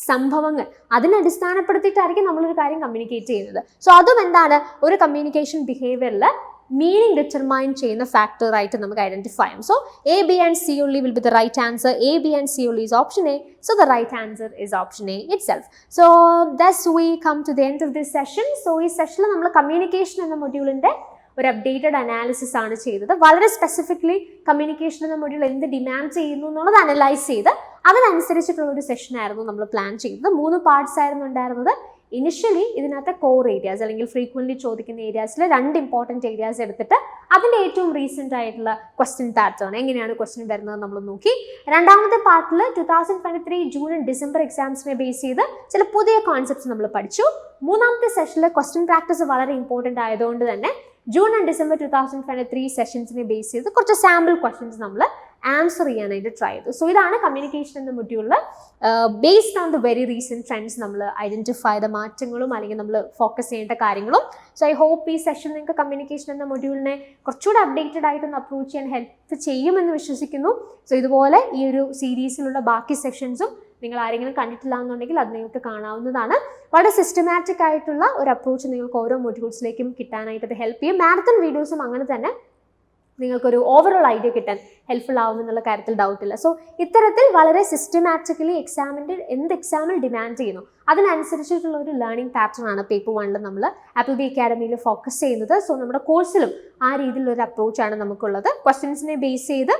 [SPEAKER 1] സംഭവങ്ങൾ അതിനെ അടിസ്ഥാനപ്പെടുത്തിയിട്ടായിരിക്കും നമ്മളൊരു കാര്യം കമ്മ്യൂണിക്കേറ്റ് ചെയ്യുന്നത്. സോ അതും എന്താണ് ഒരു കമ്മ്യൂണിക്കേഷൻ ബിഹേവിയറിൽ മീനിങ് ഡിറ്റർമൈൻ ചെയ്യുന്ന ഫാക്ടർ ആയിട്ട് നമുക്ക് ഐഡന്റിഫൈ ചെയ്യാം. So A B and C only will be the right answer. A, B and C only is option A. So the right answer is option A itself. So thus we come to the end of this session. So ഈ സെഷനിൽ നമ്മൾ communication എന്ന മൊഡ്യൂളിൻ്റെ ഒരു updated analysis ആണ് ചെയ്തത്. വളരെ specifically communication എന്ന module എന്ത് ഡിമാൻഡ് ചെയ്യുന്നു എന്നുള്ളത് അനലൈസ് ചെയ്ത് അതിനനുസരിച്ചിട്ടുള്ള ഒരു സെഷൻ ആയിരുന്നു നമ്മൾ പ്ലാൻ ചെയ്തത്. 3 പാർട്സ് ആയിരുന്നു ഉണ്ടായിരുന്നത്. ഇനിഷ്യലി ഇതിനകത്ത് കോർ ഏരിയാസ് അല്ലെങ്കിൽ ഫ്രീക്വൻ്റ്ലി ചോദിക്കുന്ന ഏരിയാസിൽ 2 ഇമ്പോർട്ടൻറ്റ് ഏരിയാസ് എടുത്തിട്ട് അതിൻ്റെ ഏറ്റവും റീസെൻ്റ് ആയിട്ടുള്ള ക്വസ്റ്റ്യൻ പാറ്റേൺ എങ്ങനെയാണ് ക്വസ്റ്റ്യൻ വരുന്നത് നമ്മൾ നോക്കി. രണ്ടാമത്തെ പാർട്ടിൽ 2023 ജൂൺ ആൻഡ് ഡിസംബർ എക്സാംസിനെ ബേസ് ചെയ്ത് ചില പുതിയ കോൺസെപ്റ്റ്സ് നമ്മൾ പഠിച്ചു. മൂന്നാമത്തെ സെഷനിൽ ക്വസ്റ്റ്യൻ പ്രാക്ടീസ് വളരെ ഇമ്പോർട്ടൻ്റ് ആയതുകൊണ്ട് തന്നെ ജൂൺ ആൻഡ് ഡിസംബർ 2023 സെഷൻസിനെ ബേസ് ചെയ്ത് കുറച്ച് സാമ്പിൾ ക്വസ്റ്റ്യൻസ് നമ്മൾ ആൻസർ ചെയ്യാനായിട്ട് ട്രൈ ചെയ്തു. സോ ഇതാണ് കമ്മ്യൂണിക്കേഷൻ എന്ന മൊഡ്യൂളിൽ based on the very recent trends നമ്മൾ ഐഡൻറ്റിഫൈ ചെയ്ത മാറ്റങ്ങളും അല്ലെങ്കിൽ നമ്മൾ ഫോക്കസ് ചെയ്യേണ്ട കാര്യങ്ങളും. സോ ഐ ഹോപ്പ് ഈ സെഷൻ നിങ്ങൾക്ക് കമ്മ്യൂണിക്കേഷൻ എന്ന മൊഡ്യൂളിനെ കുറച്ചുകൂടി അപ്ഡേറ്റഡ് ആയിട്ടൊന്ന് അപ്രോച്ച് ചെയ്യാൻ ഹെൽപ്പ് ചെയ്യുമെന്ന് വിശ്വസിക്കുന്നു. സോ ഇതുപോലെ ഈ ഒരു സീരീസിലുള്ള ബാക്കി സെഷൻസും നിങ്ങൾ ആരെങ്കിലും കണ്ടിട്ടില്ല എന്നുണ്ടെങ്കിൽ അത് നിങ്ങൾക്ക് കാണാവുന്നതാണ്. വളരെ സിസ്റ്റമാറ്റിക് ആയിട്ടുള്ള ഒരു അപ്രോച്ച് നിങ്ങൾക്ക് ഓരോ മൊഡ്യൂൾസിലേക്കും കിട്ടാനായിട്ട് അത് ഹെൽപ്പ് ചെയ്യും. മാരത്തൺ വീഡിയോസും അങ്ങനെ തന്നെ നിങ്ങൾക്കൊരു ഓവറോൾ ഐഡിയ കിട്ടാൻ ഹെൽപ്ഫുൾ ആവുമെന്നുള്ള കാര്യത്തിൽ ഡൗട്ടില്ല. സോ ഇത്തരത്തിൽ വളരെ സിസ്റ്റമാറ്റിക്കലി എന്ത് എക്സാമിൽ ഡിമാൻഡ് ചെയ്യുന്നു അതിനനുസരിച്ചിട്ടുള്ള ഒരു ലേണിംഗ് പാറ്റേൺ ആണ് പേപ്പർ 1 നമ്മൾ ആപ്പിൾബി അക്കാഡമിയിൽ ഫോക്കസ് ചെയ്യുന്നത്. സോ നമ്മുടെ കോഴ്സിലും ആ രീതിയിലൊരു അപ്രോച്ചാണ് നമുക്കുള്ളത്. ക്വസ്റ്റ്യൻസിനെ ബേസ് ചെയ്ത്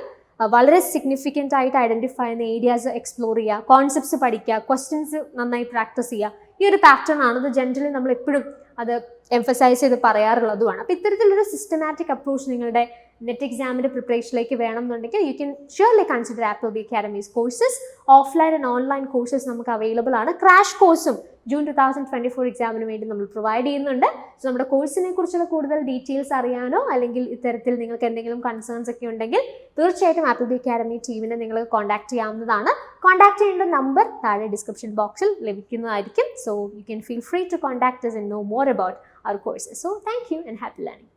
[SPEAKER 1] വളരെ സിഗ്നിഫിക്കൻ്റ് ആയിട്ട് ഐഡൻറ്റിഫൈ ചെയ്യുന്ന ഏരിയാസ് എക്സ്പ്ലോർ ചെയ്യുക, കോൺസെപ്റ്റ്സ് പഠിക്കുക, ക്വസ്റ്റ്യൻസ് നന്നായി പ്രാക്ടീസ് ചെയ്യുക. ഈ ഒരു പാറ്റേൺ ആണ്. അത് ജനറലി നമ്മൾ എപ്പോഴും അത് എംഫസൈസ് ചെയ്ത് പറയാറുള്ളതുമാണ്. അപ്പോൾ ഇത്തരത്തിലൊരു സിസ്റ്റമാറ്റിക് അപ്രോച്ച് നിങ്ങളുടെ നെറ്റ് എക്സാമിൻ്റെ പ്രിപ്പറേഷനിലേക്ക് വേണമെന്നുണ്ടെങ്കിൽ you can surely consider Appleby academy's courses. Offline and online courses നമുക്ക് അവൈലബിൾ ആണ്. ക്രാഷ് കോഴ്സും ജൂൺ 2024 എക്സാമിന് വേണ്ടി നമ്മൾ പ്രൊവൈഡ് ചെയ്യുന്നുണ്ട്. സോ നമ്മുടെ കോഴ്സിനെ കുറിച്ചുള്ള കൂടുതൽ ഡീറ്റെയിൽസ് അറിയാനോ അല്ലെങ്കിൽ ഇത്തരത്തിൽ നിങ്ങൾക്ക് എന്തെങ്കിലും കൺസേൺസ് ഒക്കെ ഉണ്ടെങ്കിൽ തീർച്ചയായിട്ടും ആപ്പിൾബി അക്കാഡമി ടീമിനെ നിങ്ങൾ കോൺടാക്ട് ചെയ്യാവുന്നതാണ്. കോൺടാക്ട് ചെയ്യേണ്ട നമ്പർ താഴെ ഡിസ്ക്രിപ്ഷൻ ബോക്സിൽ ലഭിക്കുന്നതായിരിക്കും. So you can feel free to contact us and know more about our courses. So thank you and happy learning.